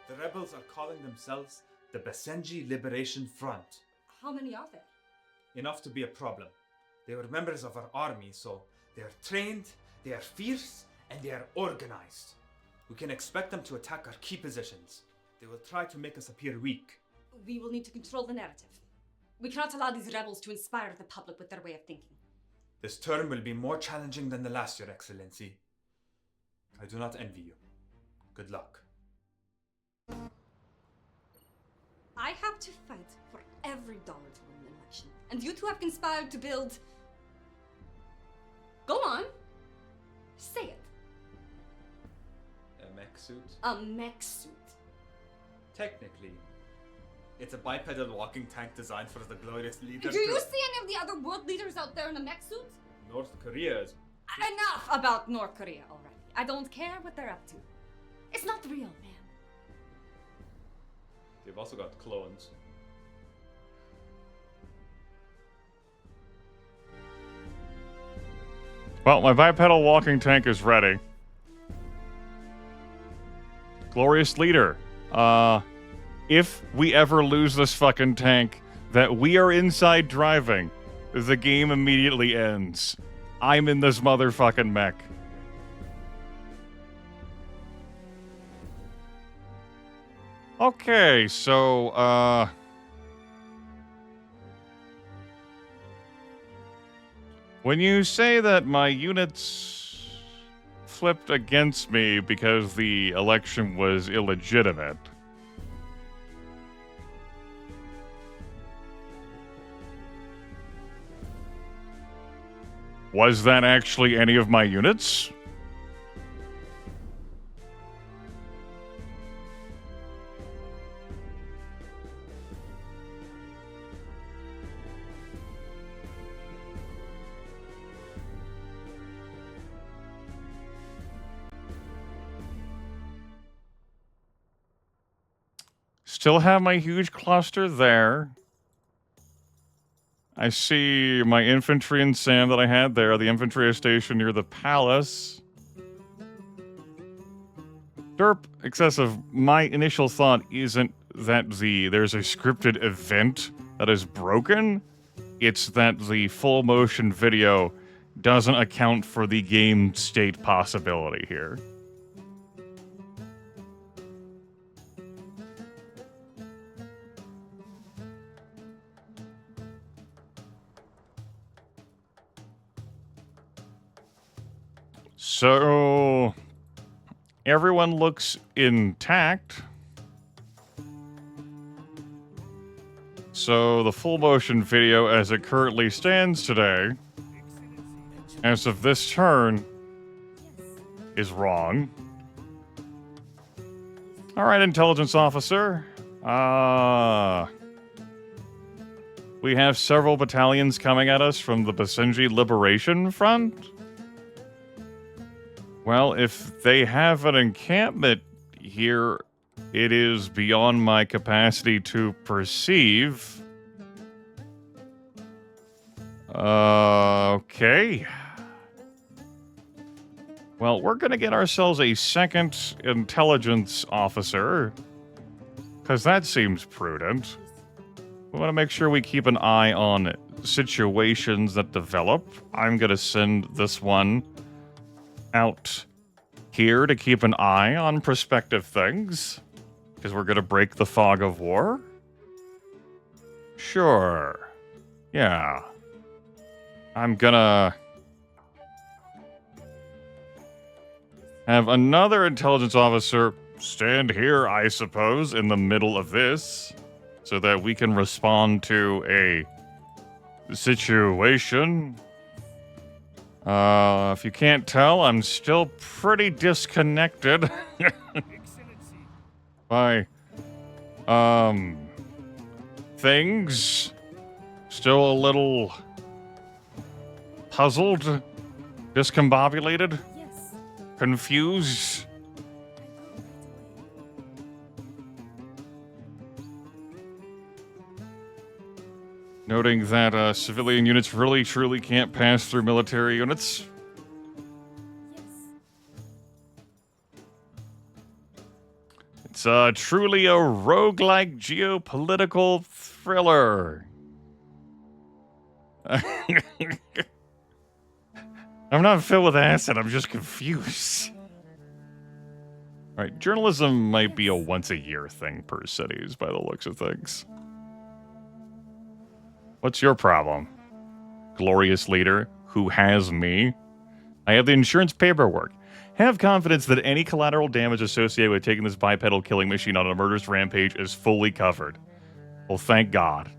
The rebels are calling themselves the Basenji Liberation Front. How many are there? Enough to be a problem. They were members of our army, so they are trained, they are fierce, and they are organized. We can expect them to attack our key positions. They will try to make us appear weak. We will need to control the narrative. We cannot allow these rebels to inspire the public with their way of thinking. This term will be more challenging than the last, Your Excellency. I do not envy you. Good luck. I have to fight for every dollar to win an election. And you two have conspired to build... Go on. Say it. A mech suit? A mech suit. Technically, it's a bipedal walking tank designed for the glorious leaders. Do you see any of the other world leaders out there in a mech suit? North Korea is... Enough about North Korea already. I don't care what they're up to. It's not real, man. They've also got clones. Well, my bipedal walking tank is ready. Glorious leader. If we ever lose this fucking tank that we are inside driving, the game immediately ends. I'm in this motherfucking mech. Okay, so, when you say that my units flipped against me because the election was illegitimate, was that actually any of my units? Still have my huge cluster there. I see my infantry and SAM that I had there. The infantry is stationed near the palace. Derp, excessive. My initial thought isn't that there's a scripted event that is broken. It's that the full motion video doesn't account for the game state possibility here. So, everyone looks intact. So, the full motion video as it currently stands today, as of this turn, is wrong. Alright, intelligence officer. We have several battalions coming at us from the Basenji Liberation Front. Well, if they have an encampment here, it is beyond my capacity to perceive. Okay. Well, we're gonna get ourselves a second intelligence officer, because that seems prudent. We want to make sure we keep an eye on situations that develop. I'm gonna send this one out here to keep an eye on prospective things, because we're gonna break the fog of war. Sure. Yeah. I'm gonna have another intelligence officer stand here, I suppose, in the middle of this, so that we can respond to a situation. If you can't tell, I'm still pretty disconnected. by, things. Still a little puzzled, discombobulated, Yes. confused. Noting that civilian units really truly can't pass through military units. Yes. It's truly a roguelike geopolitical thriller. I'm not filled with acid, I'm just confused. Alright, journalism might be a once-a-year thing per cities, by the looks of things. What's your problem? Glorious leader who has me? I have the insurance paperwork. Have confidence that any collateral damage associated with taking this bipedal killing machine on a murderous rampage is fully covered. Well, thank God.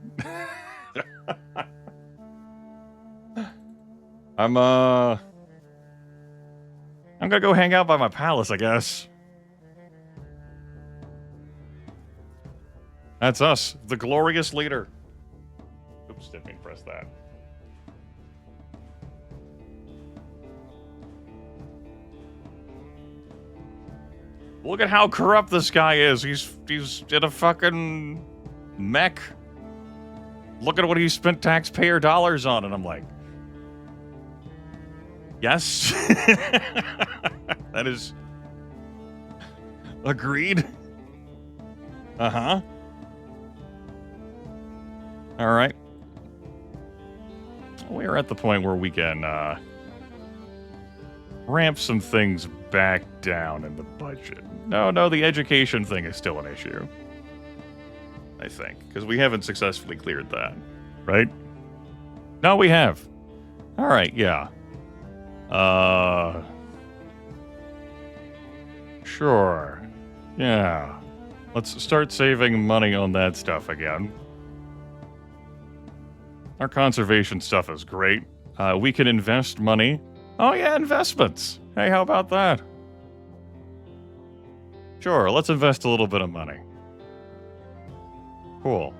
I'm gonna go hang out by my palace, I guess. That's us, the glorious leader. Oops, didn't mean to press that. Look at how corrupt this guy is. He's in a fucking mech. Look at what he spent taxpayer dollars on, and I'm like, yes. That is agreed. Uh-huh. All right. We're at the point where we can ramp some things back down in the budget. No, the education thing is still an issue. I think, because we haven't successfully cleared that, right? No, we have. All right, yeah. Sure. Yeah. Let's start saving money on that stuff again. Our conservation stuff is great. We can invest money. Oh yeah, investments. Hey, how about that? Sure, let's invest a little bit of money. Cool.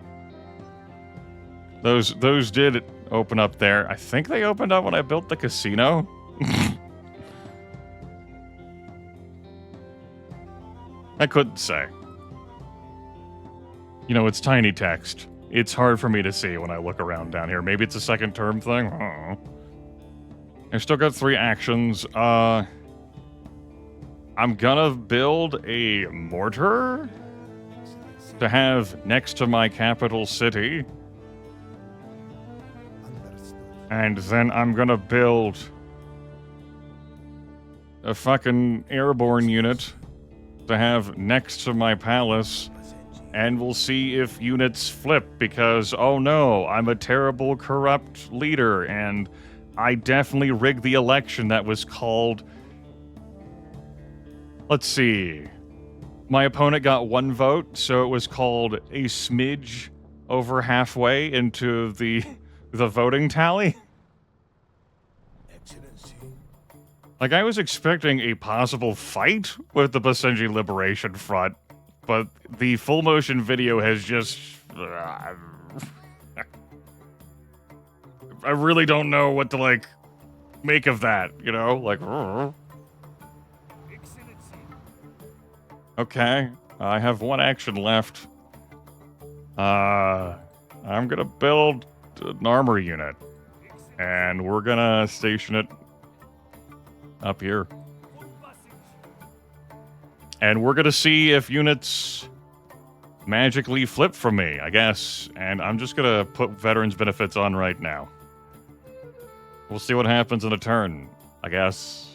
Those did open up there. I think they opened up when I built the casino. I couldn't say. You know, it's tiny text. It's hard for me to see when I look around down here. Maybe it's a second term thing? I don't know. I still got 3 actions. I'm gonna build a mortar to have next to my capital city. And then I'm gonna build a fucking airborne unit to have next to my palace. And we'll see if units flip because, oh no, I'm a terrible, corrupt leader, and I definitely rigged the election that was called... Let's see. My opponent got 1 vote, so it was called a smidge over halfway into the voting tally. Excellency. Like, I was expecting a possible fight with the Basenji Liberation Front, but the full motion video has just... I really don't know what to, like, make of that, you know? Like... Excellency. Okay, I have 1 action left. I'm gonna build an armor unit. And we're gonna station it up here. And we're gonna see if units magically flip from me, I guess. And I'm just gonna put veterans benefits on right now. We'll see what happens in a turn, I guess.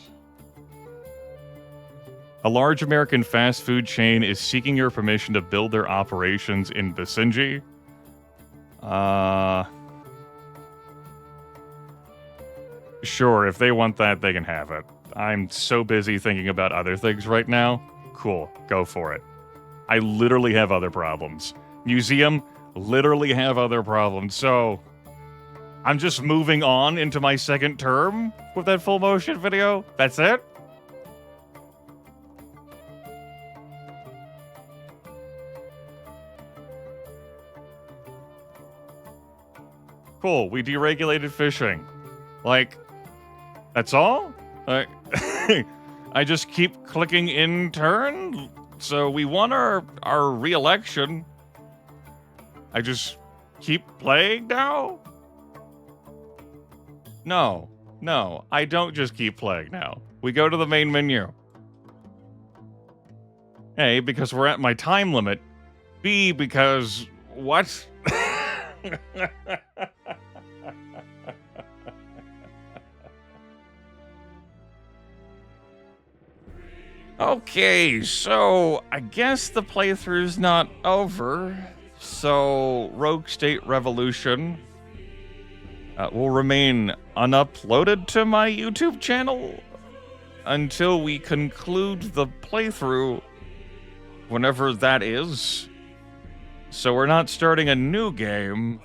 A large American fast food chain is seeking your permission to build their operations in Basenji. Sure, if they want that, they can have it. I'm so busy thinking about other things right now. Cool, go for it. I literally have other problems. Museum, literally have other problems. So, I'm just moving on into my second term with that full motion video. That's it? cool. We deregulated fishing. Like, that's all? I just keep clicking in turn? So we won our re-election. I just keep playing now? No, I don't just keep playing now. We go to the main menu. A, because we're at my time limit. B, because... what? Okay, so I guess the playthrough's not over. So, Rogue State Revolution will remain unuploaded to my YouTube channel until we conclude the playthrough, whenever that is. So we're not starting a new game,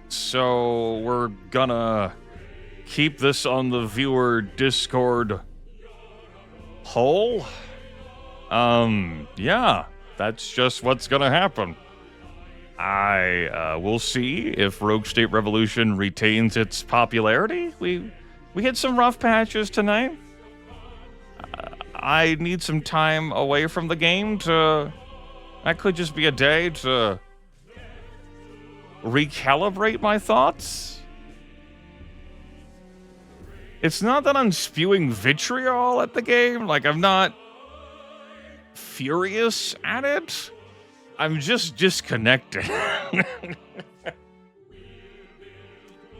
so we're gonna keep this on the viewer Discord poll. Yeah, that's just what's gonna happen. I will see if Rogue State Revolution retains its popularity. We hit some rough patches tonight. I need some time away from the game to... that could just be a day to recalibrate my thoughts. It's not that I'm spewing vitriol at the game. Like, I'm not furious at it. I'm just disconnected.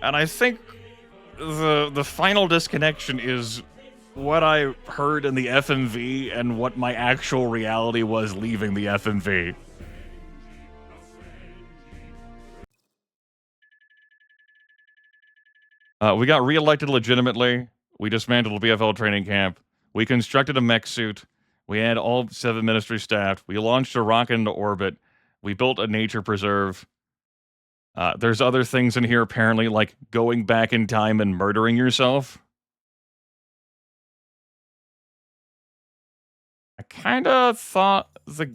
And I think the final disconnection is what I heard in the FMV and what my actual reality was leaving the FMV. We got re-elected legitimately. We dismantled a BFL training camp. We constructed a mech suit. We had all 7 ministry staffed. We launched a rocket into orbit. We built a nature preserve. There's other things in here, apparently, like going back in time and murdering yourself. I kind of thought the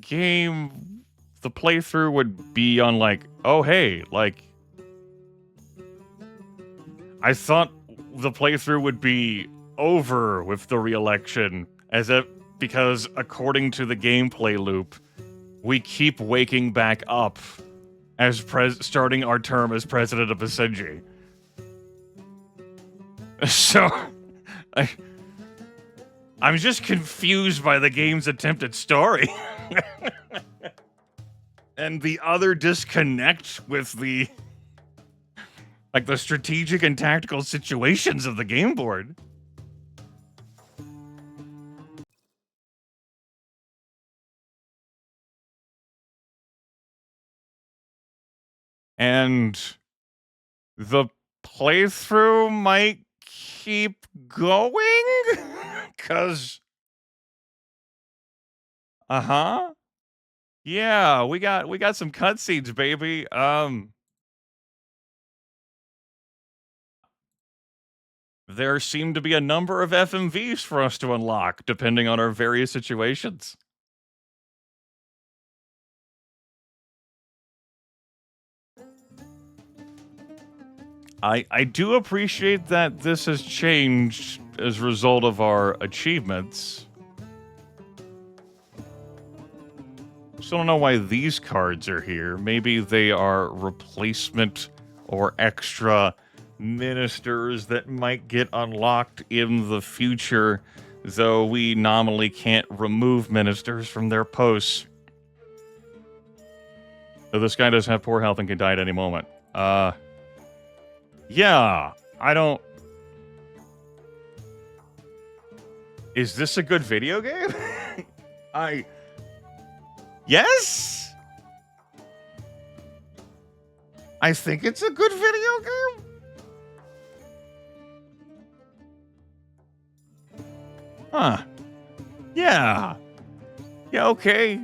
playthrough would be on, like, oh, hey, like... I thought the playthrough would be over with the re-election, because according to the gameplay loop, we keep waking back up as starting our term as president of Basenji. So, I'm just confused by the game's attempted story. And the other disconnect with the strategic and tactical situations of the game board. And the playthrough might keep going? 'Cause... yeah, we got some cutscenes, baby. There seem to be a number of FMVs for us to unlock, depending on our various situations. I do appreciate that this has changed as a result of our achievements. Still don't know why these cards are here. Maybe they are replacement or extra ministers that might get unlocked in the future, though we nominally can't remove ministers from their posts. So this guy does have poor health and can die at any moment. Yeah, I don't... Is this a good video game? Yes? I think it's a good video game. Huh. Yeah. Yeah, okay.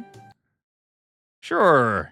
Sure.